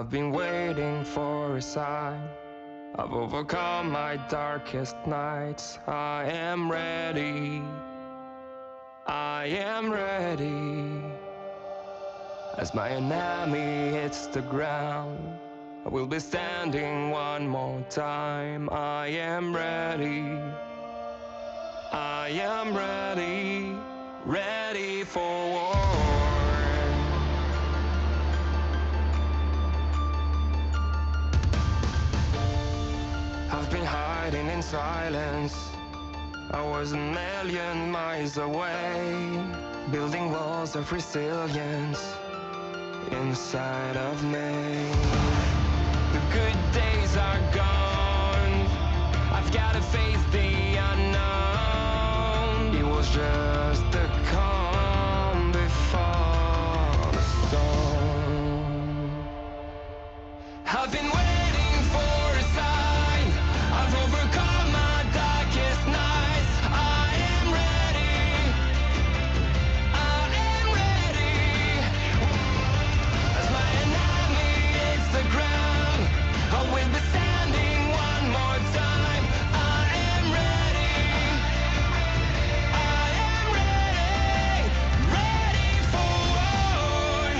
I've been waiting for a sign. I've overcome my darkest nights. I am ready. I am ready. As my enemy hits the ground, I will be standing one more time. I am ready. I am ready. Ready for war. I've been hiding in silence. I was a million miles away, building walls of resilience inside of me. The good days are gone. I've gotta face the unknown. It was just the calm before the storm. I've been waiting for a sign. I've overcome my darkest nights. I am ready. I am ready. As my enemy hits the ground, I will be standing one more time. I am ready. I am ready. Ready for war.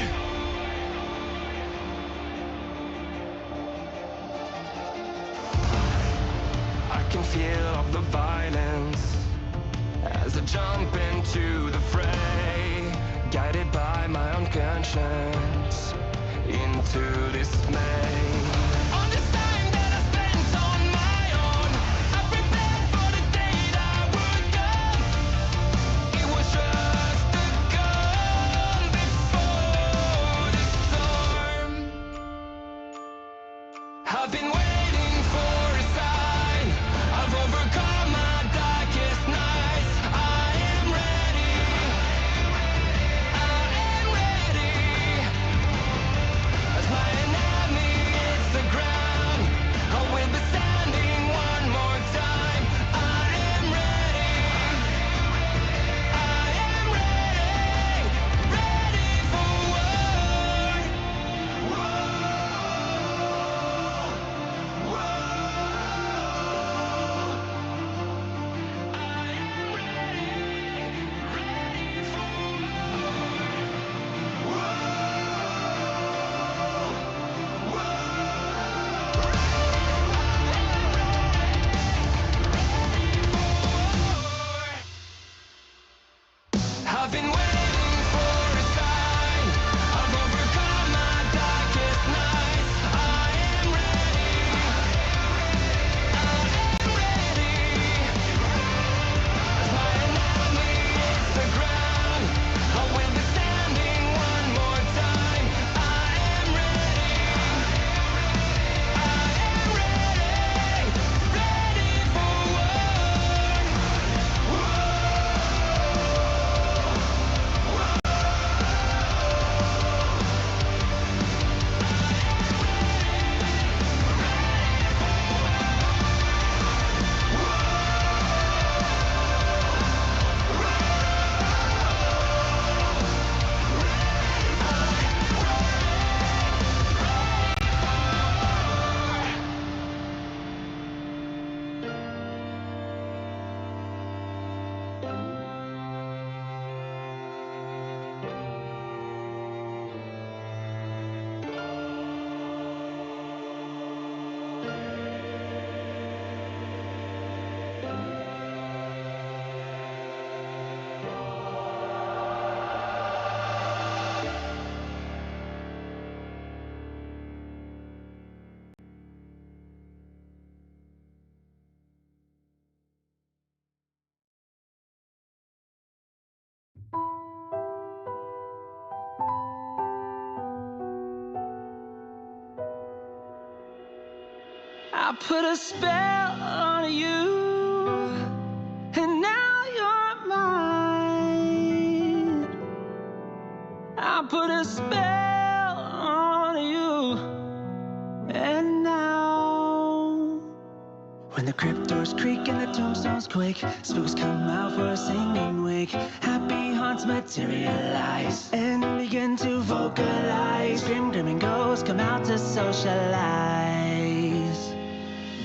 I can feel all the violence as I jump into the fray, guided by my own conscience into dismay. On this time that I spent on my own, I prepared for the day that would come. It was just the calm before the storm. I've been waiting for a sign. I've overcome my darkest nights. I am ready. I am ready. As my enemy hits the ground, I will be standing one more time. I am ready. I am ready. Ready for war. I've been waiting for a sign. I've overcome my darkest nights. I am ready. I am ready. As my enemy hits the ground, I will be standing one more time. I am ready. I am ready. Ready for I put a spell on you, and now you're mine. I put a spell on you, and now when the crypt doors creak and the tombstones quake, spooks come out for a singing wake. Happy haunts materialize and begin to vocalize. Grim, grim and ghost girls come out to socialize.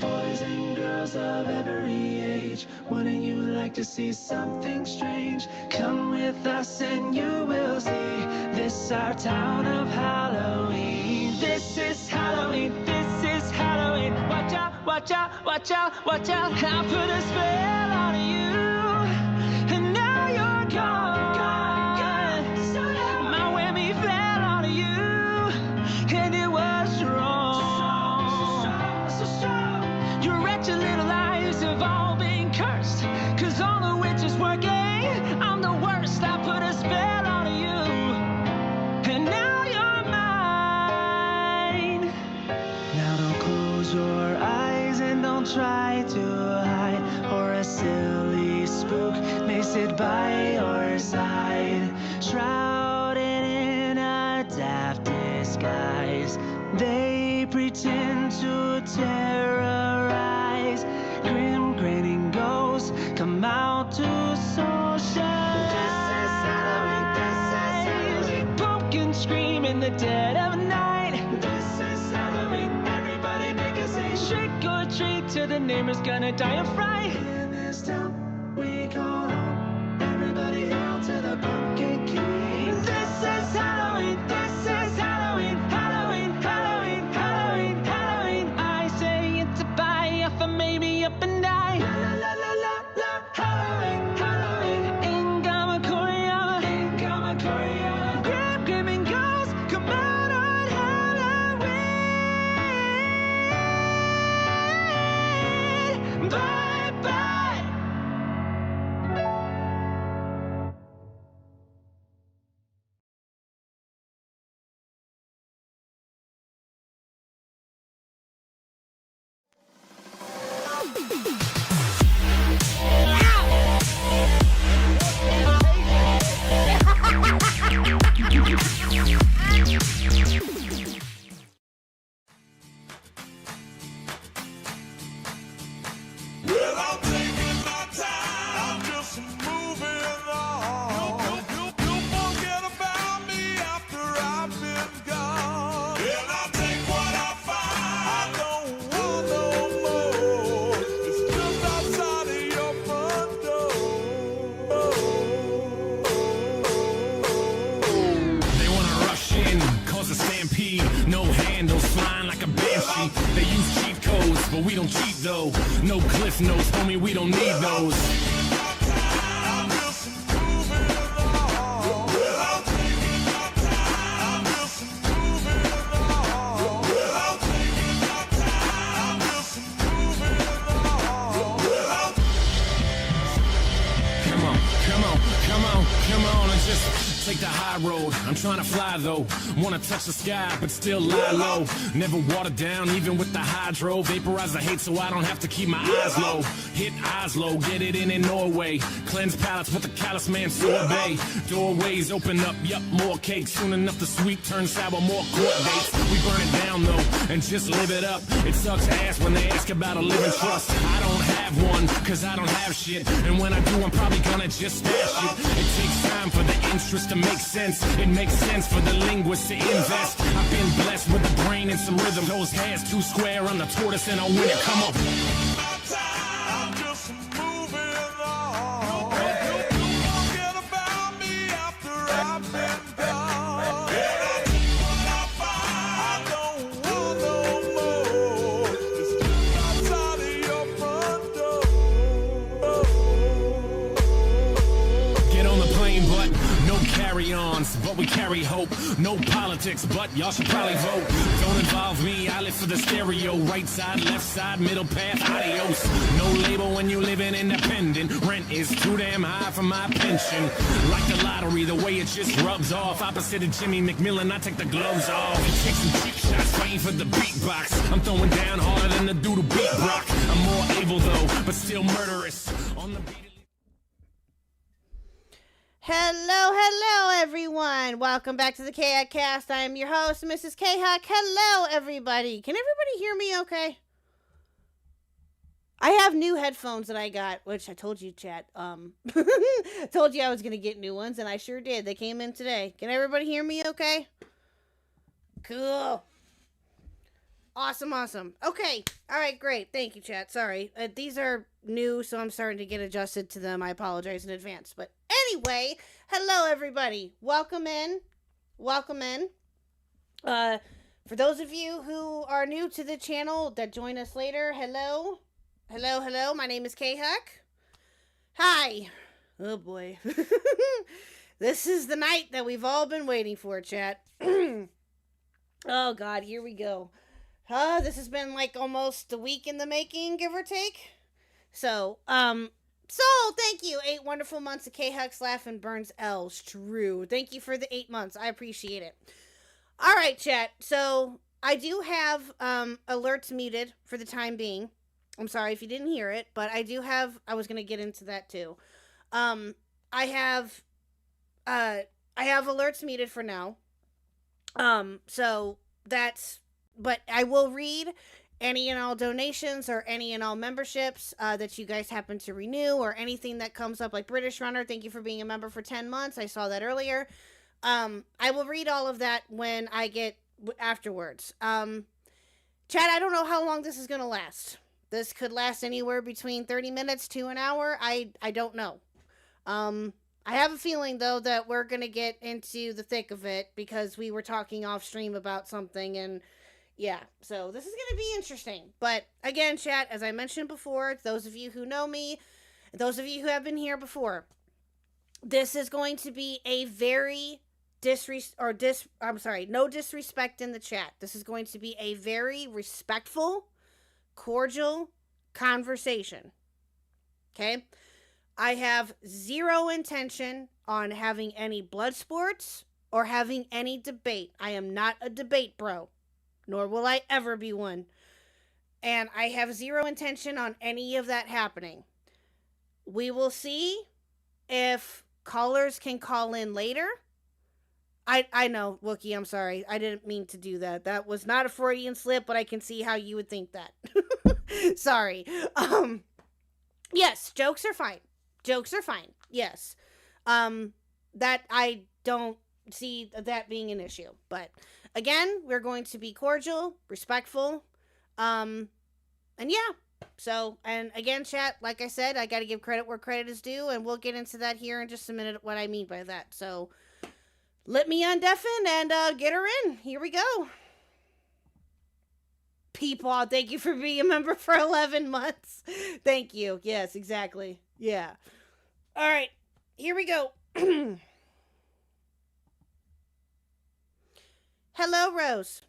Boys and girls of every age, wouldn't you like to see something strange? Come with us and you will see. This our town of Halloween. This is Halloween, this is Halloween. Watch out, watch out, watch out, watch out. I put a spell on you, and now you're gone. My whammy fell on you, and it was strong. So strong. Your wretched little lives have all been cursed, 'cause all the witches working, I'm the worst. I put a spell on you, and now you're mine. Now don't close your eyes and don't try to hide, or a silly spook may sit by your side, shrouded in a daft disguise. They pretend to terrorize. Grim grinning ghosts come out to socialize. This is Halloween, this is Halloween. Pumpkin scream in the dead of night. This is Halloween, everybody make a scene. Trick or treat till the neighbor's gonna die of fright. In this town we call home, everybody hail to the Pumpkin King. This is Halloween, this is Halloween, Halloween, Halloween, Halloween, Halloween. I say it's a buy off and maybe up and die. La la la la la la, Halloween, Halloween. Ingama Koreana, Ingama Koreana. Grim grim ghosts come out on Halloween. Bye bye. Well, I'm taking my time. I'm just moving on. You forget about me after I've been gone. Well, I'll take what I find. I don't want no more. It's just outside of your front door. They wanna rush in, cause a stampede. No handles, flying like a banshee. They use cheat codes, but we don't cheat though. No cliff notes, homie, we don't need those. I'm just moving on. Well, I'm taking my time. I'm just moving on. Well, I'm taking my time. I'm just moving on. Well, I'm Come on, come on, come on, come on, and just take the high road. I'm trying to fly though. Wanna touch the sky, but still lie low. Never water down, even with the hydro. Vaporize the hate so I don't have to keep my eyes low. Hit Oslo, get it in Norway. Cleanse palates with the callous man sorbet. Doorways open up, yup, more cake. Soon enough the sweet turns sour, more court dates. We burn it down though, and just live it up. It sucks ass when they ask about a living trust. I don't have one, cause I don't have shit. And when I do, I'm probably gonna just stash it. It takes time for the interest to make sense. It makes sense for the linguists to invest. I've been blessed with a brain and some rhythm. Those hairs too square on the tortoise and I'll win it. Come on. my time. I'm just moving on. You forget about me after I've been gone. Yeah, that's what I find. I don't want no more. It's just outside of your front door. Get on the plane, but no carry-ons. But we carry hope. No politics, but y'all should probably vote. Don't involve me, I live for the stereo. Right side, left side, middle path, adios. No label when you living independent. Rent is too damn high for my pension. Like the lottery, the way it just rubs off. Opposite of Jimmy McMillan, I take the gloves off. And take some cheap shots, fighting for the beatbox. I'm throwing down harder than the dude who beat Brock. I'm more able though, but still murderous. On the beat. Hello, hello, everyone. Welcome back to the KHUCKCAST. I am your host, Mrs. KHUCK. Hello, everybody. Can everybody hear me okay? I have new headphones that I got, which I told you, chat. Told you I was going to get new ones, and I sure did. They came in today. Can everybody hear me okay? Cool. Awesome, awesome. Okay. All right, great. Thank you, chat. Sorry. These are new, so I'm starting to get adjusted to them. I apologize in advance. But anyway, hello, everybody. Welcome in. Welcome in. For those of you who are new to the channel that join us later, hello. Hello, hello. My name is KHUCK. Hi. Oh, boy. This is the night that we've all been waiting for, chat. Oh, God. Here we go. This has been like almost a week in the making, give or take. So thank you. 8 wonderful months of K-Hucks, Laugh, and Burns L's. True. Thank you for the 8 months. I appreciate it. All right, chat. So I do have alerts muted for the time being. I'm sorry if you didn't hear it, but I was going to get into that too. I have alerts muted for now. But I will read any and all donations or any and all memberships that you guys happen to renew, or anything that comes up, like British Runner. Thank you for being a member for 10 months. I saw that earlier. I will read all of that when I get afterwards. Chad, I don't know how long this is going to last. This could last anywhere between 30 minutes to an hour. I don't know. I have a feeling, though, that we're going to get into the thick of it because we were talking off stream about something, and yeah, so this is going to be interesting. But again, chat, as I mentioned before, those of you who know me, those of you who have been here before, this is going to be a very no disrespect in the chat. This is going to be a very respectful, cordial conversation. Okay? I have zero intention on having any blood sports or having any debate. I am not a debate bro. Nor will I ever be one. And I have zero intention on any of that happening. We will see if callers can call in later. I know, Wookie, I'm sorry. I didn't mean to do that. That was not a Freudian slip, but I can see how you would think that. Sorry. Yes, jokes are fine. Jokes are fine. Yes. That I don't see that being an issue. But again, we're going to be cordial, respectful, and yeah. So, and again, chat, like I said, I got to give credit where credit is due, and we'll get into that here in just a minute, what I mean by that. So, let me undeafen and get her in. Here we go. Peepaw, thank you for being a member for 11 months. Thank you. Yes, exactly. Yeah. All right, here we go. Hello, Rose.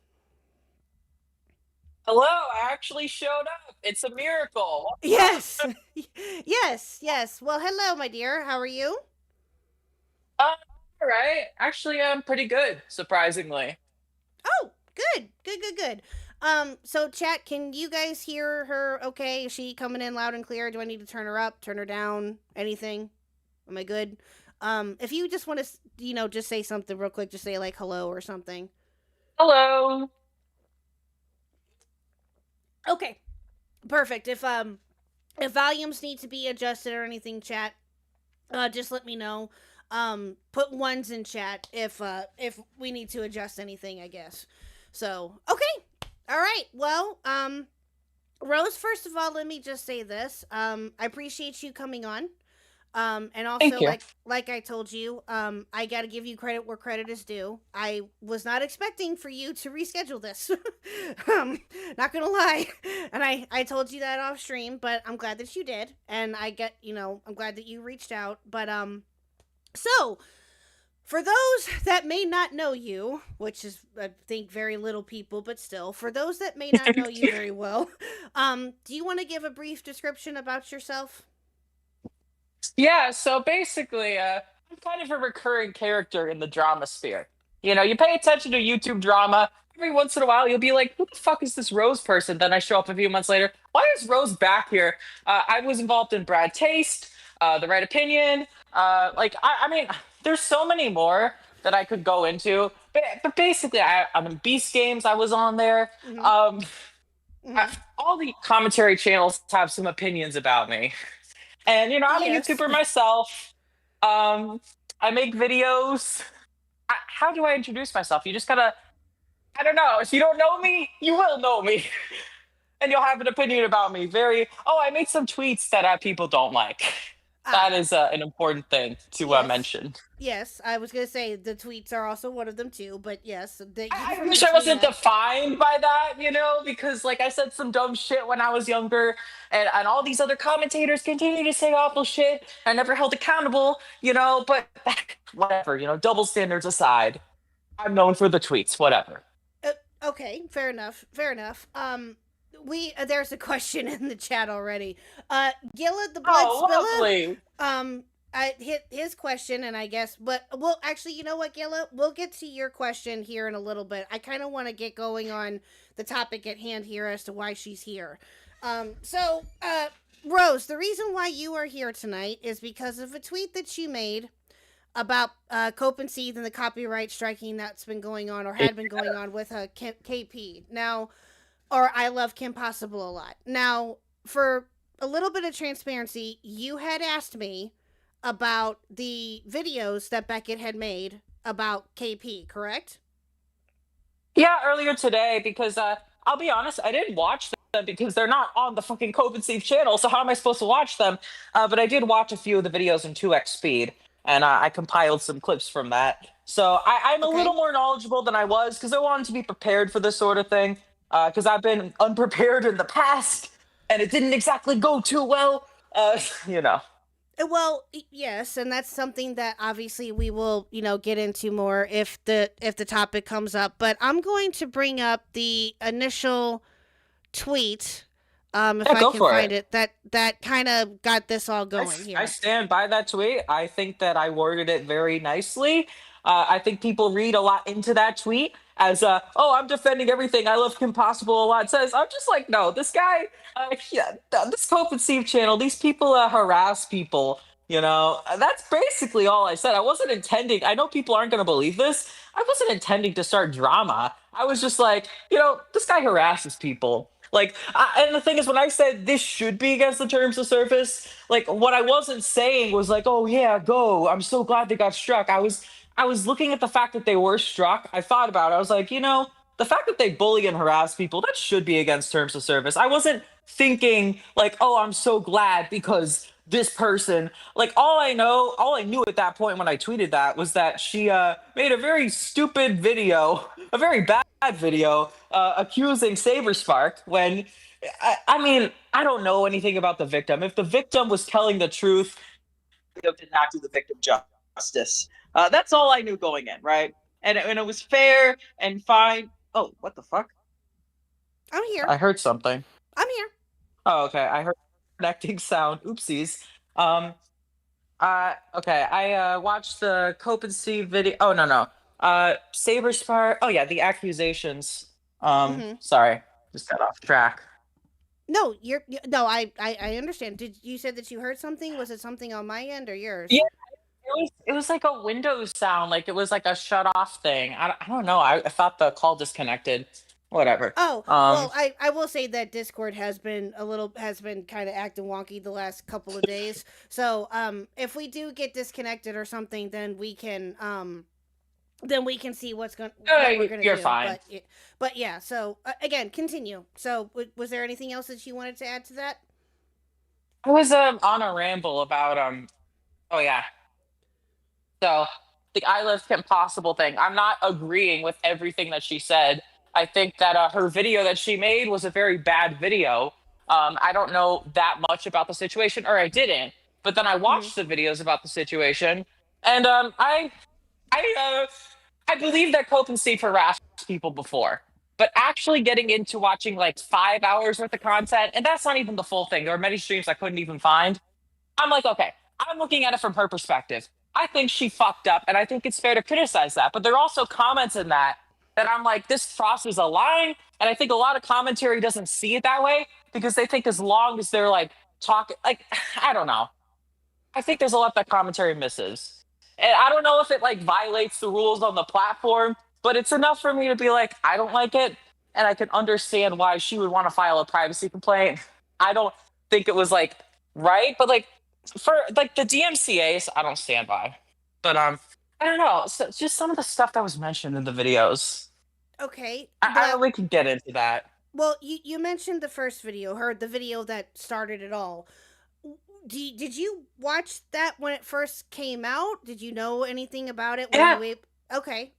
Hello, I actually showed up. It's a miracle. Yes. Yes. Well, hello, my dear. How are you? All right. Actually, I'm pretty good, surprisingly. Oh, good. So chat, can you guys hear her okay? Is she coming in loud and clear? Do I need to turn her up, turn her down, anything? Am I good? If you just want to, just say something real quick, just say like hello or something. Hello. Okay. Perfect. If volumes need to be adjusted or anything, chat, just let me know. Put ones in chat if we need to adjust anything, I guess. So, okay. All right. Well, Rose, first of all, let me just say this. I appreciate you coming on. And also, like I told you, I got to give you credit where credit is due. I was not expecting for you to reschedule this. Not gonna lie. And I told you that off stream, but I'm glad that you did. And I'm glad that you reached out. But, so, for those that may not know you, which is, I think, very little people, but still, for those that may not know you very well, do you want to give a brief description about yourself? Yeah, so basically, I'm kind of a recurring character in the drama sphere. You pay attention to YouTube drama. Every once in a while, you'll be like, who the fuck is this Rose person? Then I show up a few months later. Why is Rose back here? I was involved in Brad Taste, The Right Opinion. I mean, there's so many more that I could go into. But basically, I'm in Beast Games. I was on there. Mm-hmm. All the commentary channels have some opinions about me. And, I'm a YouTuber myself. I make videos. How do I introduce myself? You just gotta I don't know. If you don't know me, you will know me. And you'll have an opinion about me. I made some tweets that people don't like. Ah, That is an important thing to yes. mention. Yes, I was gonna say the tweets are also one of them too, but yes, thank you I for wish I mentioning wasn't that. defined by that, because like I said some dumb shit when I was younger, and all these other commentators continue to say awful shit. I never held accountable, but whatever, double standards aside. I'm known for the tweets, whatever. Okay, fair enough. Fair enough. We there's a question in the chat already. Gilla the Blood Oh, Spiller. lovely. I hit his question, and I guess, but well, actually, you know what, Gilla, we'll get to your question here in a little bit. I kind of want to get going on the topic at hand here as to why she's here. Rose, the reason why you are here tonight is because of a tweet that you made about Cope and Seethe and the copyright striking that's been going on or had been going on with KP. Now, or I love Kim Possible a lot. Now, for a little bit of transparency, you had asked me about the videos that Beckett had made about KP, correct? Yeah, earlier today, because I'll be honest, I didn't watch them because they're not on the fucking Cope and Seethe channel. So how am I supposed to watch them? But I did watch a few of the videos in 2x speed, and I compiled some clips from that. So I'm a Okay. little more knowledgeable than I was because I wanted to be prepared for this sort of thing. Because I've been unprepared in the past, and it didn't exactly go too well. You know. Well, yes, and that's something that obviously we will, get into more if the topic comes up. But I'm going to bring up the initial tweet, if Yeah, I go can for find it. it. That kind of got this all going I here. stand by that tweet. I think that I worded it very nicely. I think people read a lot into that tweet as, oh, I'm defending everything. I love Kim Possible a lot. Says, I'm just like, no, this guy, this Cope and Steve channel, these people harass people. That's basically all I said. I wasn't intending, I know people aren't going to believe this. I wasn't intending to start drama. I was just like, this guy harasses people. Like, and the thing is, when I said this should be against the terms of service, like what I wasn't saying was like, oh yeah, go. I'm so glad they got struck. I was looking at the fact that they were struck. I thought about it. I was like, the fact that they bully and harass people, that should be against terms of service. I wasn't thinking like, oh, I'm so glad because this person, like all I knew at that point when I tweeted that was that she made a very stupid video, a very bad video, accusing Saberspark when I mean, I don't know anything about the victim. If the victim was telling the truth, did not do the victim justice. That's all I knew going in, right? And it was fair and fine. Oh, what the fuck? I'm here. I heard something. I'm here. Oh, okay. I heard connecting sound. Oopsies. Okay. I watched the Cope and Steve video. Oh no. Saberspar. Oh yeah, the accusations. Sorry, just got off track. No, no. I understand. Did you said that you heard something? Was it something on my end or yours? Yeah, it was like a Windows sound, like it was like a shut off thing. I don't know. I thought the call disconnected. Whatever. Oh, well, I will say that Discord has been kind of acting wonky the last couple of days. So, if we do get disconnected or something, then we can see what we're gonna you're do. fine. But yeah. So again, continue. So, was there anything else that you wanted to add to that? I was on a ramble about Oh yeah. So the I Love Kim Possible thing. I'm not agreeing with everything that she said. I think that her video that she made was a very bad video. I don't know that much about the situation, or I didn't. But then I watched the videos about the situation, and I believe that Cope and Steve harassed people before. But actually getting into watching like 5 hours worth of content, and that's not even the full thing. There were many streams I couldn't even find. I'm like, okay, I'm looking at it from her perspective. I think she fucked up, and I think it's fair to criticize that. But there are also comments in that I'm like, this crosses a line. And I think a lot of commentary doesn't see it that way because they think as long as they're like talking, like, I don't know. I think there's a lot that commentary misses. And I don't know if it like violates the rules on the platform, but it's enough for me to be like, I don't like it. And I can understand why she would want to file a privacy complaint. I don't think it was like right, but like for like the DMCA's, I don't stand by. But I don't know. So just some of the stuff that was mentioned in the videos. Okay. We can get into that. Well, you mentioned the first video, the video that started it all. Did you watch that when it first came out? Did you know anything about it? Yeah. Okay.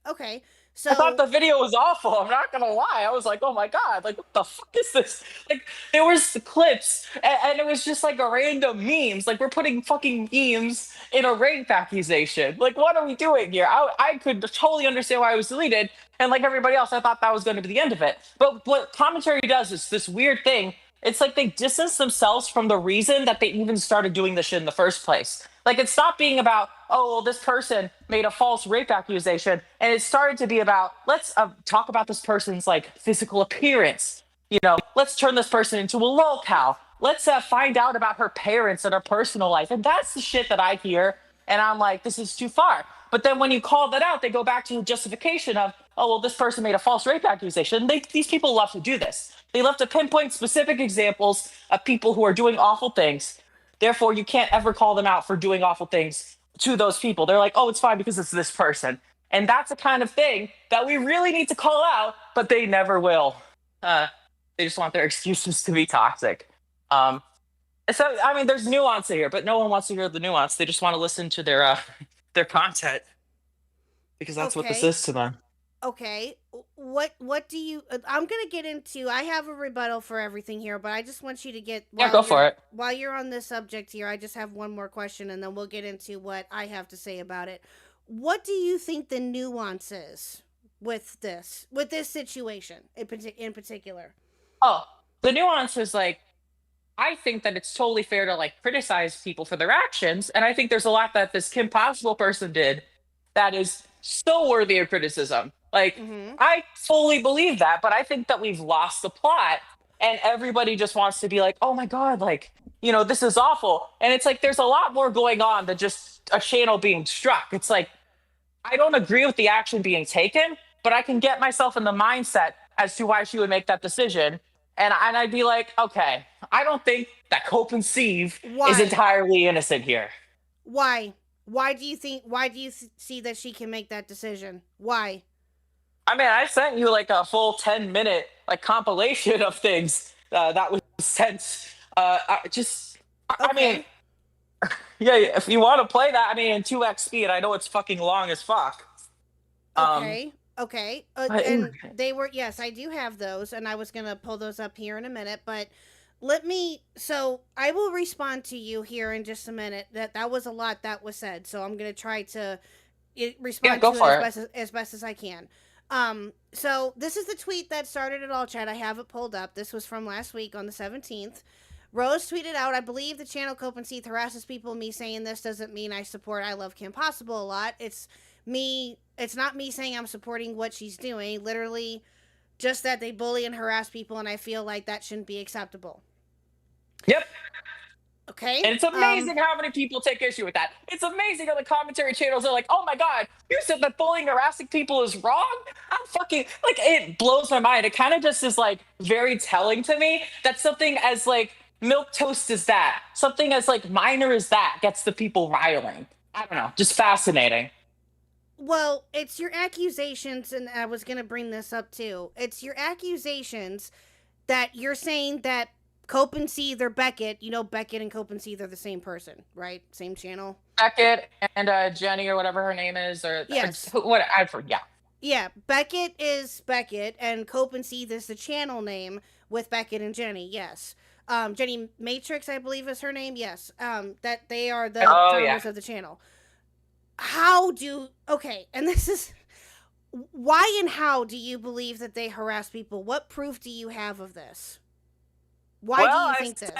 I thought So the video was awful. I'm not gonna lie. I was like, oh my god, like what the fuck is this? Like there was the clips, and it was just like a random memes. Like we're putting fucking memes in a rape accusation. Like what are we doing here? I could totally understand why it was deleted, and like everybody else, I thought that was going to be the end of it. But what commentary does is this weird thing. It's like they distance themselves from the reason that they even started doing this shit in the first place. Like it stopped being about, oh, well, this person made a false rape accusation, and it started to be about, let's talk about this person's like physical appearance. You know, let's turn this person into a lolcow. Let's find out about her parents and her personal life, and that's the shit that I hear, and I'm like, this is too far. But then when you call that out, they go back to the justification of, oh, well, this person made a false rape accusation. These people love to do this. They love to pinpoint specific examples of people who are doing awful things. Therefore, you can't ever call them out for doing awful things to those people. They're like, oh, it's fine because it's this person. And that's the kind of thing that we really need to call out, but they never will. They just want their excuses to be toxic. So, I mean, there's nuance here, but no one wants to hear the nuance. They just want to listen to their content because that's what this Okay. is to them. Okay. What do you I'm going to get into I have a rebuttal for everything here, but I just want you to get Yeah, go for it. While you're on this subject here, I just have one more question and then we'll get into what I have to say about it. What do you think the nuance is with this situation in particular? Oh, the nuance is like, I think that it's totally fair to like criticize people for their actions. And I think there's a lot that this Kim Possible person did that is so worthy of criticism. Like, Mhm. I fully believe that, but I think that we've lost the plot and everybody just wants to be like, oh my God, like, you know, this is awful. And it's like, there's a lot more going on than just a channel being struck. It's like, I don't agree with the action being taken, but I can get myself in the mindset as to why she would make that decision. And I'd be like, okay, I don't think that Cope and Steve Why? is entirely innocent here. Why? Why do you see that she can make that decision? Why? I mean, I sent you like a full 10-minute like compilation of things that was sent. I mean, yeah, if you want to play that, I mean, in 2x speed, I know it's fucking long as fuck. Okay. And okay. they were, yes, I do have those, and I was going to pull those up here in a minute, but so I will respond to you here in just a minute. That was a lot that was said, so I'm going to try to respond to it as best as I can. So this is the tweet that started it all, Chad. I have it pulled up. This was from last week on the 17th. Rose tweeted out, I believe the channel Cope and Seath harasses people. Me saying this doesn't mean I love Kim Possible a lot. It's not me saying I'm supporting what she's doing. Literally, just that they bully and harass people, and I feel like that shouldn't be acceptable. Yep. Okay. And it's amazing how many people take issue with that. It's amazing how the commentary channels are like, oh my God, you said that bullying, harassing people is wrong? I'm fucking, like, it blows my mind. It kind of just is like very telling to me that something as like milquetoast as that, something as like minor as that gets the people riling. I don't know, just fascinating. Well, it's your accusations, and I was going to bring this up too. It's your accusations that you're saying that Cope and Seath or Beckett, you know, Beckett and Cope and Seath are the same person, right? Same channel. Beckett and Jenny or whatever her name is, or yes, yeah. Beckett is Beckett, and Cope and Seath is the channel name with Beckett and Jenny. Yes, Jenny Matrix, I believe, is her name. Yes, that they are the founders of the channel. And this is why and how do you believe that they harass people? What proof do you have of this? Why do you think this?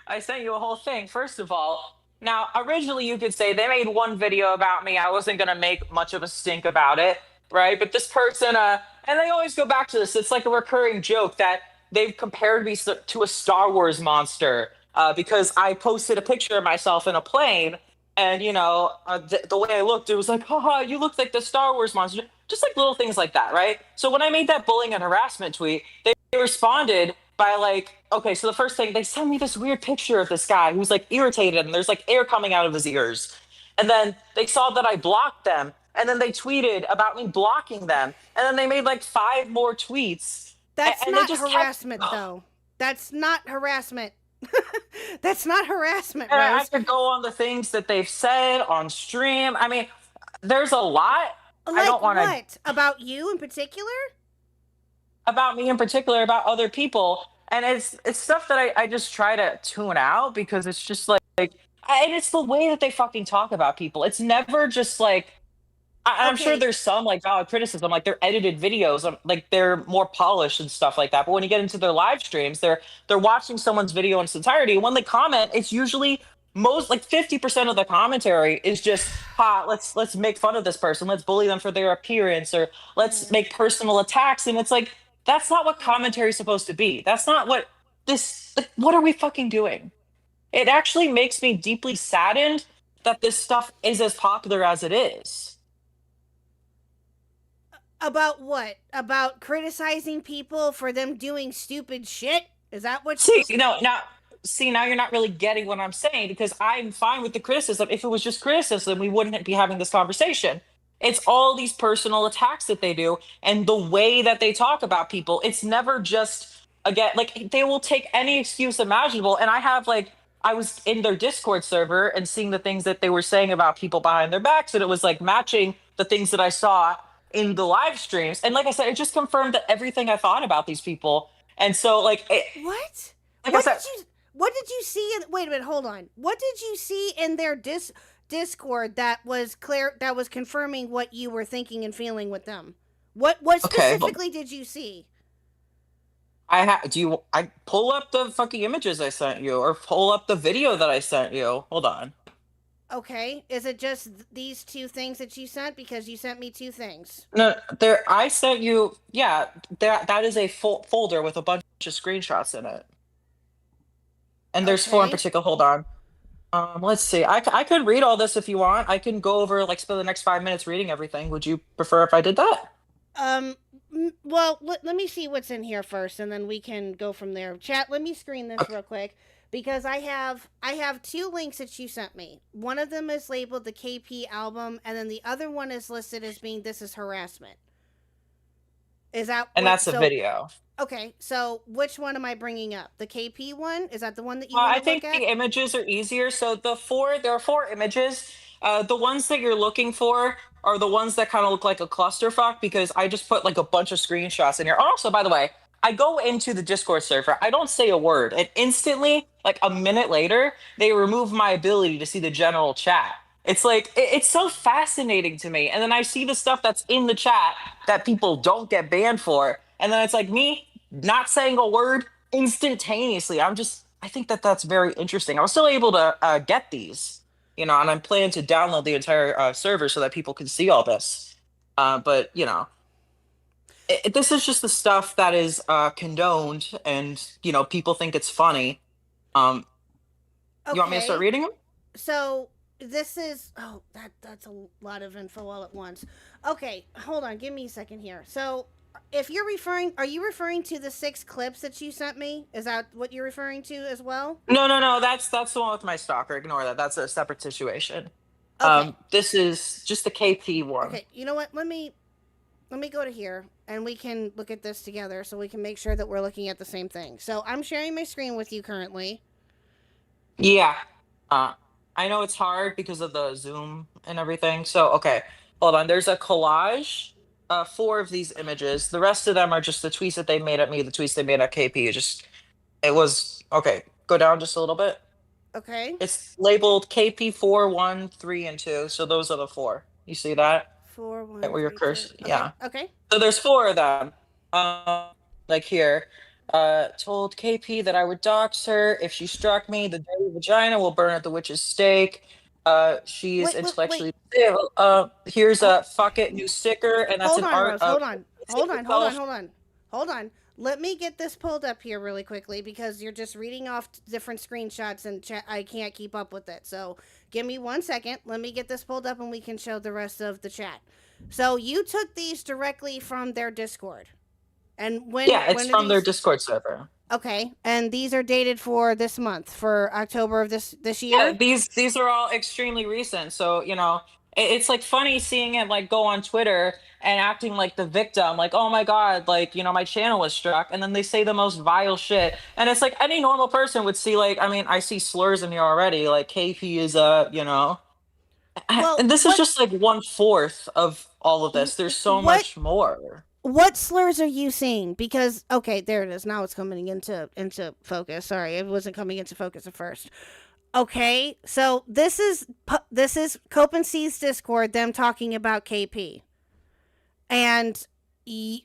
I sent you a whole thing. First of all, now originally you could say they made one video about me. I wasn't gonna make much of a stink about it, right? But this person, and they always go back to this. It's like a recurring joke that they've compared me to a Star Wars monster because I posted a picture of myself in a plane. And, you know, the way I looked, it was like, haha, you look like the Star Wars monster. Just like little things like that, right? So when I made that bullying and harassment tweet, they responded by like, okay, so the first thing, they sent me this weird picture of this guy who's like irritated and there's like air coming out of his ears. And then they saw that I blocked them. and then they tweeted about me blocking them, and then they made like 5 more tweets. That's and they not just harassment, though. That's not harassment. That's not harassment, And I Rose. could go on the things that they've said on stream. I mean, there's a lot. Like I don't want to what? About you in particular? about me in particular, about other people, and it's stuff that I just try to tune out because it's just and it's the way that they fucking talk about people. It's never just like I'm sure Okay. there's some like valid criticism, like they're edited videos, like they're more polished and stuff like that. But when you get into their live streams, they're watching someone's video in its entirety. And when they comment, it's usually most like 50% of the commentary is just let's make fun of this person, let's bully them for their appearance, or let's make personal attacks. And it's like that's not what commentary is supposed to be. That's not what what are we fucking doing? It actually makes me deeply saddened that this stuff is as popular as it is. About what? About criticizing people for them doing stupid shit? Is that what Now you're not really getting what I'm saying, because I'm fine with the criticism. If it was just criticism, we wouldn't be having this conversation. It's all these personal attacks that they do and the way that they talk about people. It's never just, again, like they will take any excuse imaginable. And I was in their Discord server and seeing the things that they were saying about people behind their backs, and it was like matching the things that I saw in the live streams. And like I said, it just confirmed that everything I thought about these people. And so What? Like What I did said, you what did you see in wait a minute, hold on. What did you see in their Discord that was confirming what you were thinking and feeling with them? What Okay, specifically did you see? I pull up the fucking images I sent you, or pull up the video that I sent you. Hold on. Okay, is it just these 2 things that you sent? Because you sent me 2 things. No, I sent you. Yeah, that is a folder with a bunch of screenshots in it, and there's 4 in Okay. particular. Hold on. Let's see. I could read all this if you want. I can go over spend the next 5 minutes reading everything. Would you prefer if I did that? Well, let me see what's in here first, and then we can go from there. Chat, let me screen this real quick, because I have 2 links that you sent me. One of them is labeled the KP album, and then the other one is listed as being "This is harassment." Is that And that's a video. Okay, so which one am I bringing up? The KP one? Is that the one that you want I to think look at? the images are easier. So there are 4 images. The ones that you're looking for are the ones that kind of look like a clusterfuck, because I just put like a bunch of screenshots in here. Also, by the way, I go into the Discord server, I don't say a word, and instantly, like a minute later, they remove my ability to see the general chat. It's like it's so fascinating to me. And then I see the stuff that's in the chat that people don't get banned for, and then it's like me not saying a word instantaneously. I think that that's very interesting. I was still able to get these, and I'm planning to download the entire server so that people can see all this. But this is just the stuff that is condoned, and people think it's funny. You want me to start Okay. reading them? So this is that's a lot of info all at once. Okay, hold on, give me a second here. So if are you referring to the 6 clips that you sent me? Is that what you're referring to as well? No. That's the one with my stalker. Ignore that. That's a separate situation. Okay. This is just the KP one. Okay, you know what? Let me go to here, and we can look at this together so we can make sure that we're looking at the same thing. So I'm sharing my screen with you currently. Yeah. I know it's hard because of the Zoom and everything. So, okay, hold on. There's a collage, 4 of these images. The rest of them are just the tweets that they made at me, the tweets they made at KP. It was, okay, go down just a little bit. Okay. It's labeled KP4, 1, 3, and 2. So those are the 4. You see that? 4, 1, Right where your 3, 2. cursor, Okay. yeah. Okay. So there's 4 of them. Like here. Told KP that I would dox her if she struck me. The dirty vagina will burn at the witch's stake. She is Wait. intellectually stable. Here's a fuck it new sticker, and that's Hold an on, art. Rose. Hold on. Let me get this pulled up here really quickly, because you're just reading off different screenshots and I can't keep up with it. So give me 1 second. Let me get this pulled up and we can show the rest of the chat. So you took these directly from their Discord. And when it's from their Discord server. Okay, and these are dated for this month, for October of this year. Yeah, these are all extremely recent. So It's like funny seeing it like go on Twitter and acting like the victim, like, oh my God, like, my channel was struck. And then they say the most vile shit. And it's like any normal person would see, like, I mean, I see slurs in here already. Like, KP is Well, and this is just like 1/4 of all of this. There's so what much more. what slurs are you seeing? Because okay, there it is. Now it's coming into focus. Sorry, it wasn't coming into focus at first. Okay, so this is Cope and C's Discord. Them talking about KP, and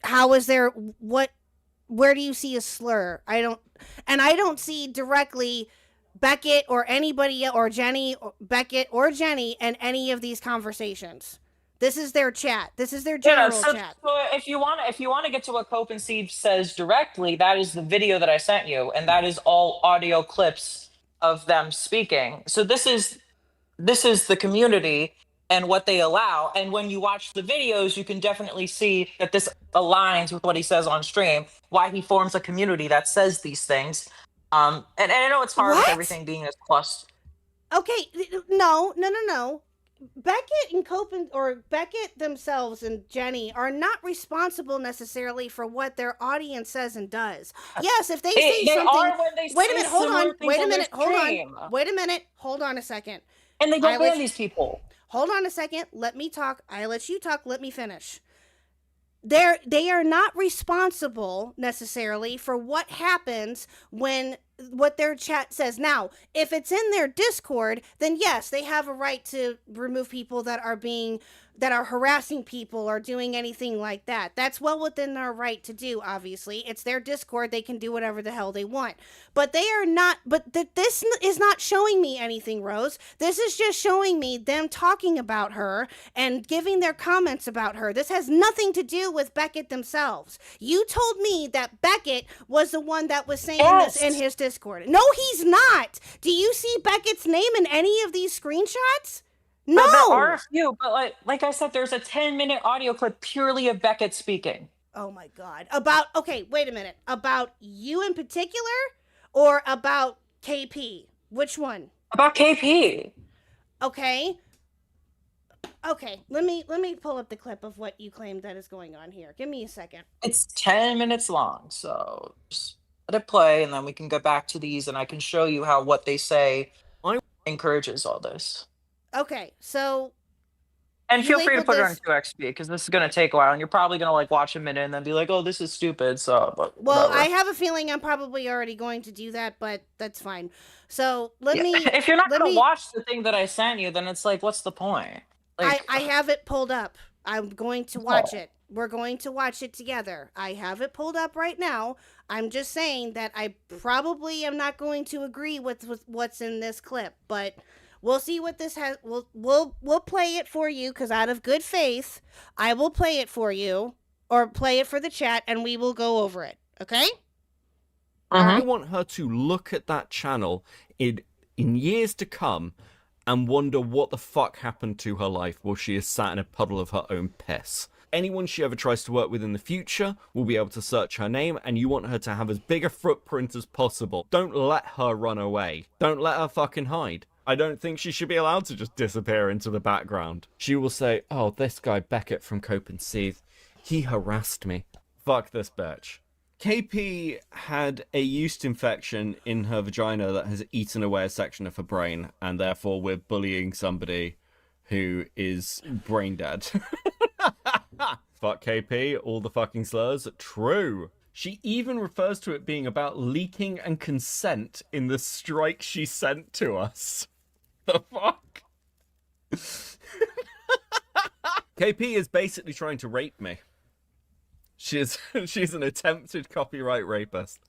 how is there what? Where do you see a slur? I don't see directly Beckett or anybody or Jenny or Beckett or Jenny in any of these conversations. This is their chat. This is their general chat. So if you want to get to what Cope and Steve says directly, that is the video that I sent you, and that is all audio clips of them speaking. So this is the community and what they allow. And when you watch the videos, you can definitely see that this aligns with what he says on stream, why he forms a community that says these things. And I know it's hard with everything being as plus. Okay, no. Beckett and Copen or Beckett themselves and Jenny are not responsible necessarily for what their audience says and does. Yes, if they say they something. Are when they wait a minute, hold on. Wait a minute, hold stream. on. Wait a minute, hold on a second. And they don't ban these people. Hold on a second. Let me talk. I let you talk. Let me finish. They are not responsible necessarily for what happens when what their chat says. Now, if it's in their Discord, then yes, they have a right to remove people that are harassing people or doing anything like that. That's well within their right to do, obviously. It's their Discord. They can do whatever the hell they want. But they are not, this is not showing me anything, Rose. This is just showing me them talking about her and giving their comments about her. This has nothing to do with Beckett themselves. You told me that Beckett was the one that was saying this in his Discord. No, he's not. Do you see Beckett's name in any of these screenshots? No. There are a few, but like I said, there's a 10-minute audio clip purely of Beckett speaking. Oh my God. Okay, wait a minute. About you in particular or about KP? Which one? About KP. Okay. Okay, let me pull up the clip of what you claimed that is going on here. Give me a second. It's 10 minutes long, so just let it play and then we can go back to these and I can show you how what they say encourages all this. Okay, so and feel free to put it on QXP because this is going to take a while and you're probably going to watch a minute and then be like, oh, this is stupid. So, well, I have a feeling I'm probably already going to do that, but that's fine. So if you're not going to watch the thing that I sent you, then it's like, what's the point? I have it pulled up. I'm going to watch it. We're going to watch it together. I have it pulled up right now. I'm just saying that I probably am not going to agree with what's in this clip, but we'll see what this has. We'll play it for you because out of good faith, I will play it for you or play it for the chat and we will go over it. Okay? I want her to look at that channel in years to come and wonder what the fuck happened to her life while she is sat in a puddle of her own piss. Anyone she ever tries to work with in the future will be able to search her name, and you want her to have as big a footprint as possible. Don't let her run away. Don't let her fucking hide. I don't think she should be allowed to just disappear into the background. She will say, oh, this guy Beckett from Cope and Seethe, he harassed me. Fuck this bitch. KP had a yeast infection in her vagina that has eaten away a section of her brain, and therefore we're bullying somebody who is brain dead. Fuck KP, all the fucking slurs. True. She even refers to it being about leaking and consent in the strike she sent to us. The fuck? KP is basically trying to rape me. She's an attempted copyright rapist.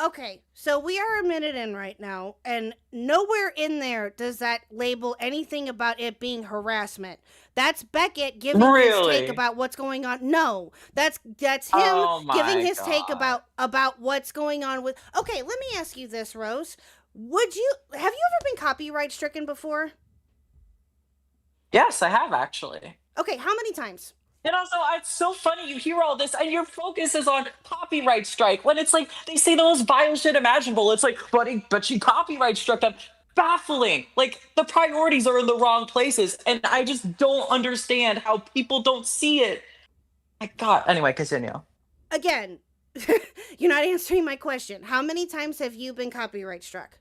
Okay, so we are a minute in right now, and nowhere in there does that label anything about it being harassment. That's Beckett giving his take about what's going on. No, that's him giving his take about what's going on with. Okay, let me ask you this, Rose. Have you ever been copyright stricken before? Yes, I have actually. Okay, how many times? And also, it's so funny you hear all this and your focus is on copyright strike when it's like they say the most vile shit imaginable. It's like, but she copyright struck them. baffling. Like, the priorities are in the wrong places, and I just don't understand how people don't see it. My God. Anyway, continue. Again, you're not answering my question. How many times have you been copyright struck?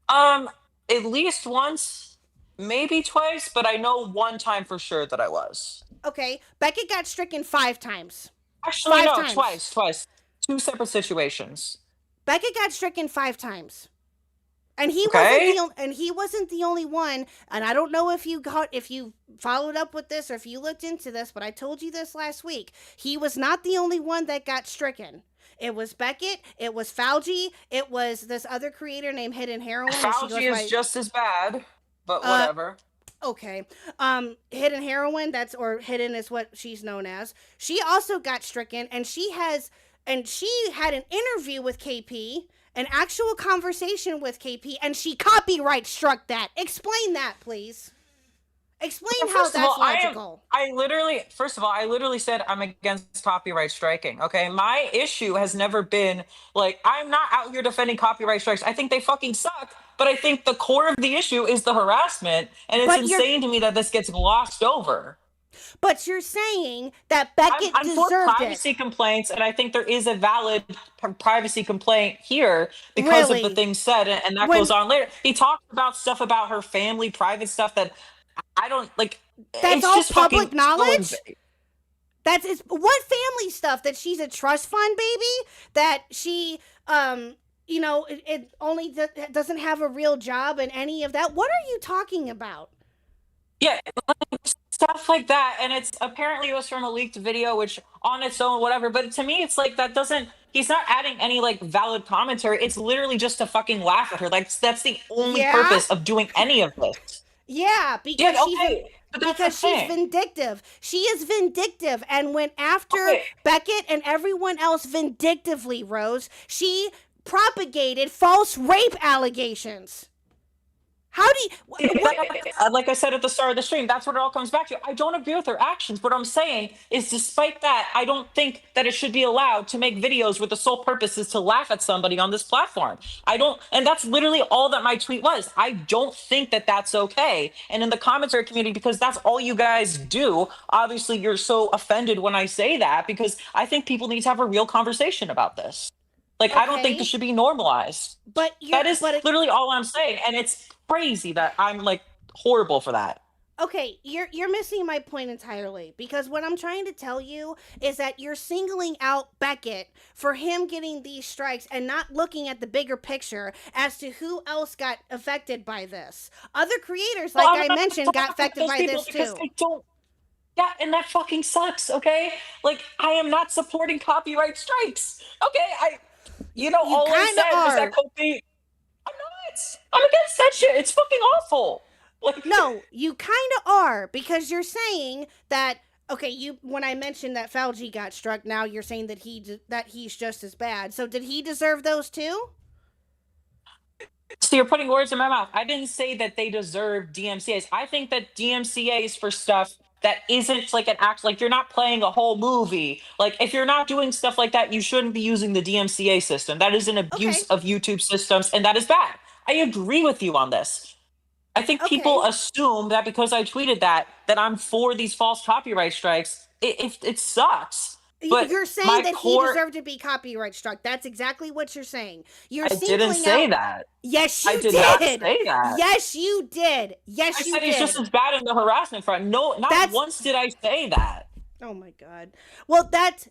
At least once, maybe twice, but I know one time for sure that I was. Okay, Beckett got stricken 5 times. Actually, 5 no, times. twice. 2 separate situations. Beckett got stricken 5 times. And Okay. he wasn't the only one. And I don't know if you followed up with this or if you looked into this, but I told you this last week. He was not the only one that got stricken. It was Beckett, it was Fauci, it was this other creator named Hidden Heroine. Fauci is just as bad, but whatever. Okay. Hidden Heroine, or Hidden is what she's known as. She also got stricken, and she had an interview with KP, an actual conversation with KP, and she copyright struck that. Explain that, please. Explain how that's logical. First of all, I literally said I'm against copyright striking. Okay. My issue has never been like, I'm not out here defending copyright strikes. I think they fucking suck. But I think the core of the issue is the harassment. And it's insane to me that this gets glossed over. But you're saying that Beckett I'm for deserved privacy it. complaints, and I think there is a valid privacy complaint here because of the things said, and that goes on later. He talked about stuff about her family, private stuff that I don't like. That's it's all just public knowledge. So what family stuff? That she's a trust fund baby? That she it only doesn't have a real job and any of that? What are you talking about? Yeah, stuff like that. And it's apparently it was from a leaked video, which on its own, whatever. But to me, it's like he's not adding any like valid commentary. It's literally just to fucking laugh at her. Like that's the only purpose of doing any of this. Yeah, because she's vindictive. She is vindictive and went after Beckett and everyone else vindictively, Rose. She propagated false rape allegations. How do you... Like I said at the start of the stream, that's what it all comes back to. I don't agree with her actions. What I'm saying is despite that, I don't think that it should be allowed to make videos where the sole purpose is to laugh at somebody on this platform. And that's literally all that my tweet was. I don't think that that's okay. And in the commentary community, because that's all you guys do, obviously you're so offended when I say that because I think people need to have a real conversation about this. Like, I don't think this should be normalized. But that is literally all I'm saying. And it's crazy that I'm like horrible for that. Okay, you're missing my point entirely because what I'm trying to tell you is that you're singling out Beckett for him getting these strikes and not looking at the bigger picture as to who else got affected by this. Other creators, like I mentioned, got affected by this too. Yeah, and that fucking sucks, okay? Like, I am not supporting copyright strikes, okay? All I said was that Kofi... I'm not. I'm against that shit. It's fucking awful. Like, no, you kind of are because you're saying that. Okay, when I mentioned that Fauci got struck, now you're saying that he's just as bad. So did he deserve those too? So you're putting words in my mouth. I didn't say that they deserve DMCAs. I think that DMCAs for stuff that isn't like an act, like you're not playing a whole movie. Like if you're not doing stuff like that, you shouldn't be using the DMCA system. That is an abuse of YouTube systems, and that is bad. I agree with you on this. I think people assume that because I tweeted that I'm for these false copyright strikes. It sucks. But you're saying that he deserved to be copyright struck. That's exactly what you're saying. I didn't say that. Yes, you did. I did not say that. Yes, you did. Yes, you did. I said he's just as bad in the harassment front. No, not once did I say that. Oh my God. Well, that's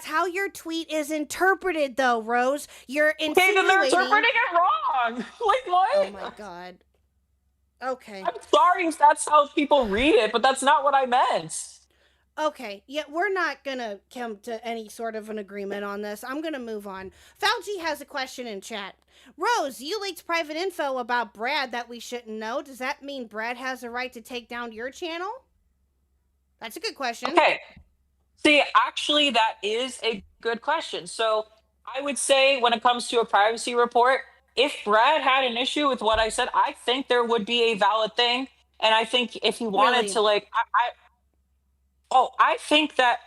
how your tweet is interpreted, though, Rose. You're insinuating. Okay, then they're interpreting it wrong. Like what? Oh my God. Okay. I'm sorry if that's how people read it, but that's not what I meant. Okay, yeah, we're not gonna come to any sort of an agreement on this. I'm gonna move on. Fauci has a question in chat. Rose, you leaked private info about Brad that we shouldn't know. Does that mean Brad has a right to take down your channel? That's a good question. Okay. See, actually, that is a good question. So I would say when it comes to a privacy report, if Brad had an issue with what I said, I think there would be a valid thing. And I think if he wanted to, like, I think that,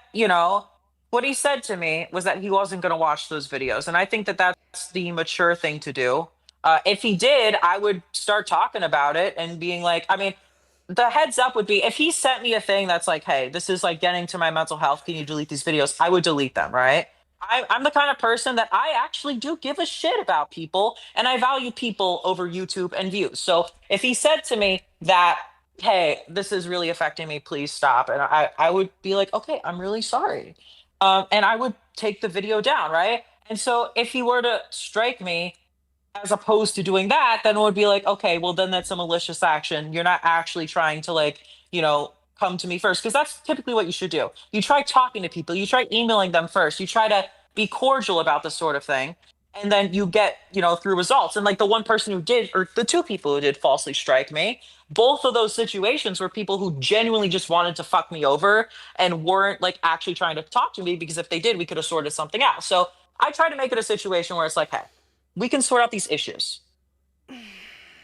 what he said to me was that he wasn't going to watch those videos. And I think that that's that's the mature thing to do. If he did, I would start talking about it and being like, I mean, the heads up would be if he sent me a thing that's like, hey, this is like getting to my mental health. Can you delete these videos? I would delete them, right? I'm the kind of person that I actually do give a shit about people and I value people over YouTube and views. So if he said to me that, hey, this is really affecting me, please stop. And I would be like, okay, I'm really sorry. And I would take the video down, right? And so if he were to strike me, as opposed to doing that, then it would be like, okay, well, then that's a malicious action. You're not actually trying to like, come to me first. Because that's typically what you should do. You try talking to people, you try emailing them first, you try to be cordial about this sort of thing. And then you get, through results. And like the one person who did, or the two people who did falsely strike me, both of those situations were people who genuinely just wanted to fuck me over and weren't like actually trying to talk to me, because if they did, we could have sorted something out. So I try to make it a situation where it's like, hey, we can sort out these issues.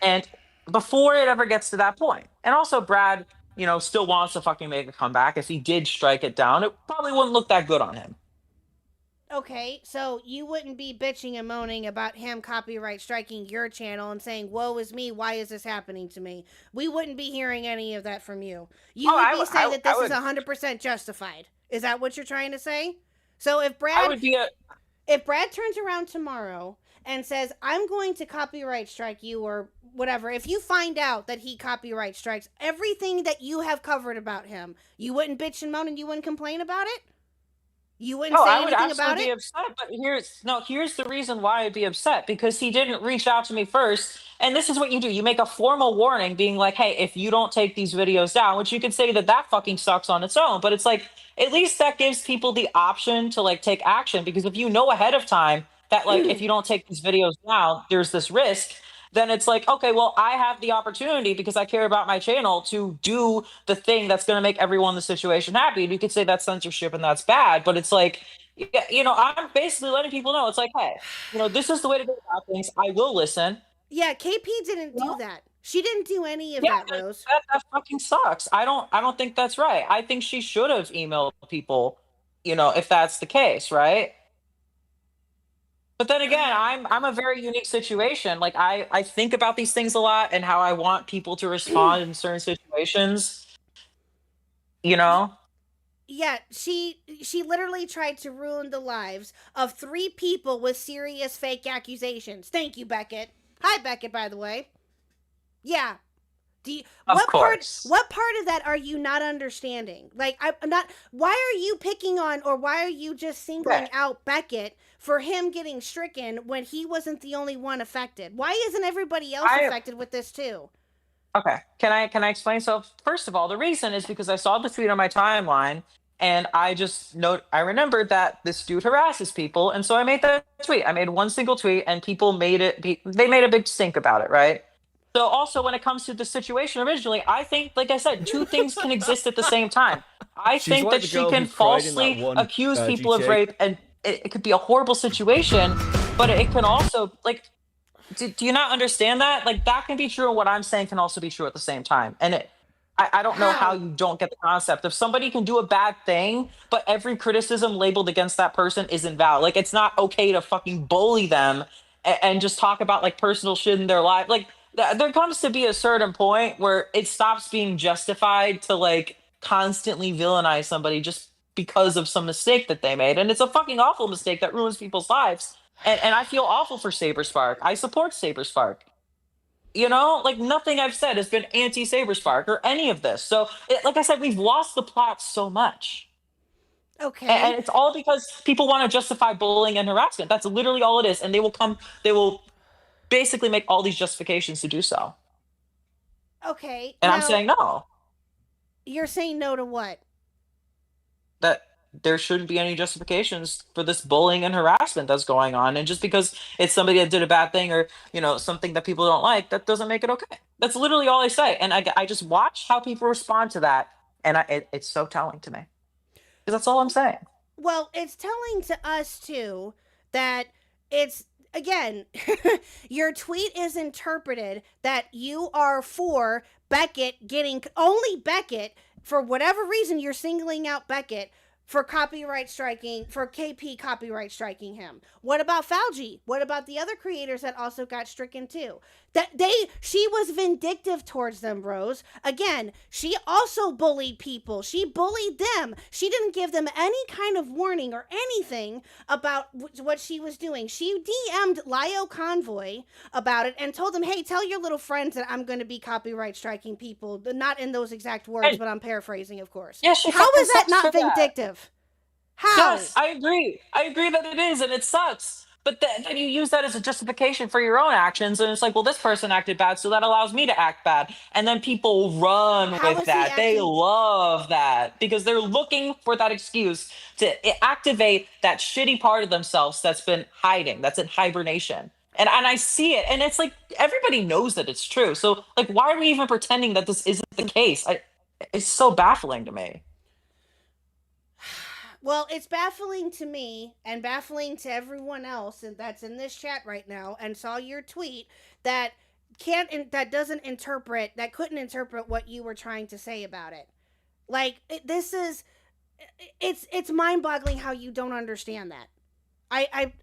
And before it ever gets to that point. And also Brad, still wants to fucking make a comeback. If he did strike it down, it probably wouldn't look that good on him. Okay, so you wouldn't be bitching and moaning about him copyright striking your channel and saying, woe is me, why is this happening to me? We wouldn't be hearing any of that from you. You would be saying that this is 100% justified. Is that what you're trying to say? So if Brad turns around tomorrow and says, I'm going to copyright strike you or whatever, if you find out that he copyright strikes everything that you have covered about him, you wouldn't bitch and moan and you wouldn't complain about it? You wouldn't say anything about it? Be upset, but here's the reason why I'd be upset, because he didn't reach out to me first. And this is what you do. You make a formal warning being like, hey, if you don't take these videos down, which you could say that fucking sucks on its own, but it's like, at least that gives people the option to like take action, because if you know ahead of time that like, if you don't take these videos down, there's this risk, then it's like, okay, well, I have the opportunity because I care about my channel to do the thing that's going to make everyone in the situation happy. And you could say that's censorship and that's bad, but it's like, I'm basically letting people know. It's like, hey, this is the way to go about things. I will listen. Yeah, KP didn't do that. She didn't do any of that, Rose. That fucking sucks. I don't think that's right. I think she should have emailed people, if that's the case, right? But then again, I'm a very unique situation. Like I think about these things a lot and how I want people to respond in certain situations. Yeah, she literally tried to ruin the lives of 3 people with serious fake accusations. Thank you, Beckett. Hi, Beckett, by the way. Yeah. What part of that are you not understanding? Like, I'm not. Why are you picking on, or why are you just singling out Beckett for him getting stricken when he wasn't the only one affected? Why isn't everybody else affected with this too? Okay, can I explain? So first of all, the reason is because I saw the tweet on my timeline, and I remembered that this dude harasses people, and so I made that tweet. I made one single tweet, and people made a big stink about it, right? So also when it comes to the situation originally, I think, like I said, 2 things can exist at the same time. I think that she can falsely accuse people of rape, and it could be a horrible situation, but it can also, like, do you not understand that? Like, that can be true, and what I'm saying can also be true at the same time. And I don't know how you don't get the concept. If somebody can do a bad thing, but every criticism labeled against that person isn't valid. Like, it's not okay to fucking bully them and just talk about, like, personal shit in their life. Like, there comes to be a certain point where it stops being justified to like constantly villainize somebody just because of some mistake that they made. And it's a fucking awful mistake that ruins people's lives. And I feel awful for Saberspark. I support Saberspark. Like nothing I've said has been anti-Saberspark or any of this. So like I said, we've lost the plot so much. Okay. And it's all because people want to justify bullying and harassment. That's literally all it is. And they will basically make all these justifications to do so. Okay. And I'm saying no. You're saying no to what? That there shouldn't be any justifications for this bullying and harassment that's going on. And just because it's somebody that did a bad thing or, something that people don't like, that doesn't make it okay. That's literally all I say. And I just watch how people respond to that. And it's so telling to me. Because that's all I'm saying. Well, it's telling to us, too, that it's, again, your tweet is interpreted that you are for Beckett getting, only Beckett, for whatever reason you're singling out Beckett for copyright striking, for KP copyright striking him? What about Fauci? What about the other creators that also got stricken too? She was vindictive towards them, Rose. Again, she also bullied people. She bullied them. She didn't give them any kind of warning or anything about what she was doing. She DM'd Lio Convoy about it and told them, hey, tell your little friends that I'm going to be copyright striking people. Not in those exact words, but I'm paraphrasing, of course. Yeah, How is that not vindictive? How? Yes, I agree. I agree that it is, and it sucks. But then you use that as a justification for your own actions, and it's like, well, this person acted bad, so that allows me to act bad. And then people run How with is he that. They acting- love that because they're looking for that excuse to activate that shitty part of themselves that's been hiding, that's in hibernation. And I see it, and it's like everybody knows that it's true. So like, why are we even pretending that this isn't the case? It's so baffling to me. Well, it's baffling to me and baffling to everyone else that's in this chat right now and saw your tweet that couldn't interpret what you were trying to say about it. Like it's mind-boggling how you don't understand that. I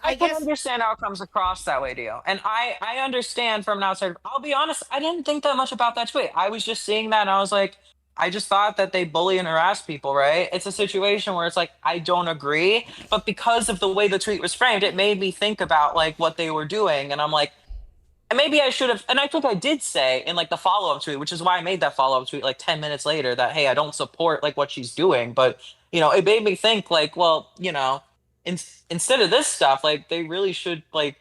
I guess can understand how it comes across that way to you. And I understand from an outsider. I'll be honest, I didn't think that much about that tweet. I was just seeing that and I was like, I just thought that they bully and harass people, right? It's a situation where it's like, I don't agree. But because of the way the tweet was framed, it made me think about like what they were doing. And I'm like, and maybe I should have, and I think I did say in like the follow-up tweet, which is why I made that follow-up tweet like 10 minutes later that, hey, I don't support like what she's doing. But, it made me think like, well, instead of this stuff, like they really should like,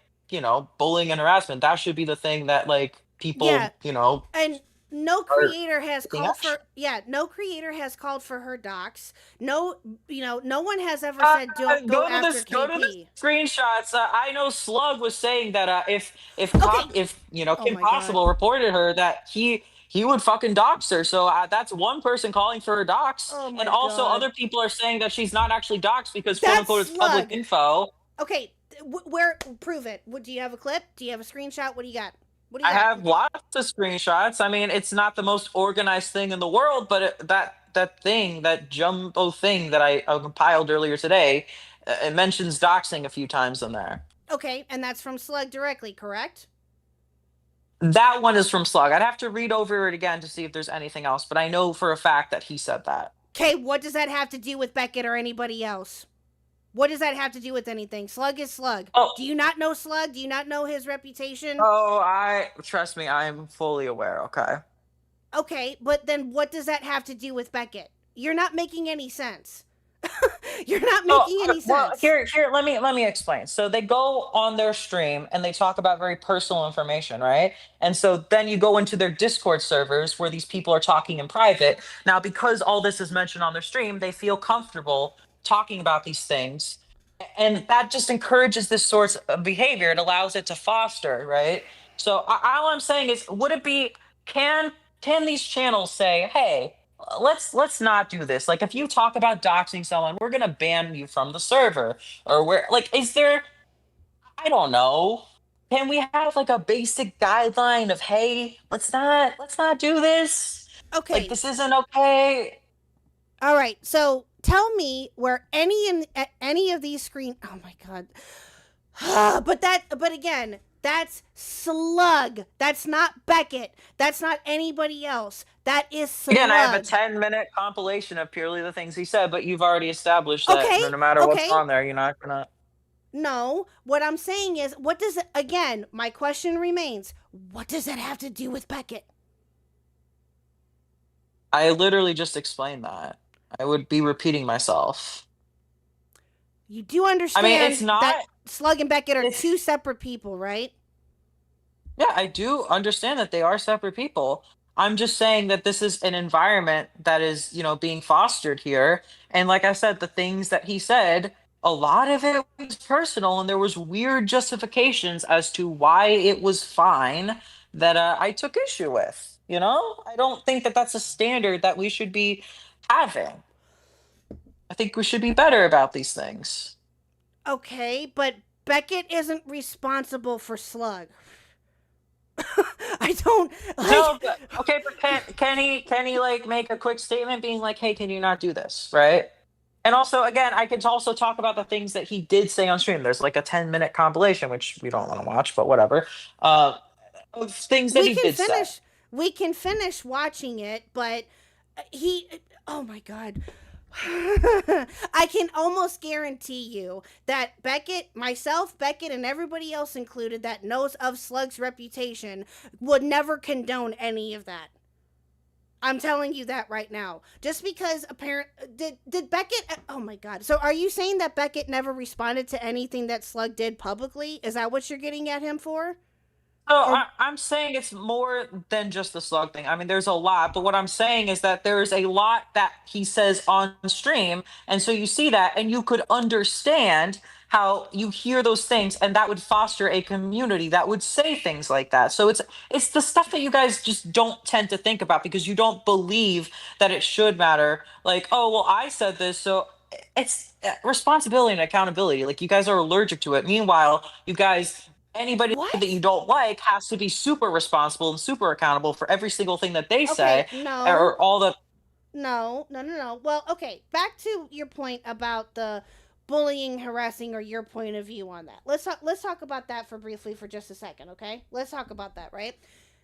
bullying and harassment, that should be the thing that like people, and no creator has looking called up. for no creator has called for her docs. No, no one has ever said go after Go to the KP. screenshots. I know Slug was saying that if Okay. Kim my Possible reported her that he would fucking dox her. So that's one person calling for her dox, Oh my and also God. other people are saying that she's not actually doxed because quote That's unquote it's public Slug. info. Okay, where prove it? Do you have a clip? Do you have a screenshot? What do you got? What do you I got? have lots of screenshots. I mean, it's not the most organized thing in the world, but that jumbo thing that I compiled earlier today, it mentions doxing a few times in there. Okay, and that's from Slug directly, correct? That one is from Slug. I'd have to read over it again to see if there's anything else, but I know for a fact that he said that. Okay, what does that have to do with Beckett or anybody else? What does that have to do with anything? Slug is Slug. Oh. Do you not know Slug? Do you not know his reputation? Trust me, I'm fully aware, okay? Okay, but then what does that have to do with Beckett? You're not making any sense. You're not making any sense. Well, here, let me explain. So they go on their stream and they talk about very personal information, right? And so then you go into their Discord servers where these people are talking in private. Now, because all this is mentioned on their stream, they feel comfortable talking about these things. And that just encourages this sort of behavior. It allows it to foster, right? So all I'm saying is, would it be, can these channels say, hey, let's not do this. Like if you talk about doxing someone, we're gonna ban you from the server. Or where like is there, I don't know. Can we have like a basic guideline of, hey, let's not do this? Okay. Like this isn't okay. All right. So tell me where any of these oh my God. But again, that's Slug. That's not Beckett. That's not anybody else. That is Slug. Again, I have a 10-minute compilation of purely the things he said, but you've already established that no matter what's on there, you're not gonna. No, what I'm saying is, again, my question remains, what does that have to do with Beckett? I literally just explained that. I would be repeating myself. You do understand it's not, that Slug and Beckett are two separate people, right? Yeah, I do understand that they are separate people. I'm just saying that this is an environment that is, being fostered here. And like I said, the things that he said, a lot of it was personal and there was weird justifications as to why it was fine that I took issue with. I don't think that that's a standard that we should be having. I think we should be better about these things. Okay, but Beckett isn't responsible for Slug. I don't like. No, but, okay, but can he like make a quick statement being like, "Hey, can you not do this?" Right? And also, again, I could also talk about the things that he did say on stream. There's like a 10-minute compilation, which we don't want to watch, but whatever. Uh, of things that We he can did say. finish. We can finish watching it, but he. Oh my god. I can almost guarantee you that Beckett, myself, Beckett, and everybody else included that knows of Slug's reputation would never condone any of that. I'm telling you that right now. Just because did Beckett? Oh my god. So are you saying that Beckett never responded to anything that Slug did publicly? Is that what you're getting at him for? So Or I'm saying it's more than just the slug thing. I mean, there's a lot, but what I'm saying is that there's a lot that he says on stream, and so you see that, and you could understand how you hear those things, and that would foster a community that would say things like that. So it's the stuff that you guys just don't tend to think about because you don't believe that it should matter. Like, oh well, I said this, so it's responsibility and accountability. Like you guys are allergic to it. Meanwhile, you guys anybody what? that you don't like has to be super responsible and super accountable for every single thing that they say Okay, no. or all the No. Well, okay, back to your point about the bullying, harassing, or your point of view on that. Let's talk about that for briefly for just a second, okay? Let's talk about that, right?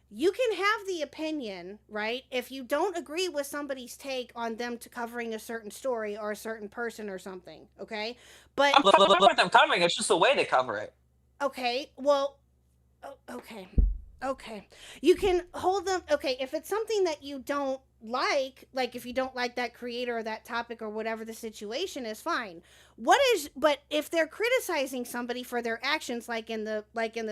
You can have the opinion, right? If you don't agree with somebody's take on them to covering a certain story or a certain person or something, okay? But I'm fine with them covering it's just the way they cover it. okay, well, okay. You can hold them. Okay, if it's something that you don't like if you don't like that creator or that topic or whatever the situation is, fine. But if they're criticizing somebody for their actions, like in the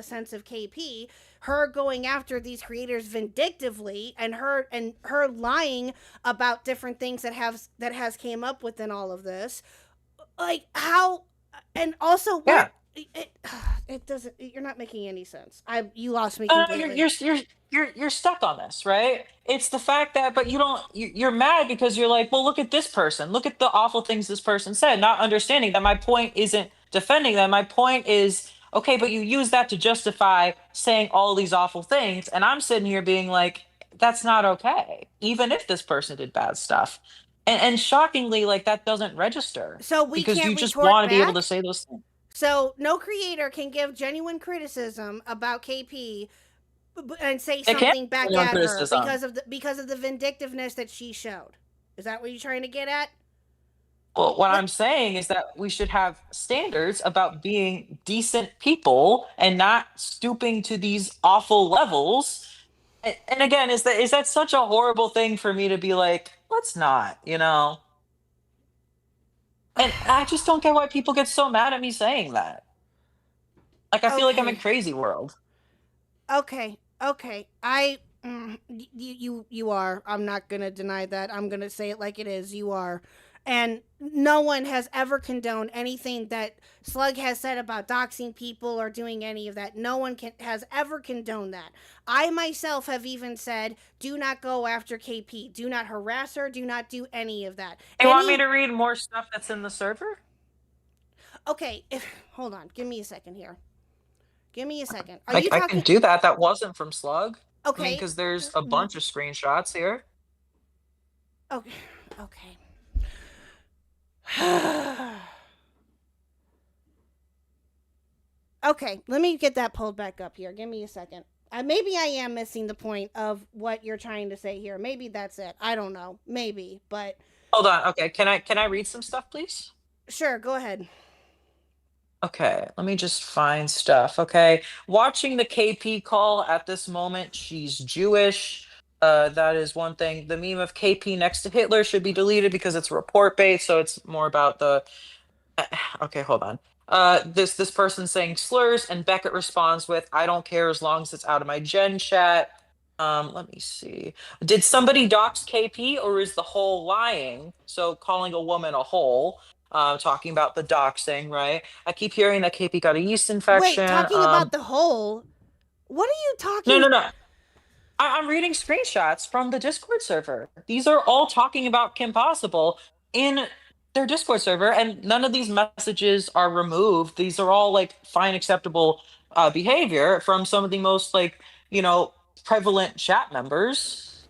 sense of KP, her going after these creators vindictively and her lying about different things that has came up within all of this, like how, and also Yeah. it doesn't. You're not making any sense. You lost me No, completely. you're stuck on this, right? It's the fact that, but you don't. You're mad because you're like, well, look at this person. Look at the awful things this person said. Not understanding that my point isn't defending them. My point is, okay, but you use that to justify saying all these awful things, and I'm sitting here being like, that's not okay. Even if this person did bad stuff, and shockingly, like that doesn't register So we because can't you just retort want to be able back? to say those things. So no creator can give genuine criticism about KP and say It can't something be back genuine at her criticism. because of the vindictiveness that she showed. Is that what you're trying to get at? Well, what Let- I'm saying is that we should have standards about being decent people and not stooping to these awful levels. And again, is that such a horrible thing for me to be like, let's not, you know? And I just don't get why people get so mad at me saying that. Like I feel like I'm in Okay. crazy world. Okay. You are. I'm not gonna deny that. I'm gonna say it like it is. You are. And no one has ever condoned anything that Slug has said about doxing people or doing any of that. No one has ever condoned that. I myself have even said, do not go after KP. Do not harass her. Do not do any of that. You want me to read more stuff that's in the server? Okay, hold on. Give me a second here. Give me a second. Are I, you I talking? can do that. That wasn't from Slug. I mean, Okay. because there's a bunch of screenshots here. Okay. Okay, let me get that pulled back up here. Give me a second. Maybe I am missing the point of what you're trying to say here. Maybe that's it. I don't know. Maybe, but Hold on. Okay, can I read some stuff, please? sure, go ahead. Okay, let me just find stuff. Okay, watching the KP call at this moment, she's Jewish. That is one thing. The meme of KP next to Hitler should be deleted because it's report based, so it's more about the. Okay, hold on. This person saying slurs, and Beckett responds with, "I don't care as long as it's out of my gen chat." Let me see. Did somebody dox KP, or is the whole lying? So calling a woman a hole. Talking about the doxing, right? I keep hearing that KP got a yeast infection. Wait, talking about the whole. What are you talking? No. I'm reading screenshots from the Discord server. These are all talking about Kim Possible in their Discord server, and none of these messages are removed. These are all like fine, acceptable behavior from some of the most like prevalent chat members,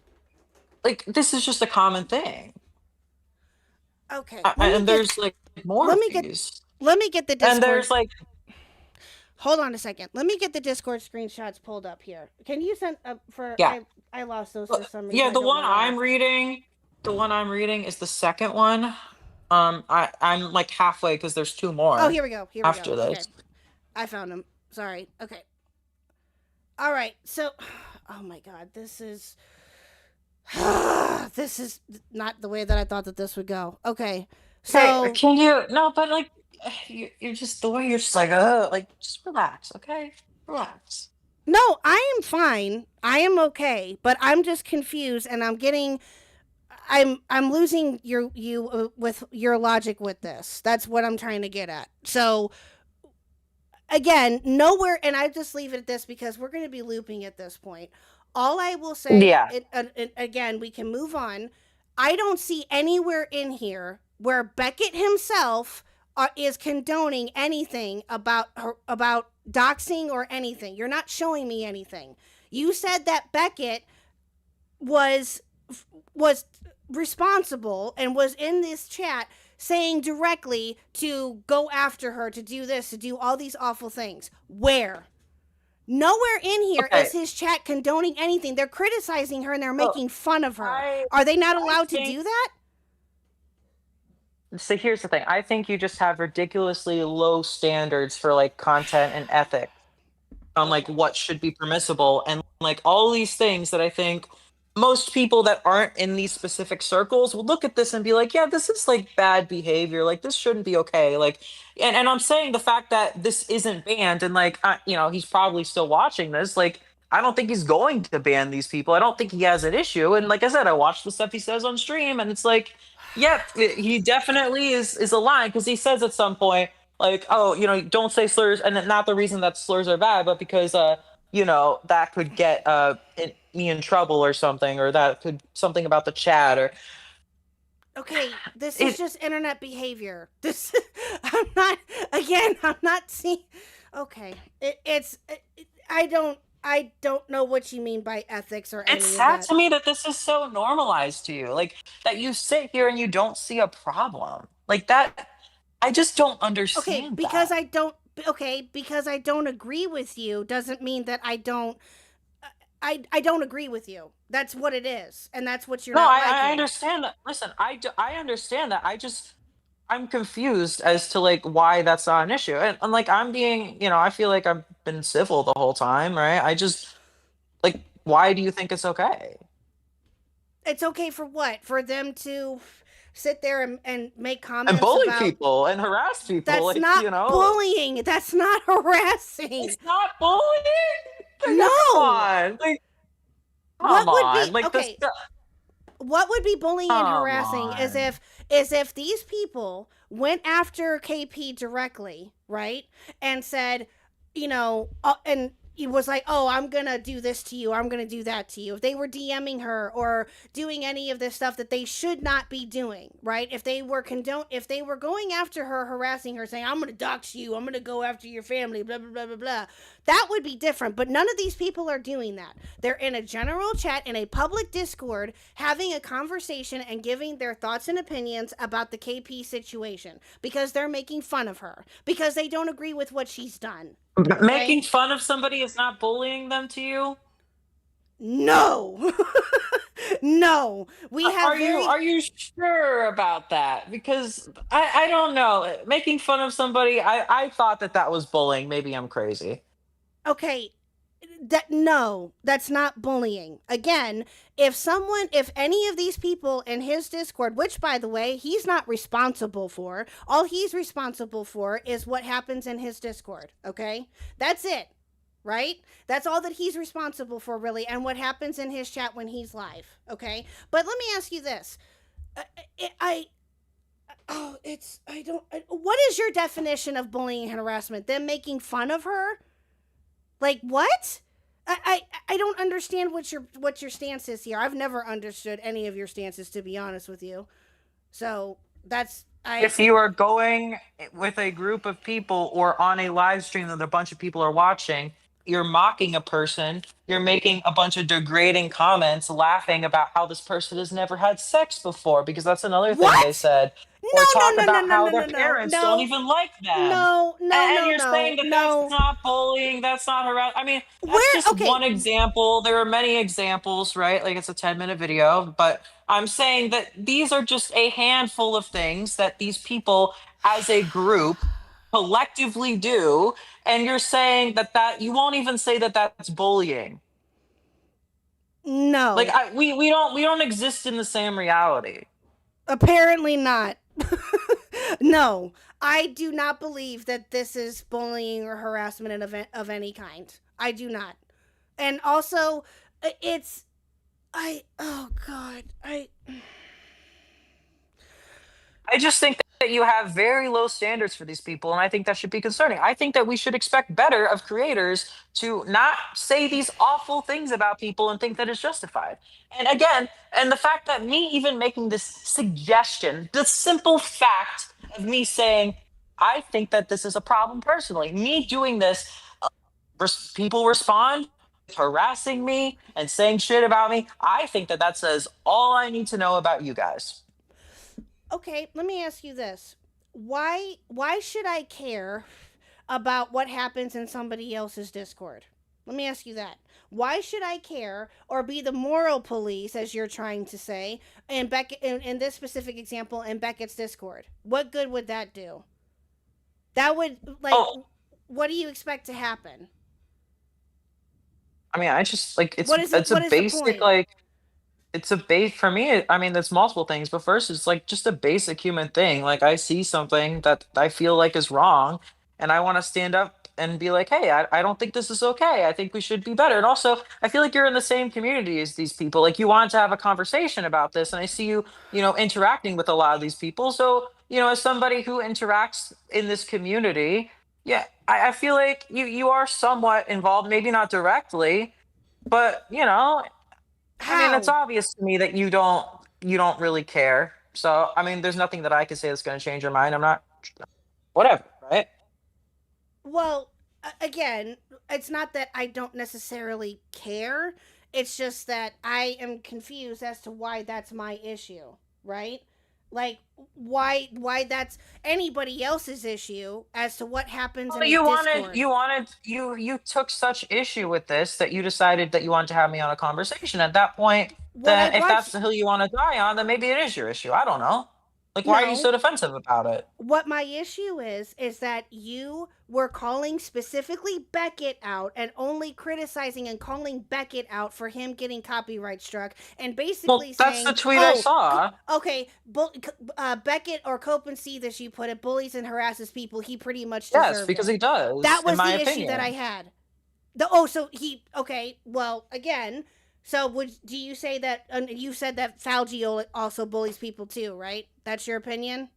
like this is just a common thing. Okay. And there's like more let of me get these. let me get the Discord. And there's like, Hold on a second. Let me get the Discord screenshots pulled up here. Can you send for yeah. I lost those for some reason. Yeah, I the don't know one why. I'm reading is the second one. I'm like halfway because there's two more. Oh, here we go. After this. Okay. I found them. Sorry. Okay. All right. So, oh my God, this is this is not the way that I thought that this would go. Okay. So, Can you no, but like you're just the way you're just like, like just relax, okay? Relax. no, I am fine. I am okay, but I'm just confused, and I'm losing you with your logic with this. That's what I'm trying to get at. So again, nowhere, and I just leave it at this because we're going to be looping at this point. All I will say, Yeah. again, we can move on. I don't see anywhere in here where Beckett himself is condoning anything about doxing or anything. You're not showing me anything. You said that Beckett was responsible and was in this chat saying directly to go after her, to do this, to do all these awful things. Where? Nowhere in here is his chat condoning anything. They're criticizing her and they're making fun of her. Are they not allowed to do that? So here's the thing. I think you just have ridiculously low standards for like content and ethics on like what should be permissible and like all these things that I think most people that aren't in these specific circles will look at this and be like, yeah, this is like bad behavior. Like this shouldn't be okay. Like, and I'm saying the fact that this isn't banned and like, he's probably still watching this. Like, I don't think he's going to ban these people. I don't think he has an issue. And like I said, I watched the stuff he says on stream and it's like, yeah, he definitely is a line because he says at some point, like, oh, don't say slurs. And then not the reason that slurs are bad, but because, that could get me in trouble or something, or that could something about the chat or. Okay, this is just internet behavior. This, I'm not seeing. Okay, I don't know what you mean by ethics or any It's of sad that. to me that this is so normalized to you, like that you sit here and you don't see a problem like that. I just don't understand. Okay, because I don't. Okay, because I don't agree with you doesn't mean that I don't. I don't agree with you. That's what it is, and that's what you're. No, not I liking. understand that. Listen, I understand that. I'm confused as to like why that's not an issue, and like I'm being, I feel like I've been civil the whole time, right? I just like, why do you think it's okay? It's okay for what? For them to sit there and make comments And bully about people and harass people. That's like, not bullying. That's not harassing. It's not bullying. No. Come on. Like, What would on. be Like okay? this. What would be bullying and Come harassing is if these people went after KP directly, right? And said, and he was like, oh, I'm going to do this to you. I'm going to do that to you. If they were DMing her or doing any of this stuff that they should not be doing, right? If they were going after her, harassing her, saying, I'm going to dox you, I'm going to go after your family, blah, blah, blah, blah, blah. That would be different. But none of these people are doing that. They're in a general chat, in a public Discord, having a conversation and giving their thoughts and opinions about the KP situation because they're making fun of her, because they don't agree with what she's done. Making fun of somebody is not bullying them to you? No. No. We have Are you sure about that? Because I don't know. Making fun of somebody, I thought that was bullying. Maybe I'm crazy. Okay. No, that's not bullying. Again, if any of these people in his Discord, which by the way, he's not responsible for, all he's responsible for is what happens in his Discord, okay? That's it, right? That's all that he's responsible for, really, and what happens in his chat when he's live, okay? But let me ask you this. What is your definition of bullying and harassment? Them making fun of her? Like, what? I don't understand what your stance is here. I've never understood any of your stances, to be honest with you. So if you are going with a group of people or on a live stream that a bunch of people are watching you're mocking a person, you're making a bunch of degrading comments, laughing about how this person has never had sex before, because that's another thing they What? said, No, or no, talk no, no, about no, how no, their no, no, parents don't no, even like them. no, no, And no, you're saying no, that that's no. not bullying, that's not harassment. I mean, that's Where? just Okay. one example. There are many examples, right? Like it's a 10-minute video, but I'm saying that these are just a handful of things that these people as a group collectively do, and you're saying that you won't even say that that's bullying. Like No. we don't exist in the same reality. Apparently not. No, I do not believe that this is bullying or harassment of any kind. I do not. And also, it's oh god, I just think that you have very low standards for these people, and I think that should be concerning. I think that we should expect better of creators to not say these awful things about people and think that it's justified. And again, and the fact that me even making this suggestion, the simple fact of me saying, I think that this is a problem personally, me doing this, people respond harassing me and saying shit about me. I think that that says all I need to know about you guys. okay, let me ask you this. Why should I care about what happens in somebody else's Discord? Let me ask you that. Why should I care or be the moral police, as you're trying to say, in in this specific example in Beckett's Discord? What good would that do? That would what do you expect to happen? I mean, I just like What is it? it's a What is the basic point? like it's a base for me. I mean, there's multiple things, but first, it's like just a basic human thing. Like I see something that I feel like is wrong, and I want to stand up and be like, "Hey, I don't think this is okay. I think we should be better." And also, I feel like you're in the same community as these people. Like you want to have a conversation about this, and I see you, interacting with a lot of these people. So, as somebody who interacts in this community, yeah, I feel like you are somewhat involved, maybe not directly, but I mean, it's How? obvious to me that you don't really care. So, I mean, there's nothing that I can say that's going to change your mind. I'm not whatever, right? Well, again, it's not that I don't necessarily care. It's just that I am confused as to why that's my issue, right? Like why that's anybody else's issue as to what happens in Well, a Discord. you took such issue with this that you decided that you wanted to have me on a conversation. At that point, What I then if brought that's you, the hill you want to die on, then maybe it is your issue. I don't know. Like, why are you no. so defensive about it? What my issue is that you were calling specifically Beckett out and only criticizing and calling Beckett out for him getting copyright struck and Well, basically that's saying, the tweet I "Oh, saw. okay, Beckett or Cope and C, as you put it, bullies and harasses people. He pretty much Yes, deserved because it." he does, That in was my the issue that I opinion. had. So he okay. Well, again, so do you say that? You said that Falgi also bullies people too, right? That's your opinion.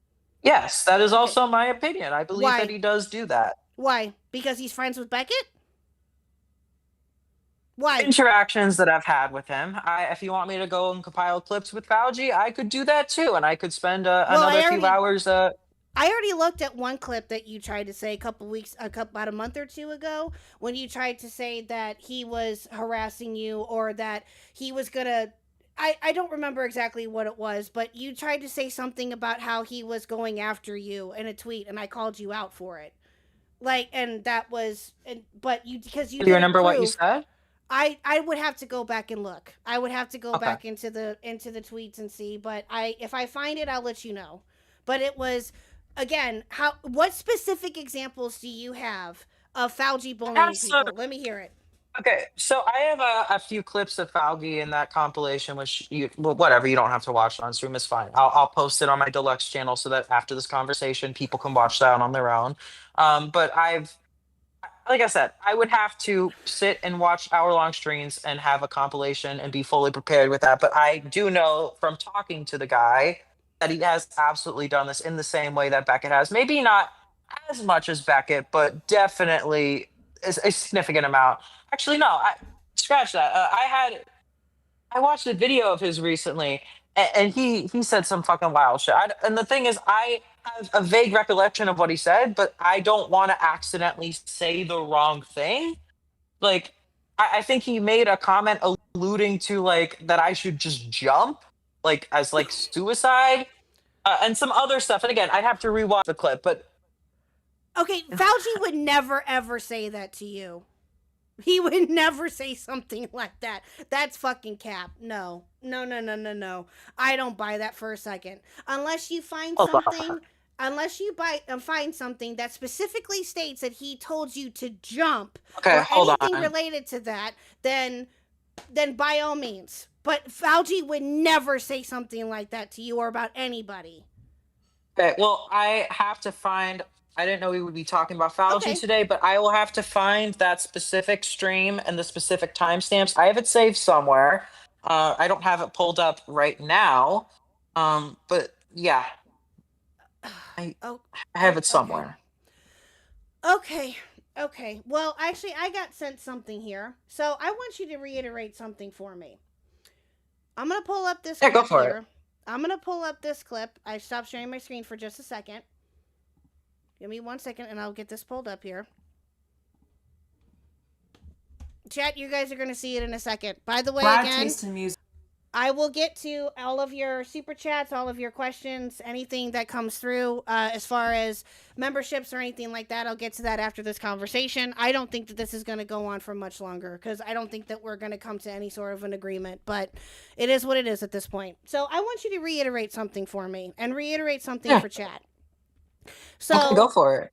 Yes, that is Okay. also my opinion. I believe that Why? he does do that. Why? Because he's friends with Beckett? Why? Interactions that I've had with him. If you want me to go and compile clips with Fauci, I could do that too, and I could spend Well, another few hours. I already looked at one clip that you tried to say about a month or two ago, when you tried to say that he was harassing you or that he was gonna. I don't remember exactly what it was, but you tried to say something about how he was going after you in a tweet, and I called you out for it. Like, and that was, but you because you Do you didn't remember what you prove. said? I would have to go back and look. I would have to go Okay. back into the tweets and see, but if I find it, I'll let you know. But it was, again, what specific examples do you have of Fauci I have bullying some. people? Let me hear it. Okay, so I have a few clips of Fauci in that compilation, which well, whatever, you don't have to watch it on stream, it's fine. I'll post it on my deluxe channel so that after this conversation, people can watch that on their own. But like I said, I would have to sit and watch hour-long streams and have a compilation and be fully prepared with that. But I do know from talking to the guy that he has absolutely done this in the same way that Beckett has. Maybe not as much as Beckett, but definitely a significant amount. Actually, no, scratch that. I watched a video of his recently, and he said some fucking wild shit. And the thing is, I have a vague recollection of what he said, but I don't want to accidentally say the wrong thing. like, I think he made a comment alluding to like that I should just jump, like as like suicide, and some other stuff. And again, I'd have to rewatch the clip, but Okay, Fauci would never ever say that to you. He would never say something like that. That's fucking cap. No. No, no, no, no, no. I don't buy that for a second. Unless you find Hold on. something, find something that specifically states that he told you to jump Okay, or hold anything on. related to that, then by all means. But Fauci would never say something like that to you or about anybody. Okay, well, I have to find. I didn't know we would be talking about Fauci Okay. today, but I will have to find that specific stream and the specific timestamps. I have it saved somewhere. I don't have it pulled up right now, but yeah, I Oh, have it somewhere. Okay. Okay. Well, actually, I got sent something here. So I want you to reiterate something for me. I'm going to pull up this Yeah, clip go for here. it. I'm going to pull up this clip. I stopped sharing my screen for just a second. Give me 1 second and I'll get this pulled up here. Chat, you guys are going to see it in a second. By the way, Brad again, tastes in music. I will get to all of your super chats, all of your questions, anything that comes through as far as memberships or anything like that. I'll get to that after this conversation. I don't think that this is going to go on for much longer because I don't think that we're going to come to any sort of an agreement, but it is what it is at this point. So I want you to reiterate something for me and reiterate something for chat. So Okay, go for it.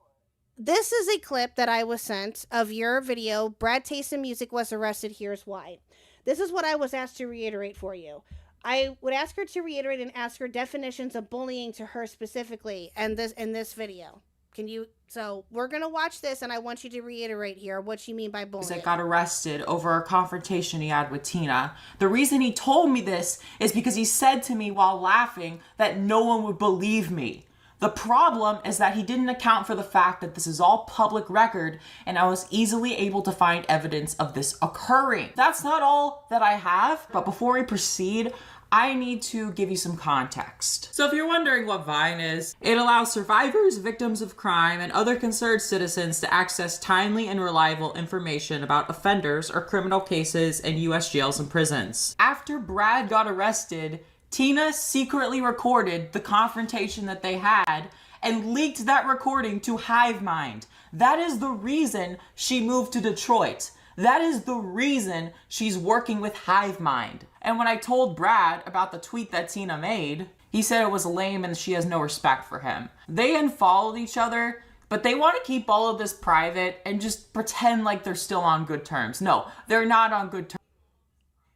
this is a clip that I was sent of your video. Brad Taste in Music was arrested. Here's why. This is what I was asked to reiterate for you. I would ask her to reiterate and ask her definitions of bullying to her specifically and this in this video. Can you? So we're gonna watch this, and I want you to reiterate here what you mean by bullying. That got arrested over a confrontation he had with Tina. The reason he told me this is because he said to me while laughing that no one would believe me. The problem is that he didn't account for the fact that this is all public record and I was easily able to find evidence of this occurring. That's not all that I have, but before we proceed, I need to give you some context. So if you're wondering what Vine is, it allows survivors, victims of crime, and other concerned citizens to access timely and reliable information about offenders or criminal cases in U.S. jails and prisons. After Brad got arrested, Tina secretly recorded the confrontation that they had and leaked that recording to HiveMind. That is the reason she moved to Detroit. That is the reason she's working with HiveMind. And when I told Brad about the tweet that Tina made, he said it was lame and she has no respect for him. They unfollowed each other, but they want to keep all of this private and just pretend like they're still on good terms. No, they're not on good terms.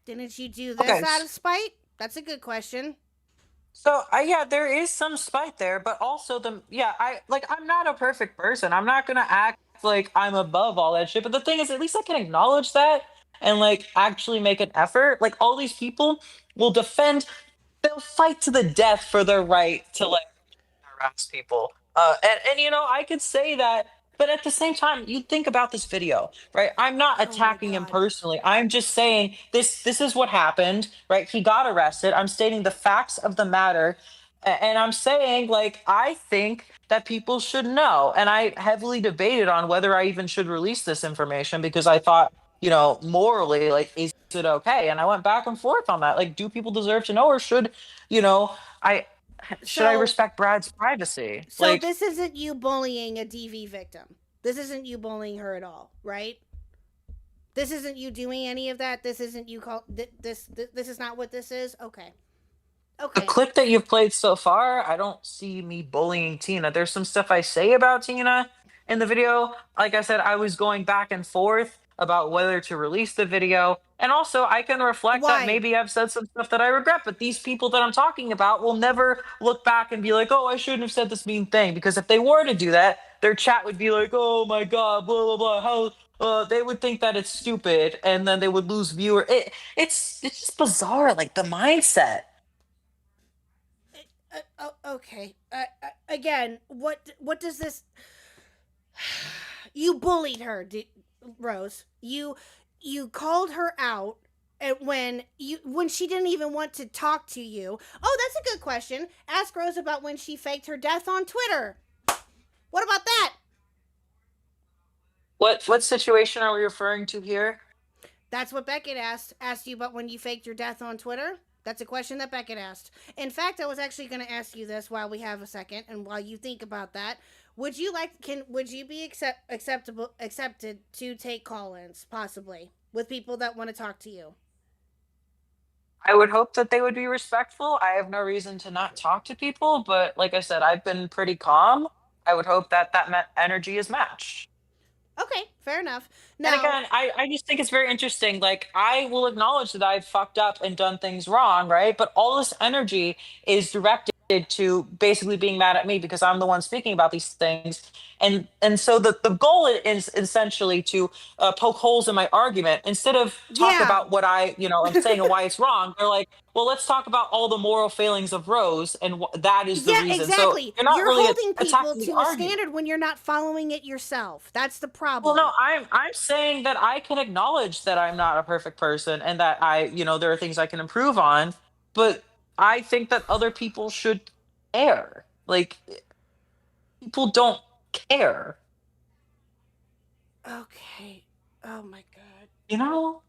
Didn't you do this out of spite? That's a good question. So yeah, there is some spite there, but also I'm not a perfect person. I'm not gonna act like I'm above all that shit. But the thing is, at least I can acknowledge that and like actually make an effort. Like all these people will they'll fight to the death for their right to like harass people. And you know, I could say that, but at the same time, you think about this video, right? I'm not attacking him personally. I'm just saying this is what happened, right? He got arrested. I'm stating the facts of the matter. And I'm saying, like, I think that people should know. And I heavily debated on whether I even should release this information because I thought, you know, morally, like, is it okay? And I went back and forth on that. Like, do people deserve to know or should, you know, should I respect Brad's privacy? So like, this isn't you bullying a DV victim. This isn't you bullying her at all, right? This isn't you doing any of that. This isn't you this is not what this is. Okay. The clip that you've played so far, I don't see me bullying Tina. There's some stuff I say about Tina in the video. Like I said, I was going back and forth about whether to release the video. And also, I can reflect that maybe I've said some stuff that I regret, but these people that I'm talking about will never look back and be like, oh, I shouldn't have said this mean thing. Because if they were to do that, their chat would be like, oh my God, blah, blah, blah. How they would think that it's stupid and then they would lose viewer. It's just bizarre, like the mindset. Okay. Again, what does this? You bullied her, Rose. You called her out when she didn't even want to talk to you. Oh, that's a good question. Ask Rose about when she faked her death on Twitter. What about that? What situation are we referring to here? That's what Beckett asked you about when you faked your death on Twitter. That's a question that Beckett asked. In fact, I was actually going to ask you this while we have a second, and while you think about that, would you be accepted to take call-ins possibly with people that want to talk to you? I would hope that they would be respectful. I have no reason to not talk to people, but like I said, I've been pretty calm. I would hope that energy is matched. Okay, fair enough. And Now, again, I just think it's very interesting. Like, I will acknowledge that I've fucked up and done things wrong, right? But all this energy is directed to basically being mad at me because I'm the one speaking about these things. And so the goal is essentially to poke holes in my argument instead of talk Yeah. about what I'm saying and why it's wrong. They're like, well, let's talk about all the moral failings of Rose, and that is the yeah, reason. exactly. So you're not really holding people attacking the to a argument. standard when you're not following it yourself. That's the Well, problem. no, I'm saying that I can acknowledge that I'm not a perfect person and that there are things I can improve on, but I think that other people should care. Like, people don't care, Okay. Oh my god. you know?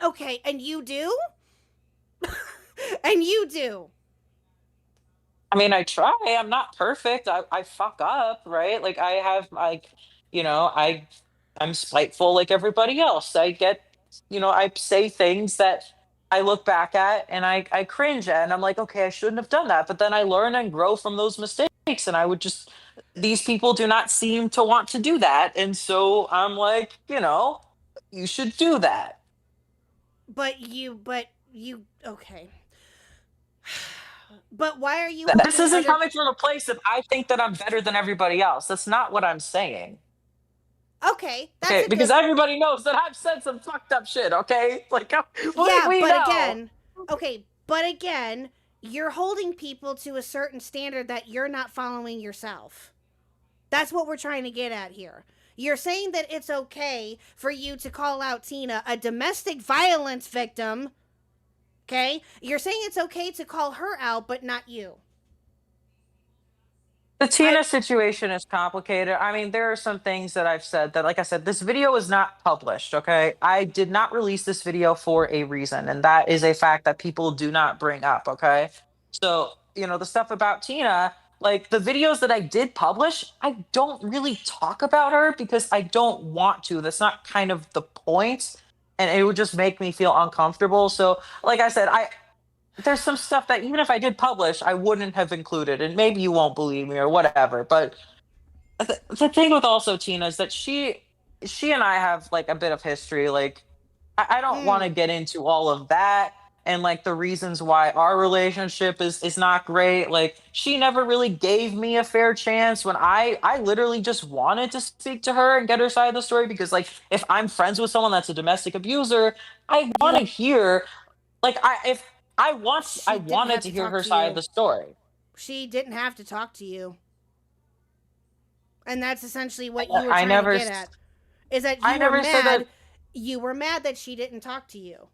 Okay, and you do? And you do. I mean, I try. I'm not perfect. I fuck up, right? Like, I have like, I'm spiteful like everybody else. I say things that I look back at and I cringe at, and I'm like, okay, I shouldn't have done that. But then I learn and grow from those mistakes, and these people do not seem to want to do that, and so I'm like, you should do that. But you, okay. But why are you This holding isn't other... coming from a place of I think that I'm better than everybody else. That's not what I'm saying. Okay, that's Okay, a because good... everybody knows that I've said some fucked up shit. Okay, like Yeah, we but know. again, okay, but again, you're holding people to a certain standard that you're not following yourself. That's what we're trying to get at here. You're saying that it's okay for you to call out Tina a domestic violence victim. Okay? You're saying it's okay to call her out, but not you. The Tina situation is complicated. I mean, there are some things that I've said that, like I said, this video is not published, okay? I did not release this video for a reason, and that is a fact that people do not bring up, okay? So, the stuff about Tina, like the videos that I did publish, I don't really talk about her because I don't want to. That's not kind of the point, and it would just make me feel uncomfortable. So, like I said, there's some stuff that even if I did publish, I wouldn't have included, and maybe you won't believe me or whatever. But the thing with also Tina is that she and I have like a bit of history. Like, I don't want to get into all of that and like the reasons why our relationship is not great. Like, she never really gave me a fair chance when I literally just wanted to speak to her and get her side of the story, because like if I'm friends with someone that's a domestic abuser, I want to hear, like, I wanted to hear her side of the story. She didn't have to talk to you. And that's essentially what you were I trying never to get at. Is that I never said that. You were mad that she didn't talk to you.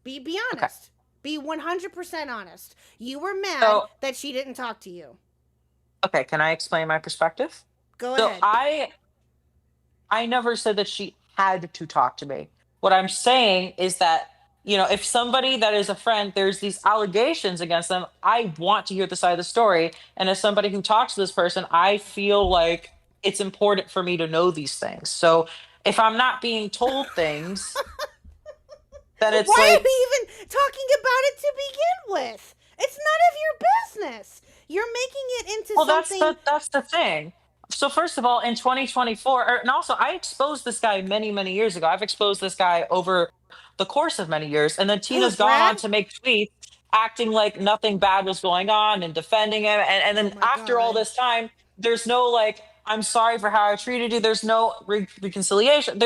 Be honest. Be 100% honest. You were mad that she didn't talk to you. Okay, can I explain my perspective? Go So ahead. I never said that she had to talk to me. What I'm saying is that, if somebody that is a friend, there's these allegations against them, I want to hear the side of the story. And as somebody who talks to this person, I feel like it's important for me to know these things. So if I'm not being told things, then it's Why like... are you even talking about it to begin with? It's none of your business. You're making it into something... that's the thing. So first of all, in 2024, and also I exposed this guy many, many years ago. I've exposed this guy over the course of many years. And then Tina's gone on to make tweets acting like nothing bad was going on and defending him. And then after all this time, there's no like, I'm sorry for how I treated you. There's no reconciliation.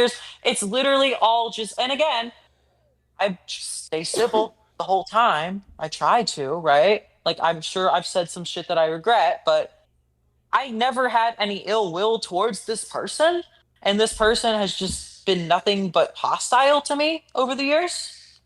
It's literally all just, and again, I just stay civil the whole time. I try to, right? Like, I'm sure I've said some shit that I regret, but I never had any ill will towards this person. And this person has just been nothing but hostile to me over the years.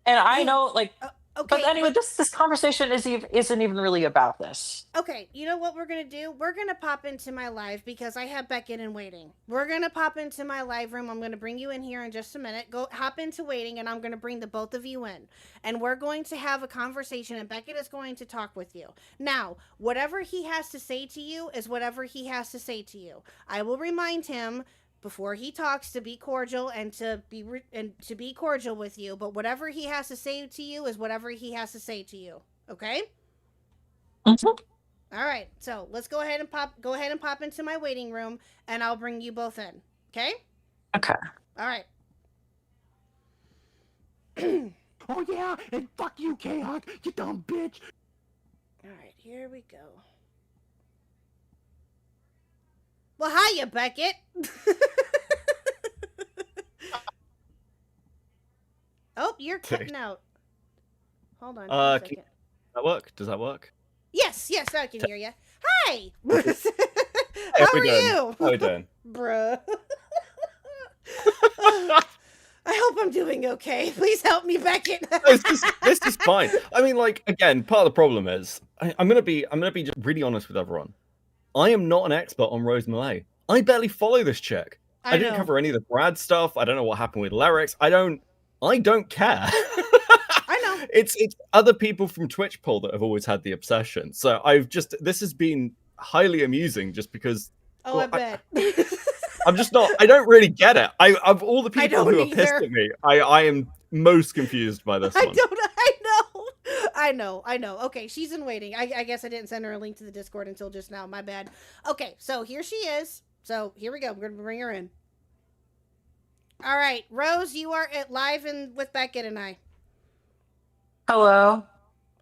And I know, like, Okay. But anyway, this conversation isn't even really about this. Okay, you know what we're gonna do? We're gonna pop into my live because I have Beckett in waiting. We're gonna pop into my live room. I'm gonna bring you in here in just a minute. Go hop into waiting, and I'm gonna bring the both of you in, and we're going to have a conversation. And Beckett is going to talk with you. Now, whatever he has to say to you is whatever he has to say to you. I will remind him before he talks to be cordial and to be cordial with you. But whatever he has to say to you is whatever he has to say to you. Okay. Mhm. All right, so let's go ahead and pop into my waiting room, and I'll bring you both in. Okay? Okay. All right. Oh yeah, and fuck you, K-Huck, you dumb bitch. All right, here we go. Well, hiya, Beckett. Oh, you're cutting out. Hold on. A second. Does that work? Does that work? Yes, I can hear you. Hi. Hey, How we are doing? you? How we doing? Bruh. I hope I'm doing okay. Please help me, Beckett. This is fine. I mean, like, again, part of the problem is I'm gonna be just really honest with everyone. I am not an expert on Rose Malay. I barely follow this chick. I didn't know. cover any of the Brad stuff. I don't know what happened with lyrics. I don't care. I know. It's other people from Twitch poll that have always had the obsession. So this has been highly amusing just because. Oh, well, I bet. I'm just not. I don't really get it. Of all the people don't who are pissed either. at me, I am most confused by this one. I know. Okay, she's in waiting. I guess I didn't send her a link to the Discord until just now. My bad. Okay, so here she is. So here we go. We're gonna bring her in. All right, Rose, you are live and with Beckett and I. Hello.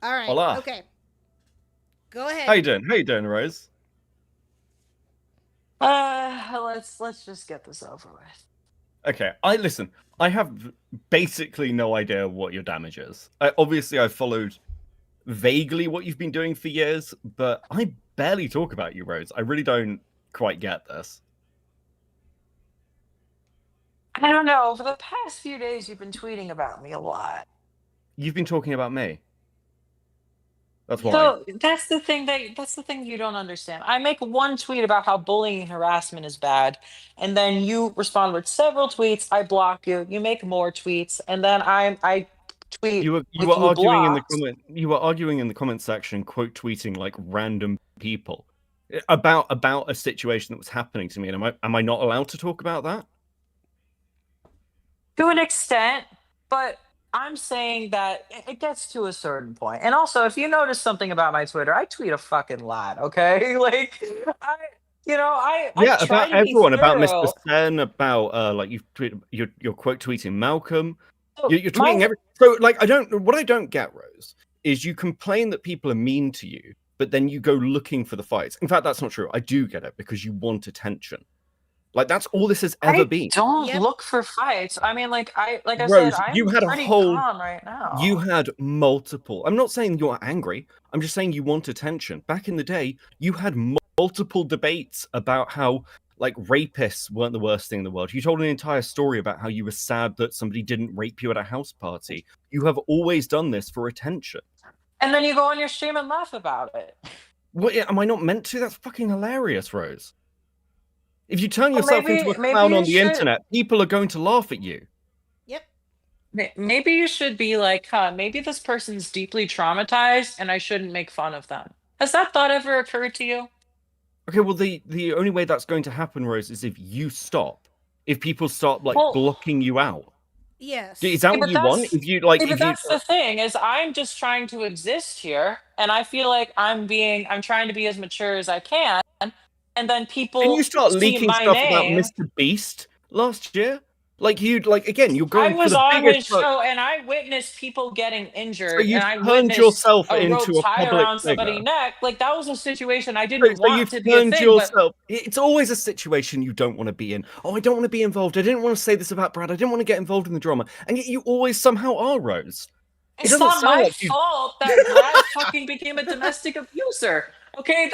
All right. Hola. Okay. Go ahead. How you doing, Rose? Let's just get this over with. Okay, I have basically no idea what your damage is. Obviously, I've followed vaguely what you've been doing for years, but I barely talk about you, Rose. I really don't quite get this. I don't know. For the past few days, you've been tweeting about me a lot. You've been talking about me. That's why. So that's the thing you don't understand. I make one tweet about how bullying and harassment is bad, and then you respond with several tweets. I block you. You make more tweets, and then I tweet. You were arguing in the comment. You were arguing in the comment section, quote tweeting like random people about a situation that was happening to me. And am I not allowed to talk about that? To an extent, but I'm saying that it gets to a certain point. And also, if you notice something about my Twitter, I tweet a fucking lot, okay? Like, I try about to be everyone, about thorough. Mr. Sen, about like you're quote tweeting Malcolm. So You're tweeting so like what I don't get, Rose, is you complain that people are mean to you, but then you go looking for the fights. In fact, that's not true. I do get it because you want attention. Like that's all this has ever been. Don't look for fights. I mean, like I Rose, said, I'm you had pretty a whole. calm right now. You had multiple. I'm not saying you're angry. I'm just saying you want attention. Back in the day, you had multiple debates about how like rapists weren't the worst thing in the world. You told an entire story about how you were sad that somebody didn't rape you at a house party. You have always done this for attention. And then you go on your stream and laugh about it. What? Am I not meant to? That's fucking hilarious, Rose. If you turn yourself into a clown on the internet, people are going to laugh at you. Yep. Maybe you should be like, maybe this person's deeply traumatized and I shouldn't make fun of them. Has that thought ever occurred to you? Okay, well, the only way that's going to happen, Rose, is if you stop. If people start blocking you out. Yes. Is that what you want? If you like, but that's the thing is, I'm just trying to exist here, and I feel like I'm trying to be as mature as I can, and then people. Can you start see leaking my stuff name. about Mr. Beast last year? Like again, you're going. I was for the on his biggest show, and I witnessed people getting injured. So you and I turned witnessed yourself a into rope a tie public around somebody's figure. neck. Like that was a situation I didn't So want you've to be a turned thing. yourself. It's always a situation you don't want to be in. Oh, I don't want to be involved. I didn't want to say this about Brad. I didn't want to get involved in the drama, and yet you always somehow are, Rose. It's not my fault that Brad fucking became a domestic abuser. Okay,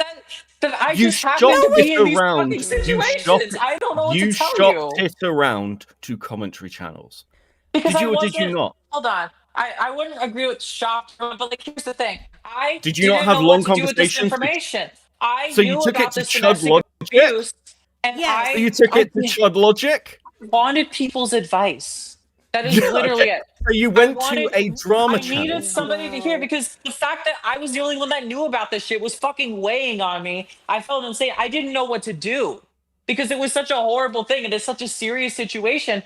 that I just happened to be in these fucking situations. I don't know what to tell you. You shopped it around to commentary channels. Because Did you or did you not? Hold on. I wouldn't agree with shocked, but like here's the thing. I Did you not didn't have know long what to do with this conversations? information. I So you knew took it about to this Chud domestic Logic? abuse, and Yes. So you took it to Chud Logic? wanted people's advice. That is Yeah, literally okay. it. So you went to a drama I channel. needed somebody to hear because the fact that I was the only one that knew about this shit was fucking weighing on me. I felt insane. I didn't know what to do because it was such a horrible thing and it's such a serious situation.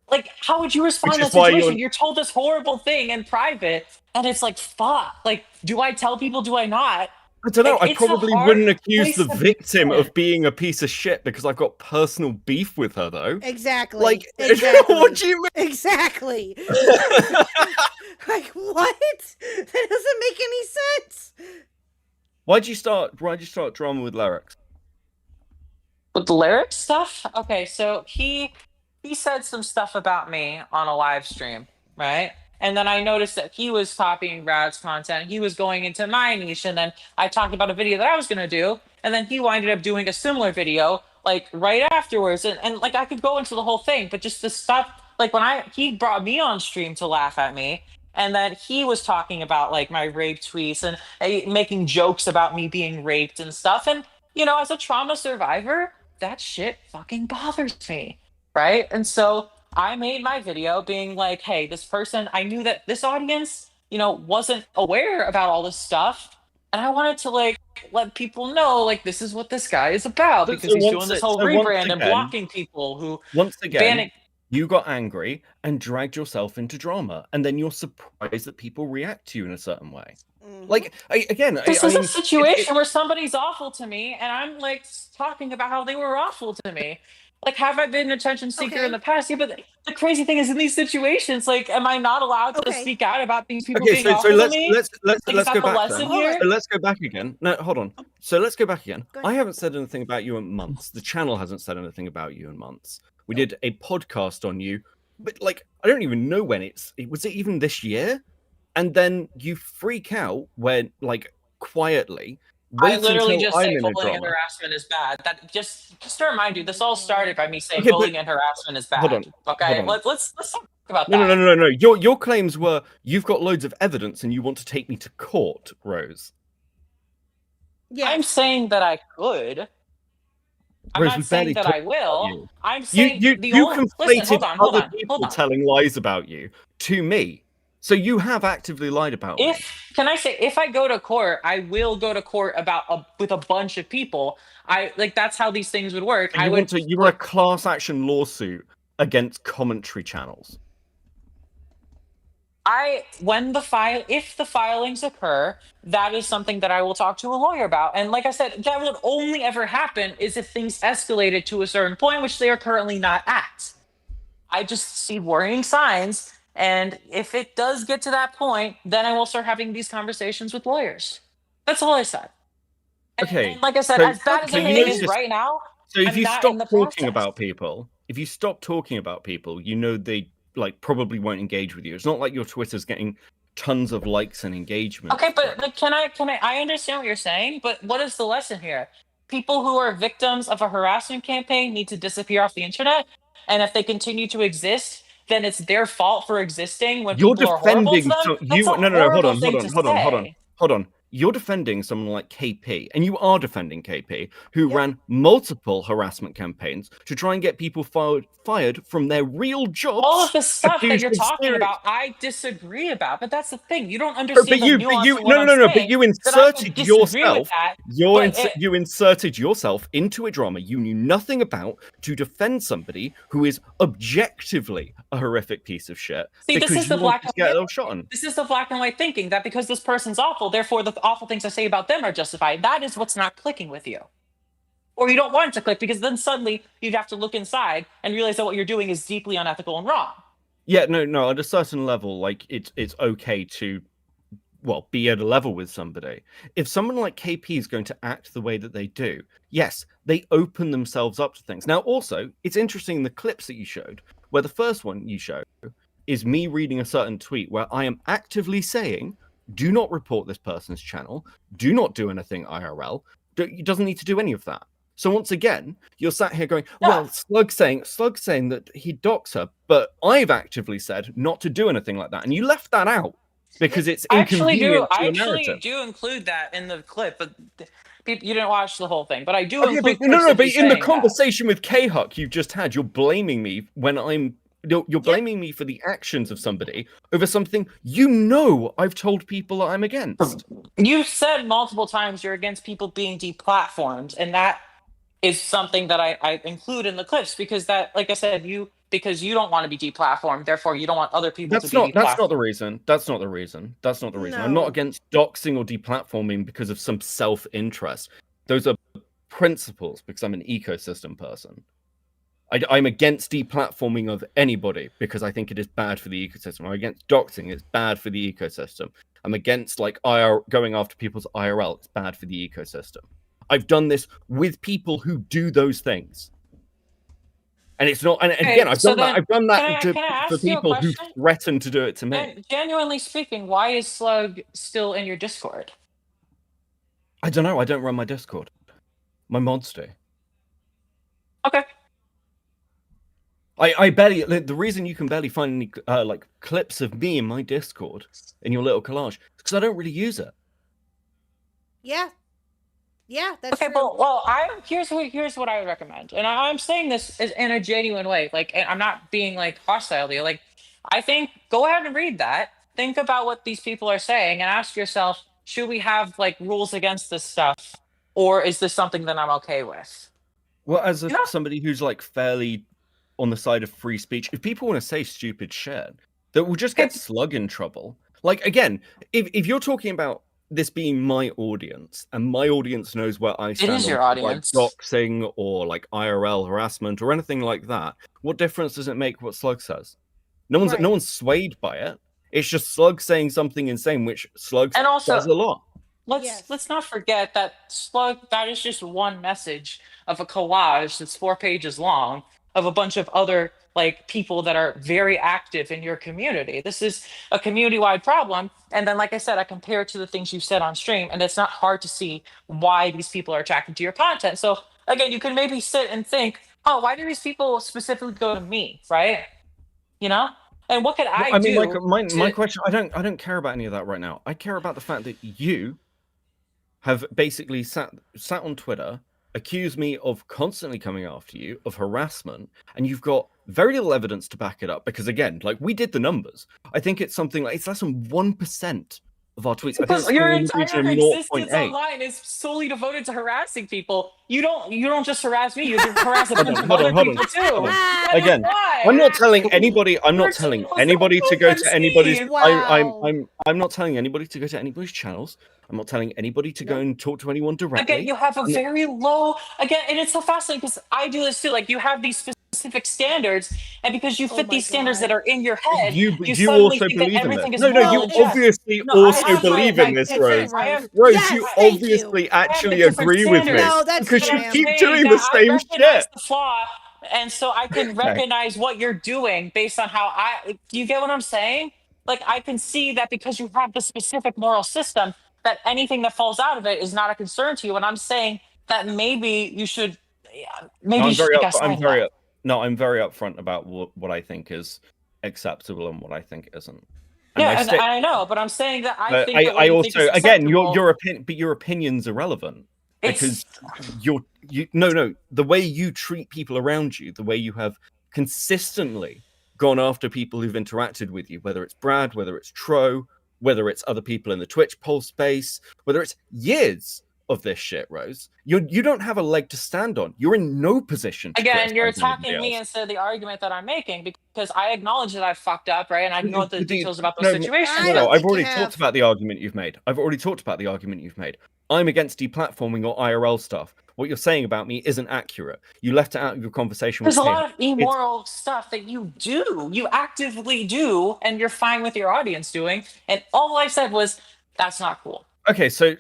Like, how would you respond Which in is that why situation? You're told this horrible thing in private, and it's like, fuck. Like, do I tell people? Do I not? I don't know. Like, I it's a probably hard wouldn't accuse place the to be victim in. of being a piece of shit because I've got personal beef with her, though. Exactly. Like, exactly. what do you mean? Exactly. Like what? That doesn't make any sense. Why'd you start drama with lyrics? With the lyrics stuff? Okay, so he said some stuff about me on a live stream, right? And then I noticed that he was copying Brad's content. He was going into my niche, and then I talked about a video that I was gonna do, and then he winded up doing a similar video like right afterwards. And like I could go into the whole thing, but just the stuff like when he brought me on stream to laugh at me, and then he was talking about like my rape tweets and making jokes about me being raped and stuff. And you know, as a trauma survivor, that shit fucking bothers me, right? And so I made my video being like, hey, this person, I knew that this audience, you know, wasn't aware about all this stuff. And I wanted to like let people know, like, this is what this guy is about because he's doing this whole rebrand and blocking people who Once again, banning. you got angry and dragged yourself into drama, and then you're surprised that people react to you in a certain way. Like, This is a situation where somebody's awful to me, and I'm like talking about how they were awful to me. Like, have I been an attention seeker Okay. in the past? Yeah, but the crazy thing is, in these situations, like, am I not allowed to Okay. speak out about these people Okay, being so awful to let's me? let's Like, is let's that go the back lesson then. here? So let's go back again. No, hold on. So let's go back again. Go ahead. I haven't said anything about you in months. The channel hasn't said anything about you in months. We did a podcast on you, but like I don't even know when was it even this year? And then you freak out when like quietly. I Wait literally until just I'm say in a bullying and drama. harassment is bad. That just to remind you, this all started by me saying Okay, but- bullying and harassment is bad. Hold on, Okay, hold on. let's talk about No, that. no. Your claims were you've got loads of evidence and you want to take me to court, Rose. Yeah. I'm saying that I could. I'm Rose, not we saying barely that talked I will. you. I'm saying You the only listen. conflated Hold other on. people telling lies about you to me. So you have actively lied about me. Can I say if I go to court, I will go to court about with a bunch of people. I like that's how these things would work. You want a class action lawsuit against commentary channels. If the filings occur, that is something that I will talk to a lawyer about. And like I said, that would only ever happen is if things escalated to a certain point, which they are currently not at. I just see worrying signs. And if it does get to that point, then I will start having these conversations with lawyers. That's all I said. Okay. And like I said, so- as bad as so you everything know is this- right now, So if I'm you not stop in the talking process. about people, you know they like probably won't engage with you. It's not like your Twitter's getting tons of likes and engagement. Okay, but can I understand what you're saying, but what is the lesson here? People who are victims of a harassment campaign need to disappear off the internet, and if they continue to exist, then it's their fault for existing when You're people are horrible to defending them. so That's you a no, hold horrible on, thing to say. hold on. You're defending someone like KP, and you are defending KP, who ran multiple harassment campaigns to try and get people fired from their real jobs. All of the stuff that accused you're of talking serious- about, I disagree about. But that's the thing. You don't But understand the you, nuance of what no, I'm no, no. But saying, you that I would inserted disagree with yourself. that, You inserted yourself into a drama you knew nothing about to defend somebody who is objectively a horrific piece of shit. See, this because is the you want black to and get white. a shot on. This is the black and white thinking that because this person's awful, therefore the awful things I say about them are justified. That is what's not clicking with you. Or you don't want it to click because then suddenly you'd have to look inside and realize that what you're doing is deeply unethical and wrong. Yeah, no. At a certain level, like it's okay to, well, be at a level with somebody. If someone like KP is going to act the way that they do, yes, they open themselves up to things. Now, also, it's interesting in the clips that you showed, where the first one you show is me reading a certain tweet where I am actively saying, do not report this person's channel, do not do anything IRL. He doesn't need to do any of that. So once again, you're sat here going, well, Slug's saying that he docks her, but I've actively said not to do anything like that, and you left that out because it's inconvenient to your narrative. I actually do include that in the clip, but people, you didn't watch the whole thing. But I do Okay, include. but in the saying conversation with KHUCK you've just had, you're blaming me when you're blaming me for the actions of somebody over something you know I've told people that I'm against. You've said multiple times you're against people being deplatformed, and that is something that I include in the clips because that, like I said, because you don't want to be deplatformed, therefore you don't want other people to be deplatformed. That's not the reason. That's not the reason. No. I'm not against doxing or deplatforming because of some self-interest. Those are principles because I'm an ecosystem person. I'm against deplatforming of anybody because I think it is bad for the ecosystem. I'm against doxing. It's bad for the ecosystem. I'm against going after people's IRL. It's bad for the ecosystem. I've done this with people who do those things. And it's not, and again, I've done that for people who threaten to do it to me. And genuinely speaking, why is Slug still in your Discord? I don't know. I don't run my Discord. My mods do. Okay. I barely. The reason you can barely find any clips of me in my Discord in your little collage is because I don't really use it. Yeah. Yeah, that's okay. true. Well, here's what I would recommend, and I'm saying this in a genuine way. And I'm not being hostile to you. I think go ahead and read that. Think about what these people are saying, and ask yourself: should we have rules against this stuff, or is this something that I'm okay with? Well, as somebody who's fairly on the side of free speech, if people want to say stupid shit, that will just get Slug in trouble. Again, if you're talking about this being my audience, and my audience knows where I stand. It is your audience. Doxing or IRL harassment or anything like that. What difference does it make what Slug says? No one's swayed by it. It's just Slug saying something insane, which Slug says a lot. Let's not forget that Slug, that is just one message of a collage that's 4 pages long of a bunch of other people that are very active in your community. This is a community-wide problem. And then, like I said, I compare it to the things you said on stream, and it's not hard to see why these people are attracted to your content. So again, you can maybe sit and think, oh, why do these people specifically go to me, right? And what could I do? My question, I don't care about any of that right now. I care about the fact that you have basically sat on Twitter, accused me of constantly coming after you, of harassment, and you've got very little evidence to back it up because, again, we did the numbers. I think it's something it's less than 1% of our tweets. Because your entire existence online is solely devoted to harassing people. You don't just harass me, you harass a bunch of other people too. Again, I'm not telling anybody to go to anybody's I'm not telling anybody to go to anybody's channels. I'm not telling anybody to go and talk to anyone directly. Again, you have a very low and it's so fascinating because I do this too. You have these specific standards, and because you fit these standards that are in your head, you also believe in this. You obviously also believe in this, Rose. Rose, you obviously actually agree with me because you keep doing the same shit. And so I can recognize what you're doing based on how you get what I'm saying? I can see that because you have the specific moral system, that anything that falls out of it is not a concern to you. And I'm saying that maybe you should. I'm very upfront about what I think is acceptable and what I think isn't. And I know, but I'm saying that I think. I also, again, your opinion's irrelevant because the way you treat people around you, the way you have consistently gone after people who've interacted with you, whether it's Brad, whether it's Tro, whether it's other people in the Twitch poll space, whether it's years of this shit, Rose, you don't have a leg to stand on. You're in no position to again, you're attacking me instead of the argument that I'm making because I acknowledge that I fucked up, right? And I know the details about those situations. I've already talked about the argument you've made. I'm against deplatforming or IRL stuff. What you're saying about me isn't accurate. You left it out of your conversation with There's a lot of immoral stuff that you do. You actively do, and you're fine with your audience doing. And all I said was, that's not cool. Okay, so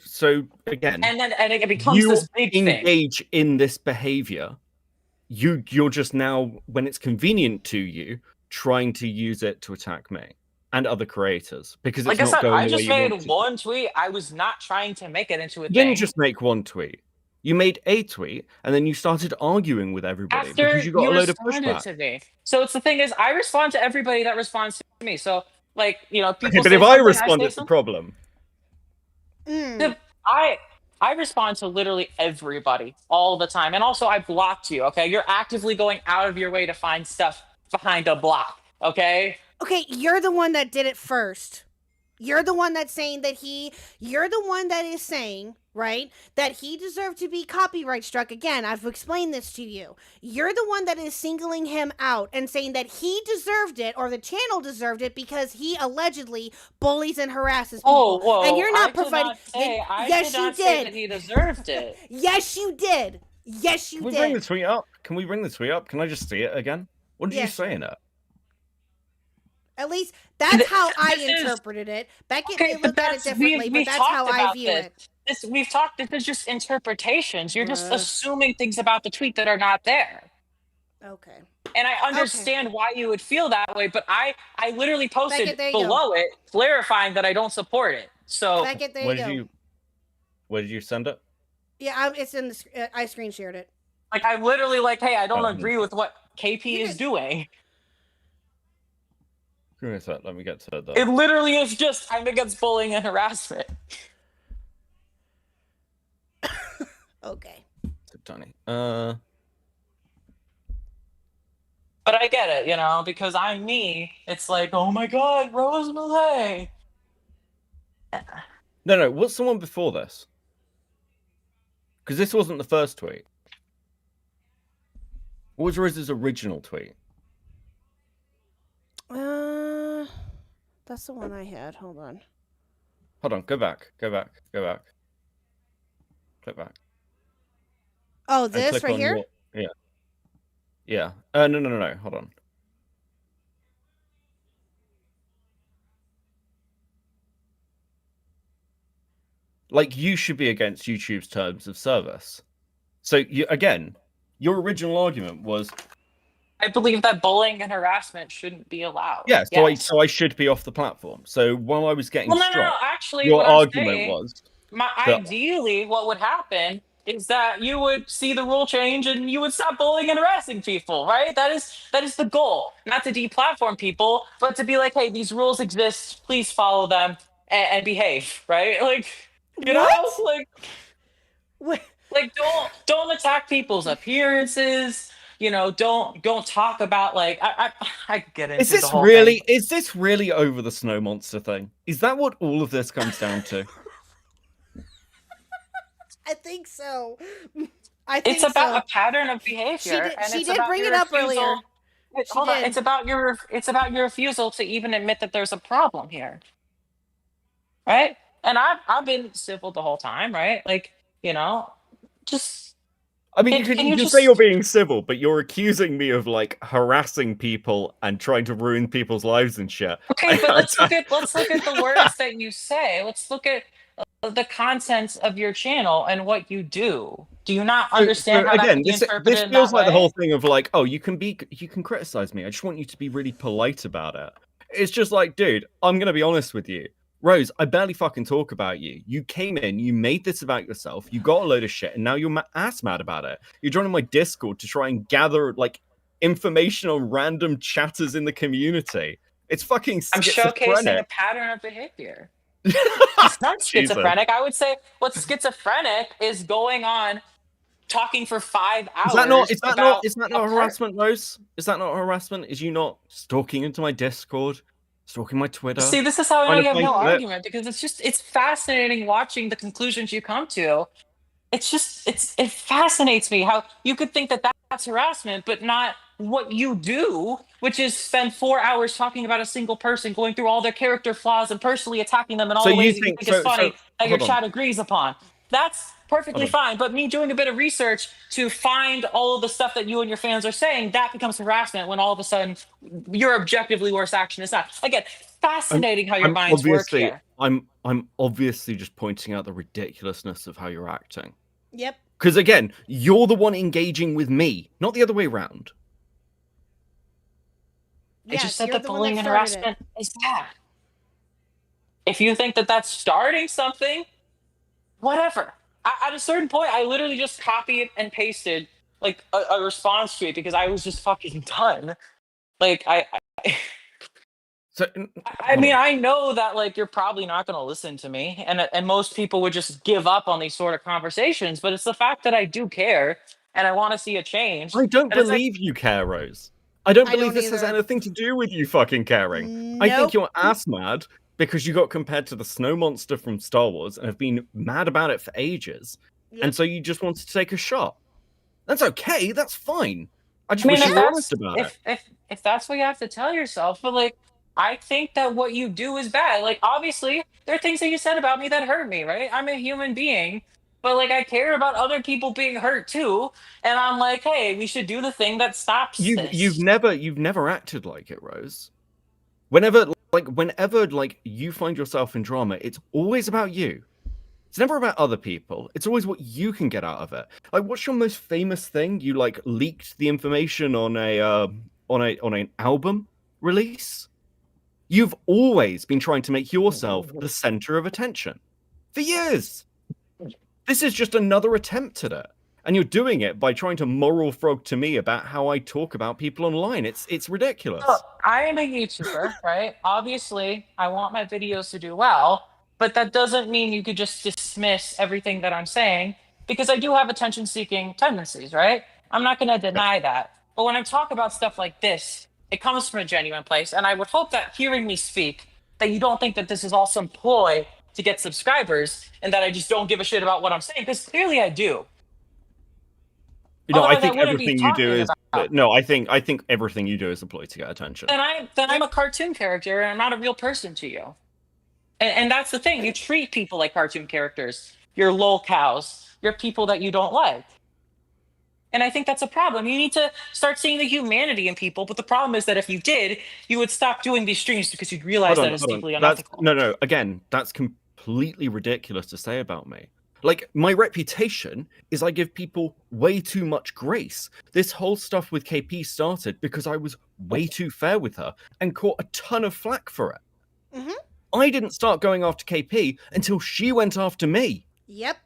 again, and it becomes this big thing. You engage in this behavior. You're just now, when it's convenient to you, trying to use it to attack me and other creators because it's not going the way you want. I just made one tweet. I was not trying to make it into a thing. You didn't just make one tweet. You made a tweet, and then you started arguing with everybody After because you got you a load of responded pushback. to me. So it's the thing is, I respond to everybody that responds to me. So like, you know, Okay, people but say if I something, respond, I say it's the something. problem. I respond to literally everybody all the time, and also I blocked you. Okay, you're actively going out of your way to find stuff behind a block. Okay. Okay, you're the one that did it first. You're the one that's saying that you're the one that is saying, right, that he deserved to be copyright struck. Again, I've explained this to you. You're the one that is singling him out and saying that he deserved it or the channel deserved it because he allegedly bullies and harasses people. Oh, whoa! And you're not I providing. did not say that he deserved it. Yes, you did. Yes, you Can we did. bring the tweet up? Can we bring the tweet up? Can I just see it again? What did you Yes. say in it? At least that's how I This is- interpreted it. Beckett Okay, may look at it differently, but that's how I view it. This is just interpretations. You're just Bruh. assuming things about the tweet that are not there. Okay. And I understand why you would feel that way, but I literally posted Beckett, there you go. below it clarifying that I don't support it. So Beckett, there Where you go. Where did you send it? Yeah, it's in the. I screen shared it. like I literally like, hey, I don't Oh, agree with what KP You is did- doing. Give me a sec, let me get to the... It literally is just I'm against bullying and harassment. Okay. Tony. But I get it, you know, because I'm me. It's like, oh my god, Rose Malay. No, what's the one before this? Because this wasn't the first tweet. What was Rose's original tweet? That's the one I had. Hold on. Hold on, go back. Click back. Oh, And this click right on here? Yeah. No. Hold on. Like, you should be against YouTube's terms of service. So, your original argument was... I believe that bullying and harassment shouldn't be allowed. Yeah, Yes. so I should be off the platform. So, while I was getting Well, no. struck, Actually, your what I'm argument saying, was... ideally, what would happen is that you would see the rule change and you would stop bullying and harassing people, right? That is the goal. Not to deplatform people, but to be like, hey, these rules exist. Please follow them and behave, right? Like, you know, like, What? like don't attack people's appearances. You know, don't talk about like I get into the whole thing. Is this really over the snow monster thing? Is that what all of this comes down to? I think so. I think It's about so. a pattern of behavior. She did bring it up earlier. Hold on. It's about your refusal to even admit that there's a problem here, right? And I've been civil the whole time, right? Like, you know, just. I mean, Can you you can just- say you're being civil, but you're accusing me of like harassing people and trying to ruin people's lives and shit. Okay, but let's look at the words that you say. Let's look at the contents of your channel and what you do. Do you not understand how that can be interpreted this in feels that like the way? whole thing of like, oh, you can criticize me. I just want you to be really polite about it. It's just like, dude, I'm gonna be honest with you. Rose, I barely fucking talk about you. You came in, you made this about yourself, you got a load of shit, and now you're ass mad about it. You're joining my Discord to try and gather, like, information on random chatters in the community. It's fucking I'm schizophrenic. showcasing a pattern of behavior. It's not Jesus. schizophrenic. I would say what's schizophrenic is going on talking for 5 hours. Is that not harassment, Rose? Is that not harassment? Is you not stalking into my Discord? Stalking my Twitter? See, this is how I know Trying you to have no find it. argument, because it's fascinating watching the conclusions you come to. It fascinates me how you could think that that's harassment, but not what you do, which is spend 4 hours talking about a single person, going through all their character flaws and personally attacking them in all So the you ways that you think- think is so- funny so- that your hold on. chat agrees upon. That's perfectly Hold on. fine. But me doing a bit of research to find all of the stuff that you and your fans are saying, that becomes harassment when all of a sudden your objectively worst action is not. Again, fascinating how your minds work here. I'm obviously just pointing out the ridiculousness of how you're acting. Yep. Because again, you're the one engaging with me, not the other way around. I just said you're that the one bullying and started it. harassment is bad. If you think that that's starting something, whatever. At a certain point, I literally just copied and pasted like a response to it because I was just fucking done. Like So, I mean, I know that like you're probably not going to listen to me, and most people would just give up on these sort of conversations. But it's the fact that I do care and I want to see a change. I don't And it's like, believe you care, Rose. I don't I believe don't this has either. anything to do with you fucking caring. I think Nope. you're ass mad because you got compared to the snow monster from Star Wars and have been mad about it for ages. Yep. And so you just wanted to take a shot. That's okay, that's fine. I just I mean, wish if you were that's honest about it. if that's what you have to tell yourself, but like, I think that what you do is bad. Like, obviously, there are things that you said about me that hurt me, right? I'm a human being, but like, I care about other people being hurt too, and I'm like, hey, we should do the thing that stops You've this. never acted like it, Rose. Whenever you find yourself in drama, it's always about you. It's never about other people. It's always what you can get out of it. Like, what's your most famous thing? You like leaked the information on an album release. You've always been trying to make yourself the center of attention for years. This is just another attempt at it. And you're doing it by trying to moral frog to me about how I talk about people online. It's ridiculous. Look, I am a YouTuber, right? Obviously, I want my videos to do well, but that doesn't mean you could just dismiss everything that I'm saying because I do have attention seeking tendencies, right? I'm not going to deny that. But when I talk about stuff like this, it comes from a genuine place. And I would hope that hearing me speak, that you don't think that this is all some ploy to get subscribers and that I just don't give a shit about what I'm saying, because clearly I do. You know, I Otherwise, think wouldn't be everything you do talking is about. no. I think everything you do is a ploy to get attention. Then I'm a cartoon character and I'm not a real person to you. And that's the thing. You treat people like cartoon characters. You're lol cows. You're people that you don't like. And I think that's a problem. You need to start seeing the humanity in people. But the problem is that if you did, you would stop doing these streams because you'd realize that it's deeply unethical. No. Again, that's completely ridiculous to say about me. Like, my reputation is I give people way too much grace. This whole stuff with KP started because I was way too fair with her and caught a ton of flack for it. Mm-hmm. I didn't start going after KP until she went after me. Yep.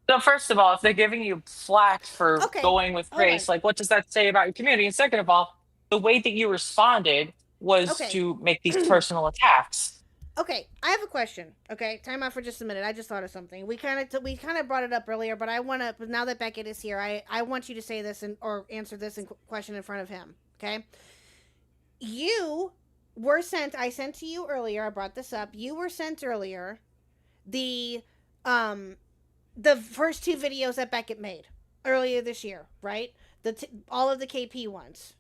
So first of all, if they're giving you flack for Okay, going with hold on. grace, like what does that say about your community? And second of all, the way that you responded was Okay. to make these personal attacks. Okay, I have a question. Okay, time out for just a minute. I just thought of something. We kind of brought it up earlier, but I want to. Now that Beckett is here, I want you to say this or answer this question in front of him. Okay, you were sent. I sent to you earlier. I brought this up. You were sent earlier the first two videos that Beckett made earlier this year, right? All of the KP ones.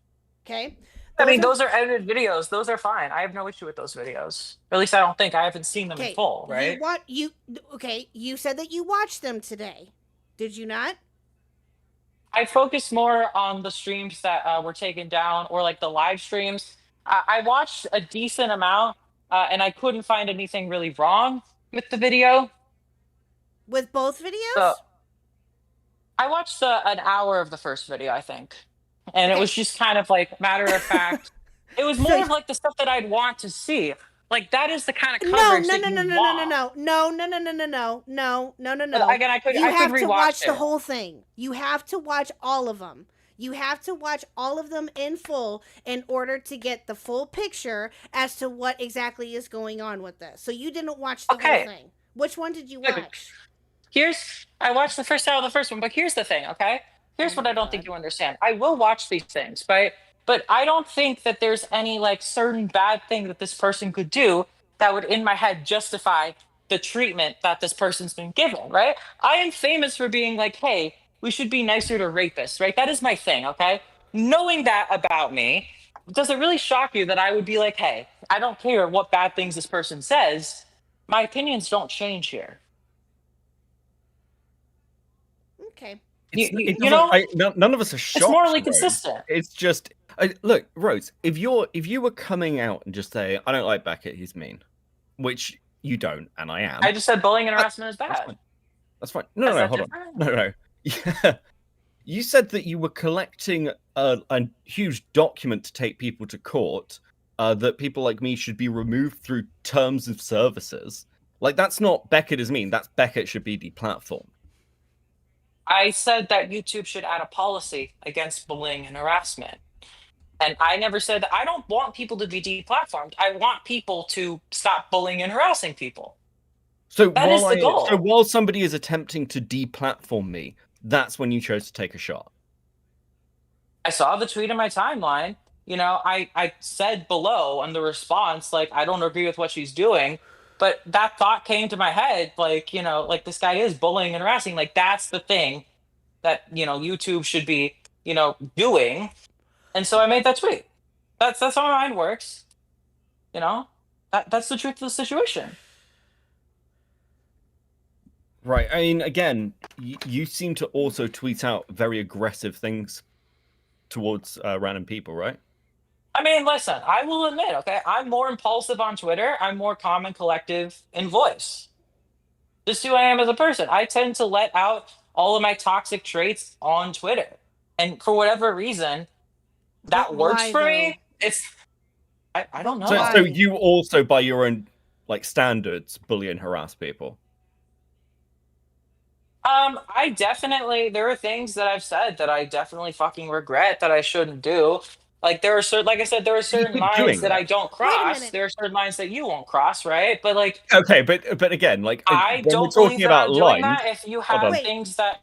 Okay. I mean, those are edited videos. Those are fine. I have no issue with those videos. Or at least I don't think. I haven't seen them in full, right? You said that you watched them today. Did you not? I focus more on the streams that were taken down or like the live streams. I watched a decent amount and I couldn't find anything really wrong with the video. With both videos? So, I watched an hour of the first video, I think. And it was just kind of like matter of fact. It was more of like the stuff that I'd want to see. Like that is the kind of coverage No. Again, I could You have to watch it. the whole thing. You have to watch all of them. You have to watch all of them in full in order to get the full picture as to what exactly is going on with this. So you didn't watch the whole thing. Which one did you watch? I watched the first hour of the first one, but here's the thing, okay? Here's what I don't think you understand. I will watch these things, right? But I don't think that there's any like certain bad thing that this person could do that would in my head justify the treatment that this person's been given, right? I am famous for being like, hey, we should be nicer to rapists, right? That is my thing, okay? Knowing that about me, does it really shock you that I would be like, hey, I don't care what bad things this person says. My opinions don't change here. Okay. None of us are shocked. It's morally Rose. consistent. It's just look, Rose. If you were coming out and just say, "I don't like Beckett, he's mean," which you don't, and I am. I just said bullying and harassment is bad. That's fine. No, hold on. No. Yeah. You said that you were collecting a huge document to take people to court. That people like me should be removed through terms of services. Like, that's not Beckett is mean. That's Beckett should be deplatformed. I said that YouTube should add a policy against bullying and harassment. And I never said that I don't want people to be deplatformed. I want people to stop bullying and harassing people. So That is the goal. So while somebody is attempting to deplatform me, that's when you chose to take a shot. I saw the tweet in my timeline. You know, I said below on the response, like, I don't agree with what she's doing. But that thought came to my head, like, you know, like, this guy is bullying and harassing. Like, that's the thing that, you know, YouTube should be, you know, doing. And so I made that tweet. That's how my mind works. You know, that's the truth of the situation. Right. I mean, again, you seem to also tweet out very aggressive things towards random people, right? I mean, listen, I will admit, okay, I'm more impulsive on Twitter. I'm more calm and collective in voice. Just who I am as a person. I tend to let out all of my toxic traits on Twitter. And for whatever reason, that But works why, for though? me. I don't know. So, Why? so you also, by your own like standards, bully and harass people. I definitely, there are things that I've said that I definitely fucking regret that I shouldn't do. Like, there are certain, like I said, there are certain keep lines doing that that. I don't Wait a cross. minute. There are certain lines that you won't cross, right? But like, Okay, but again, like I when we're don't talking believe that about I'm doing lines, that. If you hold have on. Wait. things that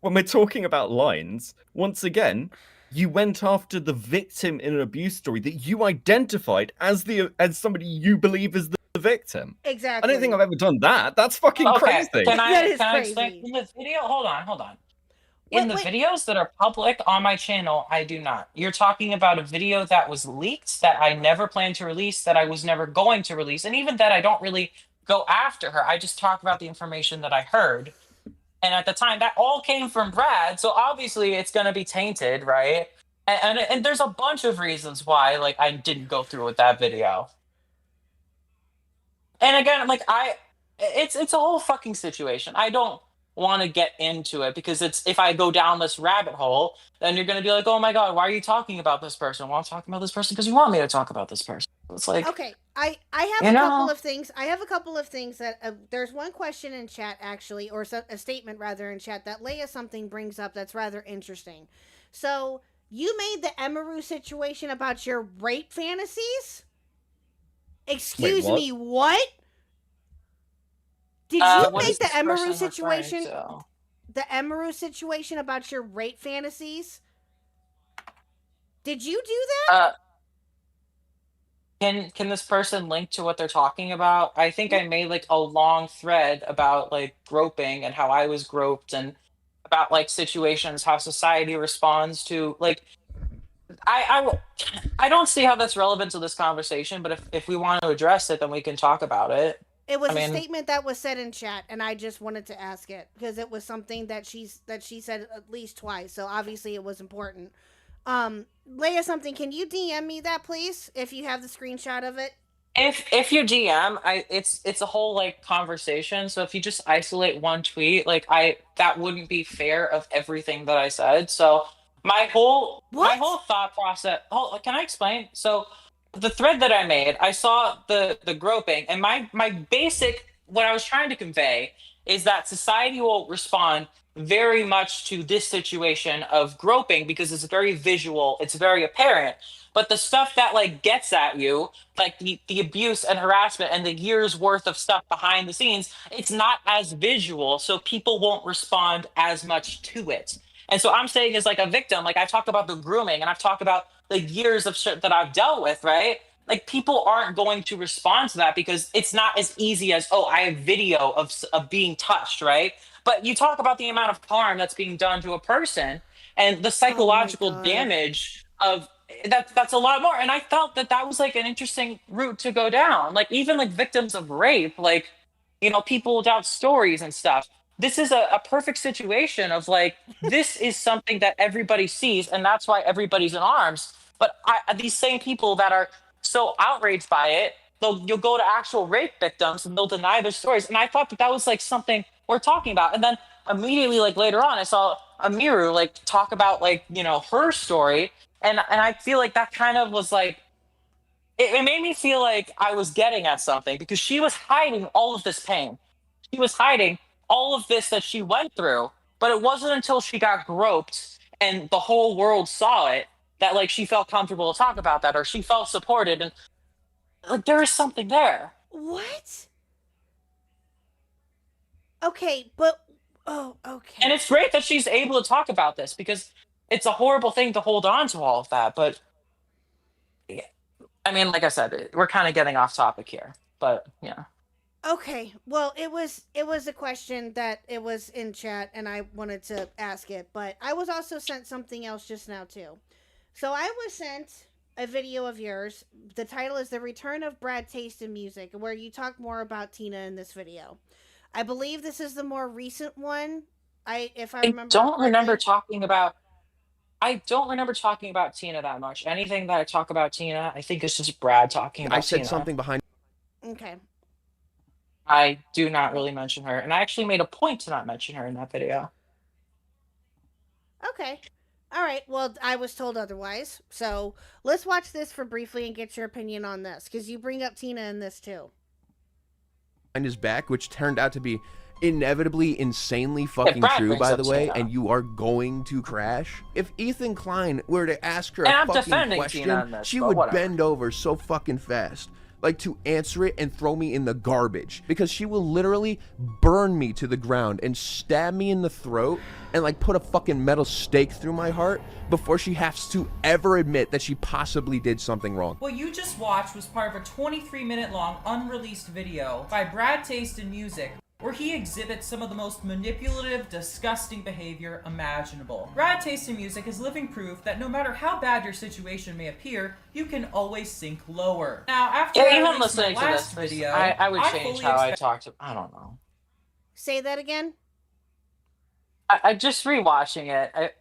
When we're talking about lines, once again, you went after the victim in an abuse story that you identified as somebody you believe is the victim. Exactly. I don't think I've ever done that. That's fucking okay, crazy. can That I is can I explain crazy. in the video? Hold on. In Wait, the wait. videos that are public on my channel, I do not. You're talking about a video that was leaked that I never planned to release, that I was never going to release, and even that I don't really go after her. I just talk about the information that I heard. And at the time, that all came from Brad, so obviously it's going to be tainted, right? And there's a bunch of reasons why, like, I didn't go through with that video. And again, like, it's a whole fucking situation. I don't want to get into it because it's, if I go down this rabbit hole, then you're going to be like, oh my god, why are you talking about this person? Well, I'm talking about this person because you want me to talk about this person. It's like, Okay, I have You a couple know. of things. I have a couple of things that there's one question in chat actually, or a statement rather in chat that Leia something brings up that's rather interesting. So you made the Emaru situation about your rape fantasies? Excuse what? me, what? Did you what make is the this person Emaru referring situation? to? The Emaru situation about your rape fantasies? Did you do that? Can this person link to what they're talking about? I think I made like a long thread about like groping and how I was groped and about like situations, how society responds to like I don't see how that's relevant to this conversation, but if we want to address it, then we can talk about it. It was I mean- a statement that was said in chat, and I just wanted to ask it because it was something that she said at least twice. So obviously it was important. Leia, something. Can you DM me that, please, if you have the screenshot of it? If you DM, it's a whole like conversation. So if you just isolate one tweet, like that wouldn't be fair of everything that I said. So my whole What? thought process. Oh, can I explain? So the thread that I made, I saw the groping, and my basic what I was trying to convey is that society will respond very much to this situation of groping because it's very visual, it's very apparent. But the stuff that like gets at you, like the abuse and harassment and the years worth of stuff behind the scenes, it's not as visual, so people won't respond as much to it. And so I'm saying as like a victim, like I've talked about the grooming and I've talked about the years of shit that I've dealt with, right? Like people aren't going to respond to that because it's not as easy as, oh, I have video of being touched, right? But you talk about the amount of harm that's being done to a person and the psychological God. damage of that's a lot more. And I felt that was like an interesting route to go down. Like even like victims of rape, like, you know, people without stories and stuff. This is a perfect situation of like, this is something that everybody sees and that's why everybody's in arms. But these same people that are so outraged by it, you'll go to actual rape victims and they'll deny their stories. And I thought that was like something we're talking about. And then immediately, like later on, I saw Amiru like talk about like, you know, her story. And I feel like that kind of was like it made me feel like I was getting at something because she was hiding all of this pain. She was hiding all of this that she went through, but it wasn't until she got groped and the whole world saw it that like she felt comfortable to talk about that or she felt supported and like there is something there. What? Okay, but oh, okay. And it's great that she's able to talk about this because it's a horrible thing to hold on to all of that, but yeah. I mean, like I said, we're kind of getting off topic here, but yeah. Okay, well, it was a question that it was in chat, and I wanted to ask it, but I was also sent something else just now too. So I was sent a video of yours. The title is "The Return of Bad Taste in Music," where you talk more about Tina in this video. I believe this is the more recent one. I don't remember talking about. I don't remember talking about Tina that much. Anything that I talk about Tina, I think it's just Brad talking about I said Tina. something behind. Okay. I do not really mention her, and I actually made a point to not mention her in that video. Okay. All right. Well, I was told otherwise. So let's watch this for briefly and get your opinion on this, because you bring up Tina in this too. His back, which turned out to be inevitably insanely fucking Brad true, brings by up the way, Tina. and you are going to crash. If Ethan Klein were to ask her And a I'm fucking defending question, Tina on this, she but would whatever. bend over so fucking fast, like to answer it and throw me in the garbage, because she will literally burn me to the ground and stab me in the throat and like put a fucking metal stake through my heart before she has to ever admit that she possibly did something wrong. What you just watched was part of a 23-minute long unreleased video by Brad Taste in Music, where he exhibits some of the most manipulative, disgusting behavior imaginable. Brad Taste in Music is living proof that no matter how bad your situation may appear, you can always sink lower. Now, after I Even released my listening to last this, video, I would change fully how I expect- talk to. I don't know. Say that again. I just rewatching it.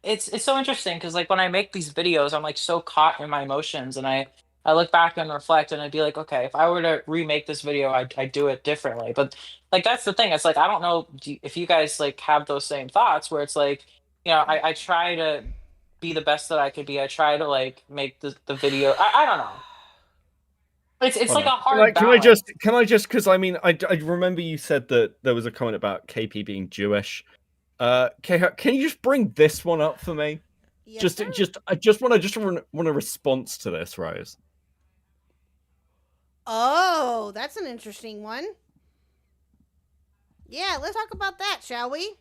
It's so interesting because like when I make these videos, I'm like so caught in my emotions, and I look back and reflect, and I'd be like, okay, if I were to remake this video, I'd do it differently. But like that's the thing. It's like I don't know if you guys like have those same thoughts where it's like, you know, I try to be the best that I could be. I try to like make the video. I don't know. It's like a hard balance. Can I just because I mean I remember you said that there was a comment about KP being Jewish. Can you just bring this one up for me? Yes, sir. I just want a response to this, Rose. Oh, that's an interesting one. Yeah, let's talk about that, shall we?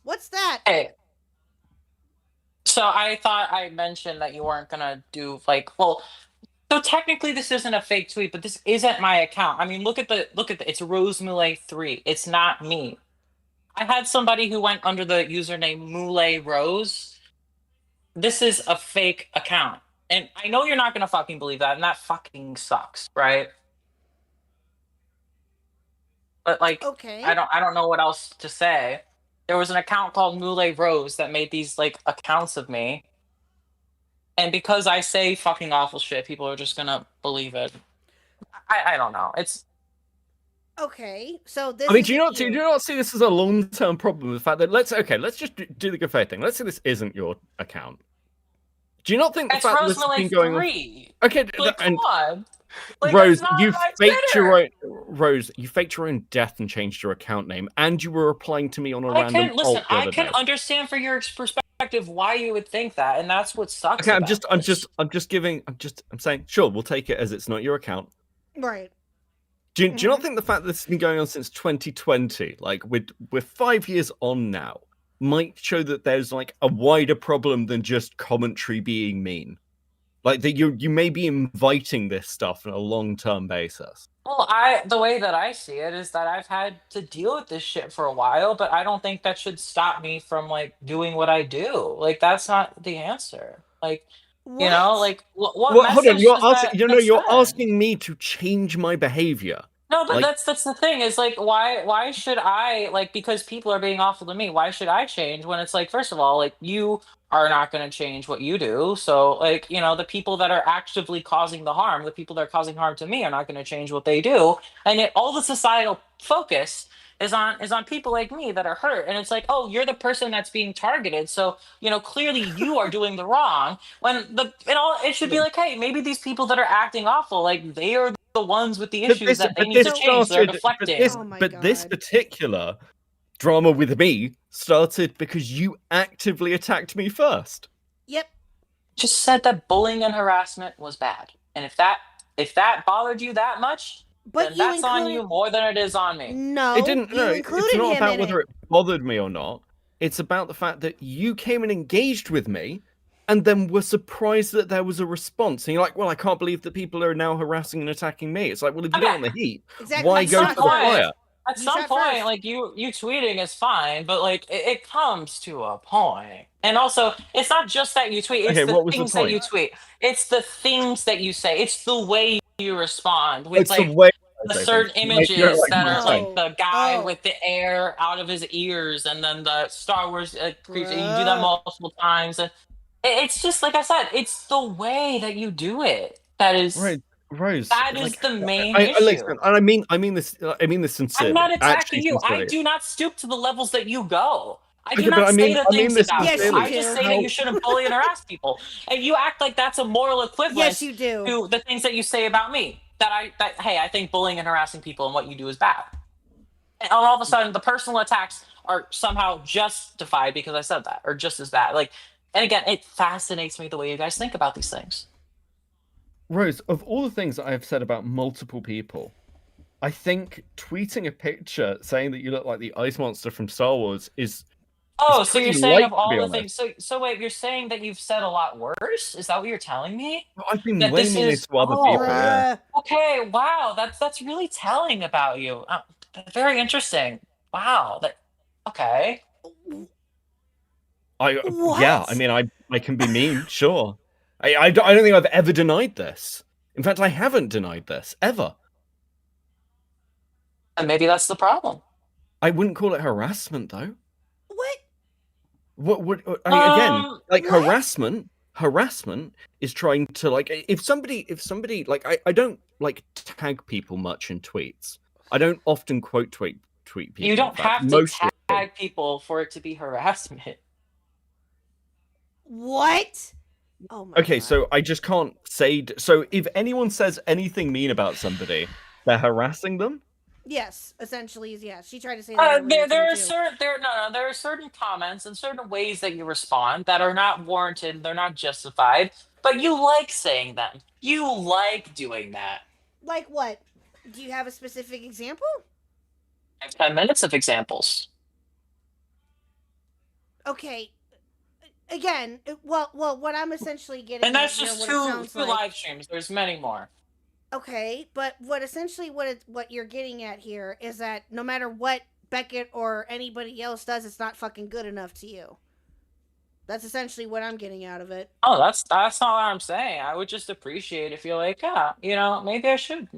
What's that? Hey. So I thought I mentioned that you weren't gonna do like well. So technically, this isn't a fake tweet, but this isn't my account. I mean, look at the it's Rose Moulet 3. It's not me. I had somebody who went under the username Moulet Rose. This is a fake account, and I know you're not gonna fucking believe that, and that fucking sucks, right? But like, Okay. I don't know what else to say. There was an account called Moulet Rose that made these like accounts of me. And because I say fucking awful shit, people are just gonna believe it. I don't know. It's Okay. So this I mean, is do you not see this as a long-term problem? The fact that let's just do the good faith thing. Let's say this isn't your account. Do you not think the it's fact that Rose this has been Moulet going on? 3. Okay, Like, come on. Like, Rose, that's not you my faked Twitter. you faked your own death and changed your account name, and you were replying to me on a I random can listen. alt the I other can day. understand for your perspective why you would think that, and that's what sucks. Okay, about this. I'm saying, sure, we'll take it as it's not your account. right. Do you not think the fact that this has been going on since 2020, like we're 5 years on now, might show that there's like a wider problem than just commentary being mean? Like that you may be inviting this stuff on a long-term basis. Well, the way that I see it is that I've had to deal with this shit for a while, but I don't think that should stop me from like doing what I do. Like that's not the answer. Like What? you know, like what Well, hold on, message you're does asking. that You're send? asking me to change my behavior. No, but like- that's the thing is like why should I like because people are being awful to me, why should I change when it's like first of all, like you are not going to change what you do. So like, you know, the people that are actively causing the harm, the people that are causing harm to me are not going to change what they do. And all the societal focus is on people like me that are hurt, and it's like, oh, you're the person that's being targeted, so clearly you are doing the wrong. When it should be like, hey, maybe these people that are acting awful, like they are the ones with the issues that they need to change. They're deflecting. Oh my But this God. particular drama with me started because you actively attacked me first. Yep. Just said that bullying and harassment was bad, and if that bothered you that much, But then that's on you more than it is on me. No, It didn't. you No, included it's not him about in whether it. it bothered me or not. It's about the fact that you came and engaged with me, and then were surprised that there was a response. And you're like, "Well, I can't believe that people are now harassing and attacking me." It's like, well, if you don't want the heat, Exactly. why You go shot to the first. fire? At You some shot point, first. like you tweeting is fine, but like it comes to a point. And also, it's not just that you tweet; it's Okay, the what was the things that you point? tweet. It's the things that you say. It's the way you respond with It's the like way the I say certain things. Like, you don't images like that my are saying. like the guy Oh. with the air out of his ears, and then the Star Wars creature. You do that Bruh. multiple times, and it's just like I said. It's the way that you do it that is Right, Rose. that is like, the main I issue. listen, and I mean this sincerely. I'm not Actually, attacking you. I sincerely. do not stoop to the levels that you go. I do Okay, but not I mean- say the I mean things this about Yes, you. you I just do. say that you shouldn't bully and harass people. And you act like that's a moral equivalent Yes, you do. to the things that you say about me. That hey, I think bullying and harassing people and what you do is bad. And all of a sudden the personal attacks are somehow justified because I said that, or just as bad. Like, and again, it fascinates me the way you guys think about these things. Rose, of all the things that I have said about multiple people, I think tweeting a picture saying that you look like the ice monster from Star Wars is Oh, It's so you're pretty saying light, of to all be the honest. things. So wait, you're saying that you've said a lot worse? Is that what you're telling me? I've been That way this meaner is to other people. Yeah. Bruh. Okay, wow, that's really telling about you. Very interesting. Wow, okay. Yeah. What? I mean, I can be mean, sure. I don't think I've ever denied this. In fact, I haven't denied this ever. And maybe that's the problem. I wouldn't call it harassment, though. What? What I mean, again, like what? harassment is trying to like if somebody like I don't like tag people much in tweets. I don't often quote tweet people. You don't in fact, have to mostly. tag people for it to be harassment. What? Oh my Okay, God. so I just can't say. So if anyone says anything mean about somebody, they're harassing them. Yes, essentially, yes. She tried to say that. There are certain comments and certain ways that you respond that are not warranted. They're not justified, but you like saying them. You like doing that. Like what? Do you have a specific example? I have 10 minutes of examples. Okay. Again, well, what I'm essentially getting And that's at, just what it two sounds like. live streams. There's many more. Okay, but what you're getting at here is that no matter what Beckett or anybody else does, it's not fucking good enough to you. That's essentially what I'm getting out of it. Oh, that's not what I'm saying. I would just appreciate if you're like, yeah, maybe I should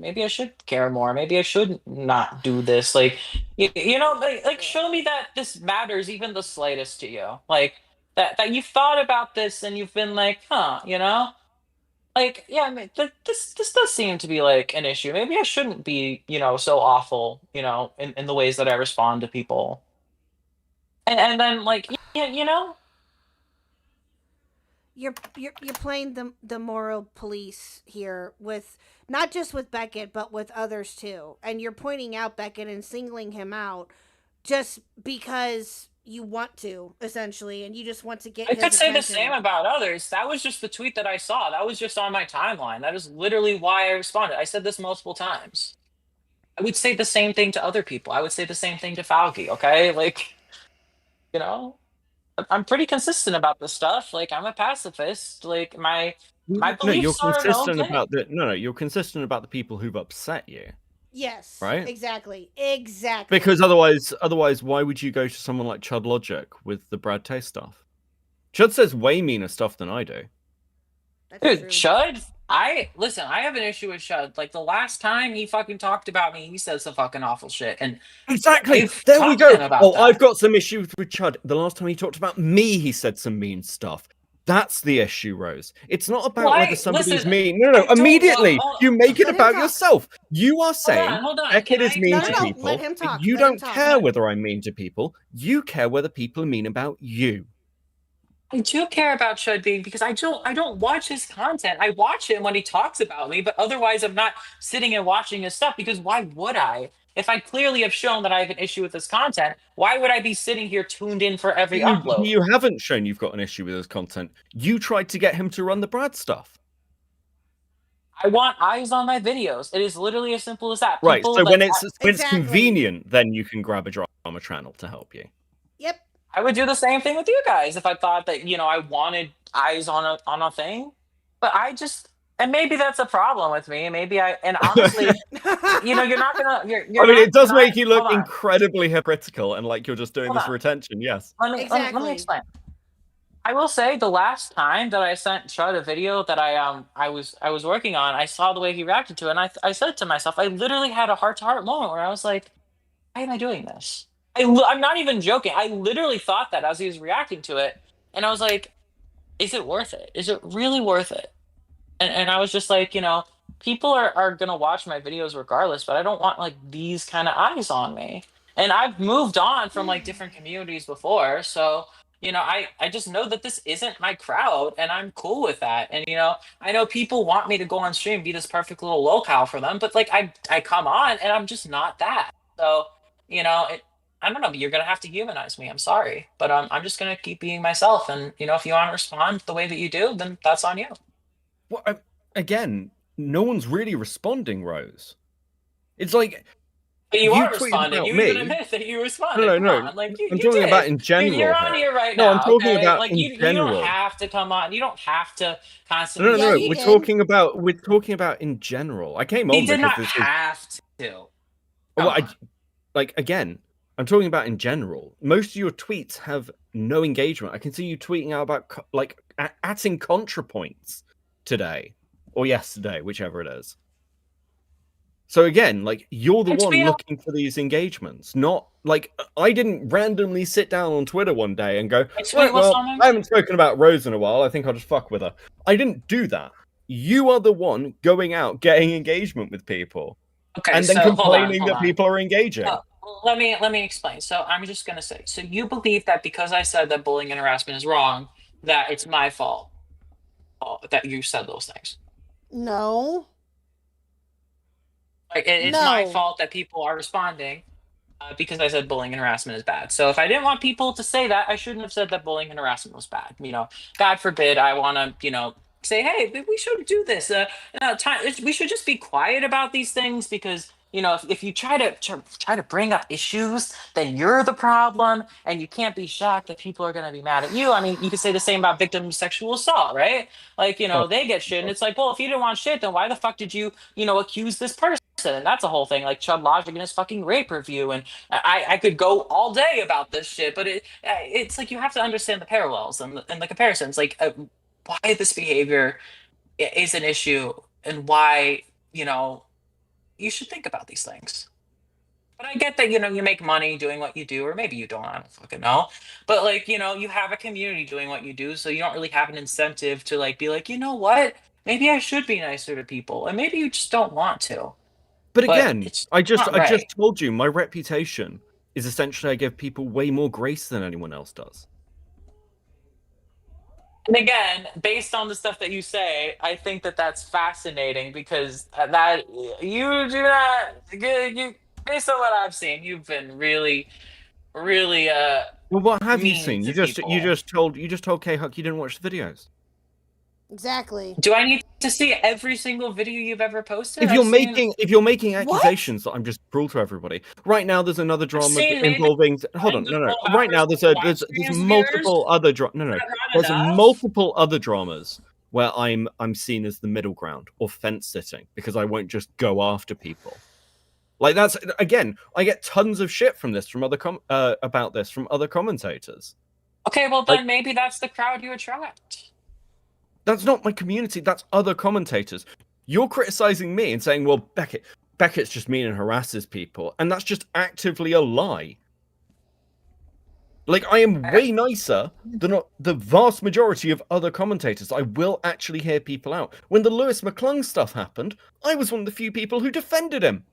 care more. Maybe I should not do this. Like, like show me that this matters even the slightest to you. Like that you've thought about this and you've been like, like, yeah, I mean, this does seem to be like an issue. Maybe I shouldn't be, so awful, in the ways that I respond to people. And then like, yeah, You're playing the moral police here with not just with Beckett but with others too, and you're pointing out Beckett and singling him out just because you want to, essentially, and you just want to get. I his could say the attention. same about others. That was just the tweet that I saw. That was just on my timeline. That is literally why I responded. I said this multiple times. I would say the same thing to other people. I would say the same thing to Falky, okay? Like, I'm pretty consistent about this stuff. Like, I'm a pacifist. Like, my No, beliefs you're are a known consistent thing. about the you're consistent about the people who've upset you. Yes. Right? Exactly. Exactly. Because otherwise, why would you go to someone like Chud Logic with the Brad Tay stuff? Chud says way meaner stuff than I do. That's Dude, true. Chud, I have an issue with Chud. Like, the last time he fucking talked about me, he said some fucking awful shit. And Exactly. I've There we talked go. to him about Oh, that. I've got some issues with Chud. The last time he talked about me, he said some mean stuff. That's the issue, Rose. It's not about Why? whether somebody's Listen, mean. No, I no, don't immediately want- you make it Let him about talk. yourself. You are saying hold on. Beckett Can is I- mean No, to no, no, people. let him but talk, You let him don't talk. care whether I'm mean to people. You care whether people are mean about you. I do care about Chud being because I don't watch his content. I watch him when he talks about me, but otherwise I'm not sitting and watching his stuff because why would I? If I clearly have shown that I have an issue with his content, why would I be sitting here tuned in for every upload? You haven't shown you've got an issue with his content. You tried to get him to run the Brad stuff. I want eyes on my videos. It is literally as simple as that. Right. People So that- when it's Exactly. convenient, then you can grab a drama channel to help you. Yep. I would do the same thing with you guys if I thought that I wanted eyes on a thing. But and maybe that's a problem with me. Maybe and honestly, you're not gonna. You're I mean, not it does tonight- make you look hold on. incredibly hypocritical and like you're just doing Hold this on. for attention. Yes. Let me Exactly. explain. I will say the last time that I sent Chud a video that I was working on, I saw the way he reacted to it, and I said to myself, I literally had a heart-to-heart moment where I was like, why am I doing this? I'm not even joking. I literally thought that as he was reacting to it, and I was like, is it worth it? Is it really worth it? And I was just like, people are gonna watch my videos regardless, but I don't want like these kind of eyes on me. And I've moved on from like different communities before, so I just know that this isn't my crowd, and I'm cool with that. And I know people want me to go on stream, be this perfect little locale for them, but like I come on and I'm just not that. So I don't know, but you're gonna have to humanize me. I'm sorry, but I'm just gonna keep being myself. And if you want to respond the way that you do, then that's on you. Well, again, no one's really responding, Rose. It's like But you are tweeted responding. about You me. even admit that you responded. No, Come no. on. Like, I'm you talking did. about in general. You're on here. here right No, now. I'm talking okay? about like in you general. don't have to come on. You don't have to constantly. No, Yeah, no, he we're did. talking about in general. I came on He did because not this is have to. well, Come on. again, I'm talking about in general. Most of your tweets have no engagement. I can see you tweeting out about adding ContraPoints today or yesterday, whichever it is. So again, like you're the It's one real. looking for these engagements, not like I didn't randomly sit down on Twitter one day and go, It's right, real with well, someone. I haven't spoken about Rose in a while. I think I'll just fuck with her. I didn't do that. You are the one going out, getting engagement with people, Okay, and then so complaining hold that on. people are engaging. Oh, let me explain. So I'm just gonna say. So you believe that because I said that bullying and harassment is wrong, that it's my fault that you said those things. No. Like it's my No. fault that people are responding because I said bullying and harassment is bad. So if I didn't want people to say that, I shouldn't have said that bullying and harassment was bad. God forbid I want to, say, hey, we shouldn't do this. We should just be quiet about these things because if you try to bring up issues, then you're the problem, and you can't be shocked that people are going to be mad at you. I mean, you could say the same about victims of sexual assault, right? Like they get shit, and it's like, well, if you didn't want shit, then why the fuck did you accuse this person? And that's a whole thing, like Chud Logic and his fucking rape review, and I could go all day about this shit, but it's like you have to understand the parallels and the comparisons, like why this behavior is an issue and why you should think about these things. But I get that you make money doing what you do, or maybe you don't. I don't fucking know. But like you have a community doing what you do, so you don't really have an incentive to like be like, you know what? Maybe I should be nicer to people, and maybe you just don't want to. But But again, it's I just not right. told you my reputation is essentially I give people way more grace than anyone else does. And again, based on the stuff that you say, I think that that's fascinating because that you do not. You based on what I've seen, you've been really, really Well, what have you mean seen? to You just people. told KHUCK you didn't watch the videos. Exactly. Do I need to see every single video you've ever posted? If you're making accusations that I'm just cruel to everybody, right now there's another drama seen maybe involving. Hold on, no. Right now there's multiple other there's multiple other dramas where I'm seen as the middle ground or fence sitting because I won't just go after people. Like that's again, I get tons of shit from this from other about this from other commentators. Okay, well then maybe that's the crowd you attract. That's not my community. That's other commentators. You're criticizing me and saying, well, Beckett's just mean and harasses people. And that's just actively a lie. Like, I am way nicer than the vast majority of other commentators. I will actually hear people out. When the Lewis McClung stuff happened, I was one of the few people who defended him.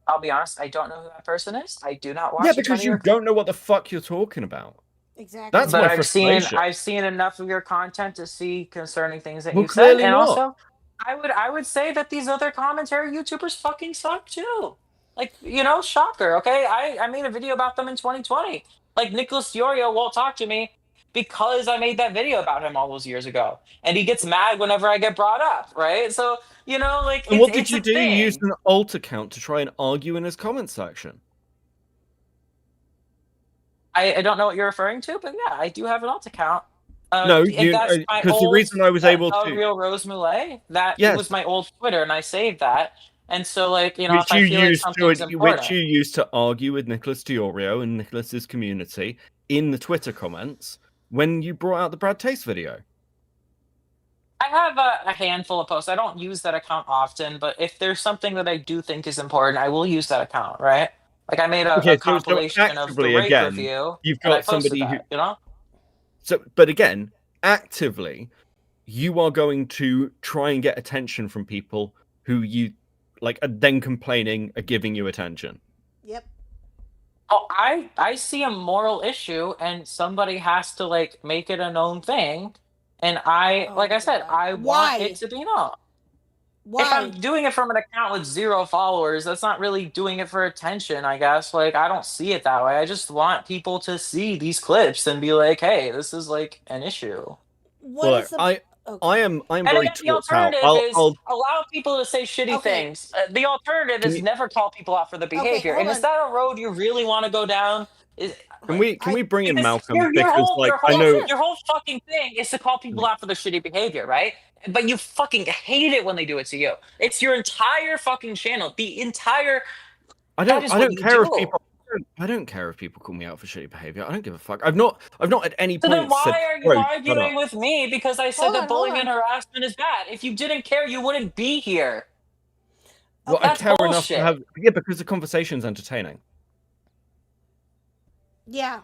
I'll be honest, I don't know who that person is. I do not watch. Yeah, a ton because of you your don't know what the fuck you're talking about. Exactly. That's But my I've frustration. seen enough of your content to see concerning things that Well, you said, clearly and not. also I would say that these other commentary YouTubers fucking suck too. Like, shocker. Okay, I made a video about them in 2020. Like, Nicholas Diorio won't talk to me because I made that video about him all those years ago, and he gets mad whenever I get brought up. Right? So like, And what did it's you a do? You used thing. an alt account to try and argue in his comment section. I don't know what you're referring to, but yeah, I do have an alt account. No, That's my because the old reason I was able to, Real Rose Moulet. That it yes, was my old Twitter, and I saved that. And so, like, if which I you feel like used something's to, which important, you used to argue with Nicholas Diorio and Nicholas's community in the Twitter comments when you brought out the Brad Taste video. I have a handful of posts. I don't use that account often, but if there's something that I do think is important, I will use that account. Right? Like, I made a Okay, so compilation of the actively Rake again, review, you've and I got posted somebody who. that. So, but again, actively, you are going to try and get attention from people who you like are then complaining are giving you attention. Yep. Oh, I see a moral issue, and somebody has to, like, make it a known thing. And like I said, I want it to be known. If I'm doing it from an account with 0 followers, that's not really doing it for attention, I guess. Like, I don't see it that way. I just want people to see these clips and be like, hey, this is, like, an issue. Well, I'm And very again, the talked out. alternative is allow people to say shitty Okay. things. The alternative is never call people out for the behavior. And hold is that a road you really want to go down? Can we bring in Because Malcolm? your Because whole, like your whole, I know your whole fucking thing is to call people out for their shitty behavior, right? But you fucking hate it when they do it to you. It's your entire fucking channel. The entire. I that is don't what you care do. if people. I don't care if people call me out for shitty behavior. I don't give a fuck. I've not at any So point then why said. are you "Bro, shut arguing up." with me because I said that bullying and harassment is bad? If you didn't care, you wouldn't be here. Well, I That's care enough bullshit. to have. Yeah, because the conversation's entertaining. Yeah.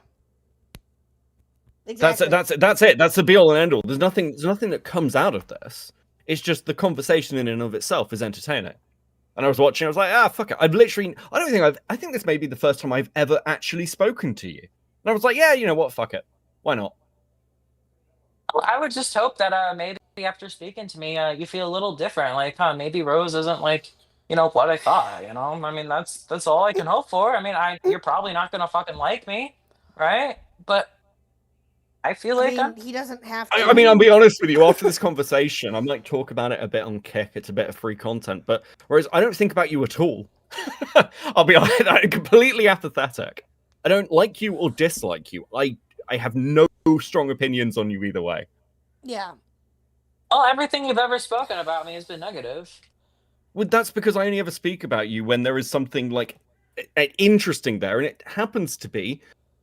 Exactly. That's it. That's the be all and end all. There's nothing that comes out of this. It's just the conversation in and of itself is entertaining. And I was watching, I was like, fuck it. I think this may be the first time I've ever actually spoken to you. And I was like, yeah, you know what? Fuck it. Why not? I would just hope that maybe after speaking to me, you feel a little different. Like, maybe Rose isn't like, what I thought, I mean, that's all I can hope for. I mean, you're probably not gonna fucking like me, right? But I feel like he doesn't have to. I mean, I'll be honest with you. After this conversation, I might talk about it a bit on Kick. It's a bit of free content. But whereas I don't think about you at all. I'll be honest, I'm completely apathetic. I don't like you or dislike you. I have no strong opinions on you either way. Yeah. Well, everything you've ever spoken about me has been negative. Well, that's because I only ever speak about you when there is something like interesting there, and it happens to be,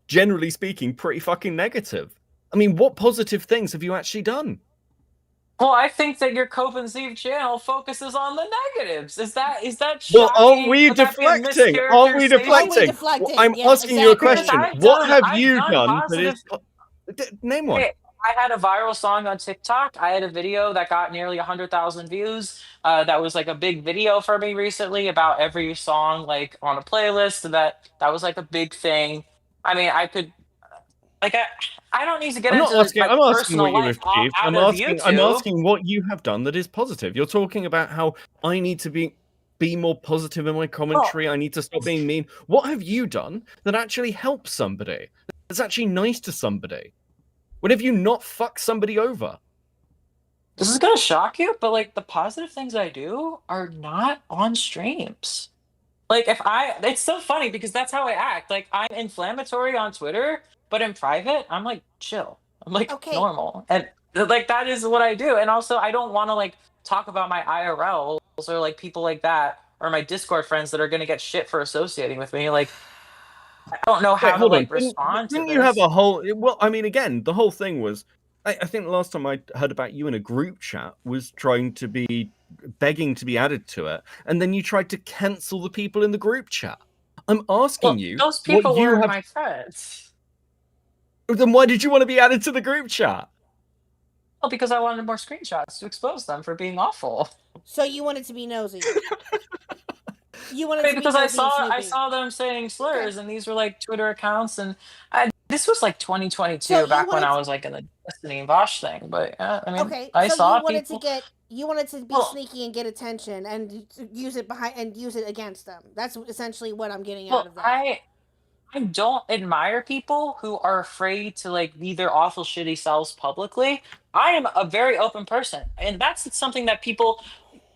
generally speaking, pretty fucking negative. I mean, what positive things have you actually done? Well, I think that your Cope and Steve channel focuses on the negatives. Is that shocking? Well, aren't we deflecting? Aren't we deflecting? Well, I'm asking you a question. What have you done that is... Name one. Okay, I had a viral song on TikTok. I had a video that got nearly 100,000 views. That was like a big video for me recently about every song like on a playlist. That was like a big thing. I mean, I could... Like, I don't need to get into my personal life out of YouTube. I'm asking what you have done that is positive. You're talking about how I need to be more positive in my commentary. I need to stop being mean. What have you done that actually helps somebody? That's actually nice to somebody? When have you not fucked somebody over? This is gonna shock you, but like the positive things I do are not on streams. Like it's so funny because that's how I act. Like I'm inflammatory on Twitter, but in private, I'm like chill. I'm like normal. And like that is what I do. And also I don't want to like talk about my IRLs or like people like that or my Discord friends that are gonna get shit for associating with me. Like I don't know how to like respond to this. Didn't you have a whole... Well, I mean, again, the whole thing was... I think the last time I heard about you in a group chat was trying to be... begging to be added to it, and then you tried to cancel the people in the group chat. I'm asking Well, you those what people you were have. my friends. Then why did you want to be added to the group chat? Well, because I wanted more screenshots to expose them for being awful. So you wanted to be nosy. You wanted I mean, to be because nosy and I snoopy. saw them saying slurs, Okay. and these were like Twitter accounts, and this was like 2022, So you back when wanted I to- was like in the Destiny and Bosch thing. But yeah, I mean, Okay, I so saw you wanted people. you wanted to be Well- sneaky and get attention and use it against them. That's essentially what I'm getting out Well, of that. I don't admire people who are afraid to like be their awful shitty selves publicly. I am a very open person, and that's something that people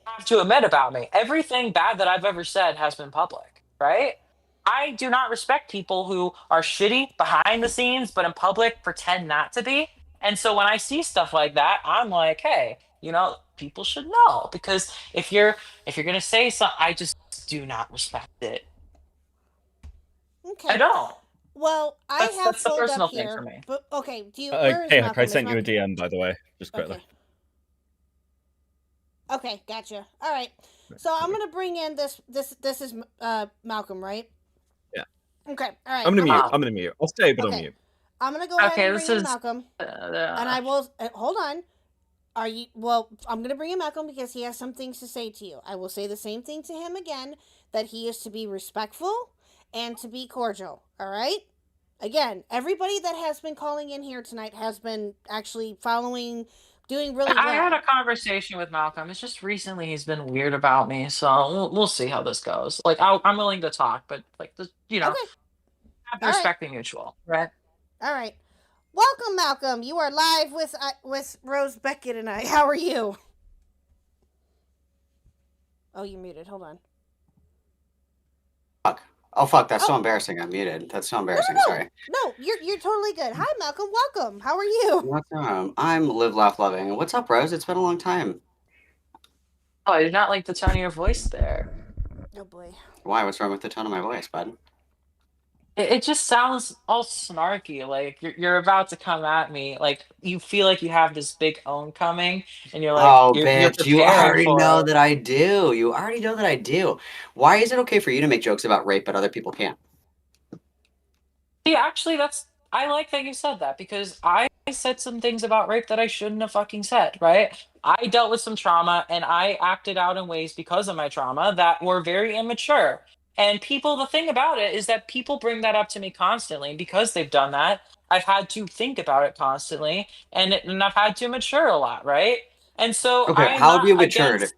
have to admit about me. Everything bad that I've ever said has been public, right? I do not respect people who are shitty behind the scenes, but in public pretend not to be. And so when I see stuff like that, I'm like, hey, people should know, because if you're gonna say something, I just do not respect it. Okay. I don't. Well, I That's- have that's the pulled personal up thing here. for me. But okay, where is Hey, Malcolm? I Is sent you a Malcolm- DM, by the way, just quickly. Okay. Okay, gotcha. All right. So I'm gonna bring in this is Malcolm, right? Yeah. Okay. All right. I'm gonna mute. Ah. I'm gonna mute. I'll stay, but I'll Okay. mute. I'm gonna go ahead Okay, and this bring in is- Malcolm, and I will hold on. Are you? Well, I'm gonna bring in Malcolm because he has some things to say to you. I will say the same thing to him again, that he is to be respectful and to be cordial. All right. Again, everybody that has been calling in here tonight has been actually doing really well. I had a conversation with Malcolm. It's just recently he's been weird about me, so we'll see how this goes. Like I'm willing to talk, but like this, Okay. have the All right. respect be mutual, right? All right. Welcome, Malcolm. You are live with Rose Beckett and I. How are you? Oh, you're muted. Hold on. Fuck. Oh fuck, that's so Oh. embarrassing. I'm muted. That's so embarrassing. No. Sorry. No, you're totally good. Hi, Malcolm. Welcome. How are you? What's up? I'm Live Laugh Loving. What's up, Rose? It's been a long time. Oh, I did not like the tone of your voice there. Oh boy. Why? What's wrong with the tone of my voice, bud? It just sounds all snarky, like you're about to come at me, like you feel like you have this big own coming, and you're like, Oh, you're bitch, you preparing already for know it. that I do. You already know that I do. Why is it okay for you to make jokes about rape, but other people can't? See, actually, I like that you said that, because I said some things about rape that I shouldn't have fucking said, right? I dealt with some trauma, and I acted out in ways because of my trauma that were very immature. And the thing about it is that people bring that up to me constantly, and because they've done that, I've had to think about it constantly, and I've had to mature a lot, right? And so Okay, I'm how have not you matured? against-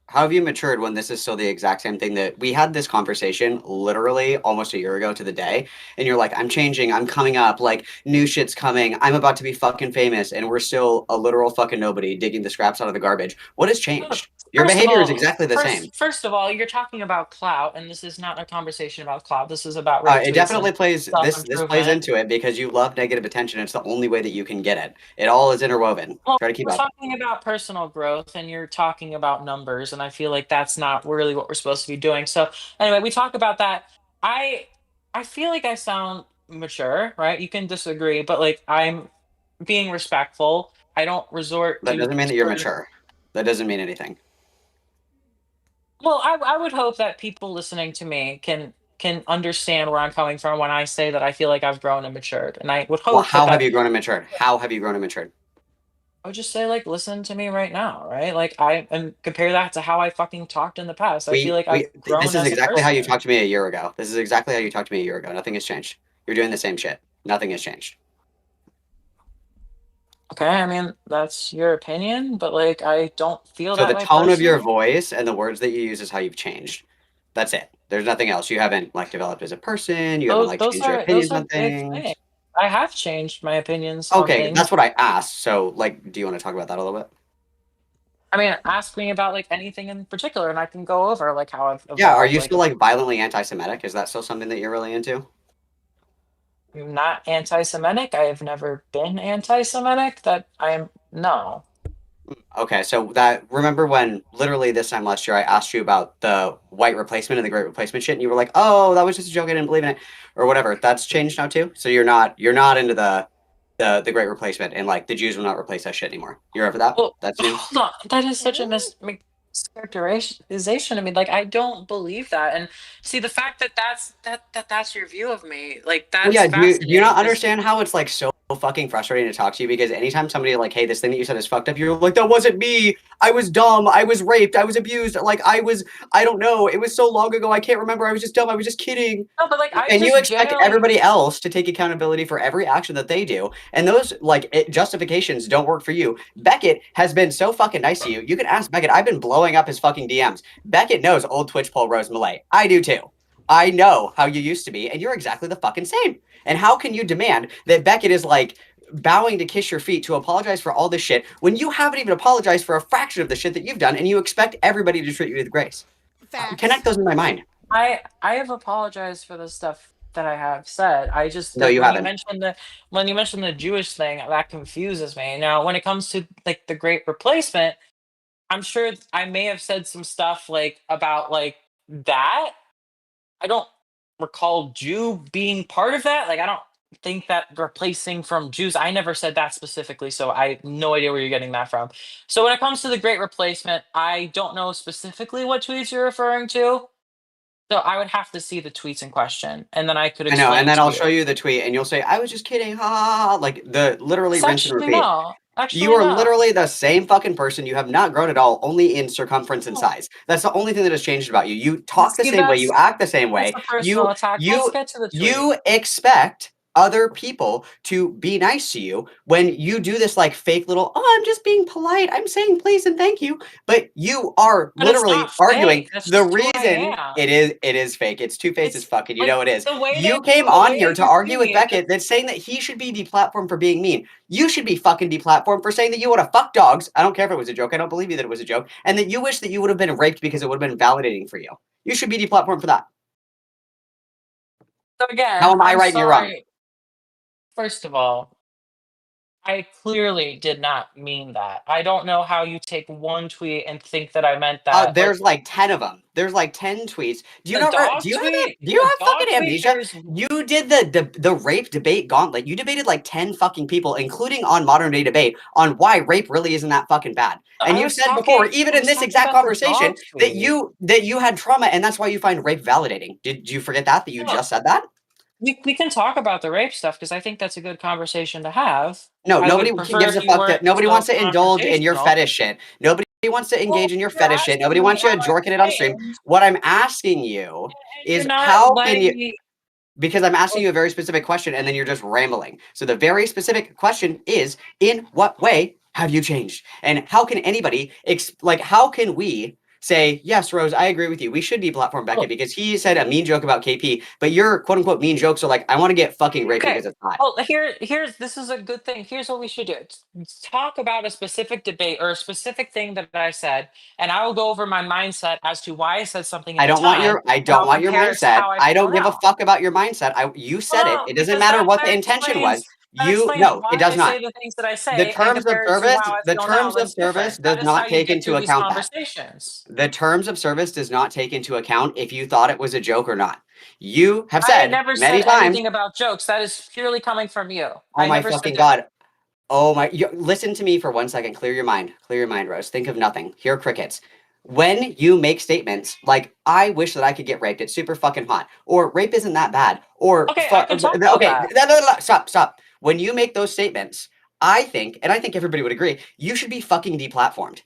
How have you matured when this is still the exact same thing that we had this conversation literally almost a year ago to the day? And you're like, I'm changing, I'm coming up, like new shit's coming, I'm about to be fucking famous, and we're still a literal fucking nobody digging the scraps out of the garbage. What has changed? Your First of behavior is all- exactly the same. First of all, you're talking about clout, and this is not a conversation about clout. This is about rape It tweets definitely and plays this plays self-improvement. into it because you love negative attention. It's the only way that you can get it. It all is interwoven. Well, Try to keep we're up. talking about personal growth, and you're talking about numbers, and I feel like that's not really what we're supposed to be doing. So anyway, we talk about that. I feel like I sound mature, right? You can disagree, but like I'm being respectful. I don't resort That to doesn't mean that you're certain- mature. That doesn't mean anything. Well, I would hope that people listening to me can understand where I'm coming from when I say that I feel like I've grown and matured, and I would hope. Well, how that have you grown and matured? How have you grown and matured? I would just say, like, listen to me right now, right? Like, and compare that to how I fucking talked in the past. I feel like I've grown. This is as a exactly how you person. talked to me a year ago. This is exactly how you talked to me a year ago. Nothing has changed. You're doing the same shit. Nothing has changed. Okay, I mean that's your opinion, but like I don't feel So that the way tone of your personally. voice and the words that you use is how you've changed. That's it. There's nothing else. You haven't like developed as a person. You haven't like changed your opinions on big things. things. I have changed my opinions on Okay, things. that's what I asked. So like, do you want to talk about that a little bit? I mean, ask me about like anything in particular, and I can go over like how I've evolved. Yeah. Are you like, still like violently anti-Semitic? Is that still something that you're really into? I'm not anti-Semitic. I have never been anti-Semitic. That I'm no. Okay, so that remember when literally this time last year I asked you about the white replacement and the great replacement shit, and you were like, "Oh, that was just a joke. I didn't believe in it," or whatever. That's changed now too. So you're not into the great replacement and like the Jews will not replace that shit anymore. You're over that? Well, That's new. hold on. That is such a characterization. I mean, like, I don't believe that. And see, the fact that that's your view of me, like, Well, that's yeah, do you fascinating. not 'Cause understand how it's like so fucking frustrating to talk to you? Because anytime somebody like, hey, this thing that you said is fucked up, you're like, that wasn't me. I was dumb. I was raped. I was abused. Like I don't know. It was so long ago. I can't remember. I was just dumb. I was just kidding. No, but like, I And you just expect genuinely. everybody else to take accountability for every action that they do. And those justifications don't work for you. Beckett has been so fucking nice to you. You can ask Beckett. I've been blowing up his fucking DMs. Beckett knows old Twitch poll Rose Malay. I do too. I know how you used to be, and you're exactly the fucking same. And how can you demand that Beckett is like bowing to kiss your feet to apologize for all this shit when you haven't even apologized for a fraction of the shit that you've done, and you expect everybody to treat you with grace? Facts. Connect those in my mind. I have apologized for the stuff that I have said. I just No, you when haven't. when you mentioned the Jewish thing, that confuses me. Now, when it comes to like the Great Replacement, I'm sure I may have said some stuff like about like that. I don't recall Jew being part of that. Like, I don't think that replacing from Jews. I never said that specifically, so I have no idea where you're getting that from. So when it comes to the Great Replacement, I don't know specifically what tweets you're referring to. So I would have to see the tweets in question, and then I could I know, explain and then to I'll you. show you the tweet, and you'll say, "I was just kidding, ha ha ha!" Like the literally It's rinse and actually repeat. no. Actually, You are no. literally the same fucking person. You have not grown at all, only in circumference and No. size. That's the only thing that has changed about you. You talk the See, same way, you act the same that's way. a personal attack. Let's get to the tweet. You expect other people to be nice to you when you do this like fake little, oh, I'm just being polite. I'm saying please and thank you. But you are But it's literally not arguing fake. That's the just who I reason am. it is fake. It's two-faced as fuck, and you like, know it is. the way You that came the on way here that to you're argue with treating it, Beckett that's saying that he should be deplatformed for being mean. You should be fucking deplatformed for saying that you want to fuck dogs. I don't care if it was a joke. I don't believe you that it was a joke. And that you wish that you would have been raped because it would have been validating for you. You should be deplatformed for that. So again, How am I I'm right and you're wrong? sorry. First of all, I clearly did not mean that. I don't know how you take one tweet and think that I meant that. There's like 10 of them. There's like 10 tweets. Do you The not? dog Do you have tweet? Do you The have dog fucking tweet, amnesia? there's You did the rape debate gauntlet. You debated like 10 fucking people, including on Modern Day Debate, on why rape really isn't that fucking bad. And I you was said before, talking even I in was this talking exact about the conversation, dog that tweet. you had trauma, and that's why you find rape validating. Did you forget that you No. just said that? We can talk about the rape stuff because I think that's a good conversation to have. No, I nobody would prefer gives a if you fuck that weren't nobody so wants to indulge in your confrontational. fetish shit. Nobody wants to engage in your You're fetish shit. Nobody asking me wants you how I jorking it on stream. changed, What I'm asking you and you're is not how can letting you me. because I'm asking you a very specific question and then you're just rambling. So the very specific question is, in what way have you changed? And how can anybody how can we say, yes, Rose, I agree with you. We should deplatform Beckett because he said a mean joke about KP, but your quote unquote mean jokes are like, I want to get fucking raped Okay. because it's hot. Well, here's this is a good thing. Here's what we should do. Talk about a specific debate or a specific thing that I said, and I will go over my mindset as to why I said something at I the don't want time. your I and don't I'll want your compare it to mindset. how I I feel don't give a now. fuck about your mindset. You said it. No, It doesn't because matter what that the intention was. explains that You explains no, why it does I not. say the things that I The say and terms of compare it to service, how I the feel now. terms of That's service different. does That is how not you take get into through these account that. conversations. The terms of service does not take into account if you thought it was a joke or not. You have I said never many said times, anything about jokes. That is purely coming from you. oh I my never said fucking that. god. Oh my, listen to me for 1 second. Clear your mind. Clear your mind, Rose. Think of nothing. Hear crickets. When you make statements like, I wish that I could get raped, it's super fucking hot, or rape isn't that bad, or Okay, I can talk about okay, that. stop. When you make those statements, I think, and I think everybody would agree, you should be fucking deplatformed.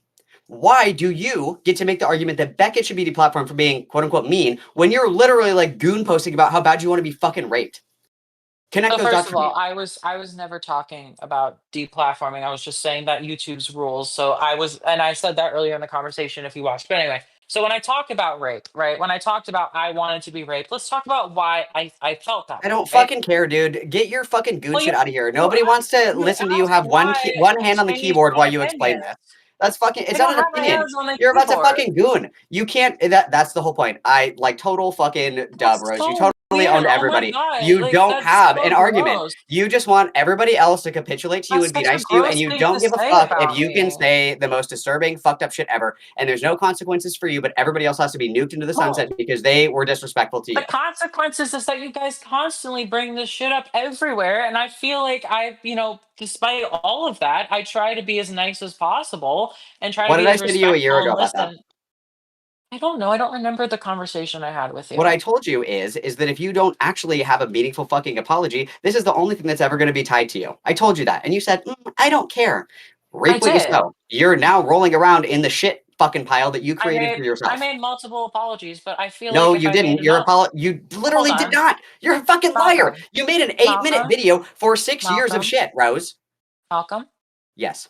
Why do you get to make the argument that Beckett should be deplatformed for being quote unquote mean when you're literally like goon posting about how bad you want to be fucking raped? Connect So those first dots of for me. all, I was never talking about deplatforming. I was just saying that YouTube's rules. So I was, and I said that earlier in the conversation if you watched. But anyway, so when I talk about rape, right? When I talked about I wanted to be raped, let's talk about why I felt that I way, don't right? fucking care, dude. Get your fucking goon Well, shit out of here. you Nobody wants to you listen to you asked have why one I hand on the changed keyboard my while you explain opinion. this. That's fucking. I It's not don't an have my opinion. hands on the You're about to keyboard. fucking goon. You can't. That's the whole point. I like total fucking dub, That's Rose. You so totally weird. owned Oh my everybody. god! You Like don't that's have an so argument. gross. You just want everybody else to capitulate to you That's and be such a nice to you, and gross you thing don't to give a say fuck if about you can me. say the most disturbing, fucked up shit ever. And there's no consequences for you, but everybody else has to be nuked into the Well, sunset because they were disrespectful to you. the consequences is that you guys constantly bring this shit up everywhere, and I feel like despite all of that, I try to be as nice as possible and try to What be did I as say to you a year respectful ago and about that? listen. I don't know. I don't remember the conversation I had with you. What I told you is that if you don't actually have a meaningful fucking apology, this is the only thing that's ever going to be tied to you. I told you that, and you said, I don't care. I Reap what you did. sow. You're now rolling around in the shit fucking pile that you created for I yourself. made multiple apologies, but I feel No, like if you I made didn't. You're enough, you literally Hold did on. not. You're a fucking liar. Malcolm. You made an 8-minute Malcolm. video for 6 years of Malcolm. shit, Rose. Malcolm, Yes.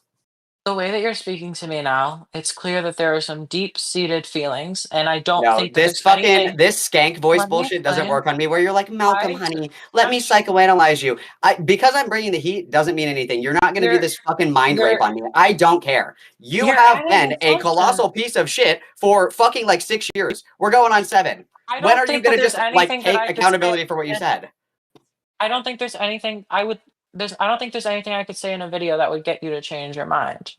the way that you're speaking to me now, it's clear that there are some deep-seated feelings, and I don't No, think that this there's anything. this skank voice Let me bullshit doesn't explain. work on me where you're like, Malcolm, I honey, let me psychoanalyze you. Because I'm bringing the heat doesn't mean anything. You're not going to do You're this fucking mind you're rape on me. I don't care. You you're have adding been a attention. colossal piece of shit for fucking like 6 years. We're going on 7. I When don't are you think going that to there's just like anything that take I could say. accountability for what you said? I don't think there's anything I would. I don't think there's anything I could say in a video that would get you to change your mind.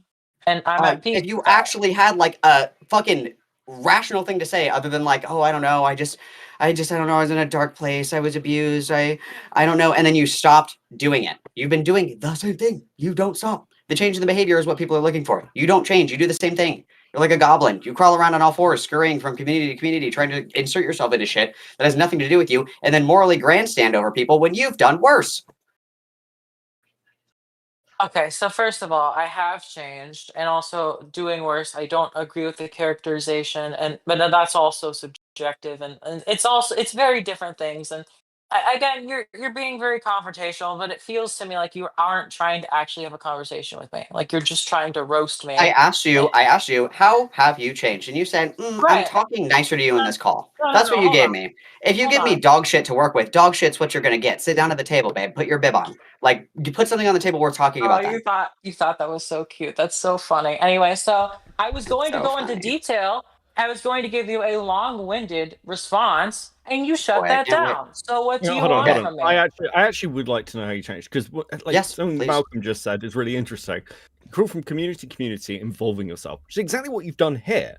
And I'm at peace If you with that. actually had like a fucking rational thing to say other than like, oh, I don't know, I don't know, I was in a dark place, I was abused, I don't know, and then you stopped doing it. You've been doing the same thing. You don't stop. The change in the behavior is what people are looking for. You don't change. You do the same thing. You're like a goblin. You crawl around on all fours, scurrying from community to community, trying to insert yourself into shit that has nothing to do with you, and then morally grandstand over people when you've done worse. Okay, so first of all, I have changed, and also doing worse. I don't agree with the characterization, but then that's also subjective, and it's very different things. And again, you're being very confrontational, but it feels to me like you aren't trying to actually have a conversation with me. Like you're just trying to roast me. I asked you, how have you changed? And you said, I'm Right. talking nicer to you in this call. No, That's no, what you hold gave on. me. If you Hold give me on. dog shit to work with, dog shit's what you're going to get. Sit down at the table, babe. Put your bib on. Like, you put something on the table, we're talking Oh, about that. you thought that was so cute. That's so funny. Anyway, so I was going to So go into funny. detail. I was going to give you a long-winded response, and you shut Boy, I that can't wait. down. So what do you Hold on, want hold from on. me? I actually would like to know how you changed because like Yes, something please. Malcolm just said is really interesting. You crawl from community to community, involving yourself, which is exactly what you've done here.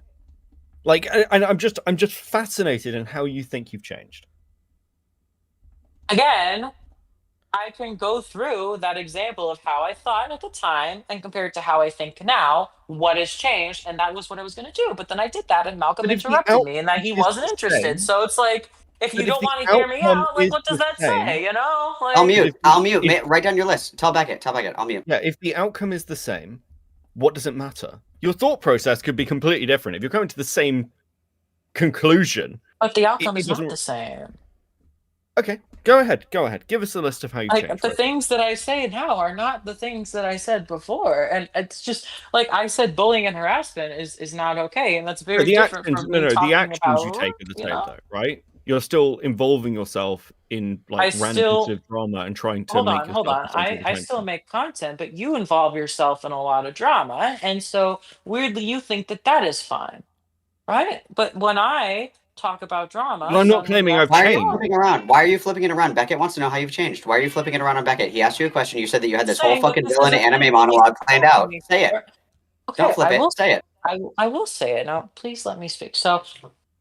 Like, and I'm just fascinated in how you think you've changed. Again, I can go through that example of how I thought at the time and compared to how I think now, what has changed, and that was what I was going to do. But then I did that, and Malcolm But if the interrupted me, and that outcome he is wasn't the interested. same- So it's like, if you but if don't the want to hear me outcome out, like, is what does the that same- say? You know, like, I'll mute. if- Write down your list. Tell Beckett. I'll mute. Yeah, if the outcome is the same, what does it matter? Your thought process could be completely different. If you're coming to the same conclusion, but the outcome is doesn't- not the same. Okay, go ahead. Give us a list of how you Like changed. the right? things that I say now are not the things that I said before, and it's just like I said, bullying and harassment is not okay, and that's very the different actions, from me the talking actions about you take are the you same, know? though, right? You're still involving yourself in like still- random drama and trying to Hold make on, hold yourself on. the center of I attention. still make content, but you involve yourself in a lot of drama, and so weirdly, you think that is fine, right? But when I talk about drama, Well, I'm not suddenly claiming that's I've Why are you changed. flipping around? Why are you flipping it around? Beckett wants to know how you've changed. Why are you flipping it around on Beckett? He asked you a question. You said that you had this whole saying that fucking this villain is a anime thing monologue planned he's out. me Say it. for. Okay, Don't flip I it. will. Say it. I will say it now. Please let me speak. So,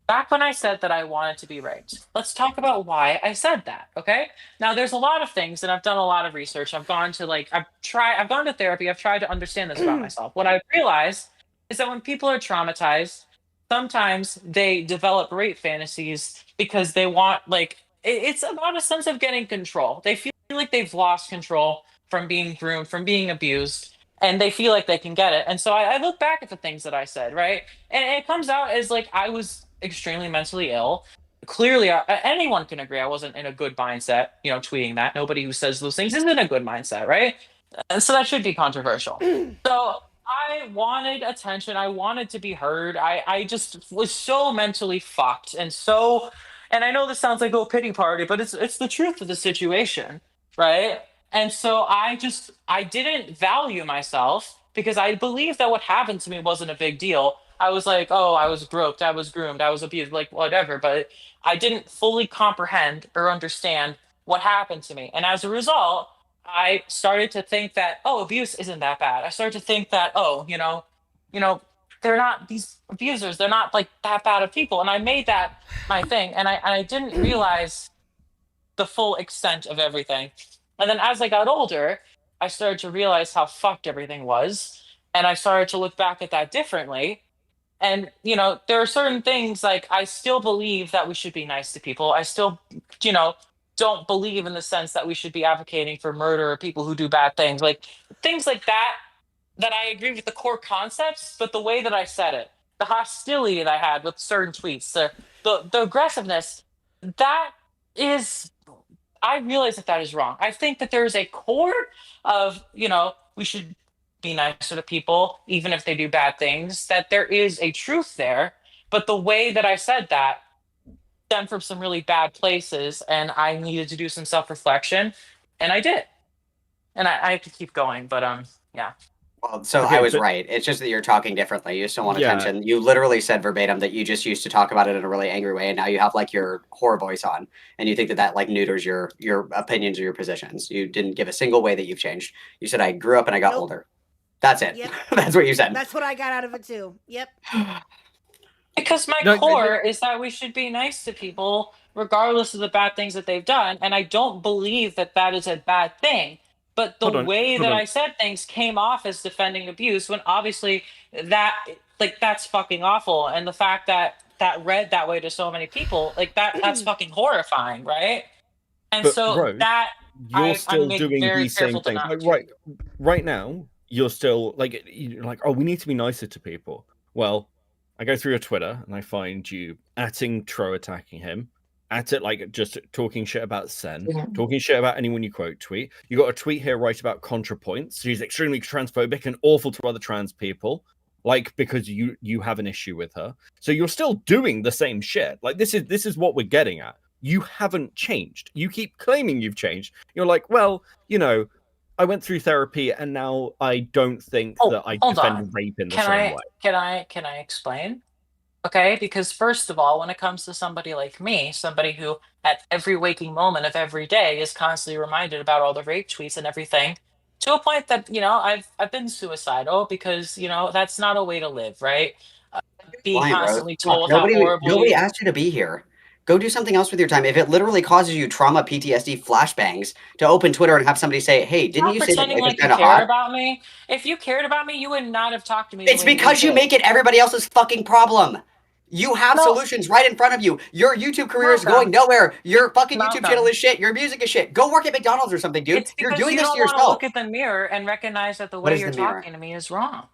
back when I said that I wanted to be raped, let's talk about why I said that. Okay. Now, there's a lot of things, and I've done a lot of research. I've gone to I've gone to therapy. I've tried to understand this about myself. What I've realized is that when people are traumatized, sometimes they develop rape fantasies because they want it's about a sense of getting control. They feel like they've lost control from being groomed, from being abused, and they feel like they can get it. And so I look back at the things that I said, right? And it comes out as like I was extremely mentally ill. Clearly, anyone can agree I wasn't in a good mindset, tweeting that. Nobody who says those things is in a good mindset, right? And so that should be controversial. So I wanted attention. I wanted to be heard. I just was so mentally fucked and I know this sounds like a pity party, but it's the truth of the situation, right? And so I didn't value myself because I believed that what happened to me wasn't a big deal. I was like, oh, I was groped, I was groomed, I was abused, like whatever, but I didn't fully comprehend or understand what happened to me. And as a result, I started to think that, oh, abuse isn't that bad. I started to think that, oh, they're not these abusers, they're not like that bad of people. And I made that my thing. And I didn't realize the full extent of everything. And then as I got older, I started to realize how fucked everything was. And I started to look back at that differently. And, you know, there are certain things like I still believe that we should be nice to people. I still, you know, don't believe in the sense that we should be advocating for murder or people who do bad things. Like things like that, that I agree with the core concepts, but the way that I said it, the hostility that I had with certain tweets, the aggressiveness, that is, I realize that that is wrong. I think that there is a core of, you know, we should be nicer to people, even if they do bad things, that there is a truth there. But the way that I said that stemmed from some really bad places, and I needed to do some self reflection, and I did. And I have to keep going, but yeah. Well, so Okay, I was but- right. It's just that you're talking differently. You still want Yeah. attention. You literally said verbatim that you just used to talk about it in a really angry way, and now you have like your horror voice on, and you think that that like neuters your opinions or your positions. You didn't give a single way that you've changed. You said I grew up and I got Nope. older. That's it. Yep. That's what you said. That's what I got out of it too. Yep. Because my No, core is that we should be nice to people regardless of the bad things that they've done. And I don't believe that that is a bad thing. But the Hold on, way hold that on. I said things came off as defending abuse when obviously that, like, that's fucking awful. And the fact that that read that way to so many people, like, that's fucking horrifying, right? And But, so Rose, that You're I still make doing very these same careful to things. not Like, do. right now, you're still you're like, oh, we need to be nicer to people. Well, I go through your Twitter and I find you atting Tro attacking him, at it like just talking shit about Sen, talking shit about anyone you quote tweet. You got a tweet here right about ContraPoints. She's extremely transphobic and awful to other trans people, like because you have an issue with her. So you're still doing the same shit. Like this is what we're getting at. You haven't changed. You keep claiming you've changed. You're like, well, you know, I went through therapy and now I don't think that I Hold defend on. rape in the Can same I way. can I explain? Okay, because first of all, when it comes to somebody like me, somebody who at every waking moment of every day is constantly reminded about all the rape tweets and everything, to a point that, you know, I've been suicidal because, you know, that's not a way to live, right? Being Blind, Rose. constantly Come on, told how horrible nobody you, asked you to be here. Go do something else with your time. If it literally causes you trauma, PTSD, flashbangs, to open Twitter and have somebody say, "Hey, didn't not you say that pretending life is like you kind of cared hot?" about me. If you cared about me, you would not have talked to me. the It's way that because you did. make it everybody else's fucking problem. You have No. solutions right in front of you. Your YouTube career is Malcolm. going nowhere. Your fucking YouTube Malcolm. channel is shit. Your music is shit. Go work at McDonald's or something, dude. It's You're because doing you this don't to want to yourself. look at the mirror and recognize that the What way is you're the mirror? talking to me is wrong.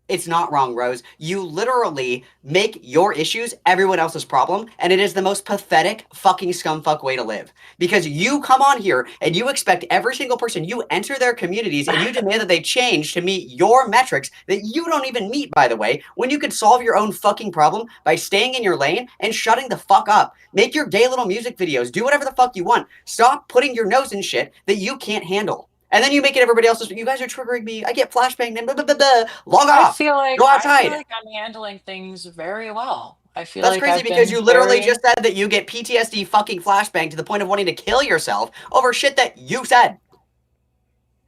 It's not wrong, Rose. You literally make your issues everyone else's problem, and it is the most pathetic fucking scumfuck way to live. Because you come on here and you expect every single person, you enter their communities and you demand that they change to meet your metrics that you don't even meet, by the way, when you could solve your own fucking problem by staying in your lane and shutting the fuck up. Make your gay little music videos. Do whatever the fuck you want. Stop putting your nose in shit that you can't handle. And then you make it everybody else's. You guys are triggering me. I get flashbang. And blah, blah, blah, blah. Log I off. feel like Go outside. I'm handling things very well. I feel That's like crazy I've because been you literally very- just said that you get PTSD fucking flashbang to the point of wanting to kill yourself over shit that you said.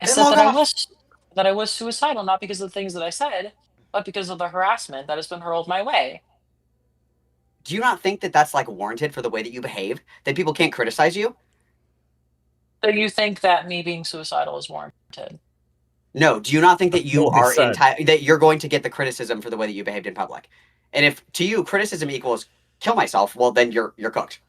I Then said log that I was suicidal, not because of the things that I said, but because of the harassment that has been hurled my way. Do you not think that that's like warranted for the way that you behave? That people can't criticize you? So you think that me being suicidal is warranted? No. Do you not think that you what I are said. that you're going to get the criticism for the way that you behaved in public? And if to you criticism equals kill myself, well then you're cooked.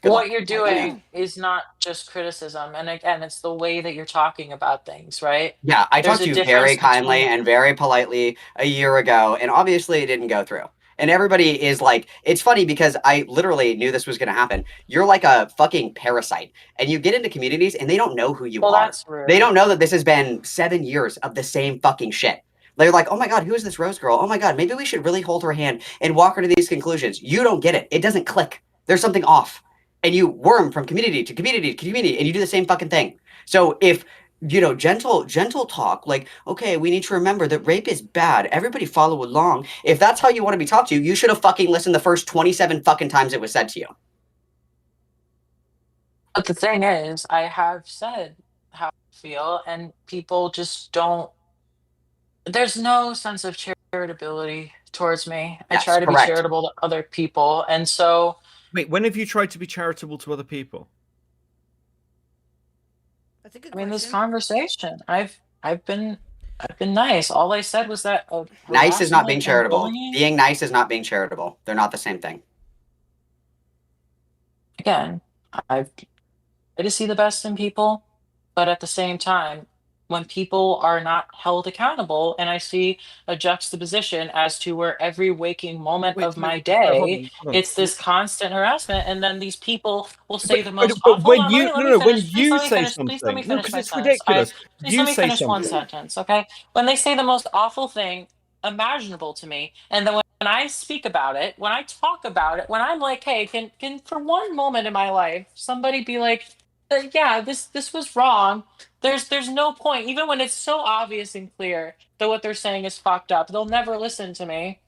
Good What luck. you're doing is not just criticism, and again, it's the way that you're talking about things, right? Yeah, I There's talked a to you difference very kindly between- and very politely a year ago, and obviously it didn't go through. And everybody is like, it's funny because I literally knew this was going to happen. You're like a fucking parasite, and you get into communities and they don't know who you Well, are. that's rude. They don't know that this has been 7 years of the same fucking shit. They're like, oh my God, who is this Rose girl? Oh my God, maybe we should really hold her hand and walk her to these conclusions. You don't get it. It doesn't click. There's something off. And you worm from community to community to community, and you do the same fucking thing. So if, you know, gentle talk, like, okay, we need to remember that rape is bad. Everybody follow along. If that's how you want to be talked to, you should have fucking listened the first 27 fucking times it was said to you. But the thing is, I have said how I feel, and people just don't. There's no sense of charitability towards me. I Yes, try to correct. be charitable to other people, and so Wait, when have you tried to be charitable to other people? That's a good I mean, this question. conversation, I've been I've been nice. All I said was that Nice is not being harassment and charitable. bullying. Being nice is not being charitable. They're not the same thing. Again, I've tried to see the best in people, but at the same time, when people are not held accountable, and I see a juxtaposition as to where every waking moment Wait, of my no, hold day, on, hold on. it's this constant harassment, and then these people will say the But, most but awful. when Hold on, you let me when finish. Please you let me say finish. Please let me something, no, finish because my it's sentence. ridiculous. Please You let me say finish one something. sentence, okay? When they say the most awful thing imaginable to me, and then when I speak about it, when I talk about it, when I'm like, hey, can for one moment in my life somebody be like, yeah, this was wrong. There's no point, even when it's so obvious and clear that what they're saying is fucked up. They'll never listen to me.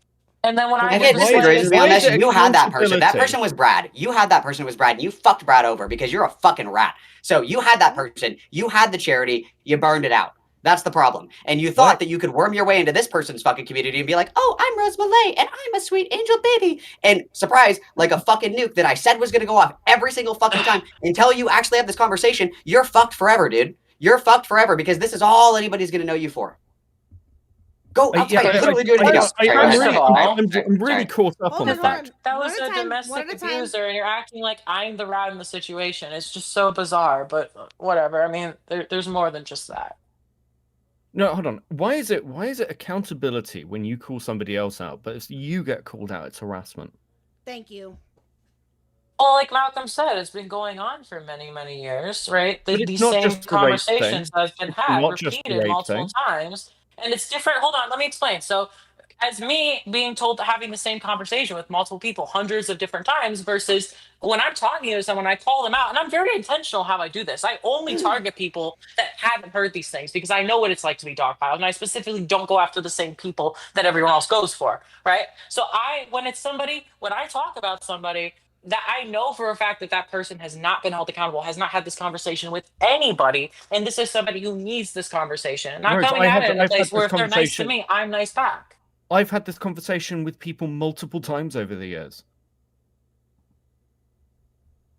And then when But I Okay, just listen, why Grace, to like, be why is honest, it you had that person. That accountability? person was Brad. You had that person was Brad, and you fucked Brad over because you're a fucking rat. So you had that person. You had the charity. You burned it out. That's the problem. And you thought What? that you could worm your way into this person's fucking community and be like, oh, I'm Rose Malay, and I'm a sweet angel baby. And surprise, like a fucking nuke that I said was going to go off every single fucking time until you actually have this conversation, you're fucked forever, dude. You're fucked forever because this is all anybody's going to know you for. Go outside. Literally do anything else. Sorry, go first ahead. of all, I'm really caught up Hold on on, the hold fact. on. that One was at a time, one domestic at a time. abuser, and you're acting like I'm the rat in the situation. It's just so bizarre, but whatever. I mean, there's more than just that. No, hold on. Why is it accountability when you call somebody else out, but if you get called out, it's harassment? Thank you. Well, like Malcolm said, it's been going on for many, many years, right? But it's These not same just a rape conversations thing. have been It's had, not just a repeated rape multiple thing. times, and it's different. Hold on, let me explain. So, as me being told having the same conversation with multiple people hundreds of different times versus when I'm talking to someone, I call them out, and I'm very intentional how I do this. I only target people that haven't heard these things because I know what it's like to be dogpiled, and I specifically don't go after the same people that everyone else goes for, right? So when it's somebody, when I talk about somebody that I know for a fact that that person has not been held accountable, has not had this conversation with anybody, and this is somebody who needs this conversation. And I'm Rose, coming at it in a I've had place where this if they're nice to conversation. me, I'm nice back. I've had this conversation with people multiple times over the years.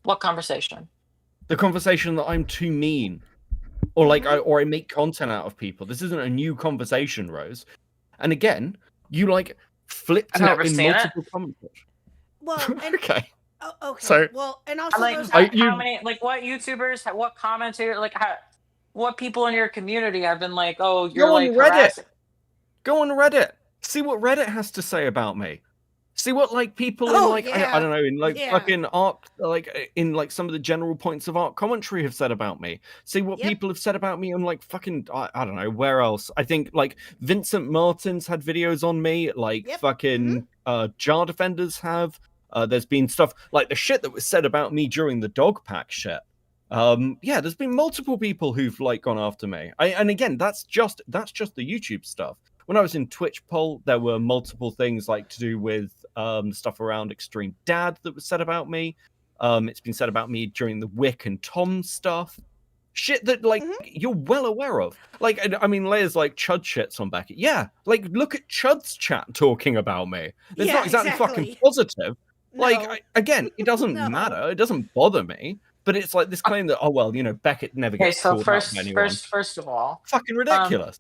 What conversation? The conversation that I'm too mean, or I make content out of people. This isn't a new conversation, Rose. And again, you like flipped I've out never in seen it. multiple comments. Well, and, Okay. oh, okay. So- well, and also Like, those. how many, like, what YouTubers, what commentators, like, what people in your community have been like, oh, you're Go on like Reddit. harassing. Go on Reddit. See what Reddit has to say about me. See what like people in Oh, like yeah. I don't know in like Yeah. fucking art like in like some of the general points of art commentary have said about me. See what Yep. people have said about me on like fucking I don't know where else. I think like Vincent Martin's had videos on me. Like Yep. fucking Jar Defenders have. There's been stuff like the shit that was said about me during the dog pack shit. Yeah, there's been multiple people who've like gone after me. And again, that's just the YouTube stuff. When I was in Twitch poll, there were multiple things like to do with stuff around Extreme Dad that was said about me. It's been said about me during the Wick and Tom stuff. Shit that like you're well aware of. Like I mean, Leia's like Chud shits on Beckett. Yeah, like look at Chud's chat talking about me. It's Yeah, not exactly fucking exactly. positive. Like No. again, it doesn't No. matter. It doesn't bother me. But it's like this claim that Beckett never Okay, gets so called out by anyone. first of all, Fucking ridiculous.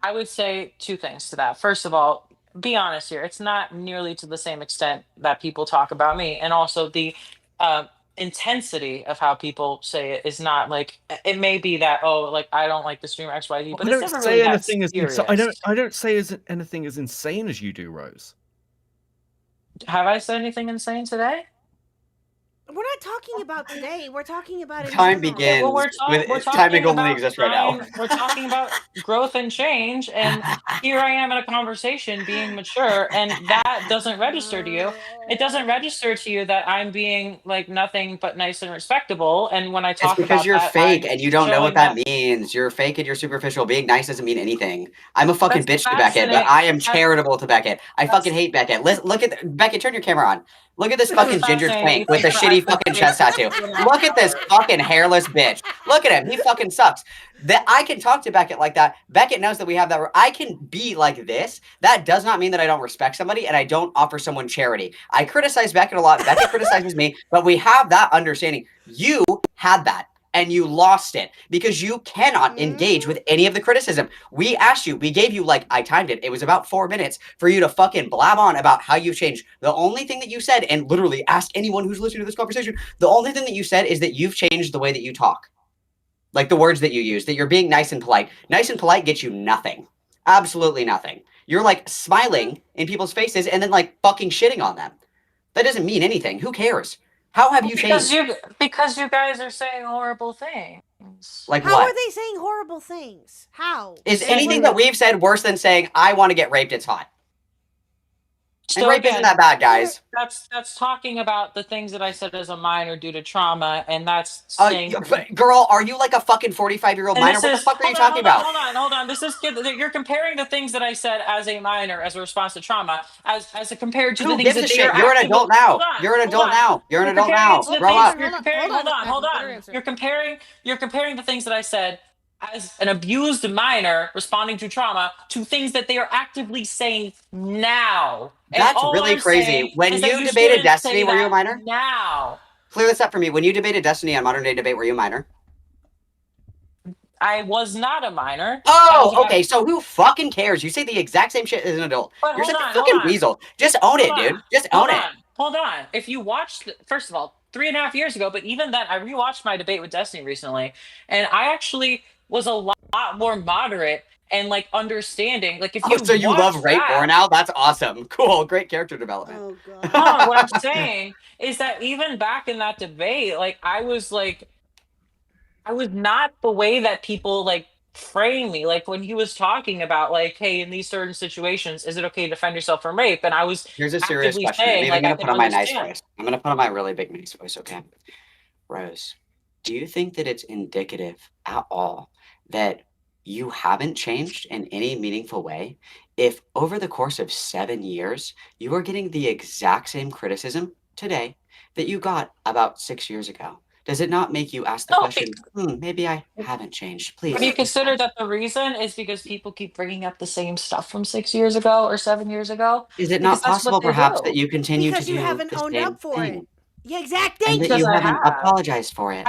I would say two things to that. First of all, be honest here. It's not nearly to the same extent that people talk about me. And also the intensity of how people say it is not like, it may be that, oh, like I don't like the streamer XYZ, but I it's don't never say really that anything as serious. I don't say anything as insane as you do, Rose. Have I said anything insane today? We're not talking about today. We're talking about in Time general. begins. Well, we're with talking timing only about exists right now. We're talking about growth and change, and here I am in a conversation being mature, and that doesn't register to you. It doesn't register to you that I'm being like nothing but nice and respectable. And when I It's talk because about you're that, fake I'm and you don't know what showing that means. You're fake and you're superficial. Being nice doesn't mean anything. I'm a fucking That's bitch to Beckett, but fascinating. I am charitable to Beckett. I That's- fucking hate Beckett. Look at Beckett. Turn your camera on. Look at this That's fucking ginger fascinating. twink with the I shitty appreciate fucking chest tattoo. you know. Look at this fucking hairless bitch. Look at him. He fucking sucks. That I can talk to Beckett like that. Beckett knows that we have that. I can be like this. That does not mean that I don't respect somebody and I don't offer someone charity. I criticize Beckett a lot. Beckett criticizes me, but we have that understanding. You had that. and you lost it because you cannot engage with any of the criticism. We asked you, we gave you, like, I timed it. It was about 4 minutes for you to fucking blab on about how you've changed. The only thing that you said, and literally ask anyone who's listening to this conversation, the only thing that you said is that you've changed the way that you talk. Like the words that you use, that you're being nice and polite. Nice and polite gets you nothing. Absolutely nothing. You're like smiling in people's faces and then like fucking shitting on them. That doesn't mean anything. Who cares? How have you changed? Because you guys are saying horrible things. Like How what? are they saying horrible things? How? Is anything that we've said worse than saying, I want to get raped, it's hot? And So rape again, isn't that bad, guys. That's talking about the things that I said as a minor due to trauma, and that's saying. Girl, are you like a fucking 45-year-old minor? What the fuck are you talking about? Hold on. This is you're comparing the things that I said as a minor as a response to trauma as compared to Who the things gives a that shit? they are You're an actively- adult now. Hold on, You're an hold adult on. now. You're an You're adult comparing now. to the Grow things- up. You're comparing. Hold on. Better answer. You're comparing the things that I said as an abused minor responding to trauma to things that they are actively saying now. And That's all really I'm crazy. saying When is that you debated shouldn't Destiny, say were you a that minor? Now. Clear this up for me. When you debated Destiny on Modern Day Debate, were you a minor? I was not a minor. Oh, okay. So who fucking cares? You say the exact same shit as an adult. But You're hold such a on, fucking hold on. weasel. Just own it, dude. Just own it. Hold on. If you watched, first of all, 3.5 years ago, but even then, I rewatched my debate with Destiny recently, and I actually was a lot more moderate and like understanding. Like if you So you love watch rape that- more now? That's awesome. Cool. Great character development. Oh god. No, what I'm saying is that even back in that debate, like I was not the way that people like frame me. Like when he was talking about like, hey, in these certain situations, is it okay to defend yourself from rape? And I was Here's a serious actively question. saying, I'm like, even I gonna can put on my nice understand. voice. I'm gonna put on my really big nice voice, okay? Rose, do you think that it's indicative at all that you haven't changed in any meaningful way if over the course of 7 years you are getting the exact same criticism today that you got about 6 years ago? Does it not make you ask the No, question, maybe I haven't changed? Please. Have you considered that the reason is because people keep bringing up the same stuff from 6 years ago or 7 years ago? Is it Because not that's what possible they perhaps do. that you continue Because to you do haven't the owned same up for thing? it. Yeah, exact. And Thank that you. you I haven't have. apologized for it.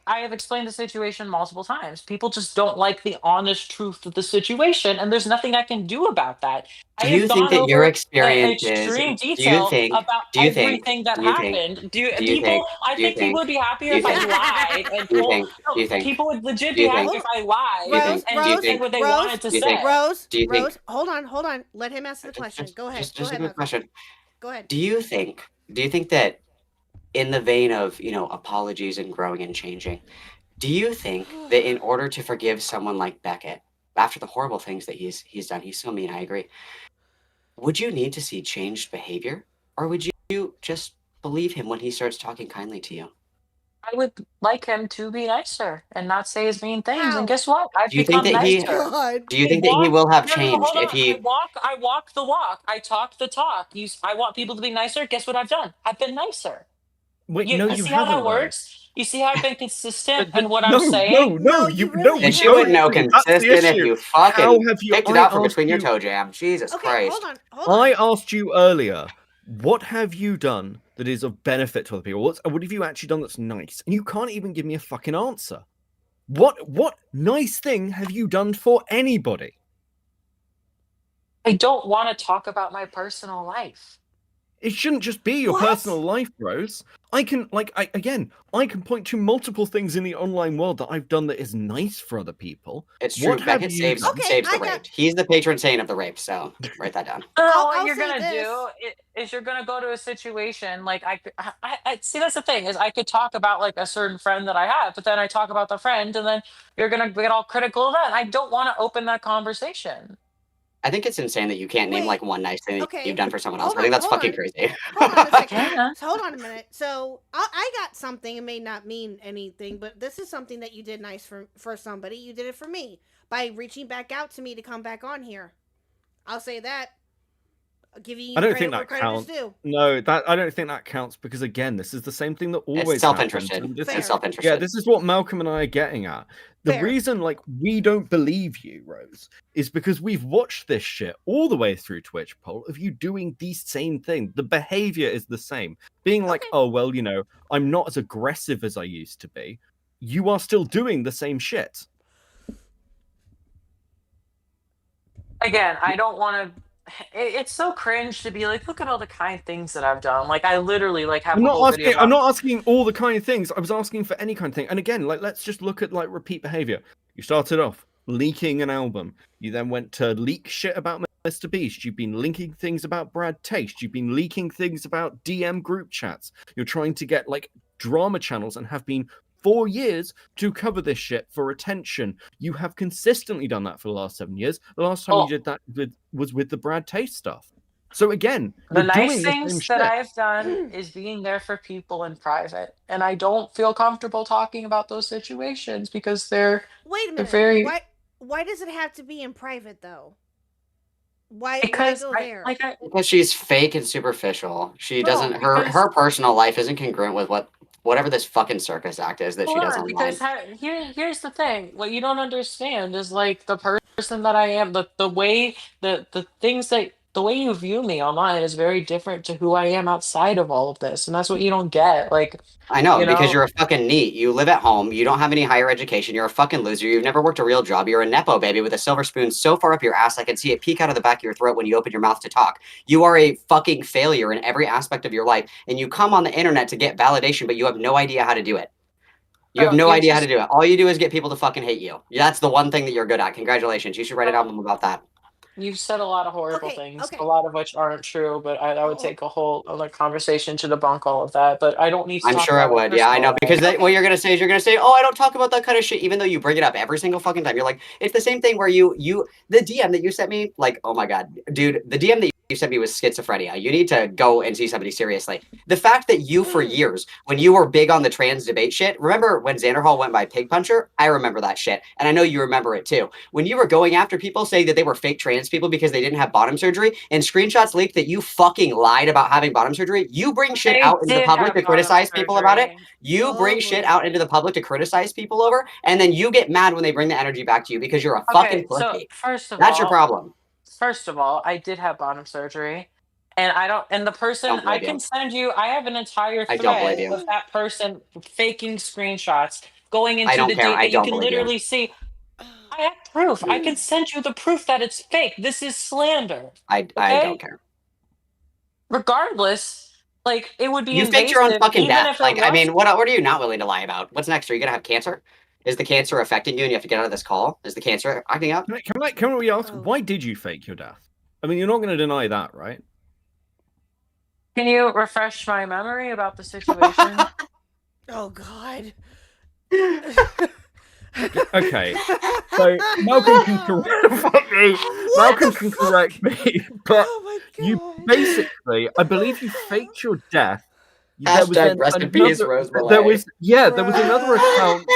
I have explained the situation multiple times. People just don't like the honest truth of the situation, and there's nothing I can do about that. Do I you have think gone that your over experiences? extreme Do you detail think? about Do you think? everything that Do you think? happened. Do you People, think? I Do you think people would be happier Do you if I think? lied and Do you told. think? Do you think? People would legit Do be you happy think? if I lied Do you Rose, think? and Do you Rose, said what they Rose, wanted to Do you say. think? Rose, Do you think? Rose, hold on. Let him ask the question. Go ahead. Just Go a ahead, quick Malcolm. question. Go ahead. Do you think that in the vein of, apologies and growing and changing, do you think that in order to forgive someone like Beckett, after the horrible things that he's done, he's so mean, I agree, would you need to see changed behavior? Or would you just believe him when he starts talking kindly to you? I would like him to be nicer and not say his mean things. How? And guess what? I've Do you think become that he- nicer. God. Do you think that he will have changed hold on. if he... I walk the walk. I talk the talk. I want people to be nicer. Guess what I've done? I've been nicer. Wait, You, no, you you see how haven't. that works? You see how I've been consistent But in what no, I'm saying? No, No, you you really And she haven't. wouldn't know That's the consistent if issue. you How fucking have you? picked it I out from asked between your you- toe jam. Jesus Okay, Christ. hold on. I asked you earlier, what have you done that is of benefit to other people? What have you actually done that's nice? And you can't even give me a fucking answer. What nice thing have you done for anybody? I don't want to talk about my personal life. It shouldn't just be your What? personal life, Rose. I can point to multiple things in the online world that I've done that is nice for other people. It's true. What have Beckett you saves done? Okay, saves the I got- raped. He's the patron saint of the rape, so write that down. What I'll you're say gonna this. do is you're gonna go to a situation like I see. That's the thing is I could talk about like a certain friend that I have, but then I talk about the friend, and then you're gonna get all critical of that. And I don't want to open that conversation. I think it's insane that you can't name Wait, like one nice thing that okay, you've done for someone else. hold I think on, that's hold fucking on. crazy. Hold on a second. Yeah. Hold on a minute. So I got something. It may not mean anything, but this is something that you did nice for somebody. You did it for me by reaching back out to me to come back on here. I'll say that. Giving you I don't credit think where that credit is counts. due. No, I don't think that counts because again, this is the same thing that always It's self-interested. happens. And this Fair. It's is- self-interested. Yeah, this is what Malcolm and I are getting at. The Fair. reason, like, we don't believe you, Rose, is because we've watched this shit all the way through Twitch poll of you doing the same thing. The behavior is the same. Being like, Okay. oh, well, I'm not as aggressive as I used to be. you are still doing the same shit. Again, I don't want to. It's so cringe to be like, look at all the kind things that I've done. Like, I literally like have I'm a not whole video asking. I'm about. not asking all the kind of things. I was asking for any kind of thing. And again, like, let's just look at like repeat behavior. You started off leaking an album. You then went to leak shit about Mr. Beast. You've been linking things about Brad Taste. You've been leaking things about DM group chats. You're trying to get like drama channels and have been 4 years to cover this shit for attention. You have consistently done that for the last 7 years. The last time you did that was with the Brad Taste stuff. So again, The you're doing nice the same things shit. that I've done is being there for people in private, and I don't feel comfortable talking about those situations because they're Wait a they're minute. very Why does it have to be in private though? Why because go there? Because she's fake and superficial. She No, doesn't. because- Her personal life isn't congruent with whatever this fucking circus act is that she Hold does on, online. because here's the thing. What you don't understand is like the person that I am, the way the things that the way you view me online is very different to who I am outside of all of this, and that's what you don't get. Like, I know, you because know? you're a fucking NEET. You live at home. You don't have any higher education. You're a fucking loser. You've never worked a real job. You're a Nepo baby with a silver spoon so far up your ass I can see it peek out of the back of your throat when you open your mouth to talk. You are a fucking failure in every aspect of your life, and you come on the internet to get validation, but you have no idea how to do it. You have no idea how to do it. All you do is get people to fucking hate you. That's the one thing that you're good at. Congratulations. You should write an album about that. You've said a lot of horrible Okay, things, okay. a lot of which aren't true, but I would Oh. take a whole other conversation to debunk all of that. But I don't need to I'm talk sure I about my would. Yeah, I know. personal Because life. what you're going to say is you're going to say, oh, I don't talk about that kind of shit, even though you bring it up every single fucking time. You're like, it's the same thing where the DM that you sent me, like, oh my God, dude, the DM that you sent me was schizophrenia. You need to go and see somebody seriously. The fact that you, for years, when you were big on the trans debate shit, remember when Xander Hall went by Pig Puncher? I remember that shit. And I know you remember it too. When you were going after people saying that they were fake trans people because they didn't have bottom surgery, and screenshots leaked that you fucking lied about having bottom surgery, you bring shit out into the did public have to bottom criticize people about it. surgery. You Oh, bring boy. shit out into the public to criticize people over, and then you get mad when they bring the energy back to you because you're a fucking So pussy. first of That's all, your problem. I did have bottom surgery. And I don't, and the person, Don't I believe can you. send you, I have an entire I don't believe thread you. of that person faking screenshots, going I into don't the care. date I that you don't can believe you. literally see. I have proof. I can send you the proof that it's fake. This is slander. I Okay? don't care. Regardless, like, it would be You faked your own invasive, fucking even death. if it Like, I was. mean, what are you not willing to lie about? What's next? Are you gonna have cancer? Is the cancer affecting you and you have to get out of this call? Is the cancer acting up? Can we ask, Oh. why did you fake your death? I mean, you're not going to deny that, right? Can you refresh my memory about the situation? Oh God. Okay, so Malcolm can correct fuck me. Malcolm can correct me, but Oh my God. you basically, I believe you faked your death. Hashtag rest in peace, Rose there Malay. was another account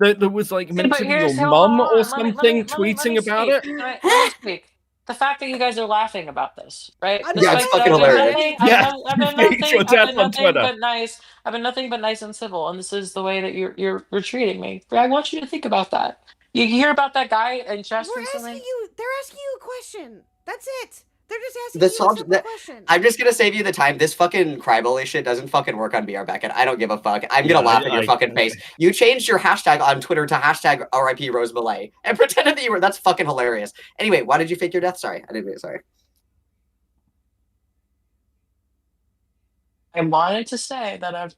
that was like mentioning your mum or something tweeting about it. Let me speak. The fact that you guys are laughing about this, right? I'm Yeah, it's not fucking laughing. hilarious. I've been you faked your death on nothing Twitter. but nice. I've been nothing but nice and civil, and this is the way that you're treating me. I want you to think about that. You hear about that guy in chess They're recently? asking you a question. That's it. They're just asking The you a sub- simple the- question. I'm just gonna save you the time. This fucking crybully shit doesn't fucking work on BR Beckett. I don't give a fuck. I'm gonna laugh in your fucking face. You changed your hashtag on Twitter to hashtag RIP Rose Malay and pretended that you were. That's fucking hilarious. Anyway, why did you fake your death? Sorry, I didn't. Sorry. I wanted to say that I've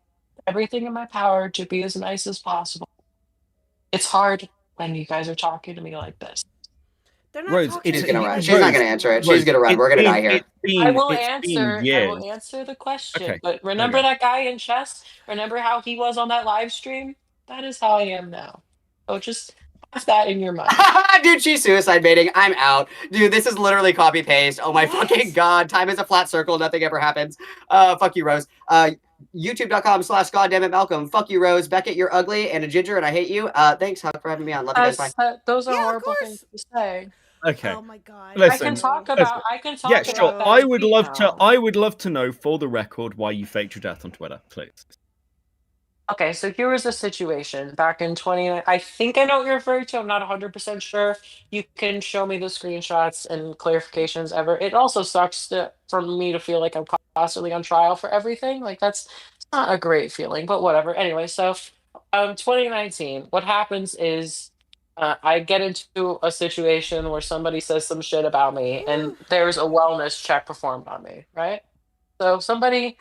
everything in my power to be as nice as possible. It's hard when you guys are talking to me like this. They're not Rose, talking She's to gonna you. run. She's not gonna answer it. She's gonna run. We're gonna die here. I will It's answer. been I will years. answer the question. Okay, But remember okay. that guy in chess? Remember how he was on that live stream? That is how I am now. So just have that in your mind. Dude, she's suicide baiting. I'm out. Dude, this is literally copy paste. Oh my fucking god. Time is a flat circle. Nothing ever happens. Fuck you, Rose. YouTube.com/goddammit Malcolm. Fuck you, Rose. Beckett, you're ugly and a ginger and I hate you. Thanks, Huck, for having me on. Love you guys. Bye. Those are Yeah, of horrible course. things to say. Okay. Oh my God. Listen, I can talk listen. about. I can talk Yeah, about sure. that I in would love to. detail. I would love to know, for the record, why you faked your death on Twitter, please. Okay, so here was the situation back in 20. I think I know what you're referring to. I'm not 100% sure. You can show me the screenshots and clarifications ever. It also sucks for me to feel like I'm constantly on trial for everything. Like, that's not a great feeling, but whatever. Anyway, so 2019. What happens is I get into a situation where somebody says some shit about me, and there's a wellness check performed on me, right? So somebody's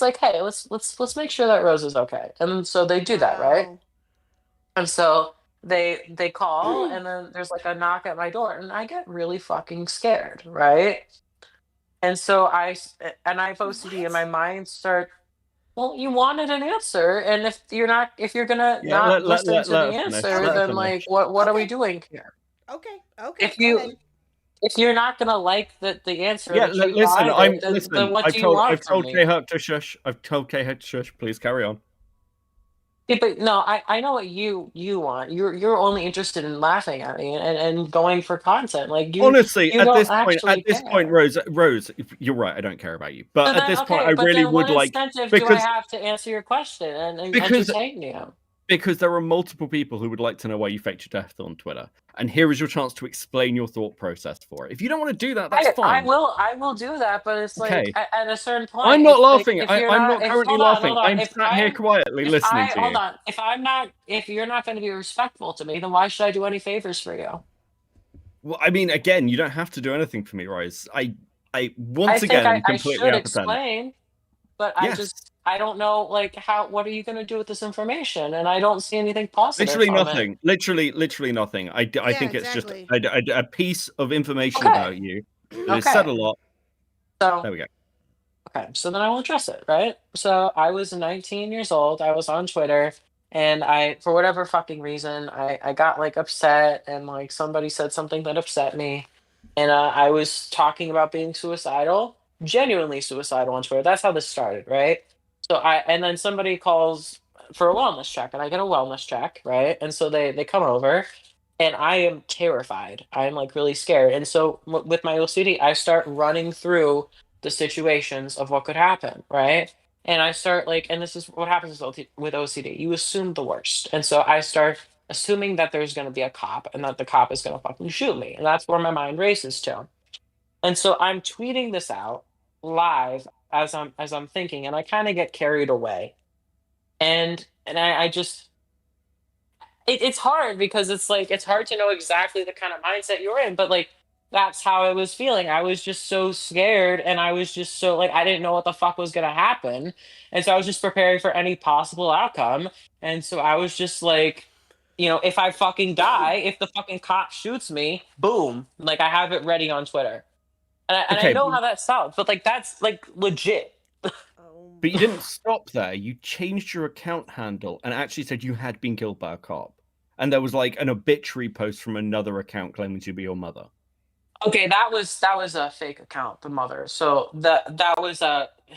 like, "Hey, let's make sure that Rose is okay," and so they do that, right? Wow. And so they call, and then there's like a knock at my door, and I get really fucking scared, right? And so and I have OCD, and my mind start. Well, you wanted an answer, and if you're gonna Yeah, not listen to the let her finish. answer, Let her then like finish. what are we Okay. doing here? Okay. Okay. If Go you ahead. if you're not gonna like the answer Yeah, that you listen. provided, then Listen. what do you want I've from told me? KHUCK to shush. I've told KHUCK to shush. Please carry on. Yeah, but no, I know what you want. You're only interested in laughing at me and going for content. Like Honestly, you don't actually at this point, care. Rose, you're right. I don't care about you. So But at then, this point, okay, I but really then what would like incentive do I because have to answer your question and because entertain you? because there are multiple people who would like to know why you faked your death on Twitter, and here is your chance to explain your thought process for it. If you don't want to do that, that's fine. I will do that, but it's like Okay. at a certain point, I'm not it's like laughing. if you're I'm not not if currently hold laughing. on, I'm sat here quietly listening to hold you. on, if you're not going to be respectful to me, then why should I do any favors for you? Well, I mean, again, you don't have to do anything for me, Rose. I I once think again, I'm I completely should apathetic. explain, but Yes. I don't know like what are you going to do with this information, and I don't see anything positive Literally from it. nothing. Literally nothing. I Yeah, think it's just exactly. a piece of information Okay, about you that is said okay, a lot. so. There we go. Okay, so then I will address it, right? So I was 19 years old. I was on Twitter, and for whatever fucking reason, I got like upset, and like somebody said something that upset me, and I was talking about being suicidal, genuinely suicidal on Twitter. That's how this started, right? And then somebody calls for a wellness check, and I get a wellness check, right? And so they come over, and I am terrified. I'm like really scared, and so with my OCD, I start running through the situations of what could happen, right? And I start like, and this is what happens with OCD. You assume the worst, and so I start assuming that there's going to be a cop and that the cop is going to fucking shoot me, and that's where my mind races to. And so I'm tweeting this out live as I'm thinking, and I kind of get carried away, and I just it's hard because it's like it's hard to know exactly the kind of mindset you're in, but like that's how I was feeling. I was just so scared, and I was just so like I didn't know what the fuck was gonna happen, and so I was just preparing for any possible outcome. And so I was just like, if I fucking die, if the fucking cop shoots me, boom, like I have it ready on Twitter, and I Okay, know how that sounds, but like that's like legit. Oh. but you didn't stop there. You changed your account handle and actually said you had been killed by a cop. And there was like an obituary post from another account claiming to be your mother. Okay, that was a fake account, the mother. So that was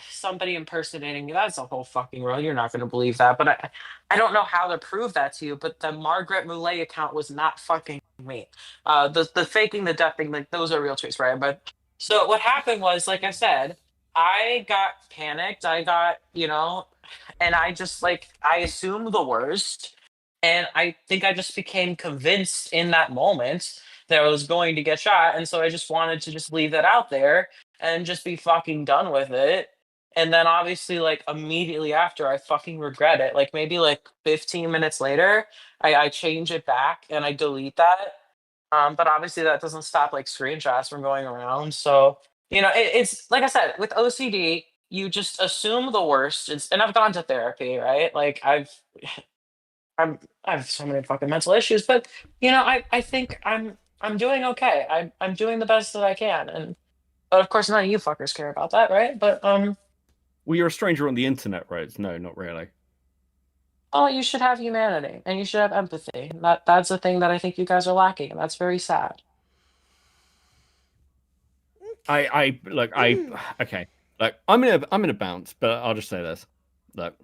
somebody impersonating me. That's a whole fucking world. You're not going to believe that, but I don't know how to prove that to you. But the Margaret Moulet account was not fucking me. The faking, the death thing, like those are real tweets, right? But so what happened was, like I said, I got panicked. I got and I just like I assumed the worst, and I think I just became convinced in that moment that I was going to get shot, and so I just wanted to just leave that out there and just be fucking done with it. And then obviously, like immediately after, I fucking regret it. Like maybe like 15 minutes later, I change it back and I delete that. But obviously that doesn't stop like screenshots from going around. So it's like I said with OCD, you just assume the worst. And I've gone to therapy, right? Like I have so many fucking mental issues, but I think I'm doing okay. I'm doing the best that I can, and but of course none of you fuckers care about that, right? But Well, you're a stranger on the internet, Rose. No, not really. oh, you should have humanity and you should have empathy. That's the thing that I think you guys are lacking, and that's very sad. Okay. Like I'm in a bounce, but I'll just say this. Look,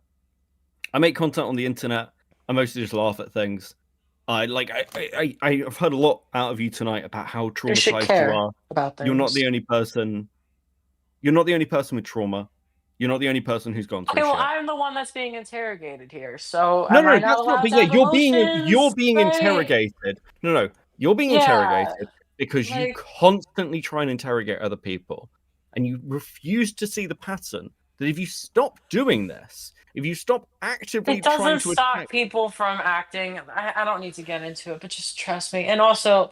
I make content on the internet. I mostly just laugh at things. I've heard a lot out of you tonight about how You should traumatized you care are. about You're not things. the only person. You're not the only person with trauma. You're not the only person who's gone through Okay, well, shit. I'm the one that's being interrogated here, so No, am I not that's not. allowed But to yeah, have you're emotions? being Right? interrogated. No, you're being Yeah, interrogated because you like constantly try and interrogate other people, and you refuse to see the pattern that if you stop doing this if you stop actively It trying doesn't to stop attack, people from acting. I don't need to get into it, but just trust me. And also,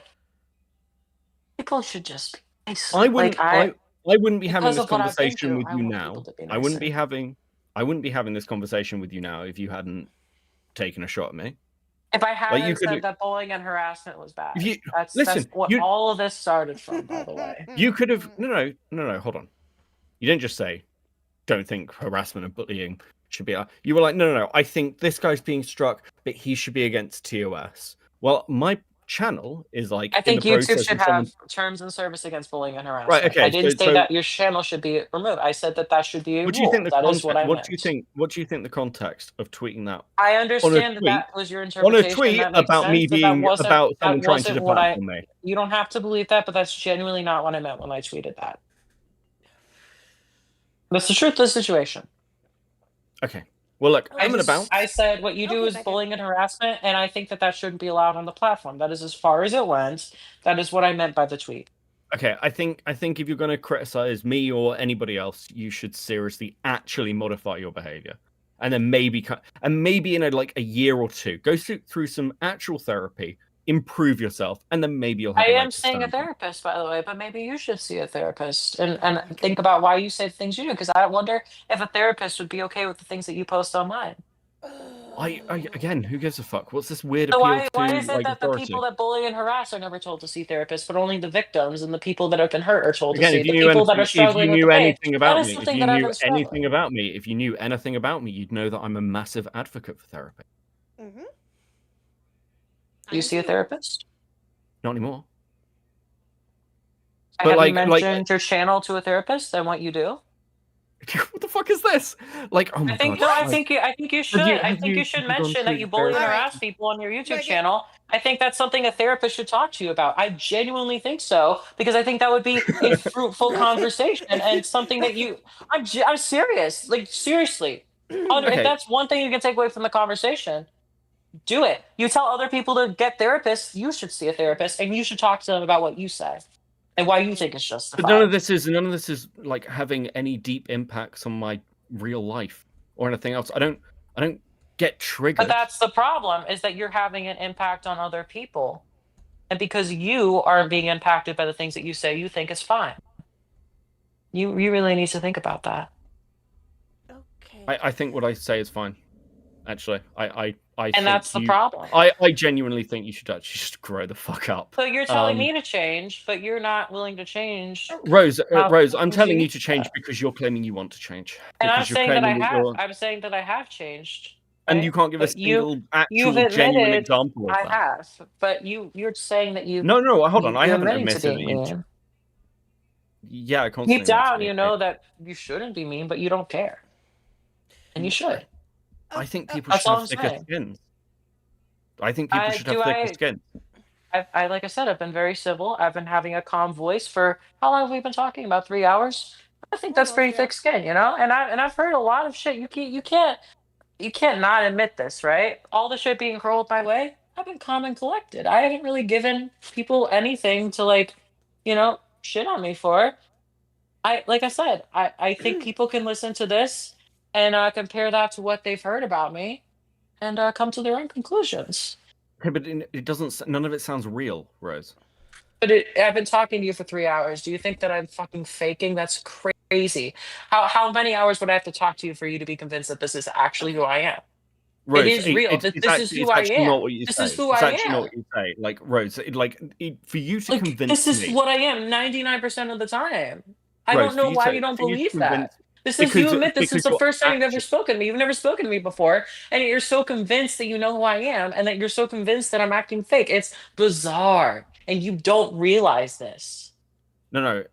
people should just be nice. I wouldn't. Like I wouldn't be having because this of what I've been conversation through, with I you want now. people to be I wouldn't nicer. be having. I wouldn't be having this conversation with you now if you hadn't taken a shot at me. If I hadn't you could- said that bullying and harassment was bad, If you- that's listen, what you- all of this started from, by the way. You could have. No. Hold on. You didn't just say, "Don't think harassment and bullying should be." You were like, "No. I think this guy's being struck, but he should be against TOS." Well, my channel is like. I think in the YouTube process should of someone- have terms and service against bullying and harassment. Right, okay, I didn't so- say that your channel should be removed. I said that should be a What do rule. you think the That context? is what I What meant. do you think the context of tweeting that I understand that tweet- that was your on interpretation. a tweet that makes about me sense, but that being wasn't- about someone that trying to wasn't what I. deplatform me? You don't have to believe that, but that's genuinely not what I meant when I tweeted that. That's the truth of the situation. Okay. Well, look, I I'm gonna just- bounce. I said what you do Okay, is Becca. bullying and harassment, and I think that that shouldn't be allowed on the platform. That is as far as it went. That is what I meant by the tweet. Okay, I think if you're going to criticize me or anybody else, you should seriously actually modify your behavior, and then maybe in a year or two, go through some actual therapy, improve yourself, and then maybe you'll have. I a leg am to seeing a stand on. therapist, by the way, but maybe you should see a therapist and think about why you say the things you do. Because I wonder if a therapist would be okay with the things that you post online. Again, who gives a fuck? What's this weird So appeal why to is it that the authority? people that bully and harass are never told to see therapists, but only the victims and the people that have been hurt are told Again, to if see you the knew people that are anything, if you struggling with knew the pain? anything about That is me, if something you that I've knew been struggling. anything about me, if you knew anything about me, you'd know that I'm a massive advocate for therapy. Mm-hmm. Do you see a therapist? Not anymore. Have But you like- mentioned your channel to a therapist and what you do? What the fuck is this? Like, oh my I think god! no. I think you should. I have think you you should gone mention that through you bully and therapy? harass people on your YouTube Megan. channel. I think that's something a therapist should talk to you about. I genuinely think so because I think that would be a fruitful conversation and something that you. I'm serious. Like seriously, Okay. if that's one thing you can take away from the conversation, do it. You tell other people to get therapists. You should see a therapist and you should talk to them about what you say and why you think it's justified. But none of this is like having any deep impacts on my real life or anything else. I don't get triggered. But that's the problem, is that you're having an impact on other people. And because you are being impacted by the things that you say, you think is fine. You really need to think about that. Okay. I think what I say is fine. Actually, I And think that's the you- problem. I genuinely think you should actually just grow the fuck up. So you're telling Um, me to change, but you're not willing to change. Rose, How Rose, I'm could telling you you to change do that? because you're claiming you want to change. And I'm Because you're saying that I claiming have. you're- I'm saying that I have changed. and right? you can't give a But you- single actual you've genuine admitted example of I that. have, but you're saying that you. No, hold on. I you're haven't admitting to admitted being that you. mean. Yeah, I constantly Deep down, admit you to know being that you shouldn't be mean, but you don't care, and you should. mean. I think people That's should all have I'm thicker saying. skins. I think people should have thicker skin. I like I said, I've been very civil. I've been having a calm voice for how long have we been talking? About 3 hours. I think that's pretty thick skin, you know. And I've heard a lot of shit. You can't not admit this, right? All the shit being hurled my way. I've been calm and collected. I haven't really given people anything to shit on me for. Like I said, I think people can listen to this and compare that to what they've heard about me, and come to their own conclusions. Okay, but it doesn't. None of it sounds real, Rose. But I've been talking to you for 3 hours. Do you think that I'm fucking faking? That's crazy. How many hours would I have to talk to you for you to be convinced that this is actually who I am? Rose, is real. This is who it's I actually am. Not what you This say. is who it's I actually am. not what you say. Like Rose, for you to Like, convince this is me. what I am 99% of the time. I Rose, don't know for you why to- you don't for you to believe that. convince- This is you because- admit this is because the you're first time you've ever actu- spoken to me. You've never spoken to me before, and you're so convinced that you know who I am, and that you're so convinced that I'm acting fake. It's bizarre, and you don't realize this. No.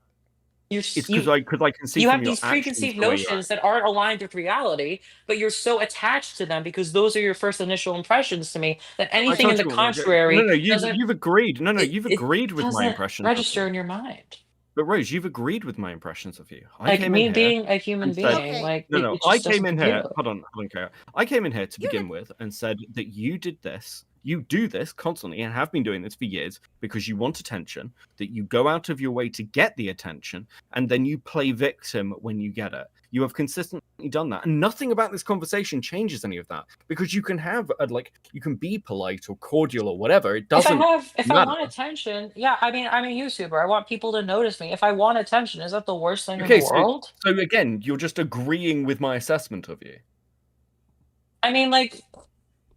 You're, It's because I can see. you from have your these actions preconceived the way you're notions that aren't aligned with reality, but you're so attached to them because those are your first initial impressions to me that anything in the contrary No, doesn't, you've agreed. No, you've it agreed with my doesn't impressions. of register you. in your mind. But Rose, you've agreed with my impressions of you. I Like came me in here being a human and being, said- Okay. like No, it I just came doesn't in here. compute. Hold on, Kara. I came in here to begin with and said that you did this You do this constantly and have been doing this for years because you want attention, that you go out of your way to get the attention, and then you play victim when you get it. You have consistently done that, and nothing about this conversation changes any of that, because you can have you can be polite or cordial or whatever. It doesn't If I matter. want attention, yeah, I mean, I'm a YouTuber. I want people to notice me. If I want attention, is that the worst thing in the world? So again, you're just agreeing with my assessment of you. I mean, like,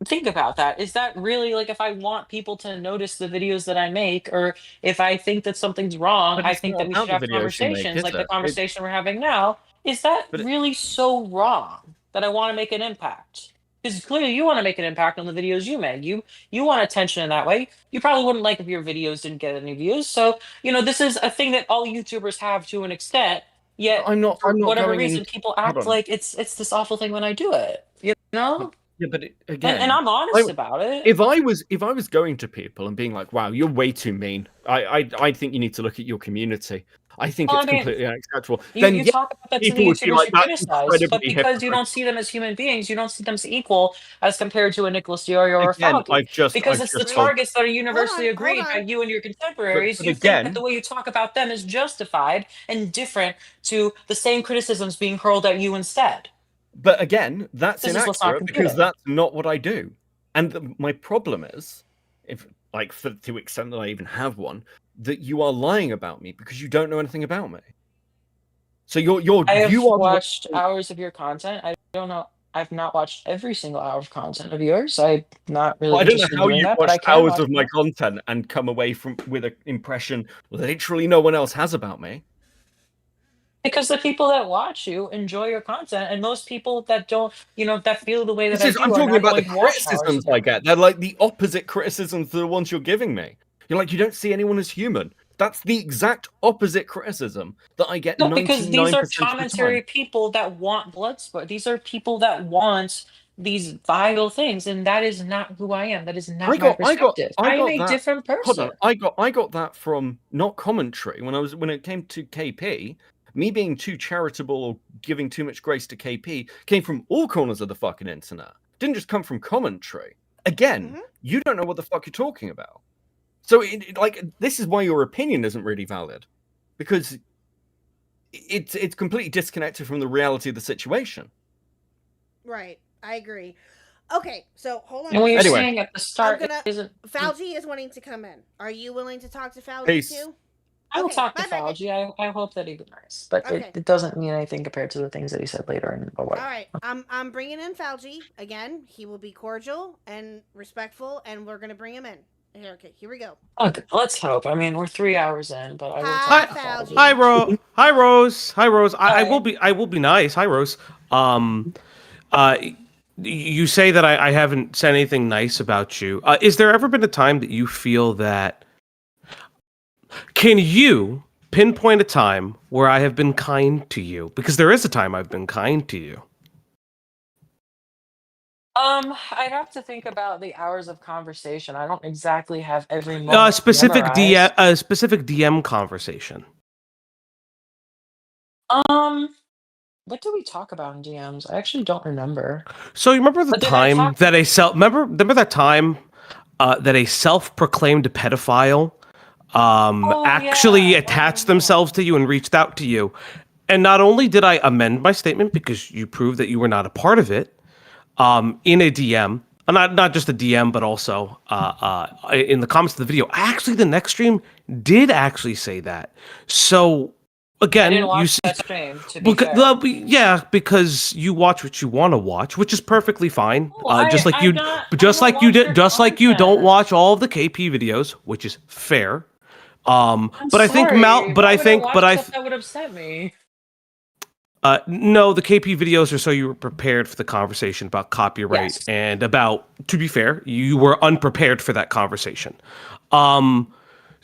think about that. Is that really like if I want people to notice the videos that I make, or if I think that something's wrong, But I it's think not that we should about the have videos you make, conversations is like it? the conversation we're having now? Is that But it- really so wrong that I want to make an impact? Because clearly you want to make an impact on the videos you make. You want attention in that way. You probably wouldn't like if your videos didn't get any views. So, this is a thing that all YouTubers have to an extent. Yet I'm not whatever going reason, in- people hold act on. like it's this awful thing when I do it. You know? Yeah, but again, And I'm honest about it. If I was going to people and being like, "Wow, you're way too mean," I think you need to look at your community. I think Well, it's I mean, completely unacceptable. You talk about that to the people would be YouTubers like, you "That's criticize, incredibly but because you don't hypocritical." see them as human beings, you don't see them as equal as compared to a Nicholas Diori or a Again, Falcon. Because I've it's the just told- targets that are universally Hold on, agreed hold by on. you and your contemporaries. But You think again- that the way you talk about them is justified and different to the same criticisms being hurled at you instead. But again, that's This is what's not inaccurate because computing. that's not what I do. And my problem is, if to the extent that I even have one, that you are lying about me because you don't know anything about me. So I have you are watched hours of your content. I don't know. I've not watched every single hour of content of yours. I'm not really Well, I don't know interested in how doing you that, but I watched can hours watch of my it. content and come away with an impression literally no one else has about me. Because the people that watch you enjoy your content, and most people that don't, that feel the way that I do I'm are talking not about the going to watch hours criticisms of I it. get. They're like the opposite criticisms to the ones you're giving me. You're like, you don't see anyone as human. That's the exact opposite criticism that I get. No, because these are 99% of the commentary time. people that want blood sport. These are people that want these vital things, and that is not who I am. That is not my perspective. I am a that- different Hold person. on, I got that from not commentary when it came to KP. Me being too charitable or giving too much grace to KP came from all corners of the fucking internet. Didn't just come from commentary. Again, you don't know what the fuck you're talking about. So, this is why your opinion isn't really valid, because it's completely disconnected from the reality of the situation. Right. I agree. Okay, so hold on. And what you're Anyway. saying at the start isn't. Fauci is wanting to come in. Are you willing to talk to Fauci Peace. too? I will Okay, talk to bye, bye, bye. Fauci. I hope that he'd be nice, but Okay. it doesn't mean anything compared to the things that he said later in the way. All right, I'm bringing in Fauci again. He will be cordial and respectful, and we're gonna bring him in. Okay, here we go. Okay, let's hope. I mean, we're 3 hours in, but I will Hi, talk to Fauci. Fauci. Hi, Rose. Hi, Rose. I Hi. will be nice. Hi, Rose. You say that I haven't said anything nice about you. Is there ever been a time that you feel that? Can you pinpoint a time where I have been kind to you? Because there is a time I've been kind to you. I'd have to think about the hours of conversation. I don't exactly have every moment Specific memorized. specific DM conversation. What did we talk about in DMs? I actually don't remember. So you remember the But did I time talk- that remember that time that a self-proclaimed pedophile actually yeah. attached themselves to you and reached out to you. And not only did I amend my statement because you proved that you were not a part of it, in a DM, not just a DM, but also in the comments of the video. Actually, the next stream did actually say that. So again, I didn't watch you that stream, to be fair. yeah, because you watch what you want to watch, which is perfectly fine. No, Just like I'm you, not- I just don't like you watch did, your just like you don't content. watch all of the KP videos, which is fair. But I'm I think sorry. but Why I would think, watch but I. stuff that would upset me. No, the KP videos are so you were prepared for the conversation about copyright Yes. and about, to be fair, you were unprepared for that conversation.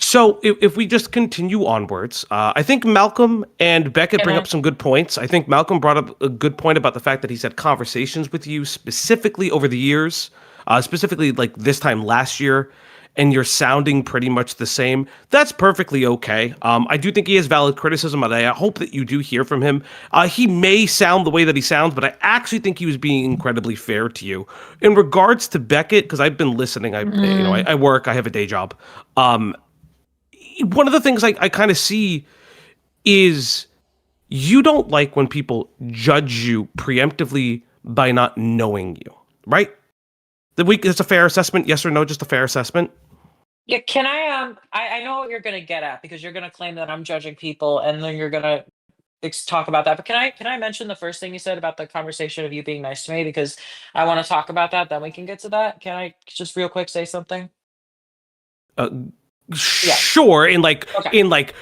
So if we just continue onwards, I think Malcolm and Beckett bring up some good points. I think Malcolm brought up a good point about the fact that he's had conversations with you specifically over the years, specifically like this time last year. and you're sounding pretty much the same, that's perfectly okay. I do think he has valid criticism, and I hope that you do hear from him. He may sound the way that he sounds, but I actually think he was being incredibly fair to you. In regards to Beckett, because I've been listening, I work, I have a day job. One of the things I kind of see is you don't like when people judge you preemptively by not knowing you, right? That's a fair assessment, yes or no, just a fair assessment? Yeah, can I know what you're gonna get at, because you're gonna claim that I'm judging people, and then you're gonna talk about that. But can I mention the first thing you said about the conversation of you being nice to me, because I want to talk about that. Then we can get to that. Can I just real quick say something? Sure, in like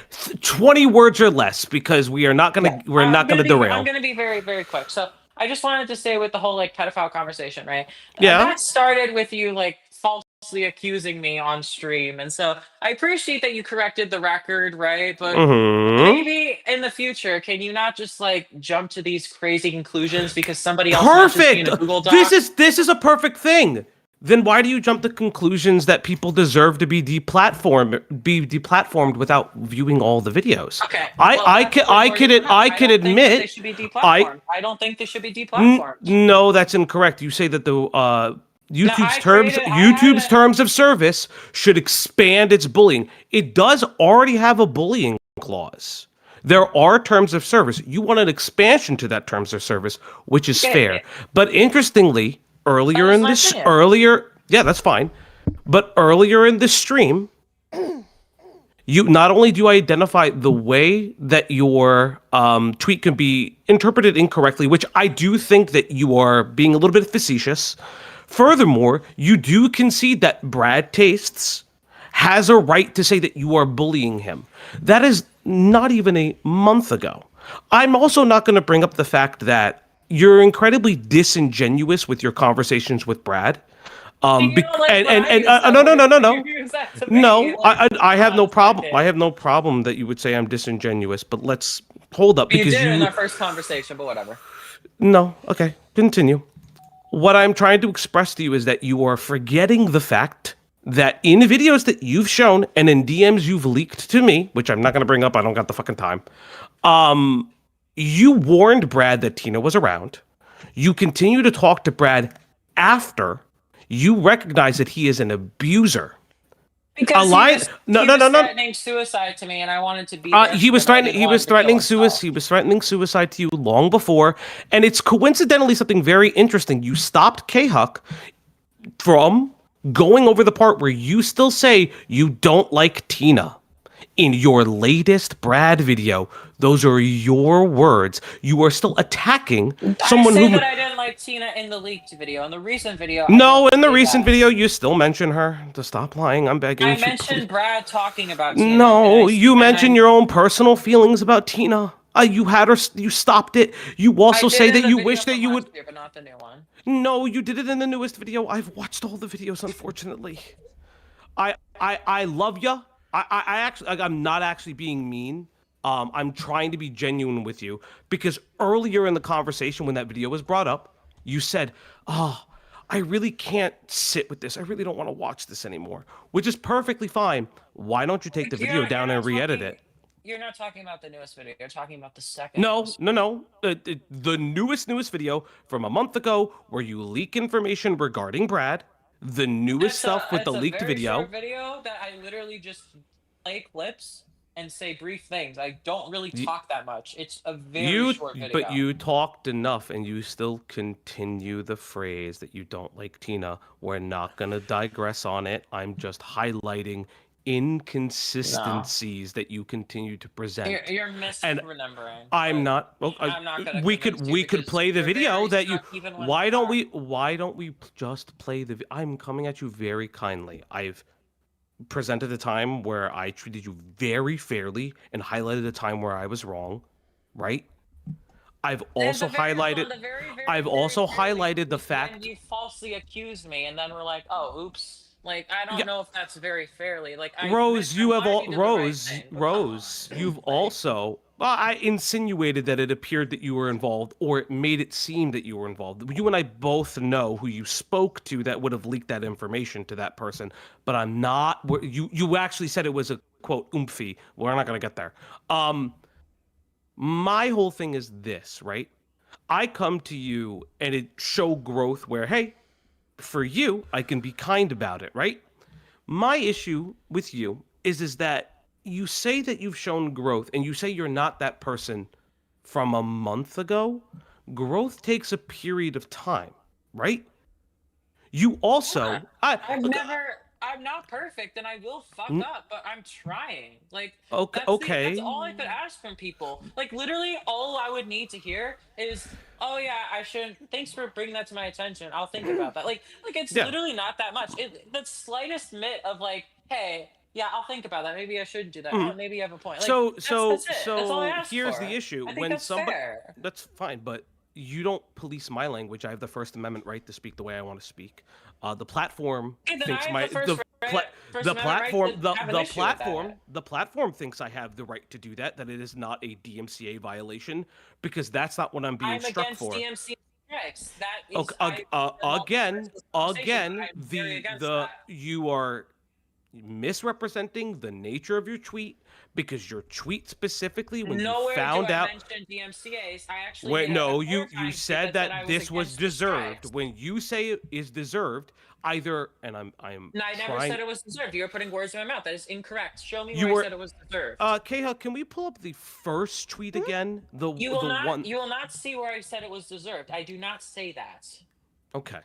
20 words or less, because we're not gonna derail. I'm gonna be very, very quick. So I just wanted to say, with the whole like pedophile conversation, right? Yeah. That started with you like falsely accusing me on stream, and so I appreciate that you corrected the record, right? But maybe in the future, can you not just like jump to these crazy conclusions because somebody else messaged me in a Google Doc? This is a perfect thing. Then why do you jump to conclusions that people deserve to be deplatformed without viewing all the videos? Okay. I can admit they should be deplatformed. I don't think they should be deplatformed. No, that's incorrect. You say that the YouTube's created- terms of service should expand its bullying. It does already have a bullying clause. There are terms of service. You want an expansion to that terms of service, which is fair. But interestingly, that's fine. But earlier in this stream, you not only do you identify the way that your tweet can be interpreted incorrectly, which I do think that you are being a little bit facetious. Furthermore, you do concede that Brad Tastes has a right to say that you are bullying him. That is not even a month ago. I'm also not going to bring up the fact that you're incredibly disingenuous with your conversations with Brad. No, I have no problem. I have no problem that you would say I'm disingenuous, but let's hold up, because you did in our first conversation, but whatever. No, okay, continue. What I'm trying to express to you is that you are forgetting the fact that in videos that you've shown and in DMs you've leaked to me, which I'm not going to bring up, I don't got the fucking time. You warned Brad that Tina was around. You continue to talk to Brad after you recognize that he is an abuser. Because he was threatening suicide to me, and I wanted to be there. He was threatening suicide to you long before, and it's coincidentally something very interesting. You stopped KHUCK from going over the part where you still say you don't like Tina. In your latest Brad video, those are your words. You are still attacking someone who... I say that I didn't like Tina in the leaked video. In the recent video... No, in the recent video, you still mention her. To stop lying, I'm begging you. I mentioned Brad talking about Tina. No, you mentioned your own personal feelings about Tina. You had her... You stopped it. You also say that you wish that you would... Year, but not the new one. No, you did it in the newest video. I've watched all the videos, unfortunately. I love ya. I'm not actually being mean. I'm trying to be genuine with you, because earlier in the conversation when that video was brought up, you said, "Oh, I really can't sit with this. I really don't want to watch this anymore," which is perfectly fine. Why don't you take the video down and re-edit it? You're not talking about the newest video. You're talking about the second. No. The newest video from a month ago, where you leak information regarding Brad. The newest stuff with the leaked video. Short video that I literally just play clips and say brief things. I don't really talk that much. It's a very short video. But you talked enough, and you still continue the phrase that you don't like Tina. We're not gonna digress on it. I'm just highlighting inconsistencies that you continue to present. You're misremembering. I'm not. Well, I'm not gonna. We could play the video that you. Why don't we just play the? I'm coming at you very kindly. I've presented a time where I treated you very fairly and highlighted a time where I was wrong, right? I've also highlighted. I've also highlighted the fact you falsely accused me, and then we're like, "Oh, oops." Like, I don't know if that's very fairly. Like, Rose, you've also Well, I insinuated that it appeared that you were involved, or it made it seem that you were involved. You and I both know who you spoke to that would have leaked that information to that person, but I'm not. You actually said it was a quote oomphy. We're not gonna get there. My whole thing is this, right? I come to you and it show growth where, hey, for you, I can be kind about it, right? My issue with you is that you say that you've shown growth and you say you're not that person from a month ago. Growth takes a period of time, right? You also, I'm not perfect and I will fuck up, but I'm trying. Like, okay. That's all I could ask from people. Like, literally, all I would need to hear is, "Oh yeah, I shouldn't. Thanks for bringing that to my attention. I'll think about that." Like it's literally not that much. The slightest bit of like, "Hey, yeah, I'll think about that. Maybe I shouldn't do that. Oh, maybe you have a point." Like, that's it. That's all I asked here's for. the issue. I think When that's somebody, fair. that's fine, but you don't police my language. I have the First Amendment right to speak the way I want to speak. The platform Okay, then thinks I my have the the platform thinks I have the right to do that. That it is not a DMCA violation because that's not what I'm being I'm struck against for. DMCA strikes. That is you are misrepresenting the nature of your tweet because your tweet specifically when you found out mentioned DMCA's. I actually wait, no, you said that this was deserved. When you say it is deserved, either and I'm No, I never said it was deserved. You're putting words in my mouth. That is incorrect. Show me You where were- I said it was deserved. KHUCK, can we pull up the first tweet again? You will not see where I said it was deserved. I do not say that. Okay.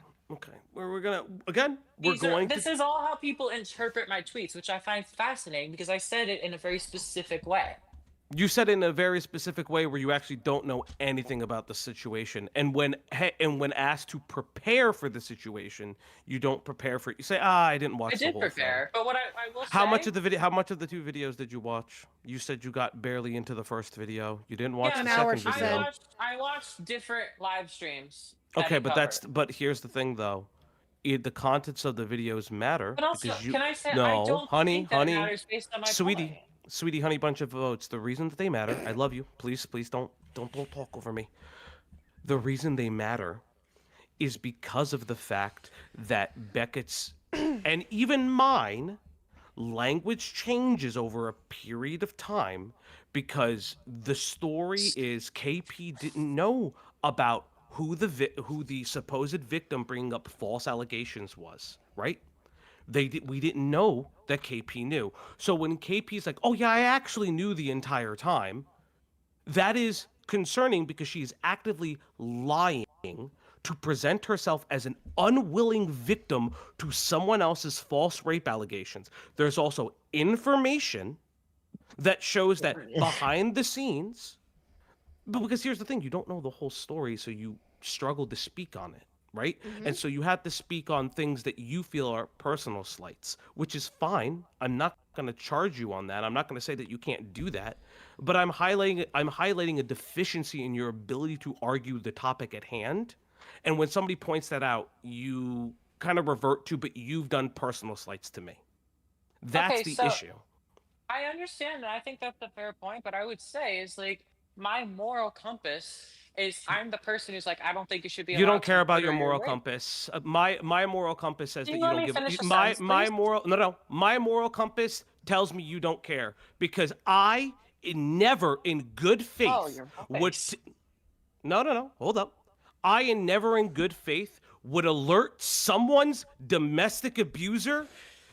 This is all how people interpret my tweets, which I find fascinating because I said it in a very specific way. You said it in a very specific way where you actually don't know anything about the situation, and when asked to prepare for the situation, you don't prepare for it. You say, I didn't watch the whole thing. I did prepare, but what I will say... How much of the 2 videos did you watch? You said you got barely into the first video. You didn't watch the second video. I watched different live streams. Okay, but here's the thing though. The contents of the videos matter. But also, because can I say, no, I don't honey, think that matters based on my point. Sweetie, honey bunch of votes. The reason that they matter, I love you. Please don't talk over me. The reason they matter is because of the fact that Beckett's and even mine language changes over a period of time because the story is KP didn't know about who the supposed victim bringing up false allegations was, right? We didn't know that KP knew. So when KP's like, "Oh yeah, I actually knew the entire time," that is concerning because she's actively lying to present herself as an unwilling victim to someone else's false rape allegations. There's also information that shows that behind the scenes, but because here's the thing, you don't know the whole story, so you struggle to speak on it, right? And so you have to speak on things that you feel are personal slights, which is fine. I'm not going to charge you on that. I'm not going to say that you can't do that, but I'm highlighting a deficiency in your ability to argue the topic at hand. And when somebody points that out, you kind of revert to, but you've done personal slights to me. That's the issue. I understand, and I think that's a fair point, but I would say is like my moral compass is I'm the person who's like, I don't think you should be. You don't care about your moral compass. My moral compass says that you don't give. My moral compass tells me you don't care because I never in good faith would. No. Hold up. I never in good faith would alert someone's domestic abuser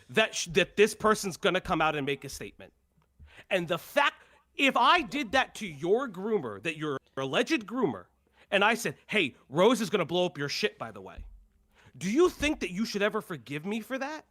that this person's gonna come out and make a statement. And the fact, if I did that to your groomer, that your alleged groomer, and I said, "Hey, Rose is gonna blow up your shit," by the way, do you think that you should ever forgive me for that?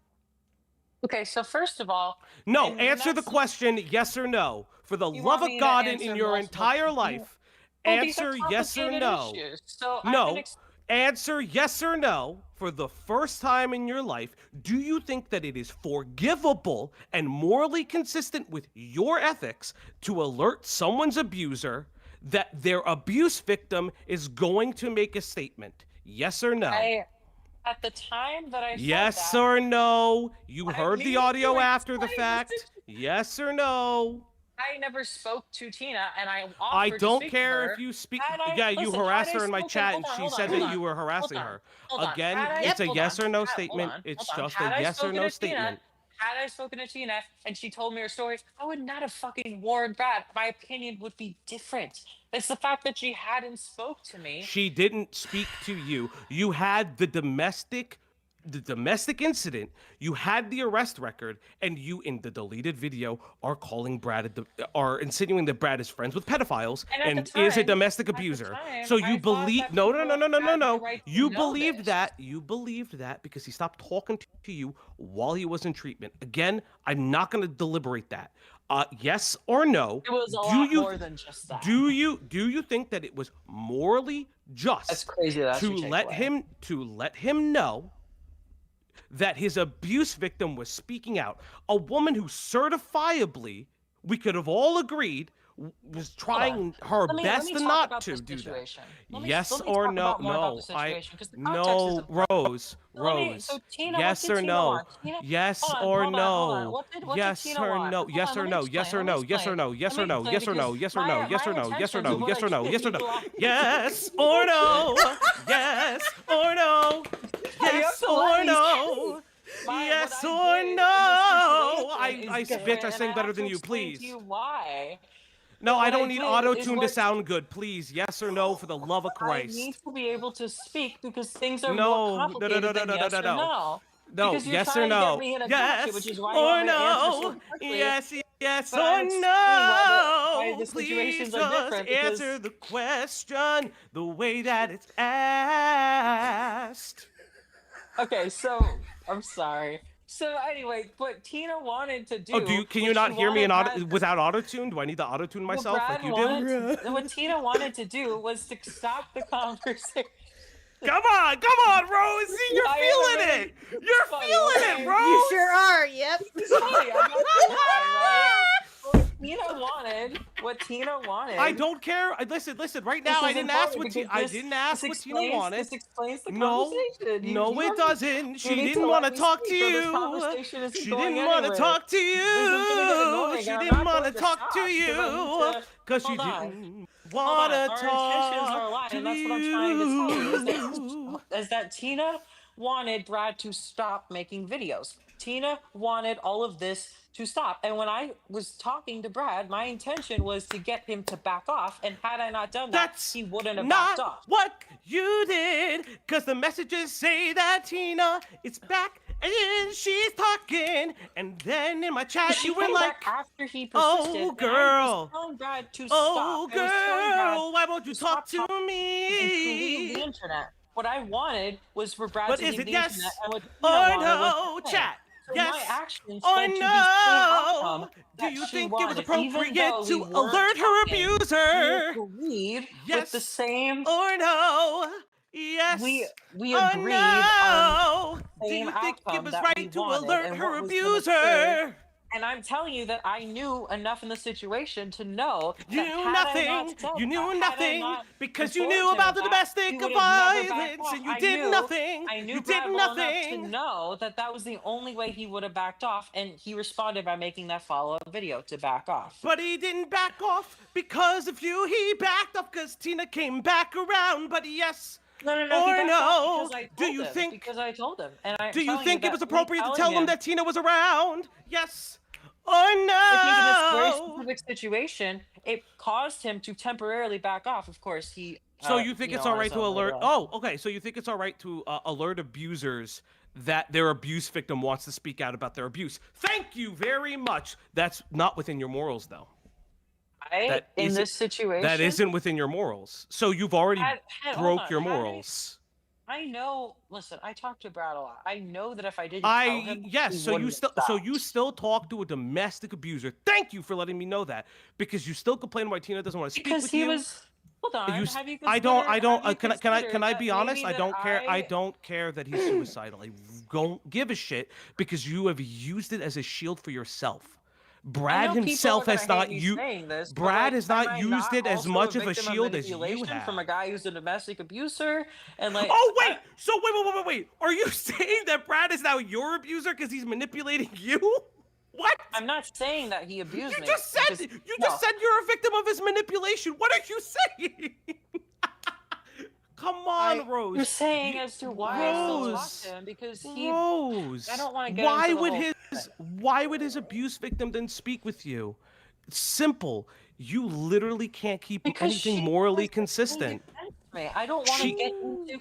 Okay, so first of all, no. Answer the question, yes or no. For the love of God in your entire life, answer yes or no. So no. Answer yes or no. For the first time in your life, do you think that it is forgivable and morally consistent with your ethics to alert someone's abuser that their abuse victim is going to make a statement? Yes or no? At the time that I said yes that, or no? You heard the audio after the fact. Yes or no? I never spoke to Tina, and I offered I to don't speak care to her. if you speak. Had I- Yeah, you listen, harassed had I her in my spoken- chat, hold and on, she hold on, said hold that on, you were harassing hold on, her. hold on. Again, Had I- it's a hold yes on, or no hold statement. on, It's hold on. just Had a I yes or spoken no to Tina- statement. Had I spoken to Tina and she told me her story, I would not have fucking warned Brad. My opinion would be different. It's the fact that she hadn't spoke to me. She didn't speak to you. You had the domestic incident. You had the arrest record, and you, in the deleted video, are calling are insinuating that Brad is friends with pedophiles And and at the is a time- domestic at the abuser. time, So I you thought believe that no. people had the right to You know believed this. that. You believed that because he stopped talking to you while he was in treatment. Again, I'm not going to deliberate that. Yes or no? It was a lot more than just that. Do you think that it was morally just That's crazy. That's to your let takeaway. him know that his abuse victim was speaking out? A woman who certifiably, we could have all agreed, was trying her Let me best talk not about to this do that. situation. Let me Yes talk or no? about more about No, the situation, 'cause the no, context is important. Rose. So Tina, Yes what did or Tina no? want? Tina, Yes hold on, or hold on, hold on. no? What did Yes Tina or want? no? Hold Yes on, or let me no? explain, Yes or let me no? Yes or explain. no? Yes Let or me no? explain, Yes or no? because Yes or no? my Yes or no? Yes or intentions no? of what Yes I or no? did Yes or no? utilize- Yes or no? Yes or no? Yes to let or me no? Yes or no? I bitch, I sing better than you, please. Why? No, But I what don't I need did auto is tune to what- sound good, please. Yes or no, for the love of I need Christ. to be able to speak because things are No, more complicated than yes or no. No, Because you're yes trying or no? to get me in a Yes gotcha, which is why or you want me to answer so no? quickly. Yes But or I'm explaining why no? the Please situations are just different answer because the question the way that it's asked. okay, so I'm sorry. So anyway, what Tina wanted to do. Oh, can you what not she hear me wanted without auto tune? Do I need to auto tune What myself Brad like you wanted do? what Tina wanted to do was to stop the conversation. Come on, Rose. You're feeling it. You're feeling it, Rose. You sure are. Yep. It's funny. I'm not gonna lie, right? What Tina wanted. I don't care. Listen. Right now, I didn't ask what Tina wanted. This explains the No, conversation. no, it doesn't. you She need didn't to want let to me talk to speak, or this you. conversation isn't She going didn't want to anywhere. talk to This is gonna get annoying, you. and She I'm didn't not want to going to talk to stop, you because you hold on. didn't want to Our intentions are talk aligned, to and that's what I'm trying to tell you. you. Is that Tina wanted Brad to stop making videos. Tina wanted all of this to stop. And when I was talking to Brad, my intention was to get him to back off. And had I not done that, he wouldn't have backed off. What you did, because the messages say that Tina is back and she's talking. And then in my chat, She you were came like, back after he persisted. oh, and I was girl. telling Brad to Oh, stop. I was telling Brad girl, why won't you talk to and to leave the me? internet. What I wanted was for Brad But to is leave it the yes internet, and what or Tina wanted no, was to stay. chat? So Yes my actions or led to the same no? outcome Do that you she think it was wanted, even appropriate though to we weren't alert her talking. abuser? We agreed Yes with the same. or no? Yes We or agreed no? on the Do same you think it outcome was that we right to wanted alert and her what was gonna occur. abuser? And I'm telling you that I knew enough in the situation to know You that knew had I not nothing. said You that, knew had I nothing not because you informed knew him about of the that, domestic he would have never backed violence off. and you did nothing. I knew You Brad did well enough to nothing. know that that was the only way he would have backed off, and he responded by making that follow-up video to back off. But he didn't back off because of you. He backed off because Tina came back around. But yes No, he or backed off no? because I told Do you him, think? Because I told him, and I'm Do you telling think you it was that me appropriate to telling tell him him- that Tina was around? Yes or I think in this very no? specific situation, it caused him to temporarily back off. Of course, he. So you think it's all on right his to own alert? later on. Oh, okay. So you think it's all right to alert abusers that their abuse victim wants to speak out about their abuse? Thank you very much. That's not within your morals, though. In this situation, that isn't within your morals. So you've already hold broke on, your had I- morals. I know. Listen, I talked to Brad a lot. I know that if I didn't tell him, Yes. he So you wouldn't still have stopped. talk to a domestic abuser. Thank you for letting me know that, because you still complain why Tina doesn't want to speak Because with he you. was. Hold on. You, have you I don't. considered- have you Can I considered be that honest? maybe I don't that care. I don't care that he's suicidal. I don't give a shit because you have used it as a shield for yourself. Brad himself has not used. Brad has not used it as much of a shield as you have. From a guy who's a domestic abuser, and like. Oh wait! So wait! Are you saying that Brad is now your abuser because he's manipulating you? What? I'm not saying that he abused You me. just said because- you no. just said you're a victim of his manipulation. What are you saying? Come on, Rose. You're saying You- as to why I still talk Rose. to him because he. Rose. I don't want to get Why into the would whole his why would his abuse victim then speak with you? It's simple. You literally can't keep Because anything she morally was consistent. me. I don't want to get into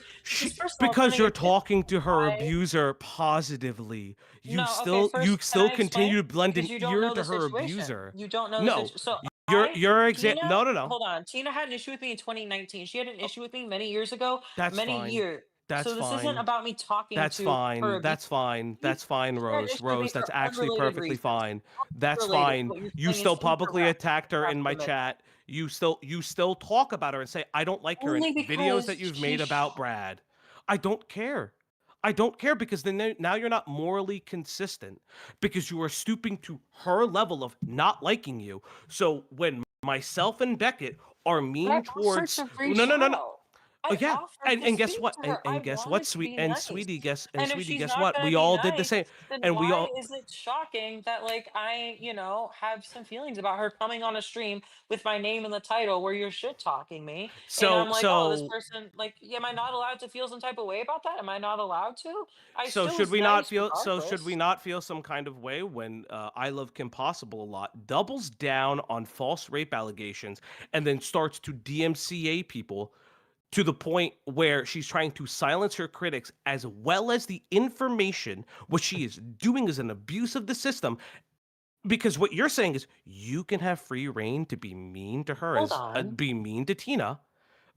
first of all, Because it's you're none of your talking to her business. abuser positively. You No, okay, still first, you can still I continue to explain? blend an Because you don't ear know to the her situation. abuser. You don't know the No. situation. So Your Tina, no. hold on. Tina had an issue with me in 2019. She had an issue with me many years ago. That's many fine. years. That's so this fine. isn't about me talking That's to fine. her. That's fine. That's fine, She had an Rose. issue with me Rose, that's for actually unrelated perfectly reasons. fine. That's Unrelated. fine. What you're You saying still is publicly incorrect. attacked her in my Compliment. chat. You still talk about her and say, I don't like her in Only videos because that you've she made about Brad. I don't care. I don't care because then now you're not morally consistent because you are stooping to her level of not liking you. So when myself and Beckett are mean towards no. Yeah, and guess what? And guess what, sweetie, guess And if sweetie, she's guess not what? gonna We be all did the nice, same, then and we why all. is it shocking that like I, have some feelings about her coming on a stream with my name in the title where you're shit talking me, and I'm like, oh, this person, like, am I not allowed to feel some type of way about that? Am I not allowed to? I So still should was we not nice feel? So should we regardless. not feel some kind of way when I Love Kim Possible a lot doubles down on false rape allegations and then starts to DMCA people to the point where she's trying to silence her critics as well as the information. What she is doing is an abuse of the system. Because what you're saying is you can have free reign to be mean to her, Hold as on. be mean to Tina,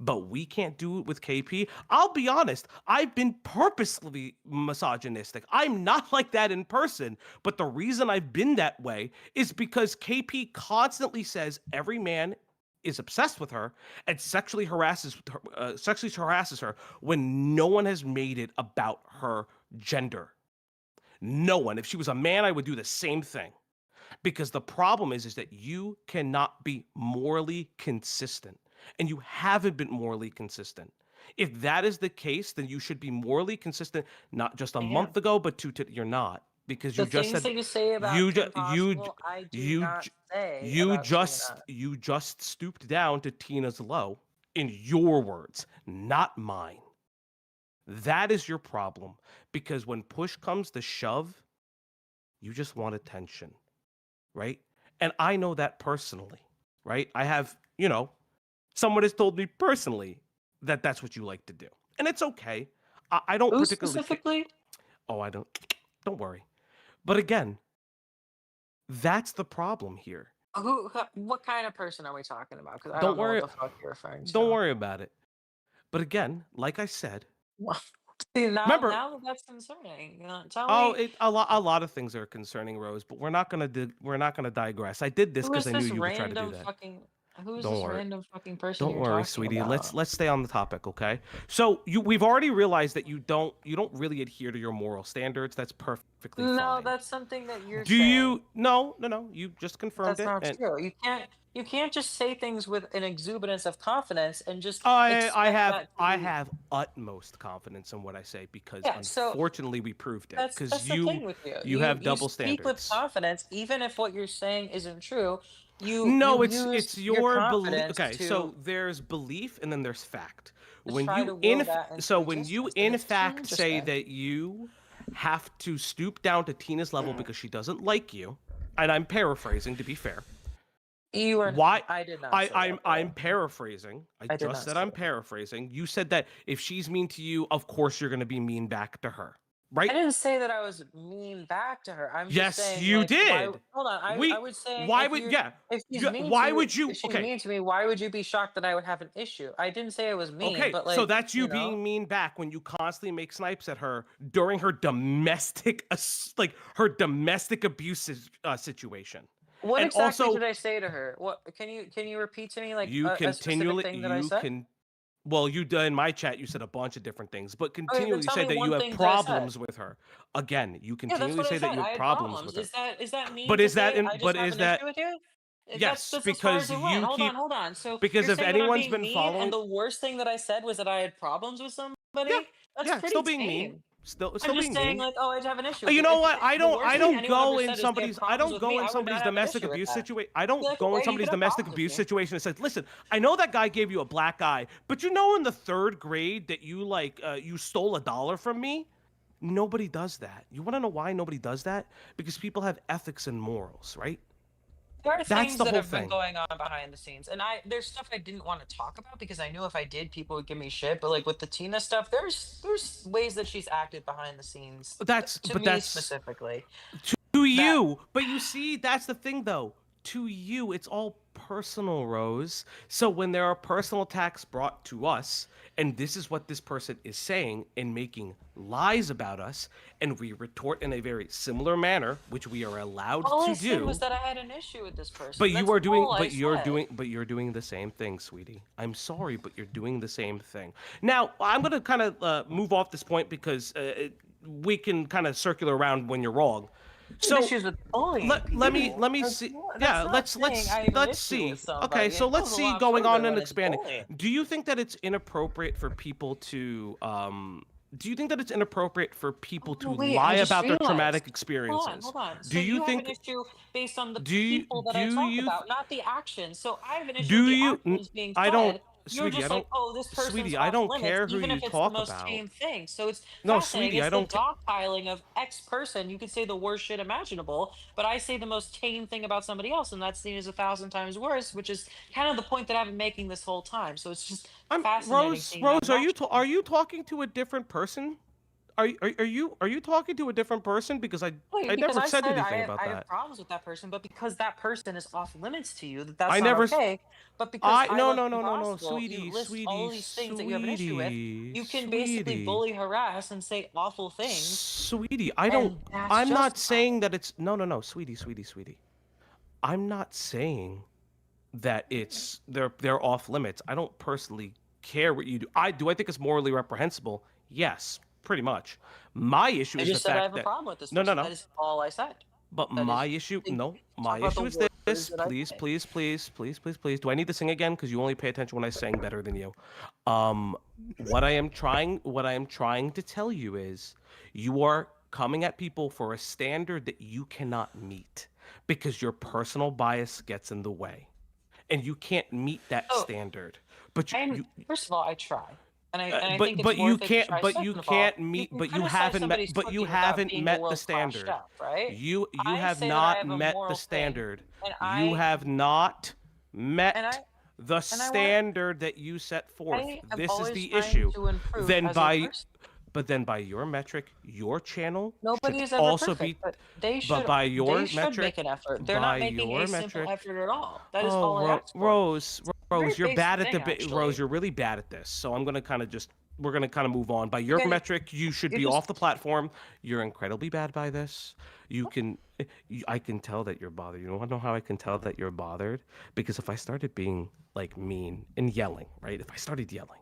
but we can't do it with KP. I'll be honest, I've been purposely misogynistic. I'm not like that in person, but the reason I've been that way is because KP constantly says every man is obsessed with her and sexually harasses her when no one has made it about her gender. No one. If she was a man, I would do the same thing. Because the problem is that you cannot be morally consistent, and you haven't been morally consistent. If that is the case, then you should be morally consistent, not just a month ago, but you're not, because you The just things said that you say about you Kim just Possible, I do not say about Tina. you just stooped down to Tina's low, in your words, not mine. That is your problem, because when push comes to shove, you just want attention. Right? And I know that personally, right? I have, someone has told me personally that that's what you like to do. And it's okay. I don't Who particularly specifically? Oh, I don't worry. But again, that's the problem here. What kind of person are we talking about? Because I Don't don't know worry. what the fuck you're referring to. Don't worry about it. But again, like I said, See, now remember, that's concerning. Tell me. a lot of things are concerning, Rose, but we're not gonna digress. I did this Who because is I knew this you would try to do random that. fucking? Who is Don't this worry. random fucking person Don't you're worry, talking sweetie. about? Let's stay on the topic, okay? So we've already realized that you don't really adhere to your moral standards. That's perfectly No, fine. that's something that you're Do saying. you? No. You just confirmed That's it. not and true. You can't just say things with an exuberance of confidence and just I expect have that I to- have utmost confidence in what I say because Yeah, so unfortunately we proved it. that's Because the thing with you. you have double speak with standards. confidence, even if what you're saying isn't true. No, you it's use your belief. confidence Okay, to so there's belief and then there's fact. When try you to will in that into so when you existence, and in it's too fact say interesting. that you have to stoop down to Tina's level because she doesn't like you, and I'm paraphrasing to be fair. You are Why? I did not. I'm paraphrasing. I did just not said say I'm that. paraphrasing. You said that if she's mean to you, of course you're gonna be mean back to her, right? I didn't say that I was mean back to her. I'm Yes, just saying, you like, why, did. hold on. I would say, Why if would you're, yeah? if she's Yeah, mean why to, would you? if she's Okay, mean to me, why would you be shocked that I would have an issue? I didn't say I was mean, okay. but So like, that's you being mean back when you constantly make snipes at her during her domestic, her domestic abuse situation. What And exactly also, did I say to her? What can you repeat to me like you a specific continually thing that I said? Well, you in my chat you said a bunch of different things, but Okay, then continually tell say me that you one have thing that I said. problems with her. Again, you Yeah, that's continually what I say that said. you I have had problems with her. Is that mean But to is that say in? I just But have is an that? issue with you? Yes, That's as far because as it went. you keep. Hold on. So Because you're if saying that I'm anyone's being been mean, following, and the worst thing that I said was that I had problems with somebody? That's pretty still being tame. mean. Still I'm just being saying, mean. like, oh, I have an issue. You with know it. what? If I the worst thing don't anyone go ever in said is they somebody's have problems with me, I would somebody's not have an domestic issue with abuse that. situation. I don't Like, go why in you somebody's could have domestic problems with abuse me? situation and says, "Listen, I know that guy gave you a black eye, but you know in the 3rd grade that you you stole $1 from me." Nobody does that. You want to know why nobody does that? Because people have ethics and morals, right? There are That's things the that whole have been thing. going on behind the scenes, and there's stuff I didn't want to talk about because I knew if I did, people would give me shit. But like with the Tina stuff, there's ways that she's acted behind the scenes. To me specifically. To you, but you see, that's the thing though. To you, it's all personal, Rose. So when there are personal attacks brought to us, and this is what this person is saying and making lies about us, and we retort in a very similar manner, which we are allowed All to I said do. was that I had an issue with this person. But That's you are doing, all I said. but you're doing the same thing, sweetie. I'm sorry, but you're doing the same thing. Now, I'm gonna kind of move off this point because we can kind of circular around when you're wrong. So issues with bullying. let me see. Yeah, let's see. Okay, so let's see going on and expanding. Do you think that it's inappropriate for people to do you think that it's inappropriate for people to lie about their traumatic experiences? Hold on. So Do you think have an issue based on the do you- people that do I talk you- about, not the actions? So I have an issue do with the you actions being I said. don't You're sweetie, just I like, don't oh, this person's sweetie, off I don't limits, care who even you if it's talk the most about. tame thing. So it's No, fascinating. sweetie, I It's don't the dogpiling of X person. You could say the worst shit imaginable, but I say the most tame thing about somebody else, and that's seen as 1,000 times worse, which is kind of the point that I've been making this whole time. So it's just fascinating. seeing that Rose, are match. are you talking to a different person? Are you talking to a different person? Because I Wait, because never I said said anything about I that. have problems with that person, but because that person is off limits to you, that's I not never okay. But because I no, love no, no, no, no, Impossible, sweetie, you list sweetie, all these things that you have an issue with. You can basically sweetie. bully, harass, and say awful things. Sweetie, and that's I'm not justified. saying that it's no, sweetie. I'm not saying that it's they're off limits. I don't personally care what you do. I think it's morally reprehensible. Yes, pretty much. My issue I is the just said I fact have a that problem with this. no. That is all I said. But That my is- issue, think- no, talk my about issue the is words this. that I Please, say. please. Do I need to sing again? Because you only pay attention when I sing better than you. What I am trying to tell you is, you are coming at people for a standard that you cannot meet because your personal bias gets in the way, and you can't meet that Oh, standard. But First of all, I try. And I but think it's but you worth it to can't try. but Second you of all, can't meet can but you criticize haven't met somebody's but you cooking without haven't being a met the world-class standard. chef, right? You I have say that I not have a met moral the thing, standard. and You have not and met I- the want- standard that you set forth. I am This is always the trying issue. to improve Then as a by person. but then by your metric, your channel Nobody should is ever also perfect, be but they should. but by your they should metric, make an effort. They're by not making your a simple metric- effort at all. That is Oh, all I ask for. Rose, very you're bad basic at thing, the Rose, actually. you're really bad at this. So I'm gonna kind of we're gonna kind of move on. By your Okay, metric, you should you be just- off the platform. You're incredibly bad by this. I can tell that you're bothered. You want to know how I can tell that you're bothered? Because if I started being like mean and yelling, right? If I started yelling,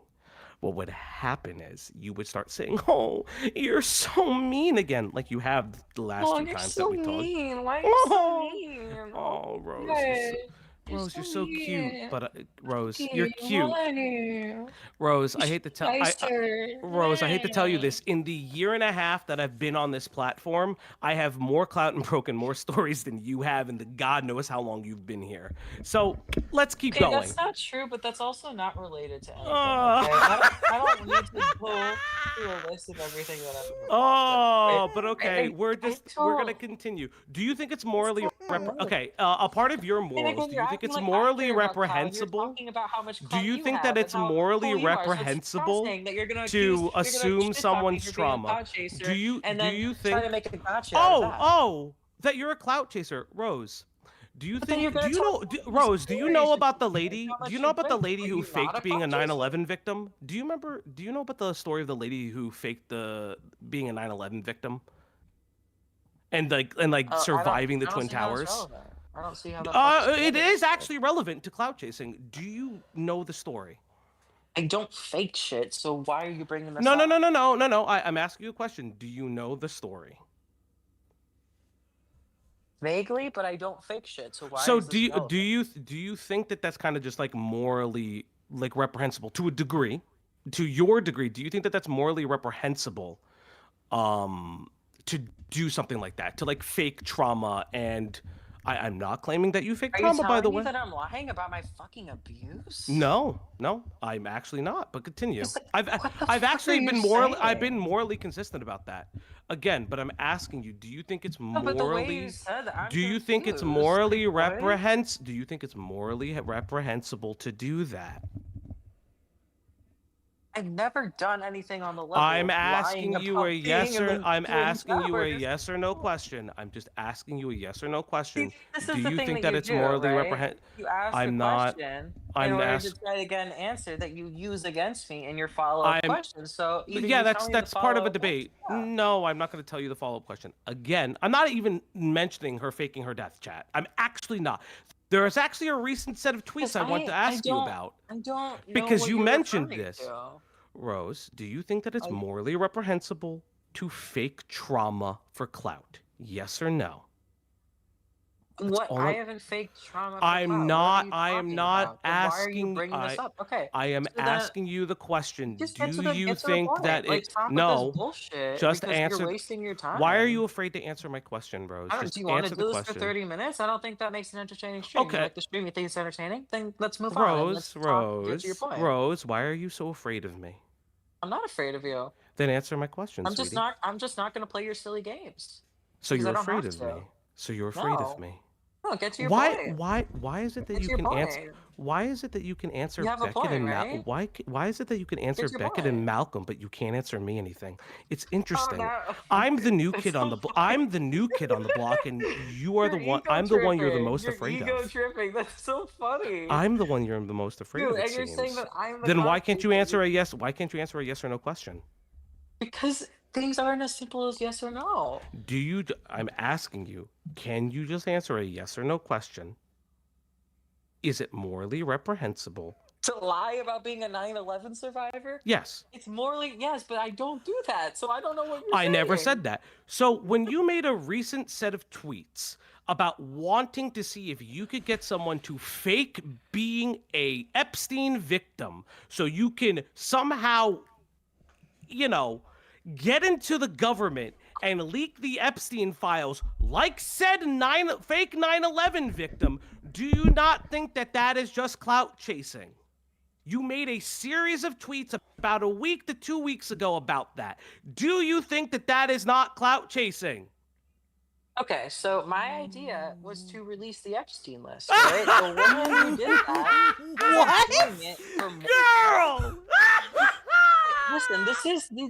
what would happen is you would start saying, "Oh, you're so mean again," like you have the last Oh, two you're times so that we talked. mean. Why are you so Oh, mean? Oh, Rose, Good. Rose, you're so mean. cute. But Rose, you're cute. Why? Rose, I hate to tell Nicer. Rose, I hate to tell you this. In the year and a half that I've been on this platform, I have more clout and broken more stories than you have, and God knows how long you've been here. So let's keep Okay, going. that's not true, but that's also not related to anything. Oh. Okay? I don't need to go through a list of everything that I've ever Oh, but okay, I we're gonna continue. Do you think it's morally okay? A part of your morals. Do you think it's morally reprehensible? Do you think that it's morally reprehensible to assume someone's trauma? Do you think? Try to make a gotcha out of that. Oh, that you're a clout chaser, Rose. Do you then think? you're gonna Do you tell know, me Rose? Do you stories know that about the you lady? think how Do you much know you about the drink? lady Are who you not faked a being a clout chaser? 9/11 victim? Do you remember? Do you know about the story of the lady who faked being a 9/11 victim? And surviving the I don't Twin see how it's Towers. relevant. I don't see how that. It is actually relevant to clout chasing. Do you know the story? I don't fake shit, so why are you bringing this No. up? I'm asking you a question. Do you know the story? Vaguely, but I don't fake shit. So why? So is this do relevant? you think that that's kind of just like morally reprehensible to a degree? To your degree, do you think that that's morally reprehensible to do something like that, to like fake trauma. And I'm not claiming that you fake Are trauma, you by the telling me way. that I'm lying about my fucking abuse? No, I'm actually not. But continue. I've fuck actually are you been morally saying? consistent about that. Again, but I'm asking you, do you think it's No, but the way morally you said that, I'm do you think it's confused. morally What? do you think it's morally reprehensible to do that? I've never done anything on the level. I'm of asking lying you about a yes being in or the I'm Twin asking you a Towers. yes or no question. I'm just asking you a yes or no question. This Do is the you thing think that that you it's do, morally right? reprehensible? You ask a I'm not. question in I'm order to try to get an answer that you use against me in your follow-up I'm. question. So either Yeah, you tell me the that's part of a follow-up debate. question, No, I'm not going to tell you the follow-up question. Again, I'm not even mentioning her faking her death, chat. I'm actually not. There is actually a recent set of tweets I want to ask you about. I don't know Because what you you're mentioned referring this. to. Rose, do you think that it's I- morally reprehensible to fake trauma for clout? Yes or no? What? all I I'm- haven't faked trauma for I'm clout. What are not. you I am talking not about? Then why are you asking. bringing this up? Okay. I am So then asking you the question. just Do you get to the think point. that Like, it? stop with this No. bullshit Just because answer. you're wasting your time. Why are you afraid to answer my question, Rose? I don't, Just do you want to answer do the this question. for 30 minutes? I don't think that makes an entertaining stream. Okay. You like the stream? You think it's entertaining? Then let's move on. And let's get to your point. Rose, why are you so afraid of me? I'm not afraid of you. Then answer my question, I'm just sweetie. not. I'm just not going to play your silly games. So because you're I don't afraid have of to. me. So you're afraid No. of me. No, get to your Why? point. Why is it that Get to you your can answer? point. Why is it that you can answer You have a Beckett point, and right? Why is it that you can answer Get your Beckett point. and Malcolm, but you can't answer me anything? It's interesting. no. I'm the new It's kid on so the I'm the new kid on the block, and you are the one. I'm the one you're the most afraid Ego of. tripping. That's so funny. I'm the one you're the most afraid Dude, of. It and you're seems. saying that I'm the Then why clout can't you chaser. answer a yes? Why can't you answer a yes or no question? Because things aren't as simple as yes or no. I'm asking you. Can you just answer a yes or no question? Is it morally reprehensible? To lie about being a 9/11 survivor? Yes. It's morally yes, but I don't do that, so I don't know what you're I saying. never said that. So when you made a recent set of tweets about wanting to see if you could get someone to fake being a Epstein victim so you can somehow, get into the government and leak the Epstein files like said fake 9/11 victim, do you not think that that is just clout chasing? You made a series of tweets about a week to 2 weeks ago about that. Do you think that that is not clout chasing? Okay, so my idea was to release the Epstein list, right? The woman who did that was doing it for more. Girl! Listen,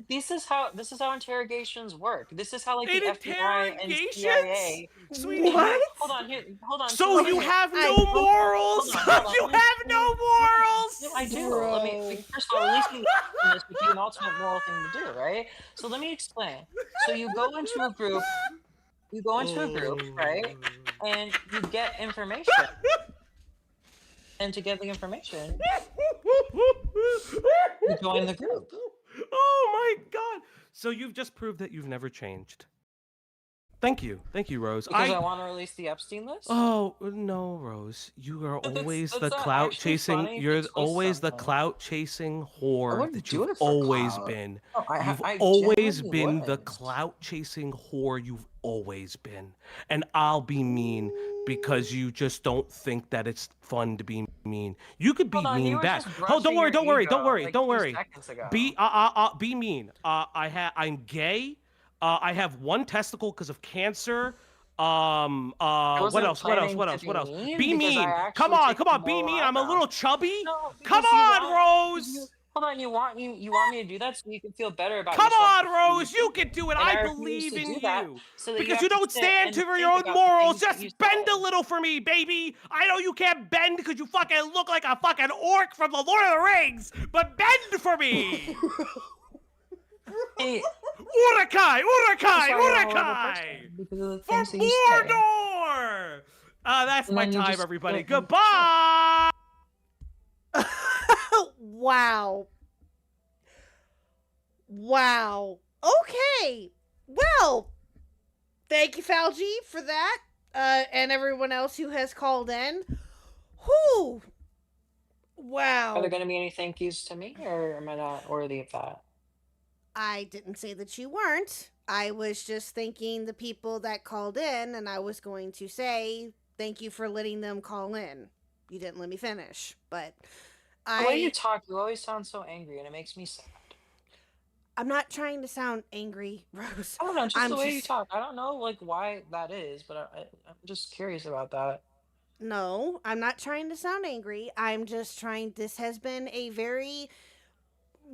this is how interrogations work. This is how like the In FBI and interrogations? CIA. Sweetie. Hold on here. Hold on. So you have no morals? Hold on. You have no morals? No, I do. Let me first of all, releasing this would be an ultimate moral thing to do, right? So let me explain. So you go into a group, right? And you get information. And to get the information, you join the group. Oh my god. So you've just proved that you've never changed. Thank you, Rose. Because I want to release the Epstein list? Oh no, Rose! You are always that's the not clout actually chasing. funny. You're It's just always the something. clout chasing I whore wouldn't that do you've it for always clout. been. No, You've I always genuinely been the wouldn't. clout chasing whore. You've always been, and I'll be mean because you just don't think that it's fun to be mean. You could be Hold on, you mean were back. just Oh, don't worry, brushing your ego, like, don't 2 worry. seconds ago. Be mean. I'm gay. I have one testicle because of cancer. What wasn't else? planning to be mean Be because I mean. actually Come on, take be moral mean. I'm a eyebrows. little chubby. No, Come because you on, want- Rose. Hold on, you want me to do that so you can feel better about Come yourself. on, Rose. You can do it. And I I refuse believe to in do that, you. so that you Because have you to don't sit stand and to your think own about the morals. things that Just you bend said. a little for me, baby. I know you can't bend because you fucking look like a fucking orc from the Lord of the Rings. But bend for me. Hey, Urukai! sorry, I'm a little frustrated because of the For things that you say. Mordor! That's And my then you time, just everybody. quit and- Goodbye! Wow. Wow. Okay. Well, thank you, Falgi, for that. And everyone else who has called in. Whew. Wow. Are there going to be any thank yous to me, or am I not worthy of that? I didn't say that you weren't. I was just thanking the people that called in, and I was going to say thank you for letting them call in. You didn't let me finish, but The way you I talk, you always sound so angry, and it makes me sad. I'm not trying to sound angry, Rose. I don't know, just I'm the way you just talk. I don't know like why that is, but I'm just curious about that. no, I'm not trying to sound angry. I'm just trying this has been a very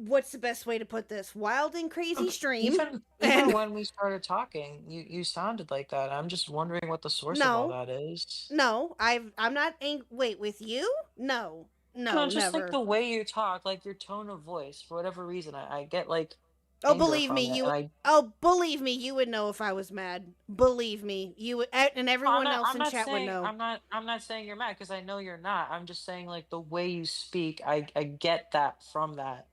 what's the best way to put this? Wild and crazy Look, stream. even And when we started talking, you sounded like that. I'm just wondering what the source of all no, that is. no, I'm not angry. Wait, with you? No. No, No, just like never. the way you talk, like your tone of voice, for whatever reason, I get like Oh, anger believe me, from it, and you. I Oh, believe me, you would know if I was mad. Believe me, you would, and everyone else I'm in not chat would saying know. I'm not saying you're mad because I know you're not. I'm just saying like the way you speak, I get that from that.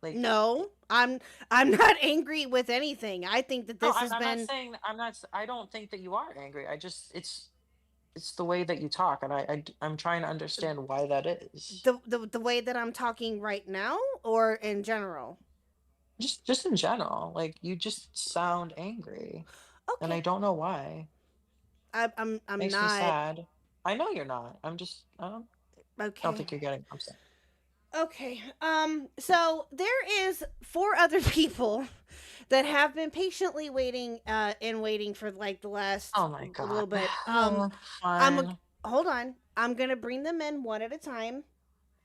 Like No, I'm not angry with anything. I think that no, this has I'm not been saying I don't think that you are angry. I just it's the way that you talk, and I'm trying to understand why that is. the way that I'm talking right now, or in general. Just in general, like you just sound angry, and I Okay, don't know why. I'm Makes me not sad. I know you're not. I don't okay. think you're getting upset. Okay. So there is four other people that have been patiently waiting and waiting for like the last Oh my little god. bit. Oh, I'm fine. hold on. I'm going to bring them in one at a time,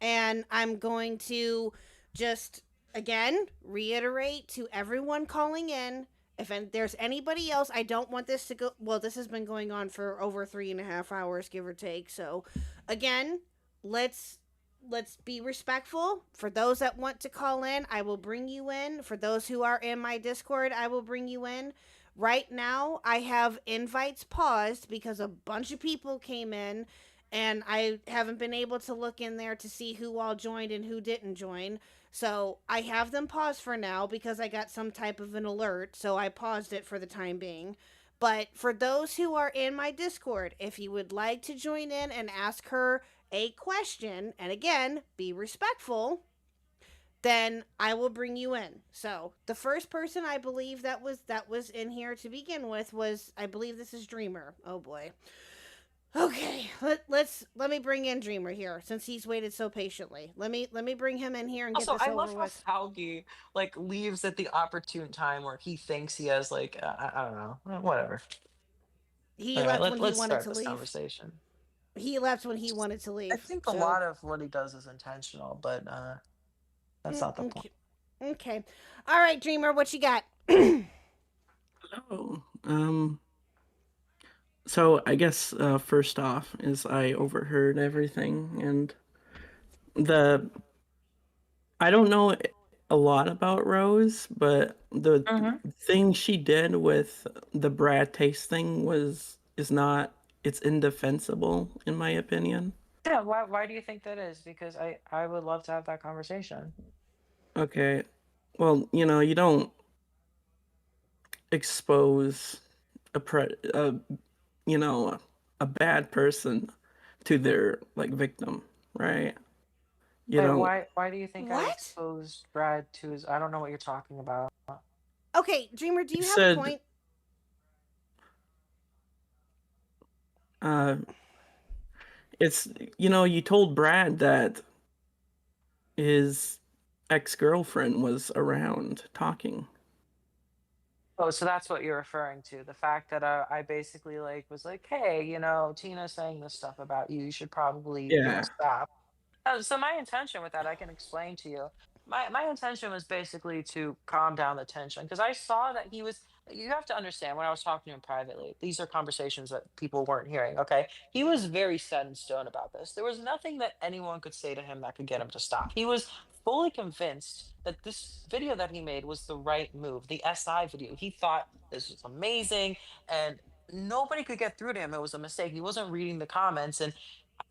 and I'm going to just again reiterate to everyone calling in, if there's anybody else, I don't want this to go. Well, this has been going on for over 3.5 hours, give or take. So, again, let's be respectful. For those that want to call in, I will bring you in. For those who are in my Discord, I will bring you in. Right now, I have invites paused because a bunch of people came in and I haven't been able to look in there to see who all joined and who didn't join. So I have them paused for now because I got some type of an alert. So I paused it for the time being. But for those who are in my Discord, if you would like to join in and ask her a question, and again, be respectful, then I will bring you in. So the first person I believe that was in here to begin with was, I believe this is Dreamer. Oh boy. Okay, let me bring in Dreamer here since he's waited so patiently. Let me bring him in here and get Also, this I over love how with. Falgi like leaves at the opportune time where he thinks he has like I don't know, whatever. He Anyway, left when he let's wanted start to this leave. conversation. He left when he wanted to I leave. think a So, lot of what he does is intentional, but that's not the point. okay. Okay. All right, Dreamer, what you got? Oh, so I guess first off is I overheard everything, and the I don't know a lot about Rose, but the Hmm. thing she did with the Brad taste thing is not it's indefensible in my opinion. Yeah, why do you think that is? Because I would love to have that conversation. Okay, well, you don't expose a you know a bad person to their like victim, right? You Wait, don't why do you think I What? exposed Brad to his? I don't know what you're talking about. Okay, Dreamer, do you you have a said point? uh it's you told Brad that his ex-girlfriend was around talking. Oh, so that's what you're referring to. The fact that I basically like was like, hey, Tina's saying this stuff about you. You should probably, Yeah. stop. So my intention with that, I can explain to you. My intention was basically to calm down the tension because I saw that he was. You have to understand when I was talking to him privately. These are conversations that people weren't hearing. Okay, he was very set in stone about this. There was nothing that anyone could say to him that could get him to stop. He was fully convinced that this video that he made was the right move. The SI video. He thought this was amazing, and nobody could get through to him. It was a mistake. He wasn't reading the comments, and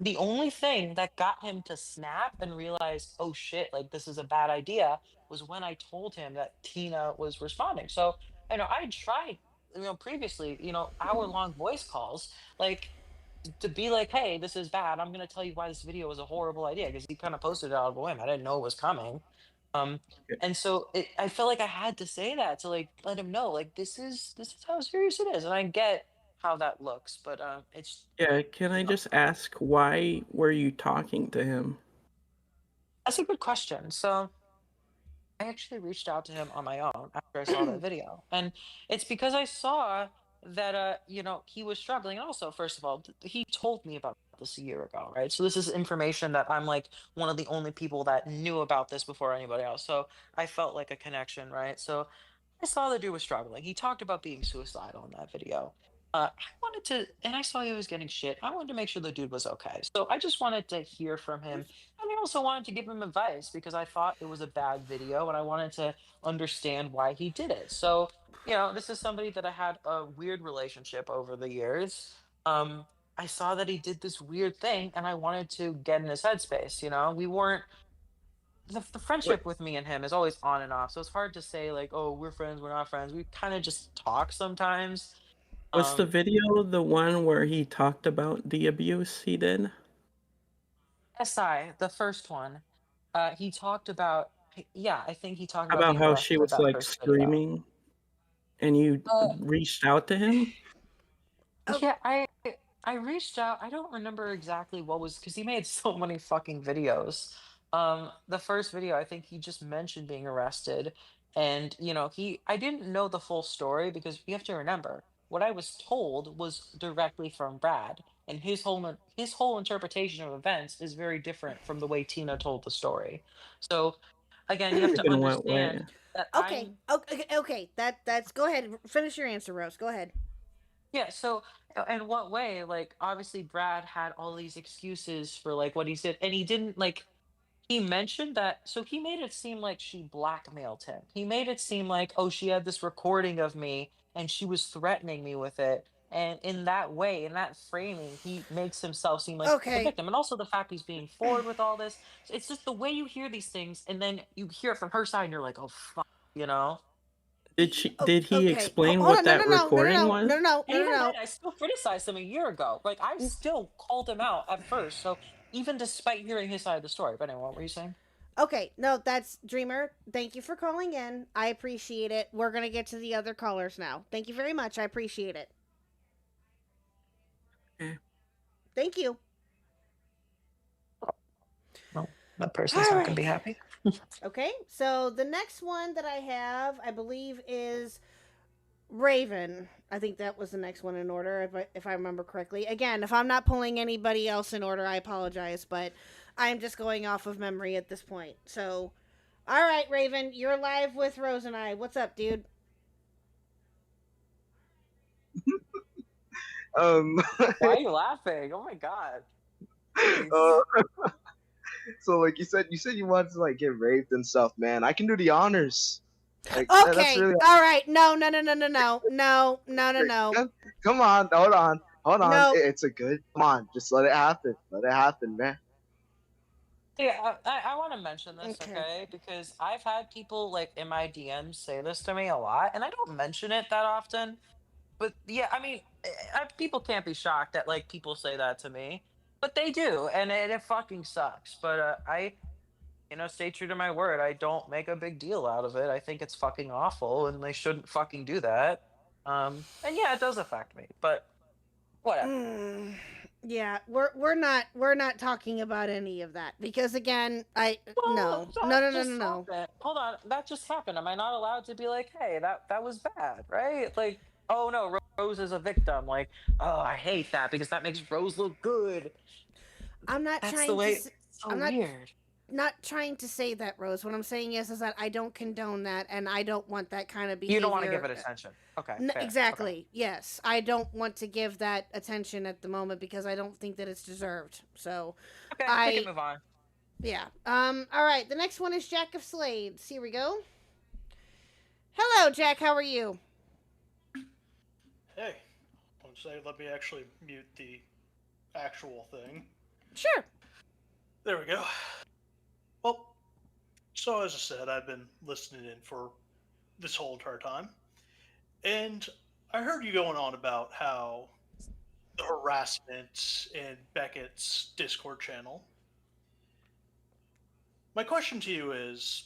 the only thing that got him to snap and realize, oh shit, like this is a bad idea, was when I told him that Tina was responding. So, I tried, previously, hour-long voice calls, like to be like, hey, this is bad. I'm gonna tell you why this video was a horrible idea because he kind of posted it out of a whim. I didn't know it was coming. Um, and so I felt like I had to say that to like let him know, like this is how serious it is, and I get how that looks, but it's Yeah, can I just ask why were you talking to him? that's a good question. So I actually reached out to him on my own after I saw that video. And it's because I saw that he was struggling. And also, first of all, he told me about this a year ago, right? So this is information that I'm like one of the only people that knew about this before anybody else. So I felt like a connection, right? So I saw the dude was struggling. He talked about being suicidal in that video. I wanted to, and I saw he was getting shit. I wanted to make sure the dude was okay. So I just wanted to hear from him. And I also wanted to give him advice because I thought it was a bad video and I wanted to understand why he did it. So, this is somebody that I had a weird relationship over the years. Um, I saw that he did this weird thing and I wanted to get in his headspace. We weren't the What friendship with me and him is always on and off, so it's hard to say like, oh, we're friends, we're not friends. We kind of just talk sometimes. was the um video the one where he talked about the abuse he did? the first one, he talked about, yeah, I think he talked about About being how she arrested at was that like first video. screaming and you uh reached out to him? Oh, yeah, I reached out. I don't remember exactly what was, because he made so many fucking videos. The first video, I think he just mentioned being arrested, and I didn't know the full story because you have to remember what I was told was directly from Brad, and his whole interpretation of events is very different from the way Tina told the story. So again, you have to In what way? understand that okay. Okay. Okay. That's. Go ahead. Finish your answer, Rose. Go ahead. Yeah, so in what way? Like, obviously, Brad had all these excuses for like what he said, and he didn't like. He mentioned that, so he made it seem like she blackmailed him. He made it seem like, oh, she had this recording of me and she was threatening me with it. And in that way, in that framing, he makes himself seem like the Okay. victim. And also the fact he's being forward with all this. It's just the way you hear these things, and then you hear it from her side, and you're like, oh, fuck, you know? Oh, Did he okay. explain Hold what on. No. No. that No. No. recording No. was? No. No. And No. No. even then, No. I still criticized him a year ago. Like, I still called him out at first. So even despite hearing his side of the story. But anyway, what were you saying? Okay. No, that's Dreamer. Thank you for calling in. I appreciate it. We're gonna get to the other callers now. Thank you very much. I appreciate it. Okay. Thank you. Well, that person's All not going to right. be happy. Okay. So the next one that I have, I believe, is Raven. I think that was the next one in order, if I remember correctly. Again, if I'm not pulling anybody else in order, I apologize, but I'm just going off of memory at this point. So, all right, Raven, you're live with Rose and I. What's up, dude? Um, Why are you laughing? Oh my god. uh, so like you said you wanted to like get raped and stuff, man. I can do the honors. Like that's Okay. really All right. No, no, no, no, no, no. No, no, no, no. come on, hold on. No. It's a good. Come on, just let it happen, man. Yeah, I want to mention this, Okay. okay? Because I've had people like in my DMs say this to me a lot, and I don't mention it that often. But yeah, I mean, people can't be shocked that like people say that to me, but they do, and it fucking sucks. But I, stay true to my word. I don't make a big deal out of it. I think it's fucking awful, and they shouldn't fucking do that. And yeah, it does affect me, but whatever. Yeah, we're not talking about any of that because again, no, That no, no, no, just no, no. happened. Hold on, that just happened. Am I not allowed to be like, hey, that was bad, right? Like, oh no, Rose is a victim. Like, oh, I hate that because that makes Rose look good. I'm not That's the trying to. way. s- So I'm not weird. not trying to say that, Rose. What I'm saying is that I don't condone that, and I don't want that kind of behavior. You don't want to give it attention. Okay, fair. Exactly. Yes, I don't want to give that attention at the moment because I don't think that it's deserved. So, Okay, we can move on. yeah. All right. The next one is Jack of Slades. Here we go. Hello, Jack. How are you? Hey, I'll say let me actually mute the actual thing. Sure. There we go. Well, so as I said, I've been listening in for this whole entire time, and I heard you going on about how the harassment in Beckett's Discord channel. My question to you is,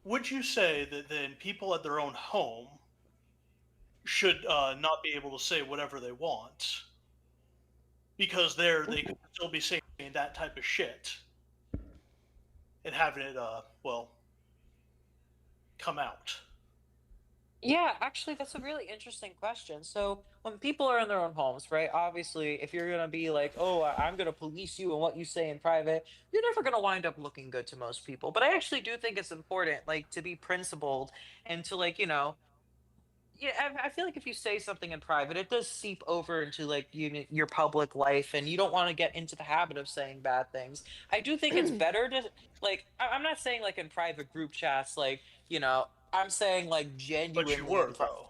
would you say that then people at their own home should not be able to say whatever they want because they could still be saying that type of shit and having it come out? Yeah, actually, that's a really interesting question. So, when people are in their own homes, right? Obviously, if you're gonna be like, "Oh, I'm gonna police you and what you say in private," you're never gonna wind up looking good to most people. But I actually do think it's important, like, to be principled and to, like, yeah, I feel like if you say something in private, it does seep over into like your public life, and you don't want to get into the habit of saying bad things. I do think it's better to like. I'm not saying like in private group chats, like I'm saying like genuinely. But you were though.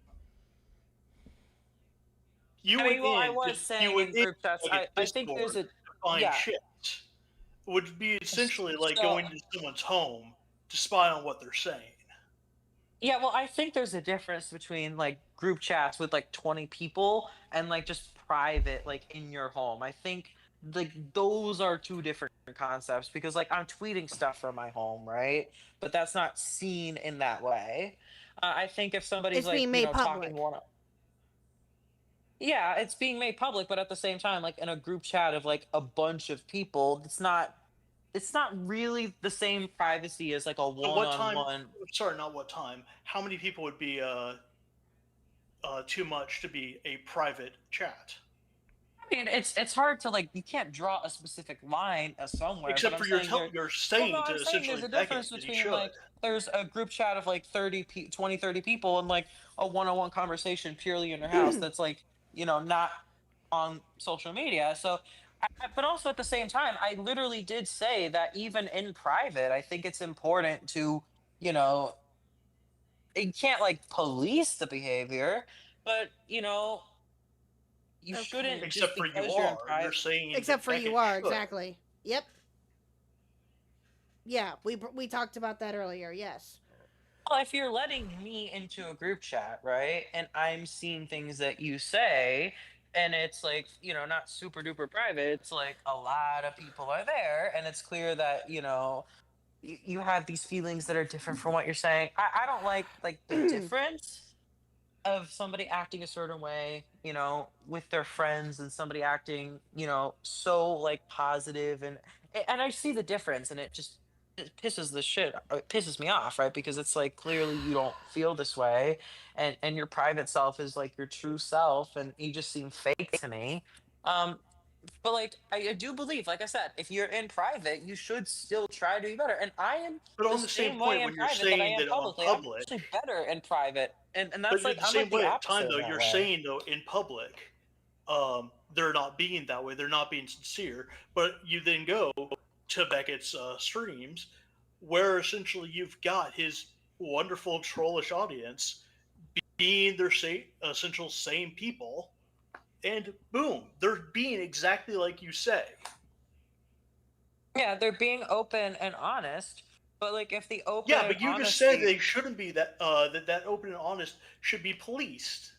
I was saying in group chats. I think there's a shit. Would be essentially like going to someone's home to spy on what they're saying. Yeah, well, I think there's a difference between like group chats with like 20 people and like just private, like in your home. I think like those are two different concepts because like I'm tweeting stuff from my home, right? But that's not seen in that way. I think if somebody's It's like being made public. talking one, yeah, it's being made public, but at the same time, like in a group chat of like a bunch of people, it's not really the same privacy as like a one-on-one. Sorry, not what time. How many people would be too much to be a private chat? I mean, it's hard to like you can't draw a specific line somewhere. Except for you're saying to essentially there's a difference between like there's a group chat of like 20, 30 people and like a one-on-one conversation purely in your house that's like not on social media. So. But also at the same time, I literally did say that even in private, I think it's important to, you can't like police the behavior, but you shouldn't. Except for you are. You're saying. Except for you are, exactly. Yep. Yeah, we talked about that earlier. Yes. Well, if you're letting me into a group chat, right, and I'm seeing things that you say. And it's like, not super duper private. It's like a lot of people are there. And it's clear that, you have these feelings that are different from what you're saying. I don't like the difference of somebody acting a certain way, with their friends and somebody acting, so like positive. And I see the difference and it pisses me off, right? Because it's like clearly you don't feel this way and your private self is like your true self and you just seem fake to me. But like I do believe, like I said, if you're in private, you should still try to be better. And I am but on the same point when you're saying that on public, I'm actually better in private. And that's like the same way at time though, you're saying though in public, they're not being that way, they're not being sincere, but you then go to Beckett's streams, where essentially you've got his wonderful trollish audience being their essential same people, and boom, they're being exactly like you say. Yeah, they're being open and honest, but like if the open but you just said they shouldn't be that that open and honest should be policed.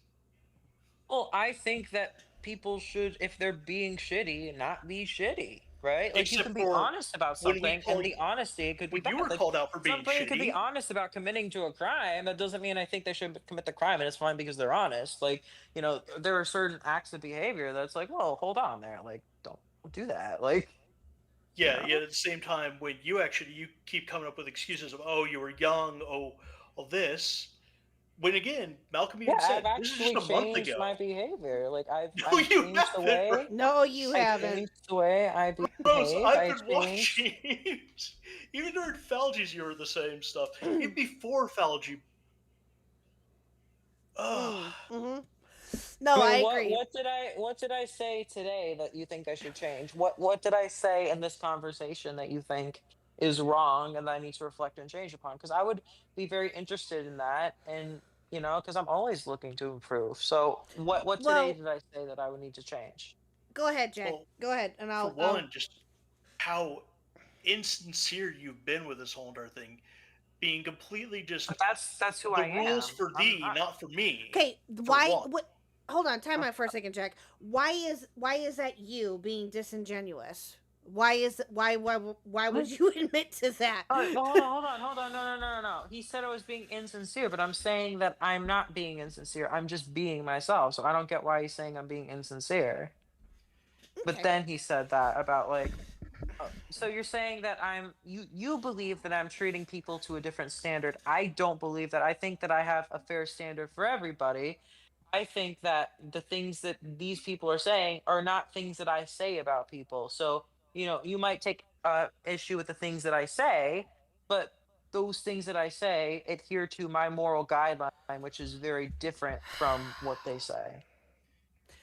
Well, I think that people should, if they're being shitty, not be shitty. Right? Like Except you can be honest about something, and the honesty could be bad. You were called out for being somebody shitty. Could be honest about committing to a crime. That doesn't mean I think they should commit the crime, and it's fine because they're honest. Like there are certain acts of behavior that's like, well, hold on there, like don't do that. Like, yeah. At the same time, when you keep coming up with excuses of you were young, all this. When again, Malcolm even said I've this is actually just a month changed ago. my behavior. Like I've you changed the way. haven't. No, you haven't. Changed the way I behave. Rose, I've been watching. Even during Falgies, you were the same stuff. Even before Falgi. Mm-hmm. No, I agree. What did I say today that you think I should change? What did I say in this conversation that you think is wrong and that I need to reflect and change upon? Because I would be very interested in that, and because I'm always looking to improve. So what today did I say that I would need to change? Go ahead, Jack. Go ahead, and I'll. For one, just how insincere you've been with this whole entire thing, being completely just. But that's who I am. The rules for thee, not for me. Okay, why? What? Hold on, time out for a second, Jack. Why is that you being disingenuous? Why would you admit to that? All right, well, hold on. No. He said I was being insincere, but I'm saying that I'm not being insincere. I'm just being myself. So I don't get why he's saying I'm being insincere. But Okay. then he said that about like, so you're saying that you believe that I'm treating people to a different standard. I don't believe that. I think that I have a fair standard for everybody. I think that the things that these people are saying are not things that I say about people. So, you might take issue with the things that I say, but those things that I say adhere to my moral guideline, which is very different from what they say.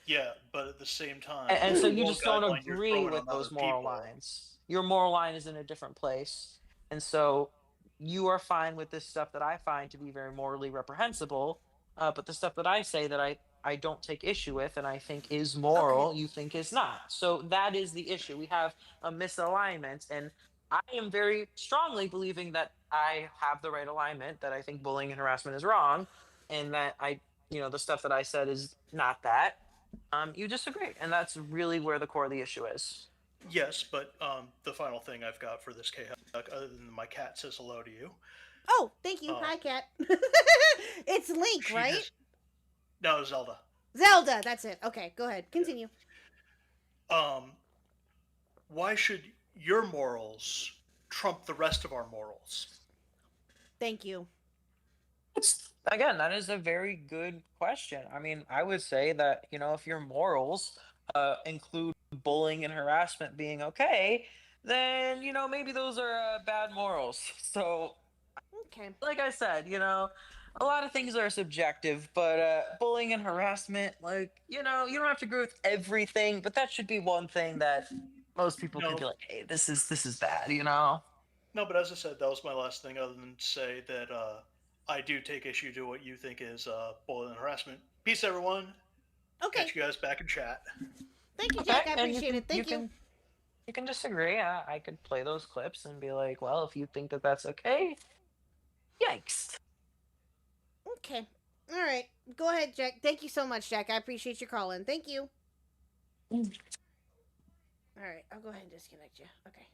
Yeah, but at the same time, And so the you moral just don't guideline you're agree throwing with on those other moral people. lines. Your moral line is in a different place. And so you are fine with this stuff that I find to be very morally reprehensible. But the stuff that I say that I don't take issue with and I think is moral, you think is not. So that is the issue. We have a misalignment. And I am very strongly believing that I have the right alignment, that I think bullying and harassment is wrong, and that the stuff that I said is not that. You disagree, and that's really where the core of the issue is. Yes, but the final thing I've got for this KHUCK, other than my cat says hello to you. Oh, thank you. Hi, cat. It's Link, right? No, Zelda. Zelda, that's it. Okay, go ahead. Continue. Why should your morals trump the rest of our morals? Thank you. Again, that is a very good question. I mean, I would say that, if your morals include bullying and harassment being okay, then, maybe those are bad morals. So, okay. Like I said, a lot of things are subjective, but bullying and harassment, like, you don't have to agree with everything, but that should be one thing that most people can be like, hey, this is bad, No, but as I said, that was my last thing, other than to say that I do take issue to what you think is bullying and harassment. Peace, everyone. Okay. Catch you guys back in chat. Thank you, Jack. I appreciate it. Thank you. You can disagree. I could play those clips and be like, well, if you think that that's okay, yikes. Okay. All right. Go ahead, Jack. Thank you so much, Jack. I appreciate your call in. Thank you. All right. I'll go ahead and disconnect you. Okay.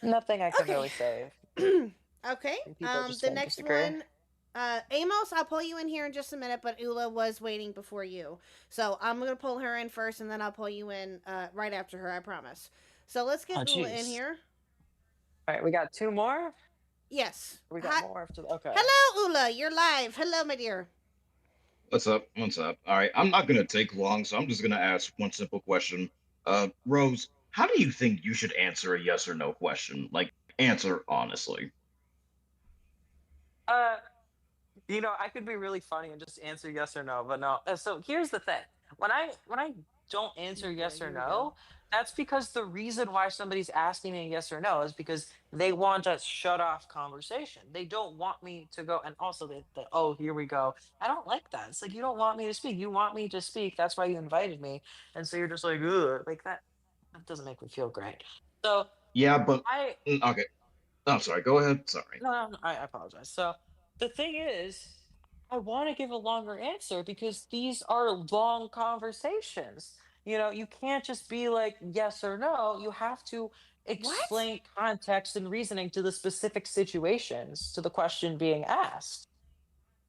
Nothing I can really say. Okay. People just The don't next disagree. one, Amos, I'll pull you in here in just a minute, but Ula was waiting before you. So I'm going to pull her in first, and then I'll pull you in right after her, I promise. So let's get Ula in here. All right, we got two more? Yes. We got more after okay. Hello, Ula. You're live. Hello, my dear. What's up? What's up? All right, I'm not gonna take long, so I'm just gonna ask one simple question. Rose, how do you think you should answer a yes or no question? Like, answer honestly. I could be really funny and just answer yes or no, but no. So here's the thing: when I don't answer yes or no, that's because the reason why somebody's asking me a yes or no is because they want to shut off conversation. They don't want me to go, and also oh, here we go. I don't like that. It's like, you don't want me to speak. You want me to speak. That's why you invited me, and so you're just like, ugh, like that. That doesn't make me feel great. So Yeah, but okay. I'm sorry. Go ahead. Sorry. No, I apologize. So the thing is, I want to give a longer answer because these are long conversations. You can't just be like yes or no. You have to explain context and reasoning to the specific situations, to the question being asked.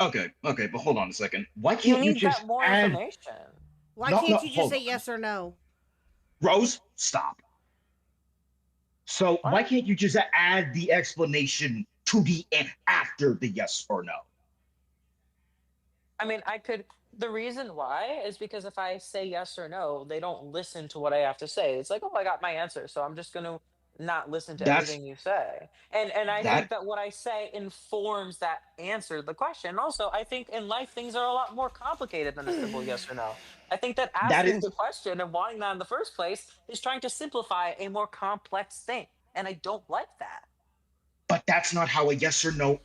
Okay, but hold on a second. Why You can't you need just that more add? information. Why No, can't you just hold say on. yes or no? Rose, stop. So why can't you just add the explanation to the end after the yes or no? I mean, the reason why is because if I say yes or no, they don't listen to what I have to say. It's like, oh, I got my answer, so I'm just going to not listen to That's- everything you say. And I think that what I say informs that answer the question. Also, I think in life things are a lot more complicated than a simple yes or no. I think that asking the question and wanting that in the first place is trying to simplify a more complex thing, and I don't like that. But that's not how a yes or no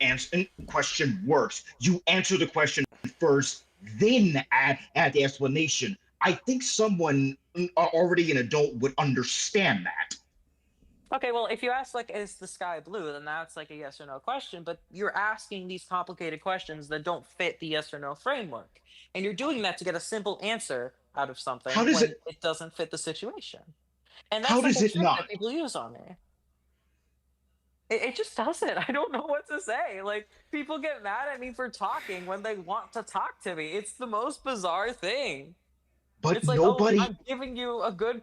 question works. You answer the question first, then add the explanation. I think someone already an adult would understand that. Okay, well, if you ask, like, is the sky blue, then that's like a yes or no question, but you're asking these complicated questions that don't fit the yes or no framework. And you're doing that to get a simple answer out of something How does when it doesn't fit the situation. And How that's like does a it trick not? that people use on me. It just doesn't. I don't know what to say. Like, people get mad at me for talking when they want to talk to me. It's the most bizarre thing. But It's like, oh, nobody. I'm giving you a good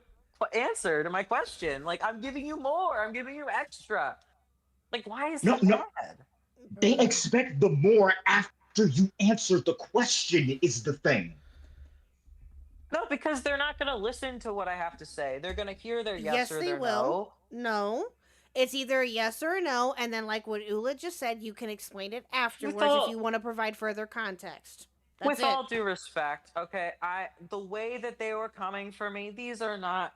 answer to my question. Like, I'm giving you more. I'm giving you extra. Like, why is No, that no. bad? They expect the more after you answer the question is the thing. No, because they're not going to listen to what I have to say. They're going to hear their yes, Yes, or they their will. no. No. It's either a yes or a no, and then like what Ula just said, you can explain it afterwards if you want to provide further context. That's With it. all due respect, okay, the way that they were coming for me, these are not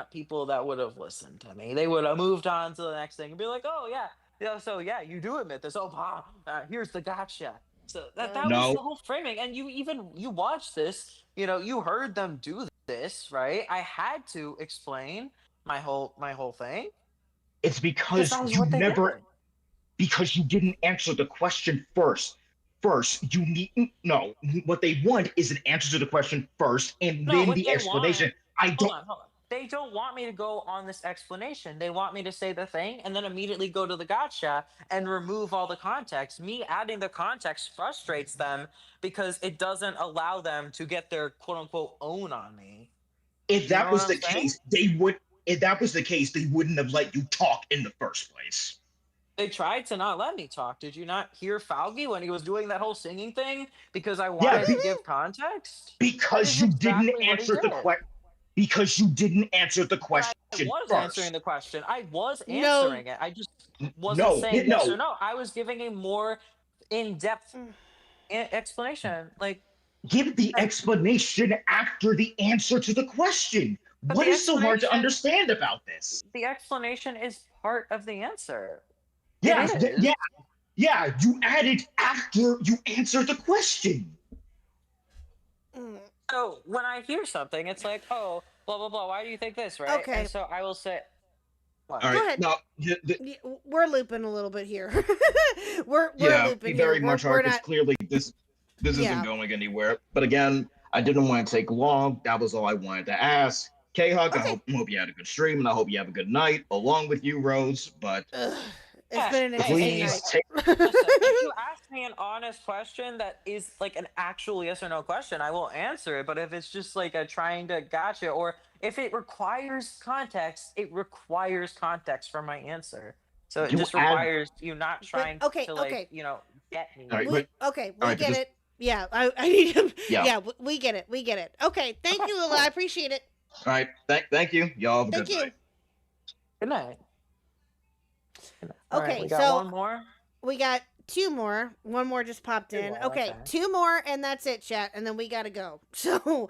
people that would have listened to me. They would have moved on to the next thing and be like, oh yeah, so yeah, you do admit this. Oh, here's the gotcha. So that was No. the whole framing, and you watched this. You heard them do this, right? I had to explain my whole thing. It's because That was you what they never, did. because you didn't answer the question first. First, you need no. What they want is an answer to the question first, and No, then what the they want. explanation. I Hold don't. on. They don't want me to go on this explanation. They want me to say the thing and then immediately go to the gotcha and remove all the context. Me adding the context frustrates them because it doesn't allow them to get their quote unquote own on me. If You that know was what the I'm saying? case, they would. If that was the case, they wouldn't have let you talk in the first place. They tried to not let me talk. Did you not hear Falgi when he was doing that whole singing thing because I Yeah, wanted to give context? That because is you didn't exactly what he answer the did. question. Because you didn't answer the But I question was first. answering the question. I was No. answering it. I just wasn't saying yes or no. I was giving a more in-depth explanation. Like, Give the explanation after the answer to the question. but What the is so hard to explanation, understand about this? the explanation is part of the answer. Yeah, It is. yeah. You added after you answered the question. So when I hear something, it's like, oh, blah blah blah. Why do you think this, right? Okay. And so I will say, what? All right. Go ahead. Now, We're looping a little bit here. we're yeah, looping we very here. much We're are, because not. clearly this isn't going anywhere. But again, I didn't want to take long. That was all I wanted to ask. K-Huck, I hope you had a good stream, and I hope you have a good night, along with you, Rose. But It's been an interesting night. Listen, if you ask me an honest question that is like an actual yes or no question, I will answer it. But if it's just like a trying to gotcha, or if it requires context, it requires context for my answer. So it just requires you not trying to like, get me. All right, We get it. Yeah, I need him. Yeah, we get it. We get it. Okay, thank you, Lila. I appreciate it. All right, thank you. Y'all have a Thank good you. night. Good night. Okay, we got so one more. We got two more. One more just popped in. more, Okay, okay. two more, and that's it, chat. And then we gotta go. So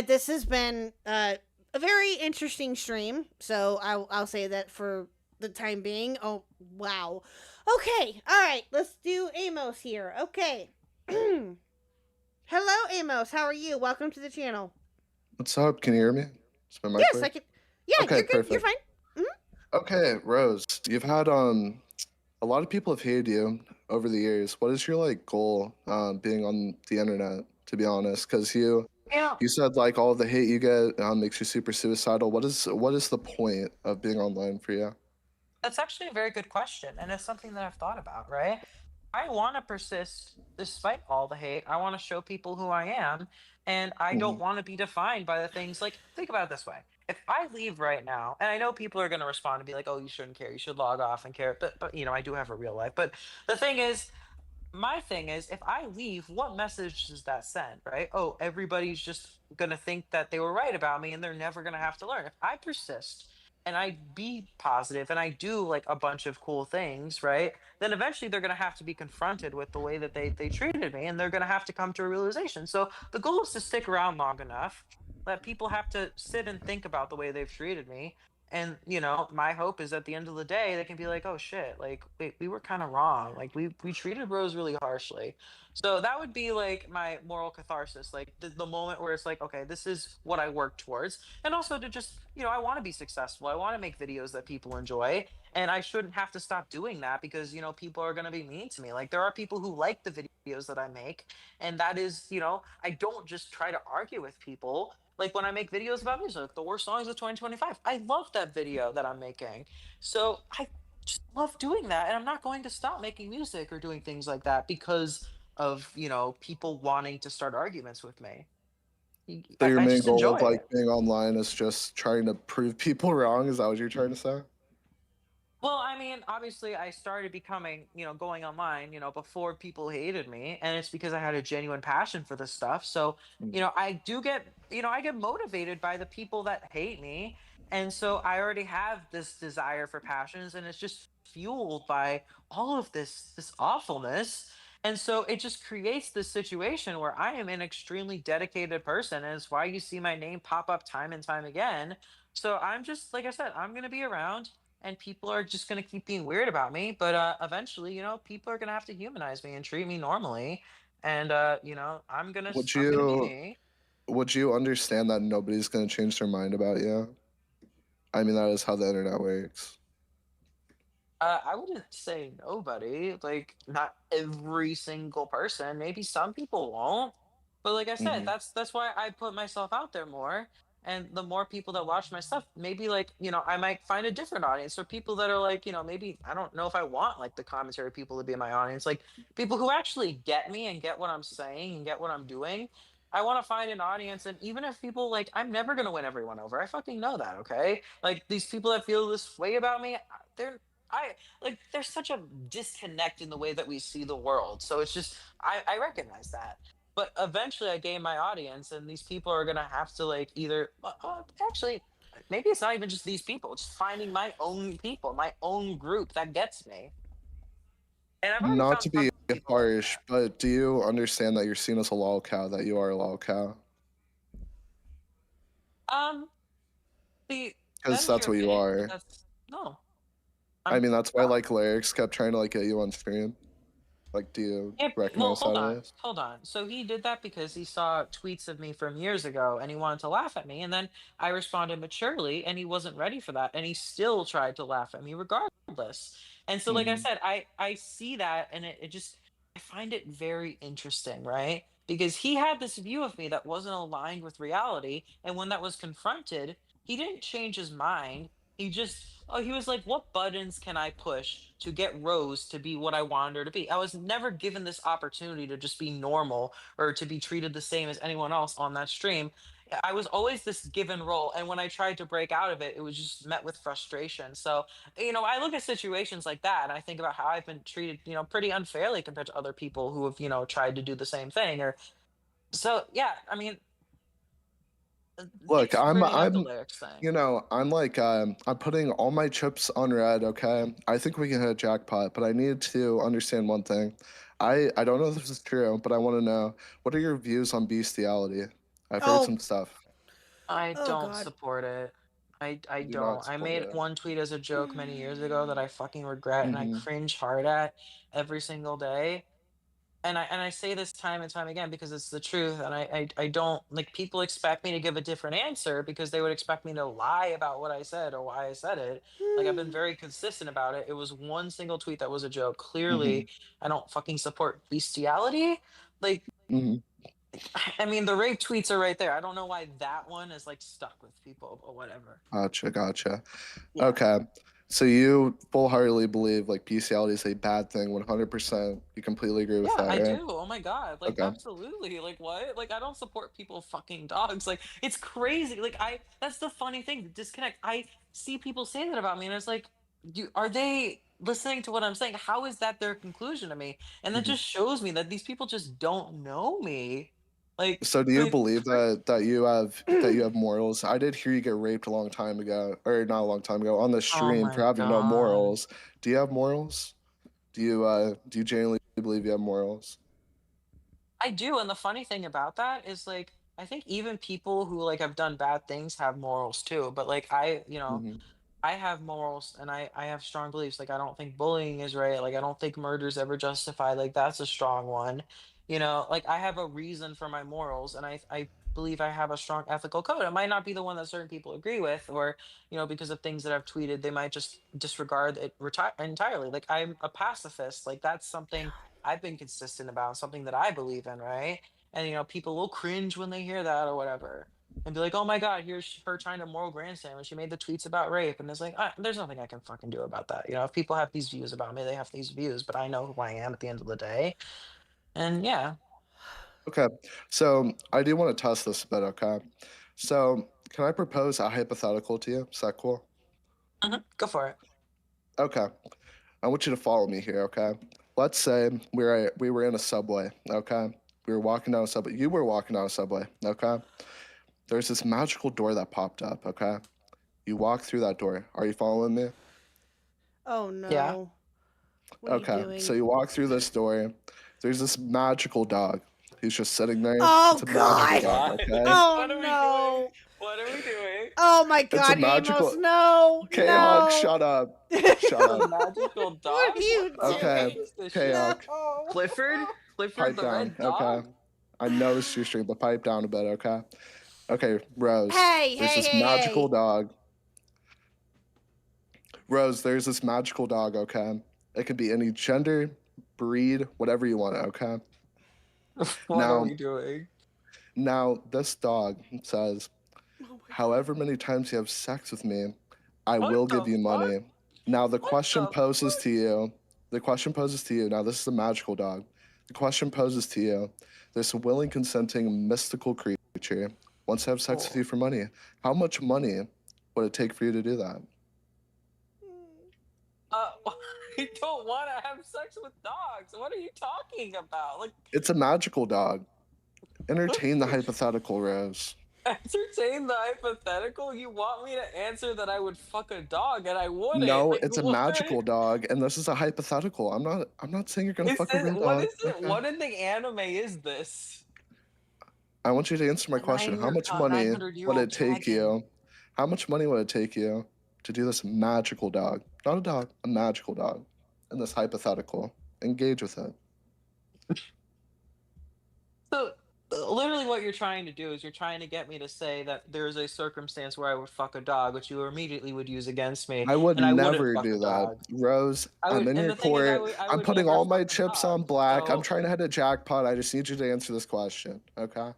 this has been a very interesting stream. So I'll say that for the time being. Oh wow. Okay, all right. Let's do Amos here. Okay. Hello, Amos. How are you? Welcome to the channel. What's up? Can you hear me? Is my mic Yes, clear? I can. Yeah, Okay, you're good. You're perfect. fine. Okay, Rose, you've had a lot of people have hated you over the years. What is your goal being on the internet, to be honest? Because you said like all the hate you get makes you super suicidal. What is the point of being online for you? That's actually a very good question, and it's something that I've thought about, right? I want to persist despite all the hate. I want to show people who I am, and I don't want to be defined by the things like, think about it this way. If I leave right now, and I know people are going to respond and be like, oh, you shouldn't care, you should log off and care, but I do have a real life. But my thing is, if I leave, what message does that send, right? Oh, everybody's just going to think that they were right about me and they're never going to have to learn. If I persist and I be positive and I do like a bunch of cool things, right? Then eventually they're going to have to be confronted with the way that they treated me, and they're going to have to come to a realization. So the goal is to stick around long enough that people have to sit and think about the way they've treated me. And my hope is at the end of the day they can be like, oh shit, like wait, we were kind of wrong, like we treated Rose really harshly. So that would be like my moral catharsis, like the moment where it's like, okay, this is what I work towards. And also to just I want to be successful, I want to make videos that people enjoy, and I shouldn't have to stop doing that because people are going to be mean to me. Like there are people who like the videos that I make, and that is I don't just try to argue with people. Like when I make videos about music, the worst songs of 2025. I love that video that I'm making. So I just love doing that, and I'm not going to stop making music or doing things like that because of people wanting to start arguments with me. So your I main just goal enjoy of it. like being online is just trying to prove people wrong. Is that what you're trying to say? Well, I mean, obviously, I started becoming, going online, before people hated me, and it's because I had a genuine passion for this stuff. So, I do get, I get motivated by the people that hate me, and so I already have this desire for passions, and it's just fueled by all of this awfulness, and so it just creates this situation where I am an extremely dedicated person, and it's why you see my name pop up time and time again. So I'm just, like I said, I'm gonna be around and people are just going to keep being weird about me, but eventually people are going to have to humanize me and treat me normally, and I'm going to Would I'm going to be you me. would you understand that nobody's gonna change their mind about you? I mean, that is how the internet works. I wouldn't say nobody, like not every single person. Maybe some people won't, but like I said, Hmm. that's why I put myself out there more. And the more people that watch my stuff, maybe like I might find a different audience or people that are like maybe I don't know if I want like the commentary people to be in my audience, like people who actually get me and get what I'm saying and get what I'm doing. I want to find an audience, and even if people like, I'm never gonna win everyone over. I fucking know that, okay? Like these people that feel this way about me, they're I like there's such a disconnect in the way that we see the world. So it's just I recognize that. But eventually I gain my audience, and these people are gonna have to like either actually maybe it's not even just these people, it's finding my own people, my own group that gets me. And I've already Not found to some be people like harsh, but do you understand that you're seen as a lol cow, that you are a lol cow? that. See, Because that is that's your what you opinion, but are. that's no. I I'm mean, that's why like lyrics kept trying to like get you on screen. Like, do you Yeah, well, recognize how hold on, it is? hold on. So he did that because he saw tweets of me from years ago and he wanted to laugh at me. And then I responded maturely and he wasn't ready for that. And he still tried to laugh at me regardless. And so, like I Hmm. said, I see that and it just, I find it very interesting, right? Because he had this view of me that wasn't aligned with reality. And when that was confronted, he didn't change his mind. He was like, what buttons can I push to get Rose to be what I wanted her to be? I was never given this opportunity to just be normal or to be treated the same as anyone else on that stream. I was always this given role. And when I tried to break out of it, it was just met with frustration. So, I look at situations like that and I think about how I've been treated, pretty unfairly compared to other people who have, tried to do the same thing. Or so, yeah, I mean, Look, it's pretty much the I'm, lyrics thing. you know, I'm like, I'm putting all my chips on red. Okay, I think we can hit a jackpot, but I need to understand one thing. I don't know if this is true, but I want to know, what are your views on bestiality? I've heard Oh, some stuff. I oh don't God. support it. I You do not don't. I support made it. one tweet as a joke many years ago that I fucking regret and I Hmm. cringe hard at every single day. And I say this time and time again because it's the truth. And I don't like, people expect me to give a different answer because they would expect me to lie about what I said or why I said it. Like I've been very consistent about it. It was one single tweet that was a joke. Hmm. Clearly, I don't fucking support bestiality. Like Hmm. I mean, the rape tweets are right there. I don't know why that one is like stuck with people, but whatever. Gotcha, gotcha. Yeah. Okay, so you full-heartedly believe like bestiality is a bad thing, 100%. You completely agree with Yeah, that, I right? do. Oh my God. Like, Okay. absolutely. Like, what? Like, I don't support people fucking dogs. Like, it's crazy. Like, that's the funny thing, the disconnect. I see people say that about me, and it's like, are they listening to what I'm saying? How is that their conclusion to me? And that Hmm. just shows me that these people just don't know me. Like, So do you it's believe that you have morals? I did hear you get raped a long time ago, or not a long time ago, on the oh stream for my having no God. morals. Do you have morals? Do you genuinely believe you have morals? I do, and the funny thing about that is like I think even people who like have done bad things have morals too. But like Hmm. I have morals and I have strong beliefs. Like I don't think bullying is right. Like I don't think murder's ever justified. Like that's a strong one. Like I have a reason for my morals and I believe I have a strong ethical code. It might not be the one that certain people agree with or, because of things that I've tweeted, they might just disregard it entirely. Like I'm a pacifist. Like that's something I've been consistent about, something that I believe in, right? And people will cringe when they hear that or whatever. and be like, oh my god, here's her trying to moral grandstand when she made the tweets about rape, and it's like, there's nothing I can fucking do about that. You know, if people have these views about me, they have these views, but I know who I am at the end of the day, and yeah. Okay, so I do want to test this a bit. Okay, so can I propose a hypothetical to you? Is that cool? Go for it. Okay, I want you to follow me here. Okay, let's say we were in a subway. Okay, we were walking down a subway. You were walking down a subway. Okay, there's this magical door that popped up. Okay, you walk through that door. Are you following me? Oh no. Yeah. What are you Okay, doing? so you walk through this door. There's this magical dog. He's just sitting there. Oh It's a god. magical dog, okay? Oh What are we no. What are we doing? Oh my It's a god, magical. Amos, no. K-Hug, No. shut up. Shut A up. magical dog? What are you Okay, What is this K-Hug, shit? Clifford? Clifford pipe the down. red dog? Okay, I know this is too straight, but pipe down a bit. Okay. Okay, Rose. Hey, There's hey, this hey, magical hey. dog. Rose, there's this magical dog. Okay, it could be any gender, breed, whatever you want. Okay. What Now- are we doing? Now, this dog says, however many times you have sex with me, I What will the give you money. Now, the question the poses to you. The question poses to you. Now, this is a magical dog. The question poses to you. There's a willing, consenting, mystical creature wants to have sex with you for money. How much money would it take for you to do that? I don't want to have sex with dogs. What are you talking about? Like, It's a magical dog. Entertain the hypothetical, Rose. entertain the hypothetical? You want me to answer that I would fuck a dog and I wouldn't? No, Like, it's a what? magical dog, and this is a hypothetical. I'm not saying you're gonna Is fuck a it, real what dog. is it? okay? What in the anime is this? I want you to answer my A question. How 900 much a money 900-year-old would it take dragon. you? How much money would it take you to do this magical dog? Not a dog, a magical dog. In this hypothetical. Engage with it. So, literally, what you're trying to do is you're trying to get me to say that there's a circumstance where I would fuck a dog, which you immediately would use against me. I would and I wouldn't never fuck do a that. dog. Rose, I I'm would- in and your the thing is, I court. would I'm putting never all my fuck a chips dog, on black. I'm so- trying to hit a jackpot. I just need you to answer this question. Okay?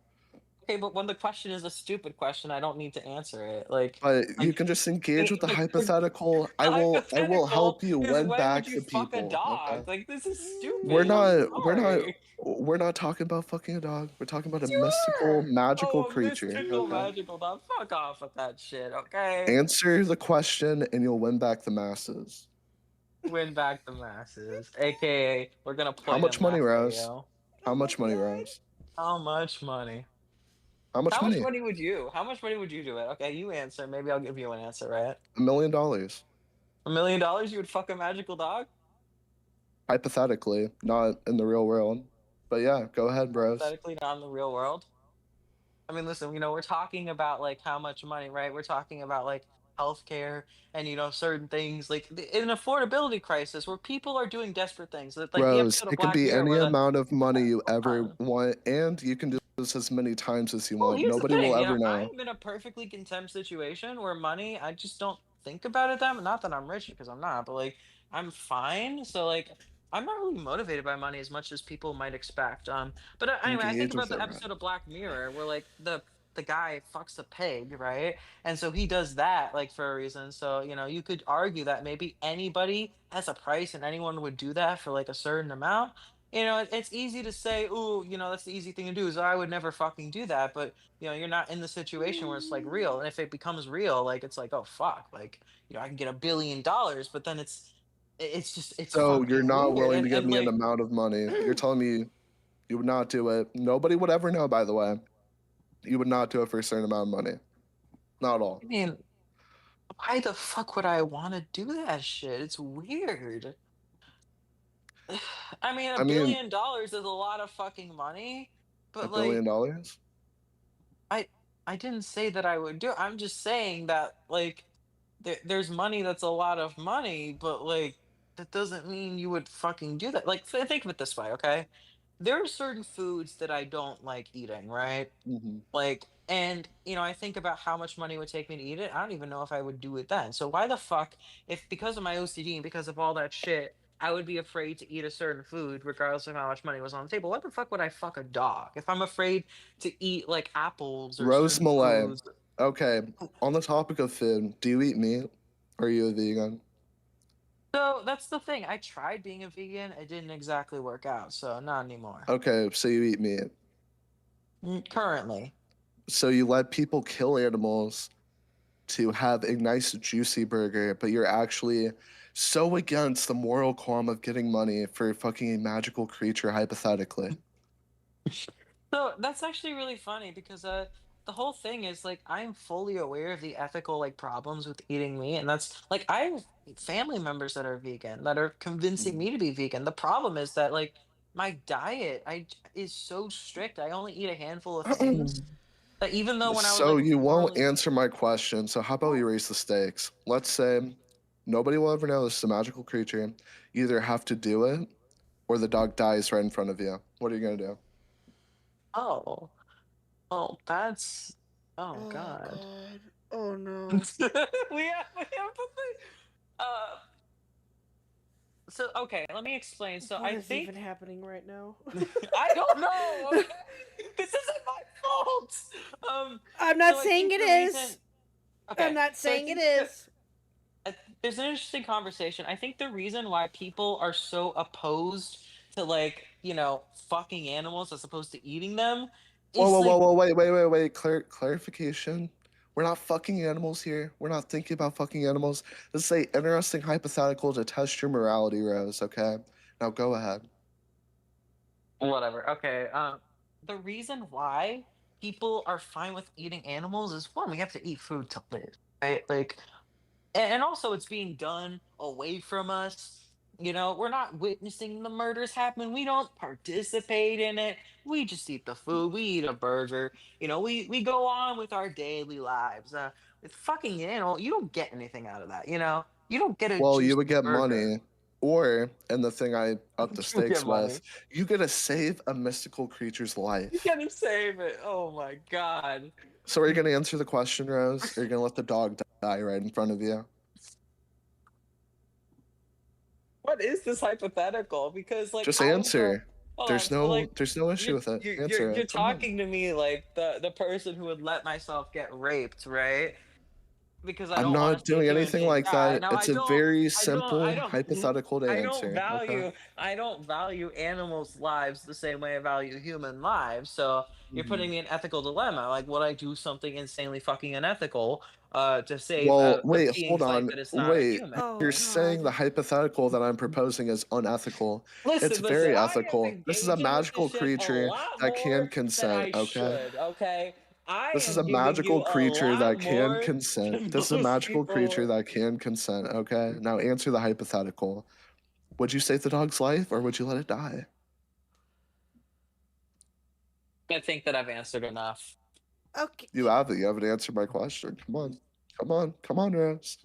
Okay, but when the question is a stupid question, I don't need to answer it. Like, But you can just engage with the the- hypothetical. I will help you is win when back would you the fuck people. a dog? okay? Like, this is stupid. We're I'm not sorry. we're not talking about fucking a dog. We're talking about a You mystical, are. magical Oh, a creature. mystical okay? magical dog. Fuck off with that shit, okay? Answer the question and you'll win back the masses. Win back the masses, aka we're gonna play. How much them money, that way, Rose? yo. How much money, Rose? How much money? How much How money? much money would you? How much money would you do it? Okay, you answer. Maybe I'll give you an answer, right? $1 million. $1 million, you would fuck a magical dog? Hypothetically, not in the real world. But yeah, go ahead, Rose. Hypothetically, not in the real world. I mean, listen, we're talking about like how much money, right? We're talking about like healthcare and certain things like an affordability crisis where people are doing desperate things. Like the Rose, episode of it can Black be Mirror any where amount of money you ever want, and you can do this as many times as you Well, want. here's Nobody the thing, will ever know. I'm in a perfectly content situation where money, I just don't think about it that much. Not that I'm rich because I'm not, but like I'm fine. So like I'm not really motivated by money as much as people might expect. But anyway, I think Engage about with the it, episode Rose. of Black Mirror where like the guy fucks a pig, right? And so he does that like for a reason. So you could argue that maybe anybody has a price and anyone would do that for like a certain amount. It's easy to say, ooh, that's the easy thing to do is I would never fucking do that. But, you're not in the situation where it's like real. And if it becomes real, like, it's like, oh, fuck. Like, I can get $1 billion, but then it's So fucking you're not weird. willing to give me an like, amount of money. You're telling me you would not do it. Nobody would ever know, by the way. You would not do it for a certain amount of money. Not at all. I mean, why the fuck would I want to do that shit? It's weird. I mean, $1 billion is a lot of fucking money, but $1 billion? I didn't say that I would do it. I'm just saying that like there's money that's a lot of money, but like that doesn't mean you would fucking do that. Like think of it this way, okay? There are certain foods that I don't like eating, right? Mhm. Like, and I think about how much money it would take me to eat it. I don't even know if I would do it then. So why the fuck, if because of my OCD and because of all that shit, I would be afraid to eat a certain food regardless of how much money was on the table. What the fuck would I fuck a dog if I'm afraid to eat like apples or Rose certain Malay. foods? Okay, on the topic of food, do you eat meat? Or are you a vegan? So that's the thing. I tried being a vegan. It didn't exactly work out, so not anymore. Okay, so you eat meat. Currently. So you let people kill animals to have a nice juicy burger, but you're actually so against the moral qualm of getting money for fucking a magical creature, hypothetically. So that's actually really funny because the whole thing is like I'm fully aware of the ethical like problems with eating meat, and that's like I have family members that are vegan that are convincing me to be vegan. The problem is that like my diet is so strict. I only eat a handful of things. That even though when I was So like you won't growing answer my question. So how about we raise the stakes? Let's say nobody will ever know this is a magical creature. You either have to do it or the dog dies right in front of you. What are you gonna do? oh that's oh god. Oh no. we have to think. Uh, so okay, let me explain. So What I is think even happening right now? I don't know. Okay? This isn't my fault. I'm not so I saying think it the is. reason- Okay, I'm not so I saying it think is. there's an interesting conversation. I think the reason why people are so opposed to like fucking animals as opposed to eating them Whoa, is whoa, like whoa, whoa, wait. Clarification. We're not fucking animals here. We're not thinking about fucking animals. This is a interesting hypothetical to test your morality, Rose, okay? Now go ahead. whatever. Okay. The reason why people are fine with eating animals is one, we have to eat food to live, right? Like, and also it's being done away from us. We're not witnessing the murders happen. We don't participate in it. We just eat the food. We eat a burger. We go on with our daily lives. With fucking animal, you don't get anything out of that. You don't get a Well, you juicy would get burger. money, or, and the thing I up the You stakes get money. with, you get to save a mystical creature's You life. gotta save it. Oh my god. So are you going to answer the question, Rose? Or are you going to let the dog die right in front of you? What is this hypothetical? Because like Just I answer. hold on, There's so like no issue you're with it. you're Answer you're, you're it. Come on. talking to me like the person who would let myself get raped, right? Because I I'm don't want not to see a doing human anything being like die. that. Now It's a very simple I don't hypothetical to I don't answer. Okay. value animals' lives the same way I value human lives. So you're putting me in an ethical dilemma. Like, would I do something insanely fucking unethical to save Well, a wait, hold being's life on. that is not a Wait, human? you're saying the hypothetical that I'm proposing is unethical. It's Listen, very I am ethical. This is a engaging with magical this shit a creature lot that can more than consent, I okay? should, okay? I This is a am giving you magical a creature lot that can more consent. than This is a most magical creature people. that can consent, okay? Now answer the hypothetical. Would you save the dog's life or would you let it die? I think that I've answered enough. Okay. You haven't answered my question. Come on, Rose.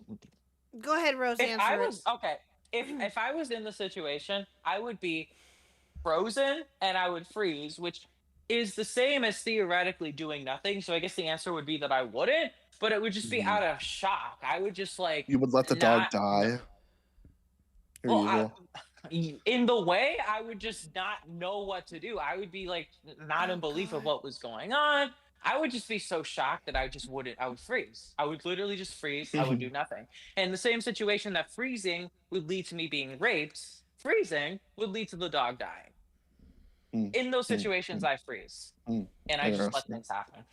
Go ahead, Rose. If I Answer it. was okay, if I was in the situation, I would be frozen and I would freeze, which is the same as theoretically doing nothing. So I guess the answer would be that I wouldn't, but it would just be out of shock. I would just like You would let the dog not. die? You're Well, evil. in the way, I would just not know what to do. I would be like not in belief of what was going on. I would just be so shocked that I just wouldn't. I would freeze. I would literally just freeze. I would do nothing. And the same situation that freezing would lead to me being raped, freezing would lead to the dog dying. In those situations, I freeze and I just let Interesting. things happen.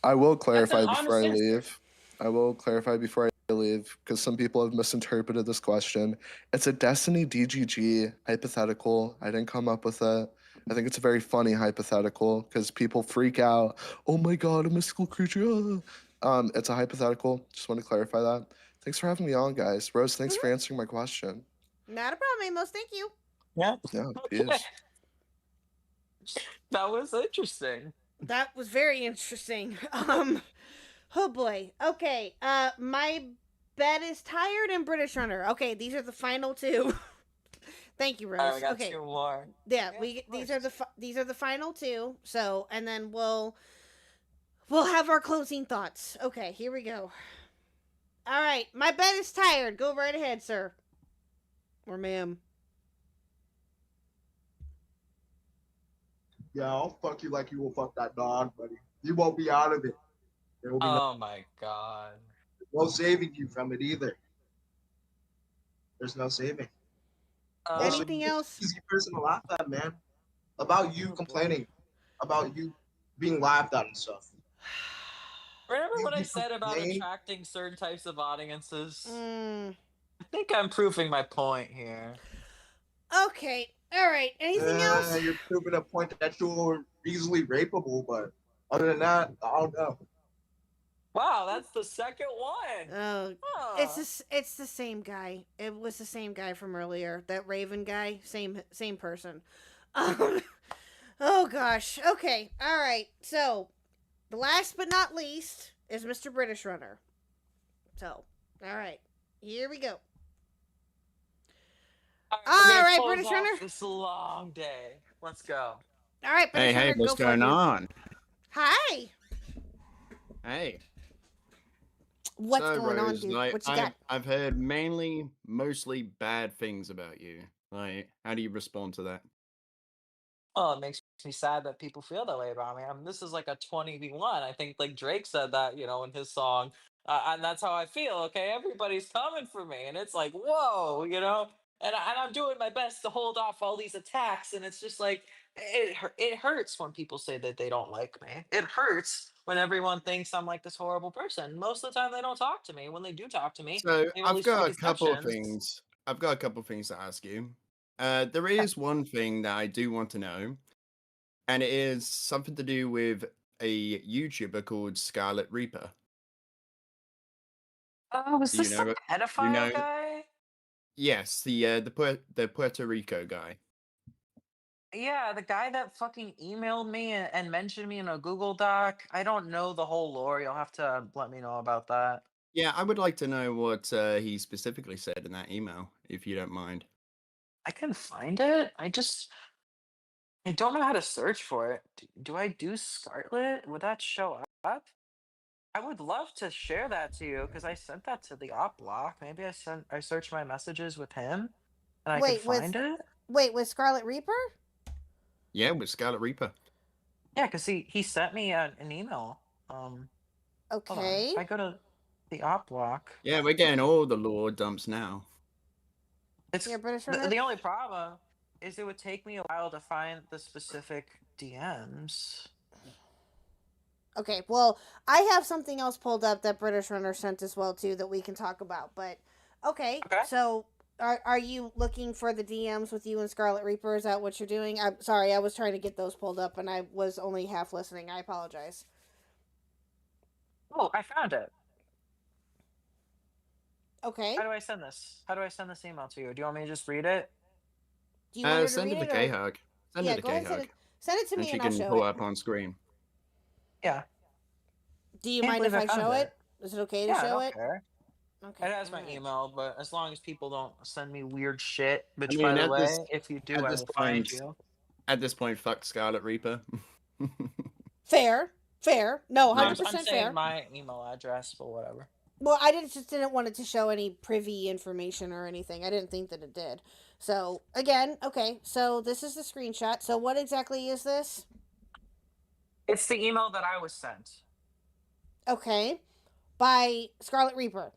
I will That's an clarify before honest I answer. leave. I will clarify before I leave because some people have misinterpreted this question. It's a Destiny DGG hypothetical. I didn't come up with it. I think it's a very funny hypothetical because people freak out. Oh my god, a mystical creature! It's a hypothetical. Just want to clarify that. Thanks for having me on, guys. Rose, thanks for answering my question. Not a problem, Amos. Thank you. Yeah. Yeah, Okay. peace. That was interesting. That was very interesting. Oh boy. Okay. My bed is tired and British Runner. Okay, these are the final two. Thank you, Rose. All right, we got okay. two more. Yeah, these are the final two. So, and then we'll have our closing thoughts. Okay, here we go. All right, my bed is tired. Go right ahead, sir. Or ma'am. Yeah, I'll fuck you like you will fuck that dog, buddy. You won't be out of it. There will be Oh my god. no saving you from it either. There's no saving. Also, Anything you're else? an easy person to laugh at, man. About you complaining, about you being laughed at and stuff. Remember what I you said about complain? attracting certain types of audiences? Mm. I think I'm proving my point here. Okay. All right. Anything else? You're proving a point that you're easily rapeable, but other than that, I don't know. Wow, that's the second one. Oh, Huh. it's the same guy. It was the same guy from earlier. That Raven guy, same person. Oh gosh. Okay. All right. So, the last but not least is Mr. British Runner. So, all right. Here we go. All right, Close British off Runner. This long day. Let's go. All right, British Runner. What's go for it, going dude. on? Hi. Hey. What's So, going on, Rose, dude? like, What you got? I've heard mostly bad things about you. Like, how do you respond to that? Oh, it makes me sad that people feel that way about me. I mean, this is like a 20v1. I think like Drake said that, in his song. And that's how I feel. Okay. Everybody's coming for me. And it's like, whoa, and I'm doing my best to hold off all these attacks. And it's just like, it hurts when people say that they don't like me. It hurts when everyone thinks I'm like this horrible person. Most of the time, they don't talk to me. When they do talk to me, So, they I've release got a couple of exceptions. things. I've got a couple of things to ask you. There is one thing that I do want to know, and it is something to do with a YouTuber called Scarlet Reaper. Oh, was Do you this know the it? pedophile guy? Yes, the Puerto Rico guy. Yeah, the guy that fucking emailed me and mentioned me in a Google Doc. I don't know the whole lore. You'll have to let me know about that. Yeah, I would like to know what he specifically said in that email, if you don't mind. I can find it. I don't know how to search for it. Do I do Scarlet? Would that show up? I would love to share that to you because I sent that to the op block. Maybe I searched my messages with him and I can find it. Wait, with Scarlet Reaper? Yeah, with Scarlet Reaper. Yeah, because he sent me an email. Hold on. Okay. If I go to the op block. Yeah, we're getting all the lore dumps now. It's You're British the, Runner? the only problem is it would take me a while to find the specific DMs. Okay, well, I have something else pulled up that British Runner sent as well too that we can talk about. But okay. So are you looking for the DMs with you and Scarlet Reaper? Is that what you're doing? I'm sorry, I was trying to get those pulled up and I was only half listening. I apologize. Oh, I found it. Okay. How do I send this? How do I send this email to you? Do you want me to just read it? Do you want her to Send read it to it? KHUCK. Send Yeah, it to go ahead, KHUCK. send it to And me she and I'll can show pull it. up on screen. Yeah. Do you Can't mind if believe I found show it? Is it okay to Yeah, I show don't it? care. Okay. It has my email, but as long as people don't send me weird shit, which I by mean, the at way, this if you do, at I this will find point, you. at this point, fuck Scarlet Reaper. Fair. No, I'm 100% saying fair. my email address, but whatever. Well, I just didn't want it to show any privy information or anything. I didn't think that it did. So, again, okay, so this is the screenshot. So what exactly is this? It's the email that I was sent. Okay. By Scarlet Reaper.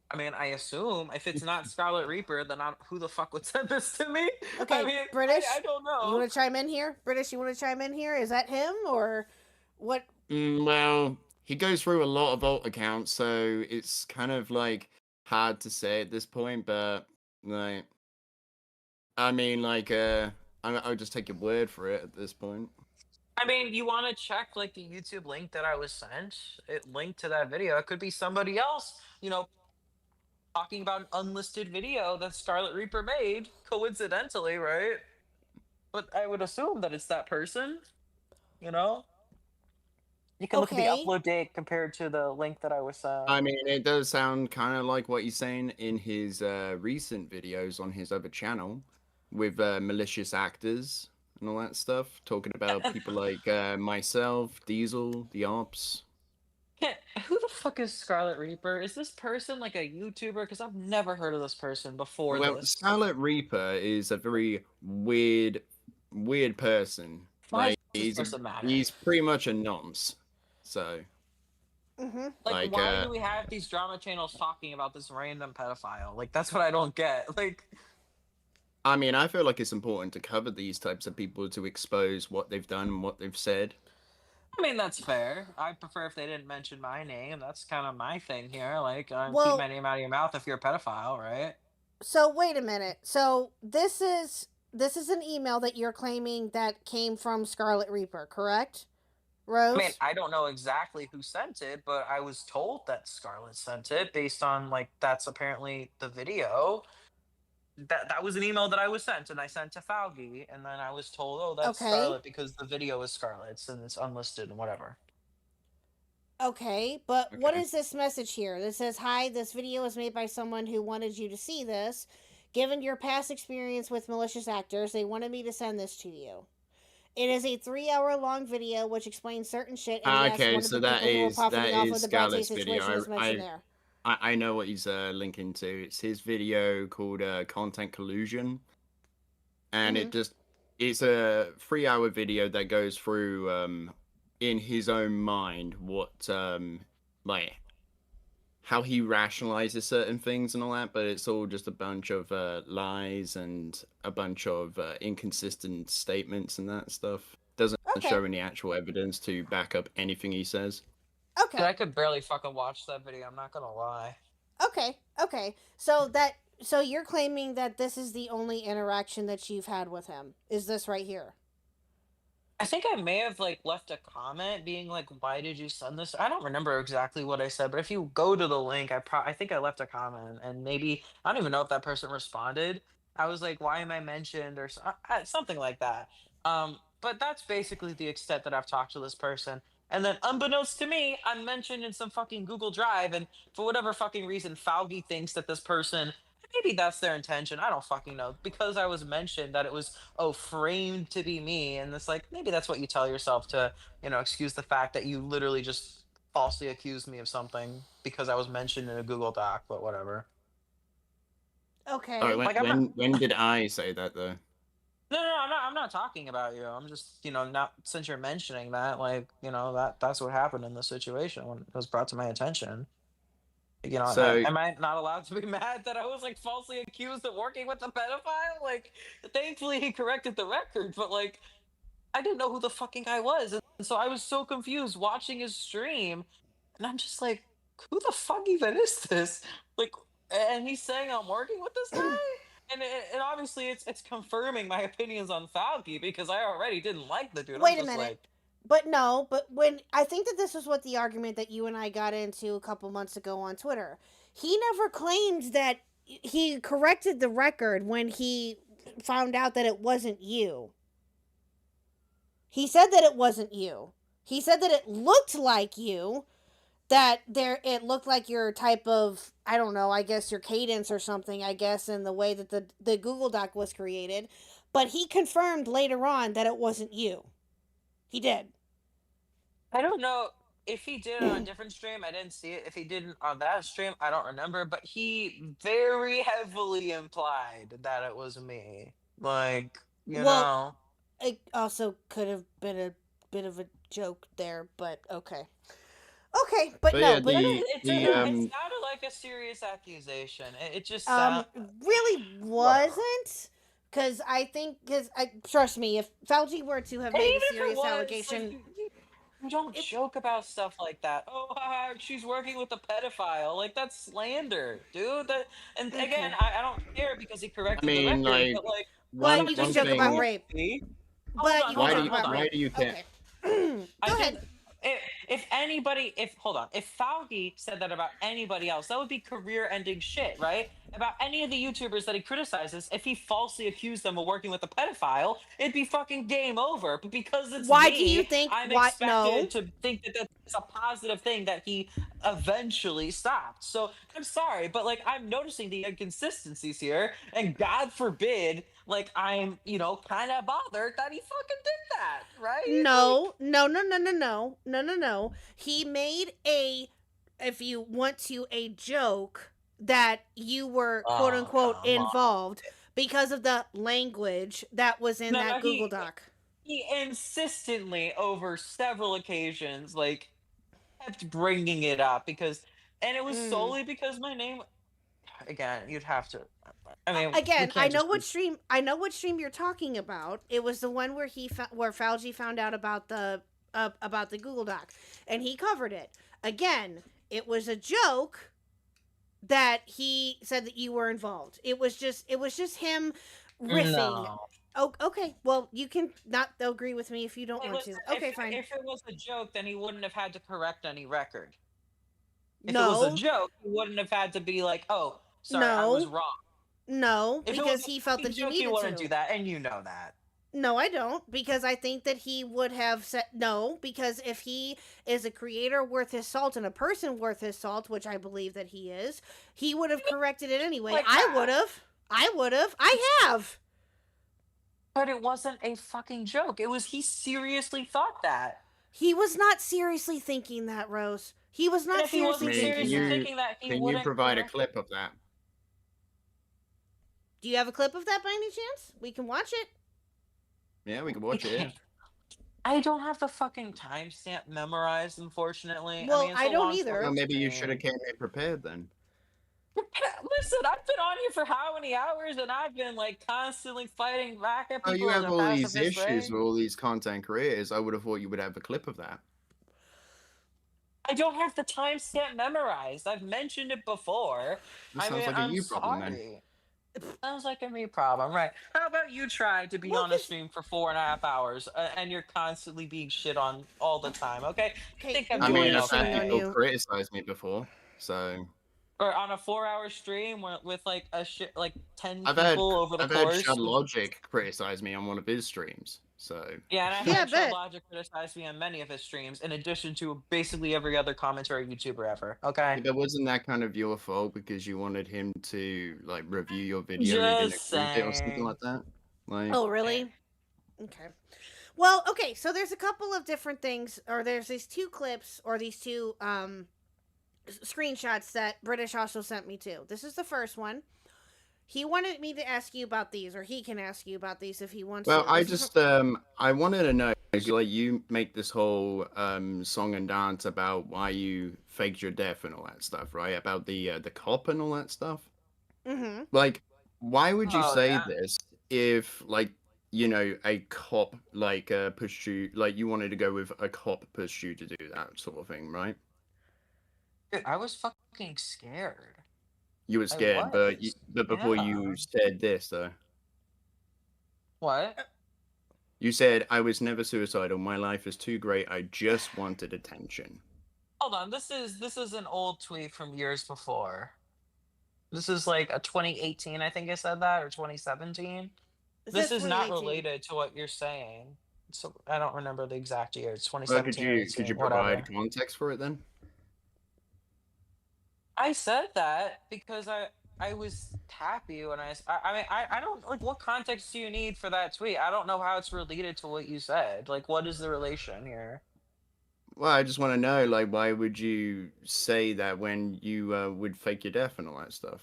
I mean, I assume if it's not Scarlet Reaper, then who the fuck would send this to me? Okay, I mean, British. I don't know. You want to chime in here? British, you want to chime in here? Is that him or what? Well, he goes through a lot of alt accounts, so it's kind of like hard to say at this point. But like, I mean, like, I'll just take your word for it at this point. I mean, you want to check like the YouTube link that I was sent? It linked to that video. It could be somebody else, talking about an unlisted video that Scarlet Reaper made, coincidentally, right? But I would assume that it's that person, You can look at the Okay. upload date compared to the link that I was sent. I mean, it does sound kind of like what he's saying in his recent videos on his other channel with malicious actors and all that stuff, talking about people like myself, Diesel, the Ops. Who the fuck is Scarlet Reaper? Is this person like a YouTuber? Because I've never heard of this person before Well, this. Scarlet Reaper is a very weird person. Why Like does this person matter? he's pretty much a nonce. So Like, why do we have these drama channels talking about this random pedophile? Like, that's what I don't get. Like, I mean, I feel like it's important to cover these types of people to expose what they've done and what they've said. I mean, that's fair. I prefer if they didn't mention my name. That's kind of my thing here. Like, keep Well- my name out of your mouth if you're a pedophile, right? So wait a minute. So this is an email that you're claiming that came from Scarlet Reaper, correct? Rose? I mean, I don't know exactly who sent it, but I was told that Scarlett sent it based on, like, that's apparently the video. That was an email that I was sent, and I sent to Faugi, and then I was told, oh, that's Okay. Scarlett because the video is Scarlett's and it's unlisted and whatever. Okay, but what is this message here? This says, hi, this video was made by someone who wanted you to see this. Given your past experience with malicious actors, they wanted me to send this to you. It is a 3-hour-long video which explains certain shit. And Okay, yes, so one of the that people who were is profiting off of the bad Scarlett's taste video. situation is mentioned there. I know what he's linking to. It's his video called Content Collusion, and it's a 3-hour video that goes through in his own mind what like how he rationalizes certain things and all that, but it's all just a bunch of lies and a bunch of inconsistent statements and that stuff. Doesn't show any actual evidence to back up anything he says. Okay. Dude, I could barely fucking watch that video. I'm not gonna lie. Okay. So you're claiming that this is the only interaction that you've had with him. Is this right here? I think I may have like left a comment being like, "Why did you send this?" I don't remember exactly what I said, but if you go to the link, I think I left a comment, and maybe I don't even know if that person responded. I was like, "Why am I mentioned?" or something like that. But that's basically the extent that I've talked to this person. And then, unbeknownst to me, I'm mentioned in some fucking Google Drive, and for whatever fucking reason, Faugi thinks that this person, maybe that's their intention. I don't fucking know. Because I was mentioned that it was, framed to be me, and it's like, maybe that's what you tell yourself to, excuse the fact that you literally just falsely accused me of something because I was mentioned in a Google Doc, but whatever. Okay. All right, when did I say that though? No, I'm not talking about you. I'm just, not since you're mentioning that, like, that's what happened in the situation when it was brought to my attention. So- am I not allowed to be mad that I was like falsely accused of working with a pedophile? Like, thankfully he corrected the record, but like, I didn't know who the fucking guy was, and so I was so confused watching his stream, and I'm just like, who the fuck even is this? Like, and he's saying I'm working with this guy. And obviously it's confirming my opinions on Fauci because I already didn't like the dude. Wait I'm a just minute. like, But when I think that this was what the argument that you and I got into a couple months ago on Twitter. He never claimed that he corrected the record when he found out that it wasn't you. He said that it wasn't you. He said that it looked like you, that it looked like your type of, I don't know, I guess your cadence or something, I guess, in the way that the Google Doc was created. But he confirmed later on that it wasn't you. He did. I don't know if he did it on a different stream. I didn't see it. If he didn't on that stream, I don't remember. But he very heavily implied that it was me. Like, you know. It also could have been a bit of a joke there, but okay. Okay, but no, yeah, but It sounded like a serious accusation. It just really wasn't, because trust me, if Fauci were to have And made even a if it serious was, allegation, like, you don't joke about stuff like that. Oh, she's working with a pedophile. Like, that's slander, dude. And again, I don't care because he corrected the record. like, but like, but you just joke about rape. But you why can joke about do rape. you care? Go ahead. If Fauci said that about anybody else, that would be career-ending shit, right? About any of the YouTubers that he criticizes, if he falsely accused them of working with a pedophile, it'd be fucking game over. But because it's Why me, do you think? I'm Why expected no? to think that that's a positive thing that he eventually stopped. So I'm sorry, but like I'm noticing the inconsistencies here, and God forbid, like I'm kind of bothered that he fucking did that, right? No. no. He made a, if you want to, a joke that you were quote unquote come on. involved because of the language that was in that Google Doc. He insistently, over several occasions, like, kept bringing it up and it was solely because my name. Again, you'd have to. I mean, Again, I know what stream. I know what stream you're talking about. It was the one where where Fauci found out about the Google Doc, and he covered it. Again, it was a joke that he said that you were involved. It was just him riffing. No. Oh, okay. Well, you can not agree with me if you don't want to. Okay, fine. If it was a joke, then he wouldn't have had to correct any record. If No. it was a joke, he wouldn't have had to be like, "Oh, sorry, I was wrong." No, If it because was he felt that you joke, needed he wouldn't to. do that, and you know that. No, I don't, because I think that he would have said no, because if he is a creator worth his salt and a person worth his salt, which I believe that he is, he would have corrected it anyway. Like I that. would have. I have. But it wasn't a fucking joke. It was he seriously thought that. He was not seriously thinking that, Rose. He was not if he wasn't seriously seriously thinking that. thinking that, he Can you wouldn't provide a correct- clip of that? Do you have a clip of that by any chance? We can watch it. Yeah, we can watch it. I don't have the fucking timestamp memorized, unfortunately. Well, I mean, it's I a don't long either. Well, maybe you fucking should have came in prepared then. Listen, I've been on here for how many hours, and I've been like constantly fighting back at Oh, people. you in have a all these pacifist issues way. with all these content creators. I would have thought you would have a clip of that. I don't have the timestamp memorized. I've mentioned it before. That I sounds mean, like a I'm you problem then. sorry. Sounds like a me problem, right? How about you try to be on a stream for 4.5 hours and you're constantly being shit on all the time, okay? I think I'm I doing mean, I've okay. had people criticize me before, so Or on a 4-hour stream with like a shit like 10 I've people had over the I've had course. Shad Logic criticize me on one of his streams. So Yeah, and I've had Shad Logic criticize me on many of his streams, in addition to basically every other commentary YouTuber ever. Okay. But wasn't that kind of your fault because you wanted him to like review your video Just and didn't approve it or something saying. like that? Like, Oh, really? Okay. Well, okay, so there's a couple of different things, or there's these two clips, or these two screenshots that British also sent me too. This is the first one. He wanted me to ask you about these, or he can ask you about these if he wants well, to. I This is just I wanted to know, like, you make this whole song and dance about why you faked your death and all that stuff, right? About the cop and all that stuff. Mm-hmm. Like, why would you Oh, say yeah. this if, like, you know, a cop like pushed you, like you wanted to go with a cop pushed you to do that sort of thing, right? Dude, I was fucking scared. You were I scared, but before yeah. you said this though, What? you said I was never suicidal. My life is too great. I just wanted attention. Hold on, this is an old tweet from years before. This is like a 2018, I think I said that, or 2017. It This says is not 2018. related to what you're saying. So I don't remember the exact year. It's Well, 2017. or could you 18, whatever. provide context for it then? I said that because I was happy when I mean I don't like, what context do you need for that tweet? I don't know how it's related to what you said. Like, what is the relation here? Well, I just want to know, like, why would you say that when you would fake your death and all that stuff?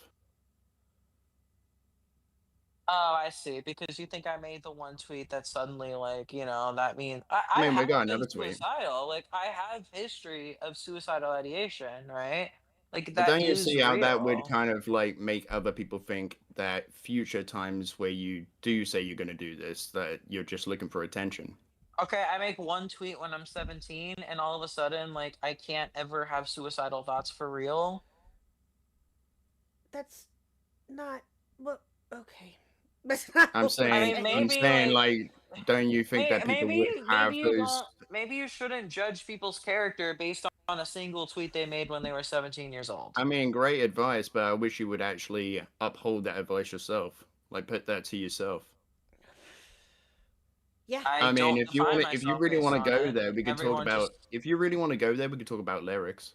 Oh, I see. Because you think I made the one tweet that suddenly, like, you know, that means I mean, we have got been another tweet. suicidal. Like, I have history of suicidal ideation, right? Like, But that don't you is see how that would real. kind of like make other people think that future times where you do say you're going to do this, that you're just looking for attention? Okay, I make one tweet when I'm 17, and all of a sudden, like, I can't ever have suicidal thoughts for real. That's not what. Okay. That's not I'm what saying, I mean, I'm maybe, saying, like, don't you think that people maybe would have those? maybe you shouldn't judge people's character based on a single tweet they made when they were 17 years old. I mean, great advice, but I wish you would actually uphold that advice yourself. Like, put that to yourself. Yeah. I mean, don't if you define want, if you myself really based want on to go it. there, we can talk Everyone about. just- If you really want to go there, we can talk about lyrics.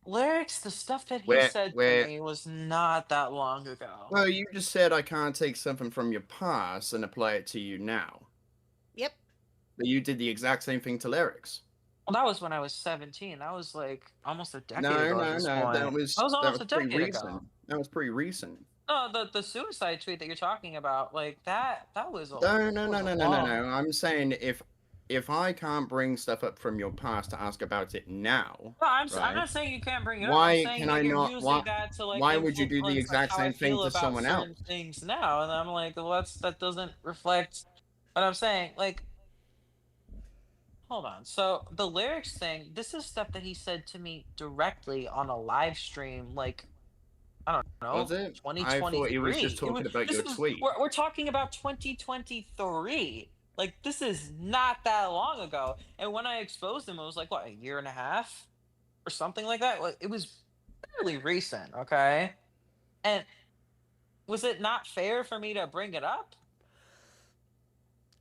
Lyrics, the stuff that he Where- said where- to me was not that long ago. Well, you just said I can't take something from your past and apply it to you now. Yep. But you did the exact same thing to lyrics. Well, that was when I was 17. That was like almost a decade No, ago at no, this no. point. That was That almost was a pretty decade recent. ago. That was pretty recent. No, the suicide tweet that you're talking about, like that was a No, no, that was no, a no, no, no, no. long. I'm saying if I can't bring stuff up from your past to ask about it now, No, I'm right? not saying you can't bring it up. I'm Why saying can I that you're not? using that to like Why would you do the influence like exact how I same thing feel to about someone certain else? things now, and I'm like, well, that doesn't reflect what I'm saying. Like, hold on. So the lyrics thing, this is stuff that he said to me directly on a live stream, like I don't Was know, it? I thought he was just 2023. talking about This your is tweet. we're talking about 2023. Like this is not that long ago. And when I exposed him, it was like what, a year and a half or something like that. Like, it was fairly recent, okay? And was it not fair for me to bring it up?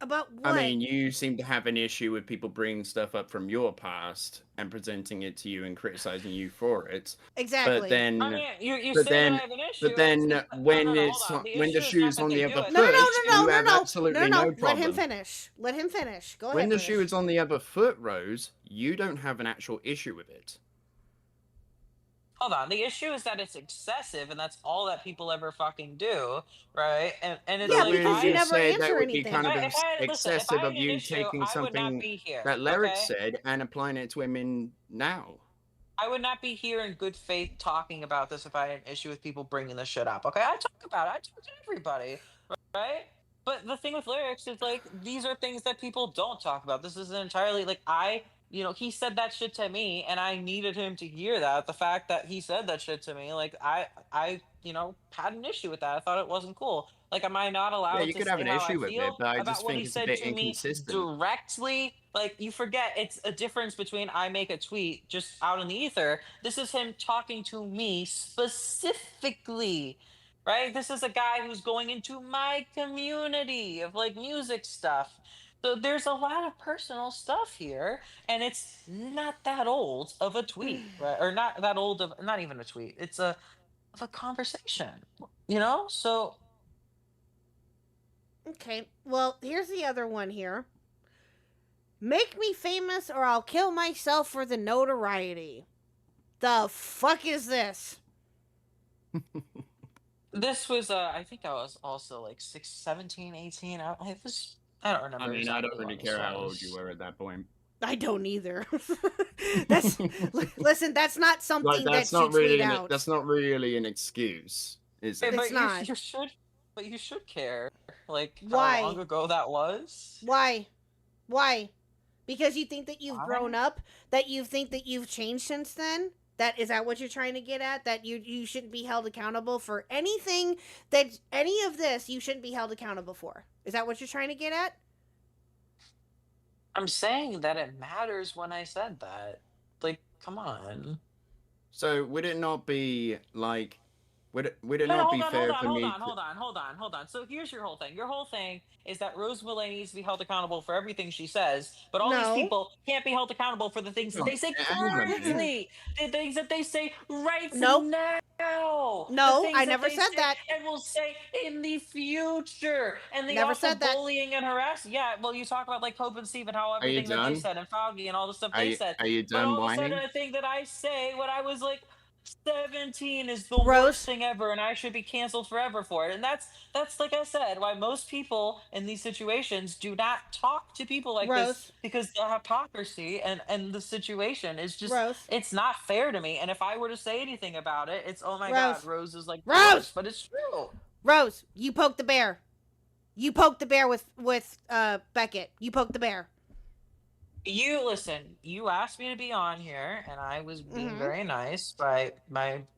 About what? I mean, you seem to have an issue with people bringing stuff up from your past and presenting it to you and criticizing you for it. Exactly. But then, I mean, you but say then, that I have an issue. but then when no, it's hold on. The when issue the is not shoe's that on they the do other it. No, foot, no, you have absolutely no Let problem. him finish. Let him finish. Go When ahead. the British. shoe is on the other foot, Rose, you don't have an actual issue with it. Hold on. The issue is that it's excessive, and that's all that people ever fucking do, right? And it's Yeah, like because you never that answer would be anything. kind of if I listen, if excessive I had of an you issue, taking I would not something be here. that Lyric Okay, said and applying it to women now. I would not be here in good faith talking about this if I had an issue with people bringing this shit up. Okay, I talk about it. I talk to everybody, right? But the thing with lyrics is like these are things that people don't talk about. This is entirely like he said that shit to me, and I needed him to hear that. The fact that he said that shit to me, like I had an issue with that. I thought it wasn't cool. Like, am I not Yeah, allowed you to could have say an how I issue with it, feel but I about just what he think it's a said bit to me inconsistent. directly? Like, you forget it's a difference between I make a tweet just out in the ether. This is him talking to me specifically, right? This is a guy who's going into my community of like music stuff. So there's a lot of personal stuff here, and it's not that old of a tweet, right? Or not that old of not even a tweet. It's a conversation, So Okay. Well, here's the other one here. Make me famous or I'll kill myself for the notoriety. The fuck is this? this was I think I was also like 17, 18. I don't remember. I mean, I don't exactly really when this care how old was. you were at that point. I don't either. Listen, that's not something Like, that you tweet out. that's not really an excuse, is Hey, it? but It's not. you should care. Like Why? how long ago that was. Why? Because you think that you've Why? grown up? That you think that you've changed since then? Is that what you're trying to get at? That you shouldn't be held accountable for anything that any of this you shouldn't be held accountable for? Is that what you're trying to get at? I'm saying that it matters when I said that. Like, come on. So would it not be like, would it No, not hold be on, fair hold on, for hold me? on, hold on. So here's your whole thing. Your whole thing is that Rose Millay needs to be held accountable for everything she says, but all No. these people can't be held accountable for the things that they say Hang on a minute. currently, the things that they say right Nope. now. No, The things I that never they said say that. and will say in the future. And the Never awful said that. bullying and harassment. Yeah, well, you talk about like Hope and Steve and how Are you everything that they done? said and Foggy and all the stuff Are they you, said. are you But done all of a sudden, whining? a thing that I say when I was like 17 is the Rose. worst thing ever, and I should be canceled forever for it. And that's like I said, why most people in these situations do not talk to people like this, Rose. because the hypocrisy and the situation is just Rose. it's not fair to me. And if I were to say anything about it, it's oh my Rose. god, Rose is like the Rose! worst, but it's true. Rose, you poked the bear. You poked the bear with Beckett. You poked the bear. You listen, you asked me to be on here, and I was being Mhm. very nice by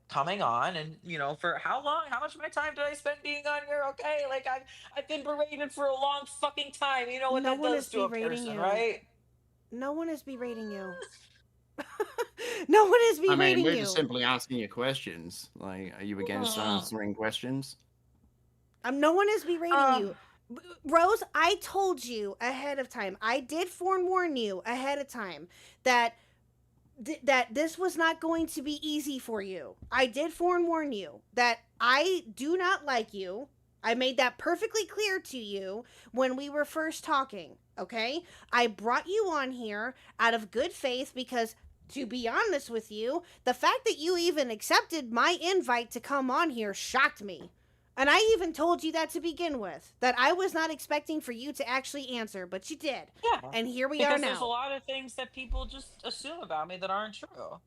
coming on. And for how long, how much of my time did I spend being on here? Okay, like I've been berated for a long fucking time. You know what No that one does is to a berating person, you. right? No one is berating you. No one is I mean, berating we're you. just simply asking you questions. Like, are you against answering questions? No one is berating you. Rose, I told you ahead of time. I did forewarn you ahead of time that that this was not going to be easy for you. I did forewarn you that I do not like you I made that perfectly clear to you when we were first talking, okay? I brought you on here out of good faith because, to be honest with you, the fact that you even accepted my invite to come on here shocked me. And I even told you that to begin with, that I was not expecting for you to actually answer, but you did. Yeah. And here we because are now. there's a lot of things that people just assume about me that aren't true.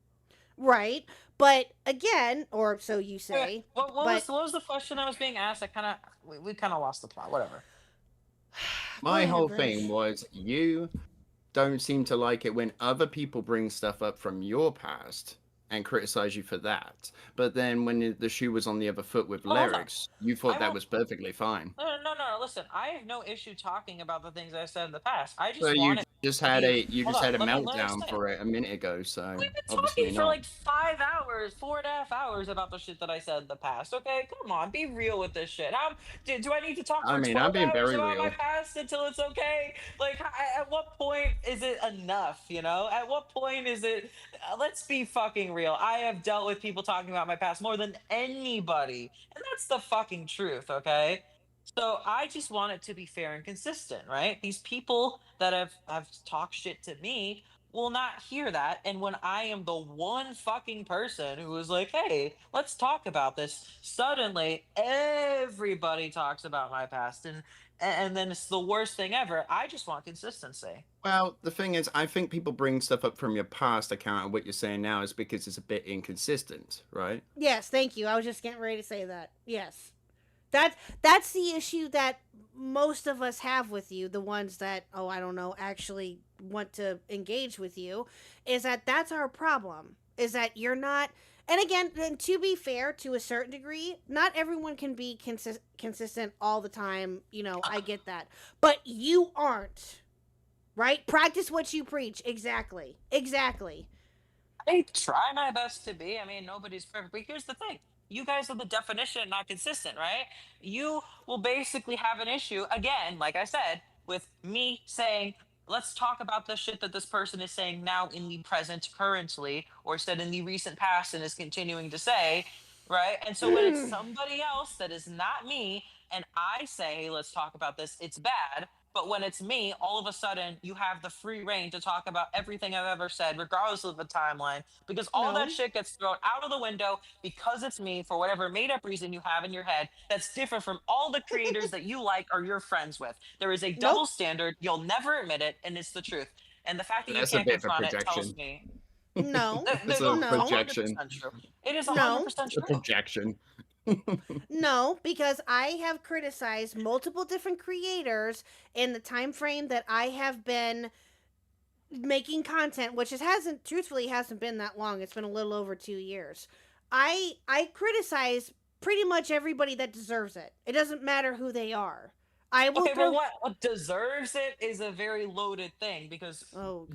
Right. But again, or so you say. Okay, what but was the question I was being asked? We kind of lost the plot. Whatever. My ahead, whole British. thing was you don't seem to like it when other people bring stuff up from your past and criticize you for that. But then when the shoe was on the other foot with Hold on. lyrics, you thought I that won't- was perfectly fine. No. Listen, I have no issue talking about the things I said in the past. I just So you want just had a Hold on, let me meltdown explain. for it a minute ago, so We've been obviously talking for not. like 5 hours, 4.5 hours about the shit that I said in the past. Okay, come on, be real with this shit. Do I need to talk I for mean, 12 I'm being hours very about my real. past until it's okay? Like, at what point is it enough? You know, at what point is it? Let's be fucking real. I have dealt with people talking about my past more than anybody, and that's the fucking truth. Okay. So I just want it to be fair and consistent, right? These people that have talked shit to me will not hear that. And when I am the one fucking person who is like, hey, let's talk about this, suddenly everybody talks about my past and then it's the worst thing ever. I just want consistency. Well, the thing is, I think people bring stuff up from your past account, and what you're saying now is because it's a bit inconsistent, right? Yes, thank you. I was just getting ready to say that. Yes. That's the issue that most of us have with you, the ones that, I don't know, actually want to engage with you, is that that's our problem. Is that you're not, and again, and to be fair, to a certain degree, not everyone can be consistent all the time. You know, I get that. But you aren't, right? Practice what you preach. Exactly. I try my best to be. I mean, nobody's perfect. But here's the thing. You guys are the definition of not consistent, right? You will basically have an issue, again, like I said, with me saying, let's talk about the shit that this person is saying now in the present currently, or said in the recent past and is continuing to say, right? And so when it's somebody else that is not me, and I say, hey, let's talk about this, it's bad. But when it's me, all of a sudden you have the free reign to talk about everything I've ever said, regardless of the timeline, because all that shit gets thrown out of the window because it's me for whatever made up reason you have in your head that's different from all the creators that you like or you're friends with. There is a double standard. You'll never admit it, and it's the truth. And the fact that That's you a can't bit of a confront it tells projection. me. No. It's a projection. 100% true. It is 100% No. It's a true. projection. No, because I have criticized multiple different creators in the time frame that I have been making content, which truthfully hasn't been that long. It's been a little over 2 years. I criticize pretty much everybody that deserves it. It doesn't matter who they are. I will Okay, but what deserves it is a very loaded thing because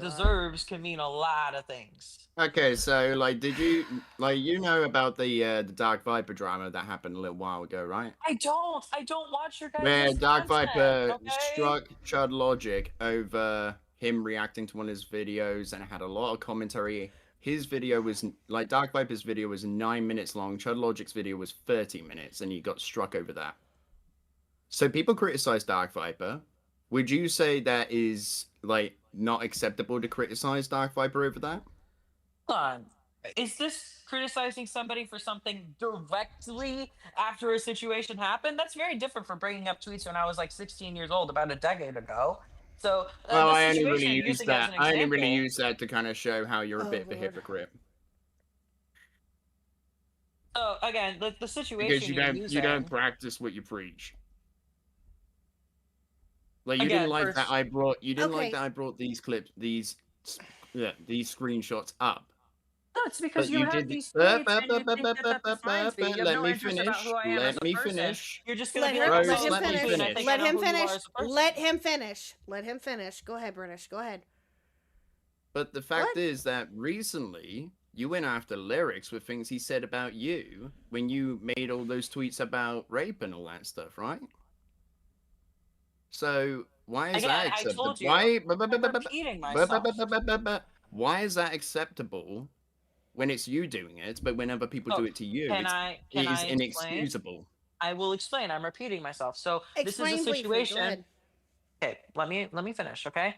deserves can mean a lot of things. Okay, so did you about the Dark Viper drama that happened a little while ago, right? I don't watch your guys' Where Dark content, Viper okay? struck Chud Logic over him reacting to one of his videos and had a lot of commentary. His video was Dark Viper's video was 9 minutes long. Chud Logic's video was 30 minutes, and he got struck over that. So people criticize Dark Viper. Would you say that is not acceptable to criticize Dark Viper over that? Hold on. Is this criticizing somebody for something directly after a situation happened? That's very different from bringing up tweets when I was 16 years old, about a decade ago. So Well, the I only situation really you're use using as that. an I only really example- use that to kind of show how you're a bit of a hypocrite. So again, the situation Because you you're don't using, practice what you preach. You Again, didn't like first- that I brought Okay. these clips, these screenshots up. No, it's because But you you have did- these tweets and you think that defines me. You have let no me interest about finish. who I am Let as a me person. finish. You're just gonna Let be him, like, Rose, "Oh, let him let me finish. tweet, and I think I Let know him who you are finish. as a person." Let him finish. Let him finish. Go ahead, British. Go ahead. But the fact is that recently you went after lyrics with things he said about you when you made all those tweets about rape and all that stuff, right? So why is Again, that I acceptable? told you, Why? I'm repeating myself. Why is that acceptable when it's you doing it, but when other people do it to you, Can it I is explain? inexcusable? I will explain. I'm repeating myself. So this is a Explain briefly. Go situation. ahead. Okay, let me finish. Okay,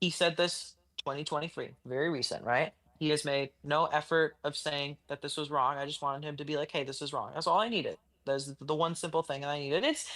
he said this 2023, very recent, right? He has made no effort of saying that this was wrong. I just wanted him to be like, hey, this is wrong. That's all I needed. That's the one simple thing that I needed. It's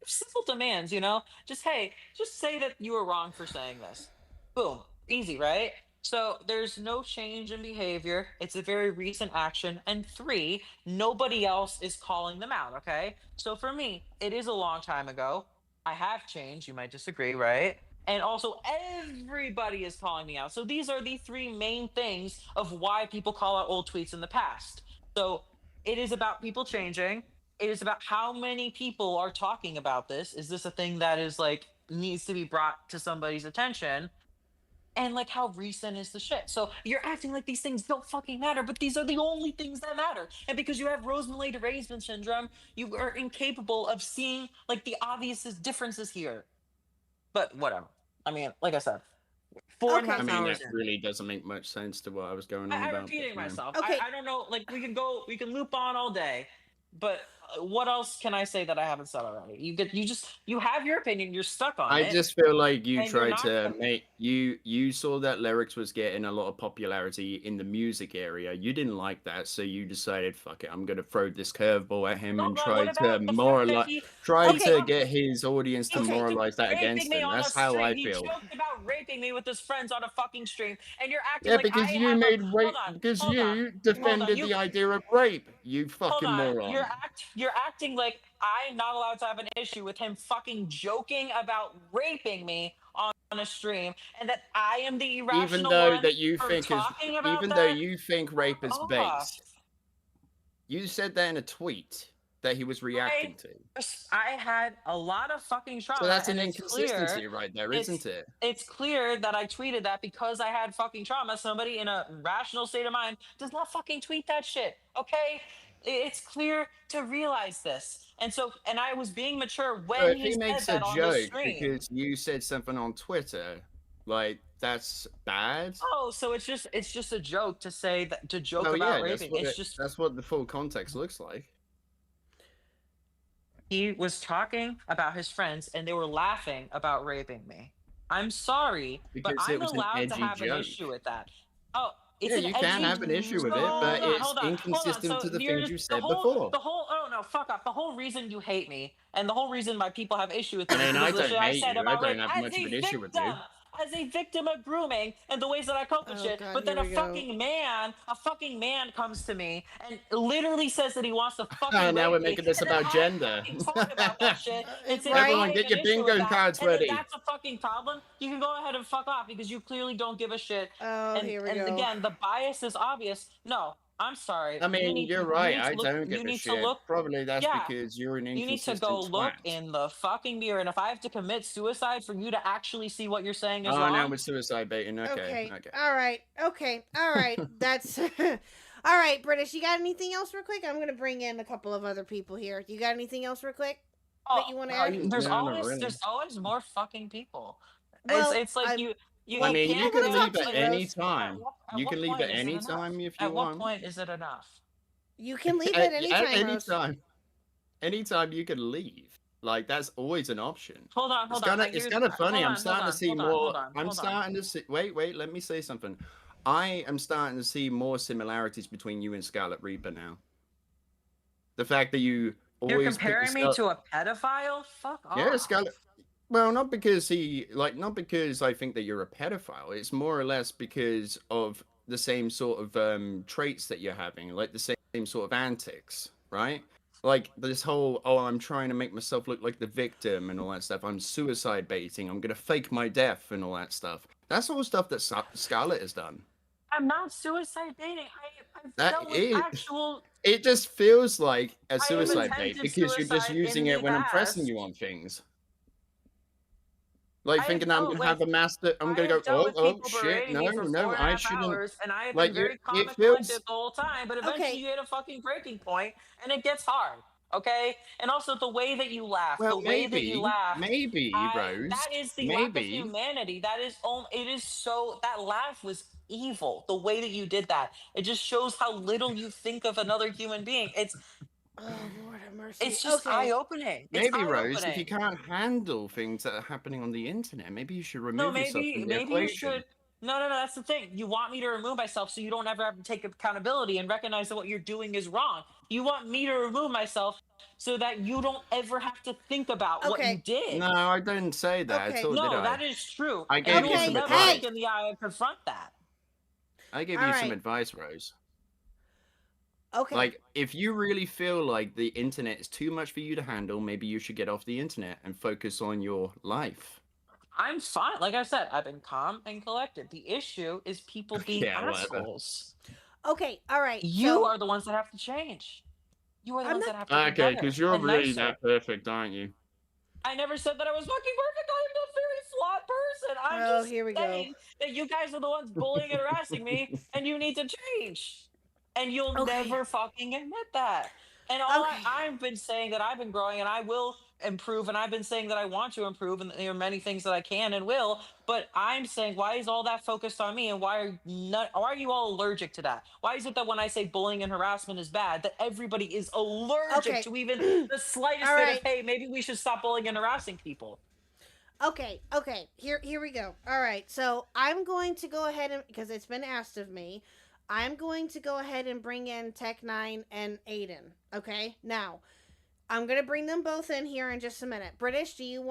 simple demands, you know. Just hey, just say that you were wrong for saying this. Boom, easy, right? So there's no change in behavior. It's a very recent action. And three, nobody else is calling them out. Okay. So for me, it is a long time ago. I have changed. You might disagree, right? And also, everybody is calling me out. So these are the three main things of why people call out old tweets in the past. So it is about people changing. It is about how many people are talking about this. Is this a thing that is like needs to be brought to somebody's attention? And like how recent is the shit? So you're acting like these things don't fucking matter, but these are the only things that matter. And because you have Rose-Malay derangement syndrome, you are incapable of seeing like the obvious differences here. But whatever. I mean, like I said, 4.5 I mean, hours that in. really doesn't make much sense to what I was going on I'm about. repeating but, myself. Okay. I don't know. Like we can loop on all day, but what else can I say that I haven't said already? You have your opinion. You're stuck on I it. just feel like you and you're tried not to gonna- make you saw that lyrics was getting a lot of popularity in the music area. You didn't like that, so you decided, fuck it, I'm gonna throw this curveball at him and but try what to about the fact that moralize, he- try Okay, to okay. get his audience to Okay, he moralize was that raping against me him. on That's a how stream. I He feel. joked about raping me with his friends on a fucking stream, and you're acting Yeah, like because I you have made a rape hold on, because hold on, you hold on. defended You the idea of rape. You hold fucking on. moron. You're acting like I'm not allowed to have an issue with him fucking joking about raping me on a stream, and that I am the Even irrational though one that you for think is, talking about even that. though you think rape is Off. base, you said that in a tweet that he was reacting to. I had a lot of fucking trauma. So that's an and it's inconsistency clear, right there, it's- isn't it? It's clear that I tweeted that because I had fucking trauma. Somebody in a rational state of mind does not fucking tweet that shit. Okay? It's clear to realize this. And I was being mature So when if he he said makes a that on the joke stream. because you said something on Twitter, like that's bad. Oh, so it's just a joke to say that to joke Oh about yeah, raping. that's what the full context looks like. He was talking about his friends and they were laughing about raping me. I'm sorry, but Because it I'm was an allowed to edgy have an joke. issue with that. Oh, it's Yeah, an you can edgy- have an issue with it, Hold but on, it's hold on. inconsistent So to the you're things you just- said before. oh no, fuck off. The whole reason you hate me and the whole reason why people have issue with me I mean, is I because of the don't shit I hate said you. I about don't rape have as much a of an issue with you. victim. As a victim of grooming and the ways that I cope with Oh, shit. God, But then here a we go. fucking man comes to me and literally says that he wants to fucking Oh, now rape we're me, making this and then about I gender. fucking talk about that shit and say Right? I Everyone, have get an your issue with bingo that, cards and if ready. that's a fucking problem, you can go ahead and fuck off because you clearly don't give a shit. Oh, here we And go. again, the bias is obvious. No, I'm sorry. I mean, you're right. I don't give You a need to shit. look. Probably that's Yeah. because you're an You need to inconsistent go look twat. in the fucking mirror, and if I have to commit suicide for you to actually see what you're saying is Oh, wrong, now we're suicide baiting. Okay. All right. Okay. All right. That's all right, British. You got anything else real quick? I'm gonna bring in a couple of other people here. You got anything else real quick that you want to add? there's No, not always really. there's always more fucking people. Well, it's like you. I mean, you can't can really leave talk at to any Rose. time. At You what can leave point at is it any enough? time if you At want. what point is it enough? You can leave at any time, any Rose. time. Anytime you can leave. Like that's always an option. Hold on. It's kind of funny. hold I'm on, starting to see hold on, more. hold on, I'm hold on. starting to see. Wait. Let me say something. I am starting to see more similarities between you and Scarlet Reaper now. The fact that you always You're pick comparing me to a pedophile? Fuck off. Yeah, Scarlet. Well, not because not because I think that you're a pedophile. It's more or less because of the same sort of traits that you're having, like the same sort of antics, right? Like this whole, oh, I'm trying to make myself look like the victim and all that stuff. I'm suicide baiting. I'm gonna fake my death and all that stuff. That's all stuff that Scarlet has done. I'm not suicide baiting. I've That dealt with is. actual. It just feels like a suicide bait attempted because you're just suicide using in it the when I'm pressing past. you on things. Like I thinking have I'm dealt gonna have a master. I'm gonna go. I've dealt with Oh people shit! berating No, me for no, 4.5 I shouldn't. hours, and I have Like been very calm it and feels. collected the whole time. But eventually, Okay. you hit a fucking breaking point, and it gets hard. Okay, and also the way that you laugh, Well, the way that you laugh, maybe, Rose. that is the lack of Maybe. humanity. That is it is so that laugh was evil. The way that you did that, it just shows how little you think of another human being. Oh Lord have mercy. It's just Okay. eye-opening. It's Maybe, Rose, if you eye-opening. can't handle things that are happening on the internet, maybe you should No, remove yourself from the maybe you equation. should. No, no, no. That's the thing. You want me to remove myself so you don't ever have to take accountability and recognize that what you're doing is wrong. You want me to remove myself so that you don't ever have to think about what you did. No, I didn't say that at all, did No, I? that is true. I And gave you you will some never advice. look in the eye and confront that. I gave All you some right. advice, Rose. Okay. Like, if you really feel like the internet is too much for you to handle, maybe you should get off the internet and focus on your life. I'm fine. Like I said, I've been calm and collected. The issue is people being Yeah, whatever. assholes. Okay. All right. You so are the ones that have to change. You are the I'm ones not- that have to be Okay, better because you're and really nicer. that perfect, aren't you? I never said that I was fucking perfect. I'm a very flawed person. I'm Oh, just here we go. saying that you guys are the ones bullying and harassing me, and you need to change. And you'll never fucking admit that. And all I've been saying that I've been growing and I will improve, and I've been saying that I want to improve, and there are many things that I can and will. But I'm saying, why is all that focused on me, and why are you all allergic to that? Why is it that when I say bullying and harassment is bad, that everybody is allergic Okay. to even the slightest All bit right. of, hey, maybe we should stop bullying and harassing people? Okay. Here we go. All right. So I'm going to go ahead and, because it's been asked of me, I'm going to go ahead and bring in Tech9 and Aiden. Okay. Now, I'm gonna bring them both in here in just a minute. British, do you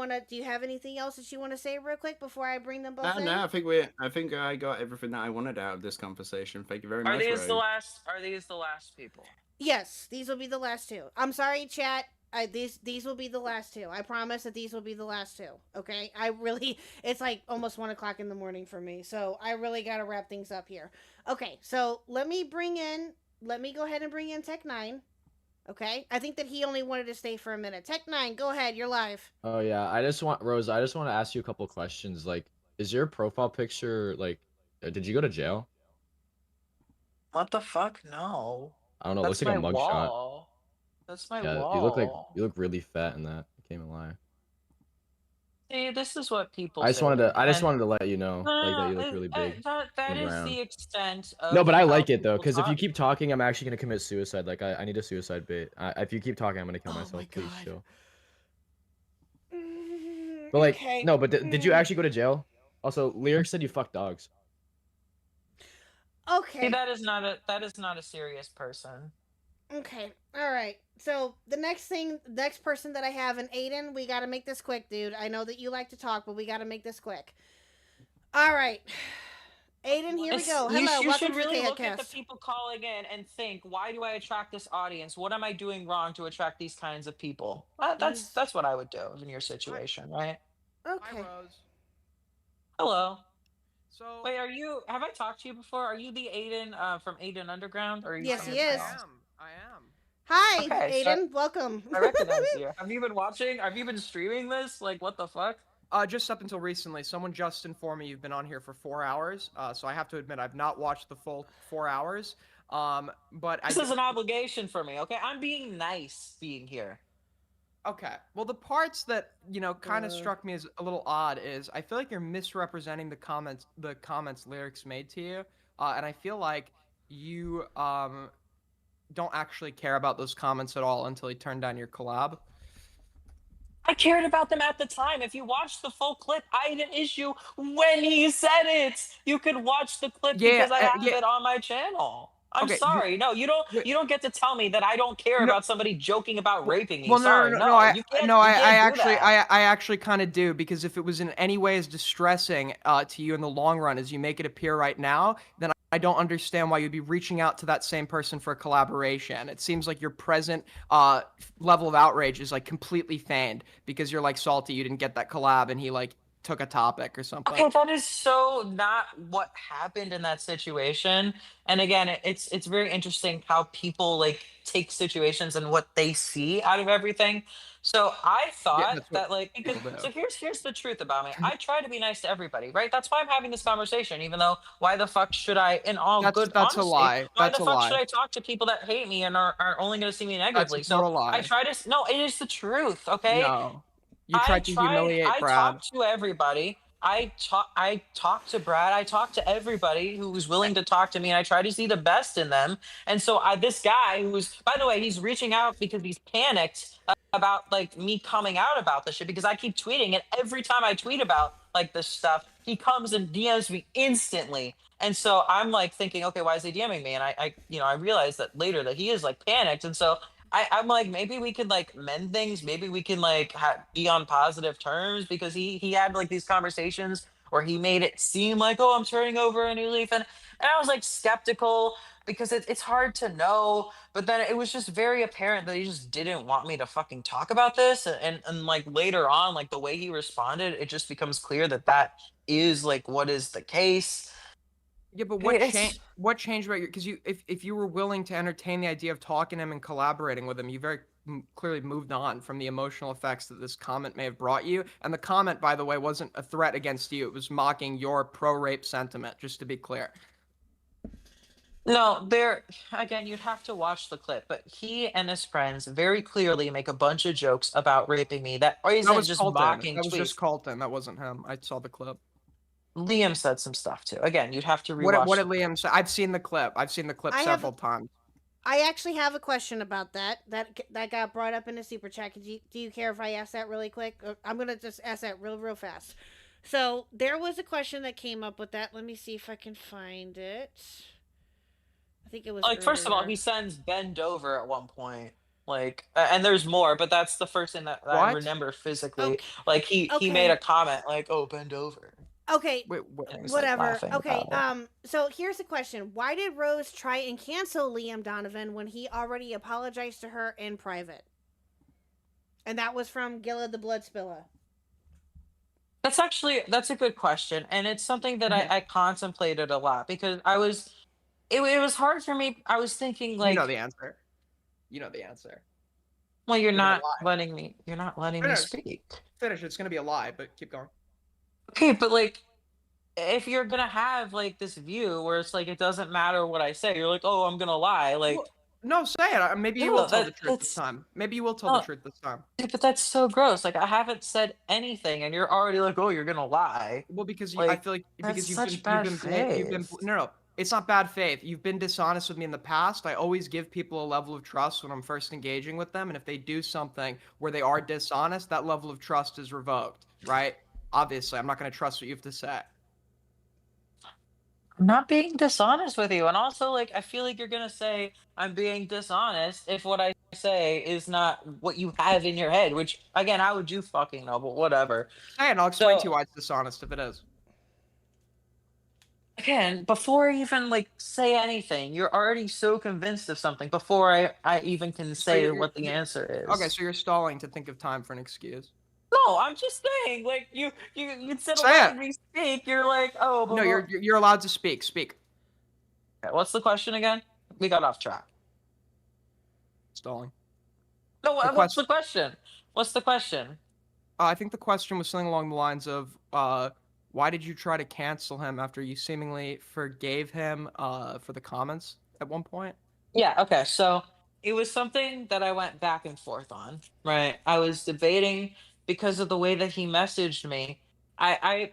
have anything else that you want to say real quick before I bring them both in? No, I think I got everything that I wanted out of this conversation. Thank you very Are much, these Rose. the last? Are these the last people? Yes, these will be the last two. I'm sorry, chat. These will be the last two. I promise that these will be the last two. Okay. It's like almost 1 o'clock in the morning for me, so I really gotta wrap things up here. Okay, so let me go ahead and bring in Tech9. Okay, I think that he only wanted to stay for a minute. Tech9, go ahead. You're live. Oh yeah, Rose, I just want to ask you a couple questions. Like, is your profile picture like, did you go to jail? What the fuck? No. I don't know. It looks like a mugshot. wall. That's my Yeah, wall. you look really fat in that. I can't even lie. See, this is what people. I just say, wanted to let you know, No, like, that you no, look really big. That and is round. the extent of. No, but I how like it though, people because if you talk. keep talking, I'm actually gonna commit suicide. Like, I need a suicide bait. If you keep talking, I'm gonna kill myself. Please chill. But like, Okay. no, but did you actually go to jail? Also, Lyric said you fuck dogs. Okay. See, that is not a serious person. Okay. All right. So the next person that I have, and Aiden, we got to make this quick, dude. I know that you like to talk, but we got to make this quick. All right. Aiden, here we go. Hello, You welcome should to really look at the KHUCKCAST. people calling in and think, why do I attract this audience? What am I doing wrong to attract these kinds of people? That's what I would do in your situation, right? Okay. Hello. So wait, have I talked to you before? Are you the Aiden from Aiden Underground? Or are you Yes, someone he is. else? I am. Hi, Okay, Aiden. Welcome. I recognize you. Have you been watching? Have you been streaming this? Like, what the fuck? Just up until recently, someone just informed me you've been on here for 4 hours. So I have to admit I've not watched the full 4 hours. But This is an obligation for me. Okay, I'm being nice being here. Okay. Well, the parts that kind of struck me as a little odd is I feel like you're misrepresenting the comments Lyrics made to you, and I feel like you don't actually care about those comments at all until he turned down your collab. I cared about them at the time. If you watch the full clip, I had an issue when he said it. You could watch the clip because I have it on my channel. I'm sorry. No, you don't get to tell me that I don't care about somebody joking about raping me. Well, sorry, I can't do that. actually kind of do, because if it was in any way as distressing to you in the long run as you make it appear right now, then I don't understand why you'd be reaching out to that same person for a collaboration. It seems like your present level of outrage is like completely feigned because you're like salty you didn't get that collab and he like took a topic or something. Okay, that is so not what happened in that situation. And again, it's very interesting how people like take situations and what they see out of everything. So I thought that like, because so here's the truth about me. I try to be nice to everybody, right? That's why I'm having this conversation. Even though, why the fuck should I? In all That's honesty, a lie. Why That's the a fuck lie. should I talk to people that hate me and are only going to see me negatively? That's a total lie. I try to. No, it is the truth. Okay. No. You tried to humiliate I Brad. talk to everybody. I talked to Brad. I talked to everybody who was willing to talk to me, and I try to see the best in them. And so this guy who's, by the way, he's reaching out because he's panicked about like me coming out about this shit because I keep tweeting, and every time I tweet about like this stuff, he comes and DMs me instantly. And so I'm like thinking, okay, why is he DMing me? And I realized that later that he is like panicked, and so I'm like, maybe we could like mend things. Maybe we can like be on positive terms because he had like these conversations where he made it seem like, oh, I'm turning over a new leaf, and I was like skeptical because it's hard to know. But then it was just very apparent that he just didn't want me to fucking talk about this, and like later on, like the way he responded, it just becomes clear that that is like what is the case. Yeah, but what It's- changed? What changed about your? Because if you were willing to entertain the idea of talking to him and collaborating with him, you very clearly moved on from the emotional effects that this comment may have brought you. And the comment, by the way, wasn't a threat against you; it was mocking your pro-rape sentiment. Just to be clear. No, there again, you'd have to watch the clip, but he and his friends very clearly make a bunch of jokes about raping me. That That isn't was just Colton. mocking That was tweets. just Colton. That wasn't him. I saw the clip. Liam said some stuff too. Again, you'd have to rewatch. What did Liam say? I've seen the clip. I've seen the clip I have- several times. I actually have a question about that. That got brought up in the super chat. Do you care if I ask that really quick? I'm gonna just ask that real fast. So there was a question that came up with that. Let me see if I can find it. I think it was Like, first of all, earlier. he sends bend over at one point. Like, and there's more, but that's the first thing that I What? remember physically. Like he made a comment like, "Oh, bend over." Okay, And he was, like, whatever. laughing Okay, about it. so here's the question: why did Rose try and cancel Liam Donovan when he already apologized to her in private? And that was from Gilla the Blood Spiller. That's a good question, and it's something that I contemplated a lot because it was hard for me. I was thinking like, you know the answer. You know the answer. well, you're gonna not letting me Finish. speak. Finish. It's gonna be a lie, but keep going. Okay, but like, if you're gonna have like this view where it's like it doesn't matter what I say, you're like, oh, I'm gonna lie, like. No, say it. Maybe you No, will tell the that- truth this that's- time. Maybe you will tell the No. truth this time. Dude, but that's so gross. Like I haven't said anything, and you're already like, "Oh, you're gonna lie." Well, because Like, I feel like because that's you've such been, bad you've been faith. no, it's not bad faith. You've been dishonest with me in the past. I always give people a level of trust when I'm first engaging with them, and if they do something where they are dishonest, that level of trust is revoked, right? Obviously, I'm not going to trust what you have to say. I'm not being dishonest with you, and also like I feel like you're gonna say I'm being dishonest if what I say is not what you have in your head. Which again, how would you fucking know? But whatever. Hey, and I'll explain So- to you why it's dishonest if it is. Again, before I even like say anything, you're already so convinced of something before I even can say you're- what the answer is. Okay, so you're stalling to think of time for an excuse. No, I'm just saying, like you instead of Say it. letting me speak, you're like, oh, No, you're allowed to speak. Speak. Okay, what's the question again? We got off track. Stalling. No, The what's the question? What's the question? I think the question was something along the lines of, why did you try to cancel him after you seemingly forgave him for the comments at one point? Yeah, okay. So it was something that I went back and forth on, right? I was debating because of the way that he messaged me.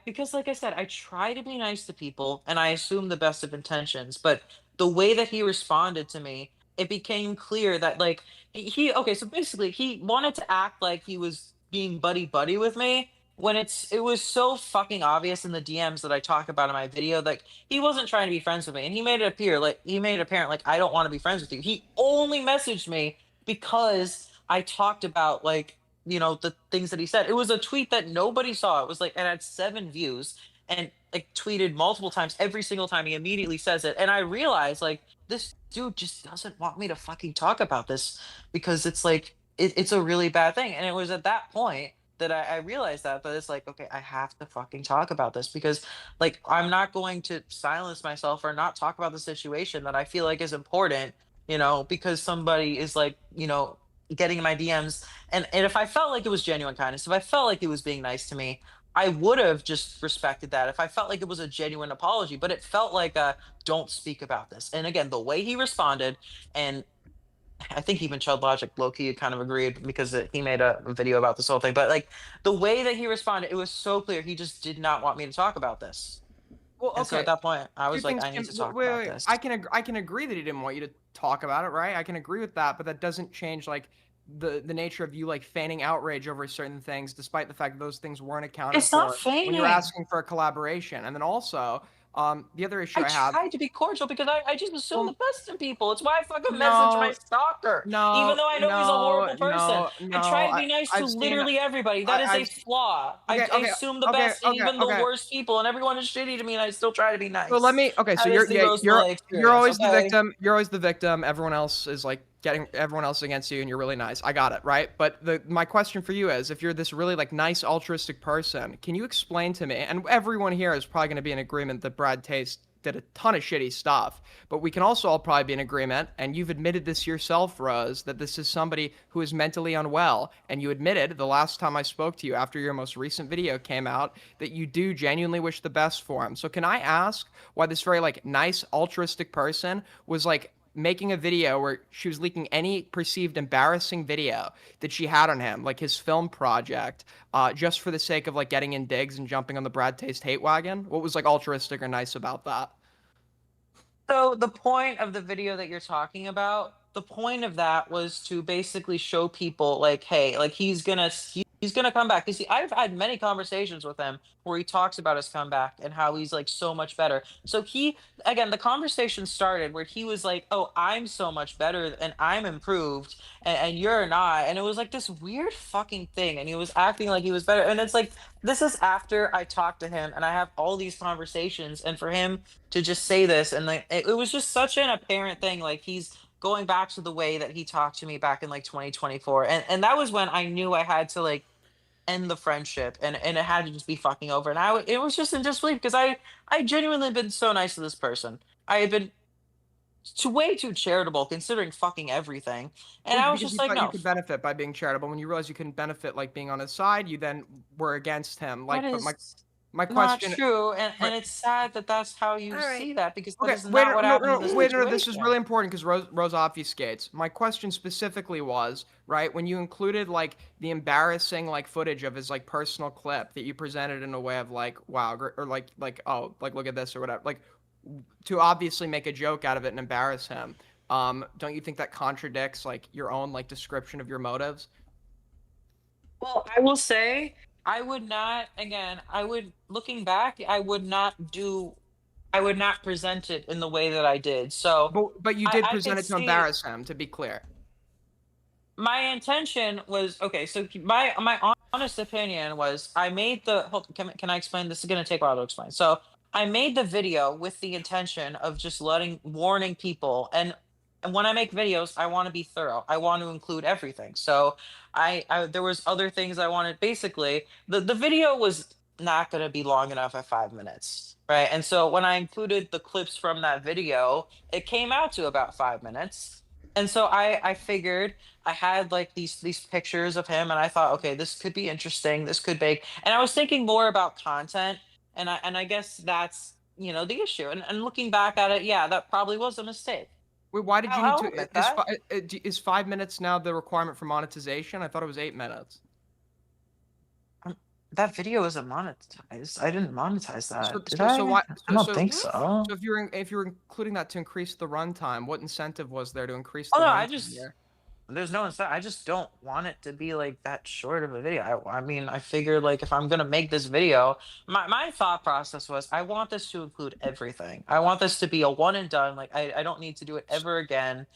Because like I said, I try to be nice to people and I assume the best of intentions, but the way that he responded to me, it became clear that like okay, so basically he wanted to act like he was being buddy buddy with me when it was so fucking obvious in the DMs that I talk about in my video, like he wasn't trying to be friends with me, and he made it apparent like I don't want to be friends with you. He only messaged me because I talked about like the things that he said. It was a tweet that nobody saw. It was like it had 7 views and like tweeted multiple times. Every single time he immediately says it, and I realized like this dude just doesn't want me to fucking talk about this because it's like it's a really bad thing. And it was at that point that I realized that it's like, okay, I have to fucking talk about this because like I'm not going to silence myself or not talk about the situation that I feel like is important, because somebody is like, getting in my DMs. And if I felt like it was genuine kindness, if I felt like he was being nice to me, I would have just respected that if I felt like it was a genuine apology, but it felt like a don't speak about this. And again, the way he responded, and I think even Chud Logic low-key kind of agreed because he made a video about this whole thing. But like the way that he responded, it was so clear. He just did not want me to talk about this. Well, And so okay. at that point, I Two was like, things I need to talk wait, about wait, this. I can agree that he didn't want you to talk about it, right? I can agree with that, but that doesn't change like the nature of you like feigning outrage over certain things, despite the fact that those things weren't accounted It's not for when you feigning. were asking for a collaboration. And then also, the other issue I have. tried to be cordial because I just assume Well, the best in people. It's why I fucking message my stalker. Even though I know he's a horrible person. I try to be nice to I've seen- literally everybody. That is a flaw. I assume the best in even the worst people, and everyone is shitty to me, and I still try to be nice. So let me. Okay, so That is the Rose Delay you're always experience, the okay? victim. You're always the victim. Everyone else is like getting everyone else against you, and you're really nice. I got it, right? But my question for you is, if you're this really like nice altruistic person, can you explain to me? And everyone here is probably going to be in agreement that Brad Taste did a ton of shitty stuff, but we can also all probably be in agreement, and you've admitted this yourself, Rose, that this is somebody who is mentally unwell, and you admitted the last time I spoke to you after your most recent video came out that you do genuinely wish the best for him. So can I ask why this very like nice altruistic person was like making a video where she was leaking any perceived embarrassing video that she had on him, like his film project, just for the sake of like getting in digs and jumping on the Brad Taste hate wagon? What was like altruistic or nice about that? So the point of the video that you're talking about, the point of that was to basically show people like, hey, like he's gonna come back. You see, I've had many conversations with him where he talks about his comeback and how he's like so much better. So again, the conversation started where he was like, oh, I'm so much better and I'm improved and you're not. And it was like this weird fucking thing. And he was acting like he was better. And it's like, this is after I talked to him and I have all these conversations, and for him to just say this, and like it was just such an apparent thing. Like he's going back to the way that he talked to me back in like 2024. And that was when I knew I had to like end the friendship, and it had to just be fucking over. And it was just in disbelief because I genuinely been so nice to this person. I had been way too charitable considering fucking everything. And I was Because just you like, thought no, you could benefit by being charitable. When you realized you couldn't benefit like being on his side, you then were against him. Like, that but is my not question. true. And it's sad that that's how you see that, because that Okay, is wait, not what happened in this wait, no, situation. this is really important because Rose obfuscates. My question specifically was, right, when you included like the embarrassing like footage of his like personal clip that you presented in a way of like, wow, or like oh, like look at this or whatever, like to obviously make a joke out of it and embarrass him. Don't you think that contradicts like your own like description of your motives? Well, I will say I would not, again, looking back, I would not present it in the way that I did. So, But you did present it to embarrass him, to be clear. My intention was, okay, so my honest opinion was I made can I explain? This is going to take a while to explain. So I made the video with the intention of just warning people. And when I make videos, I want to be thorough. I want to include everything. So there was other things I wanted. Basically, the video was not going to be long enough at 5 minutes, right? And so when I included the clips from that video, it came out to about 5 minutes. And so I figured I had like these pictures of him, and I thought, okay, this could be interesting. This could be, and I was thinking more about content, and I guess that's the issue. And looking back at it, yeah, that probably was a mistake. Wait, why did you I'll need admit to? Is 5 minutes now the requirement for monetization? I thought it was 8 minutes. That video isn't monetized. I didn't monetize that. So why? I don't think so. So if you're including that to increase the runtime, what incentive was there to increase? Oh the no, runtime there's no incentive. I just don't want it to be like that short of a video. I mean, I figured like if I'm gonna make this video, my thought process was I want this to include everything. I want this to be a one and done. Like I don't need to do it ever again.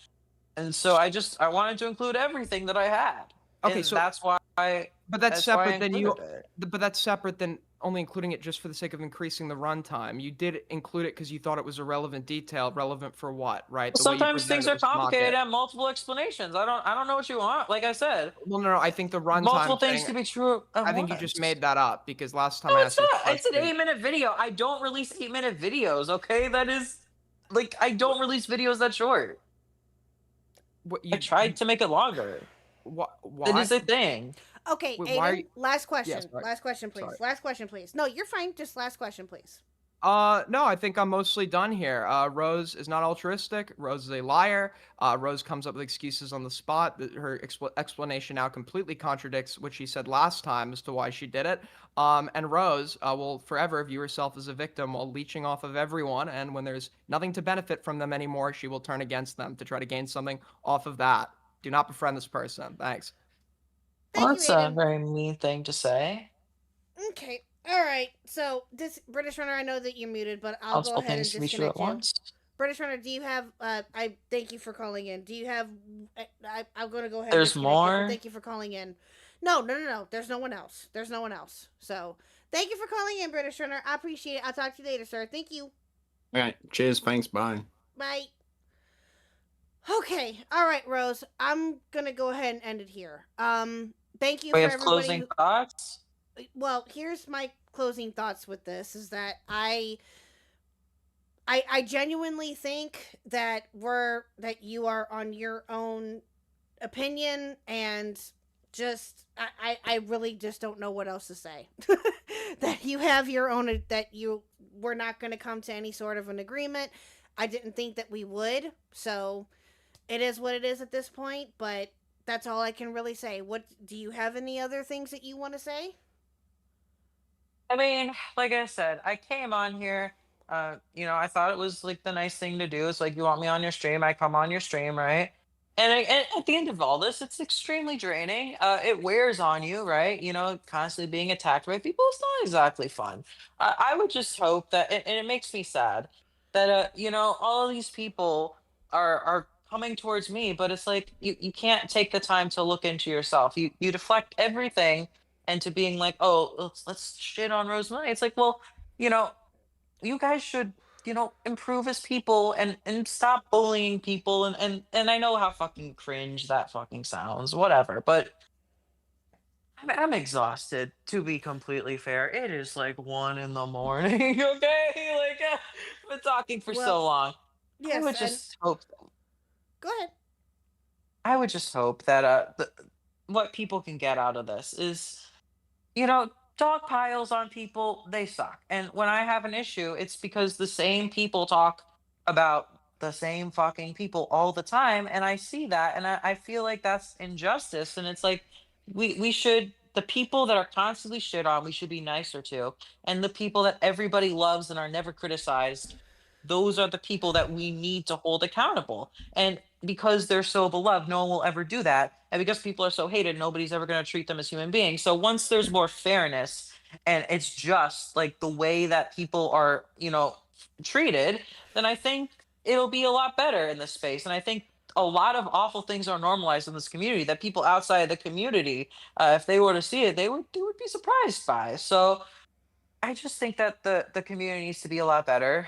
And so I wanted to include everything that I had. Okay, And so that's why. But that's separate than you. included it. But that's separate than only including it just for the sake of increasing the runtime. You did include it because you thought it was a relevant detail. Relevant for what, right? Well, sometimes things are complicated and have multiple explanations. I don't know what you want. Like I said. Well, no, I think the runtime. Multiple things can be true. I think you just made that up because last time No, I it's asked you not. a It's an question- 8-minute video. I don't release 8-minute videos. Okay, that is like I don't release videos that short. I tried to make it longer. Why? It is a thing. Okay, Wait, Aiden, why are you- last question. Yes, right. Last question, please. Sorry. Last question, please. No, you're fine. Just last question, please. No, I think I'm mostly done here. Rose is not altruistic. Rose is a liar. Rose comes up with excuses on the spot. Her explanation now completely contradicts what she said last time as to why she did it. And Rose will forever view herself as a victim while leeching off of everyone. And when there's nothing to benefit from them anymore, she will turn against them to try to gain something off of that. Do not befriend this person. Thanks. Well, Thank that's you, a Aiden. very mean thing to say. Okay. All right. So this British Runner, I know that you're muted, but I'll go Multiple ahead and things to be true disconnect at you. once. British Runner, do you have? I thank you for calling in. Do you have? I'm going to go ahead. There's and disconnect you, but more? thank you for calling in. No. There's no one else. There's no one else. So thank you for calling in, British Runner. I appreciate it. I'll talk to you later, sir. Thank you. All right. Cheers. Thanks. Bye. Bye. Okay. All right, Rose. I'm gonna go ahead and end it here. Thank you We for have everybody. closing thoughts? Well, here's my closing thoughts with this: is that I genuinely think that you are on your own opinion, and just I really just don't know what else to say. That you have your own, that we're not going to come to any sort of an agreement. I didn't think that we would, so it is what it is at this point, but that's all I can really say. What do you have any other things that you want to say? I mean, like I said, I came on here. I thought it was like the nice thing to do. It's like, you want me on your stream, I come on your stream, right? And at the end of all this, it's extremely draining. It wears on you, right? Constantly being attacked by people. It's not exactly fun. I would just hope that, and it makes me sad that all of these people are coming towards me, but it's like you can't take the time to look into yourself. You deflect everything into being like, oh, let's shit on Rosemary. It's like, well, you know, you guys should, improve as people and stop bullying people. And I know how fucking cringe that fucking sounds, whatever. But I'm exhausted, to be completely fair. It is like 1 in the morning. Okay, like I've been talking for so long. Yes, I would and just hope. go ahead. I would just hope that what people can get out of this is, dog piles on people, they suck. And when I have an issue, it's because the same people talk about the same fucking people all the time. And I see that, and I feel like that's injustice. And it's like, the people that are constantly shit on, we should be nicer to. And the people that everybody loves and are never criticized, those are the people that we need to hold accountable. And because they're so beloved, no one will ever do that. And because people are so hated, nobody's ever going to treat them as human beings. So once there's more fairness, and it's just like the way that people are, treated, then I think it'll be a lot better in this space. And I think a lot of awful things are normalized in this community that people outside the community, if they were to see it, they would be surprised by. So I just think that the community needs to be a lot better.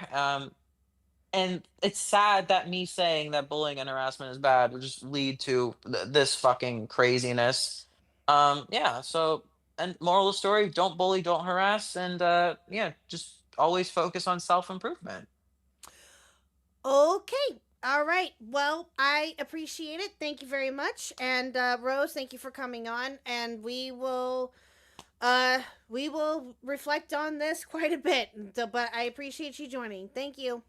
And it's sad that me saying that bullying and harassment is bad would just lead to this fucking craziness. Yeah. So, and moral of the story: don't bully, don't harass, and yeah, just always focus on self improvement. Okay. All right. Well, I appreciate it. Thank you very much. And Rose, thank you for coming on. And we will reflect on this quite a bit. But I appreciate you joining. Thank you.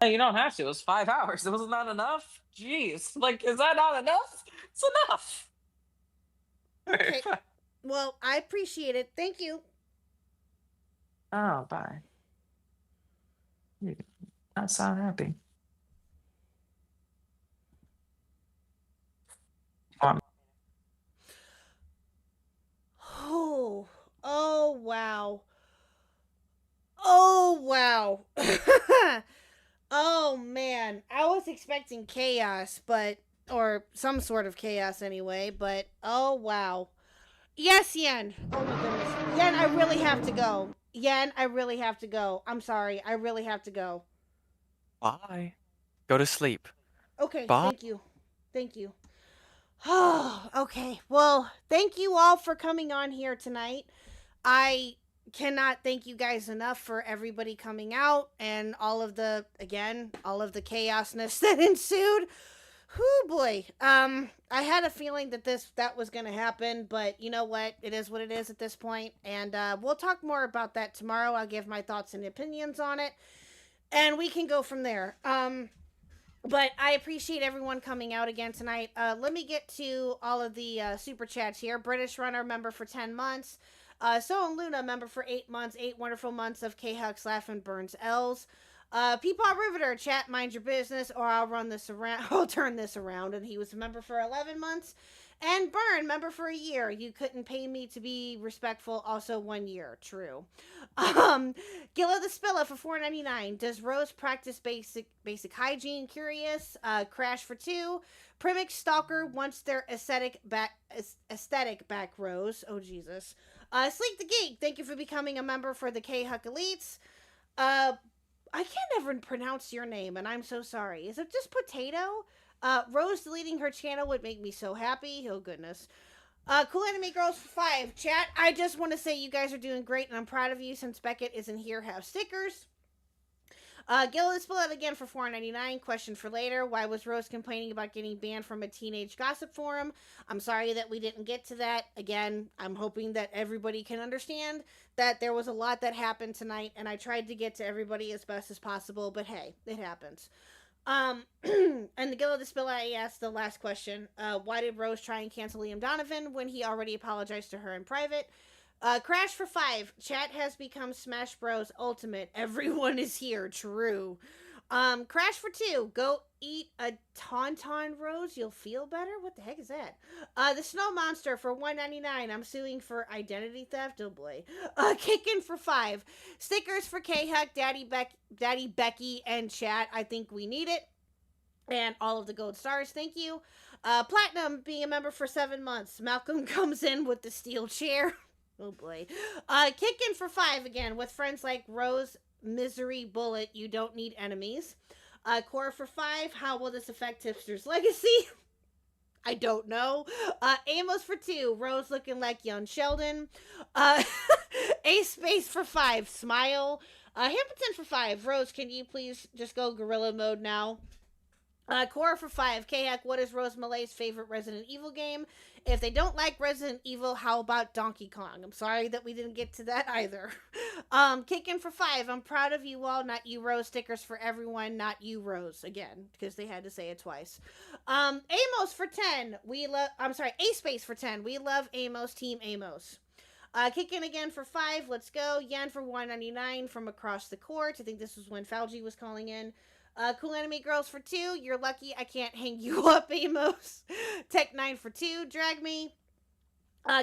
You don't have to. It was 5 hours. It was not enough. Jeez. Like, is that not enough? It's enough. Okay. Well, I appreciate it. Thank you. Oh, bye. You not sound happy. Oh, wow. Oh, wow. Oh, man. I was expecting chaos, or some sort of chaos anyway, but oh, wow. Yes, Yen. Oh, my goodness. Yen, I really have to go. Yen, I really have to go. I'm sorry. I really have to go. Bye. Go to sleep. Okay, Bye. thank you. Thank you. Okay, well, thank you all for coming on here tonight. I cannot thank you guys enough for everybody coming out and all of the chaosness that ensued. Whew, boy. I had a feeling that that was gonna happen, but you know what? It is what it is at this point, and we'll talk more about that tomorrow. I'll give my thoughts and opinions on it, and we can go from there. But I appreciate everyone coming out again tonight. Let me get to all of the super chats here. British Runner, member for 10 months. So and Luna, member for 8 months. 8 wonderful months of KHUCK's Laughing Burns L's. Peapod Riveter, chat, mind your business, or I'll run this around. I'll turn this around. And he was a member for 11 months. And Burn, member for a year. You couldn't pay me to be respectful. Also 1 year. True. Gilla the Spilla for $4.99. Does Rose practice basic hygiene? Curious. Crash for 2. Primic Stalker wants their aesthetic back Rose. Oh Jesus. Sleek the Geek, thank you for becoming a member for the KHUCK Elites. I can't ever pronounce your name, and I'm so sorry. Is it just Potato? Rose deleting her channel would make me so happy. Oh, goodness. Cool Anime Girls for 5. Chat, I just want to say you guys are doing great, and I'm proud of you. Since Beckett isn't here, have stickers. Gil Spillet again for $4.99. Question for later. Why was Rose complaining about getting banned from a teenage gossip forum? I'm sorry that we didn't get to that. Again, I'm hoping that everybody can understand that there was a lot that happened tonight, and I tried to get to everybody as best as possible, but hey, it happens. And the Gil of the Spill, I asked the last question. Why did Rose try and cancel Liam Donovan when he already apologized to her in private? Crash for 5. Chat has become Smash Bros. Ultimate. Everyone is here. True. Crash for 2. Go eat a tauntaun, Rose. You'll feel better? What the heck is that? The Snow Monster for $1.99. I'm suing for identity theft. Oh boy. Kickin' for 5. Stickers for KHUCK, Daddy Becky, and chat. I think we need it. And all of the gold stars. Thank you. Platinum being a member for 7 months. Malcolm comes in with the steel chair. Oh boy. Kickin' for 5 again with friends like Rose, Misery, Bullet. You don't need enemies. Cora for 5. How will this affect Tipster's legacy? I don't know. Amos for 2. Rose looking like young Sheldon. Ace Space for 5. Smile. Hampton for 5. Rose, can you please just go gorilla mode now? Cora for 5. Kayak, what is Rose Malay's favorite Resident Evil game? If they don't like Resident Evil, how about Donkey Kong? I'm sorry that we didn't get to that either. Kickin' for 5. I'm proud of you all, not you, Rose. Stickers for everyone, not you, Rose. Again, because they had to say it twice. Amos for 10. A Space for 10. We love Amos, Team Amos. Kickin' again for 5. Let's go. Yen for $1.99 from across the court. I think this was when Falgi was calling in. Cool Anime Girls for 2. You're lucky I can't hang you up, Amos. Tech 9 for 2. Drag me.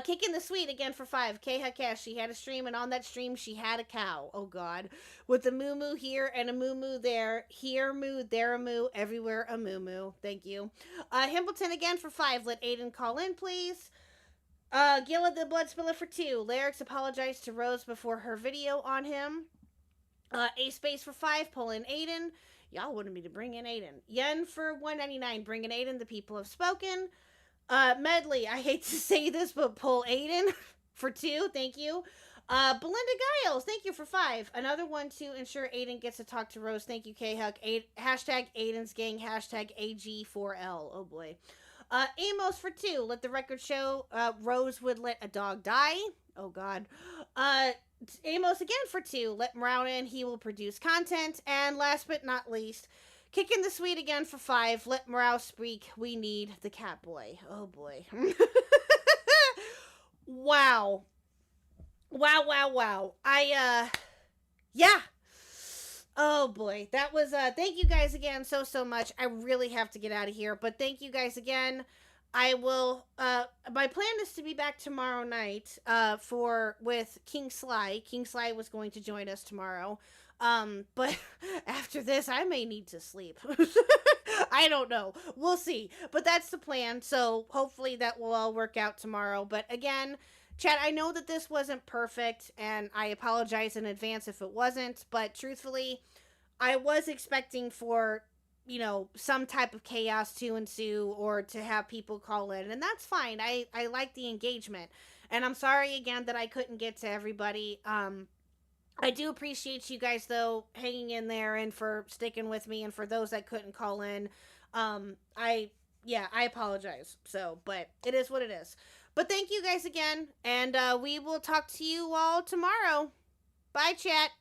Kicking the Sweet again for 5. KHUCKCAST. She had a stream, and on that stream, she had a cow. Oh, God. With a moo-moo here and a moo-moo there. Here, moo, there, a moo. Everywhere, a moo-moo. Thank you. Himbleton again for 5. Let Aiden call in, please. Gilla the Blood Spiller for 2. Lyrics apologized to Rose before her video on him. A Space for 5. Pull in Aiden. Y'all wanted me to bring in Aiden. Yen for $1.99. Bring in Aiden. The people have spoken. Medley. I hate to say this, but pull Aiden for 2. Thank you. Belinda Giles. Thank you for 5. Another one to ensure Aiden gets to talk to Rose. Thank you, KHUCK. Hashtag Aiden's Gang. Hashtag AG4L. Oh, boy. Amos for 2. Let the record show Rose would let a dog die. Oh, God. Amos again for 2. Let Brown in. He will produce content. And last but not least, Kicking the Sweet again for 5. Let Morale speak. We need the cat boy. Oh, boy. Wow. Wow. Yeah. Oh, boy. That was, thank you guys again so much. I really have to get out of here. But thank you guys again. I will, my plan is to be back tomorrow night, with King Sly. King Sly was going to join us tomorrow. But after this, I may need to sleep. I don't know. We'll see. But that's the plan. So hopefully that will all work out tomorrow. But again, chat, I know that this wasn't perfect, and I apologize in advance if it wasn't. But truthfully, I was expecting for some type of chaos to ensue or to have people call in, and that's fine. I like the engagement, and I'm sorry again that I couldn't get to everybody. I do appreciate you guys though hanging in there and for sticking with me, and for those that couldn't call in, I yeah, I apologize. So, but it is what it is. But thank you guys again, and we will talk to you all tomorrow. Bye, chat.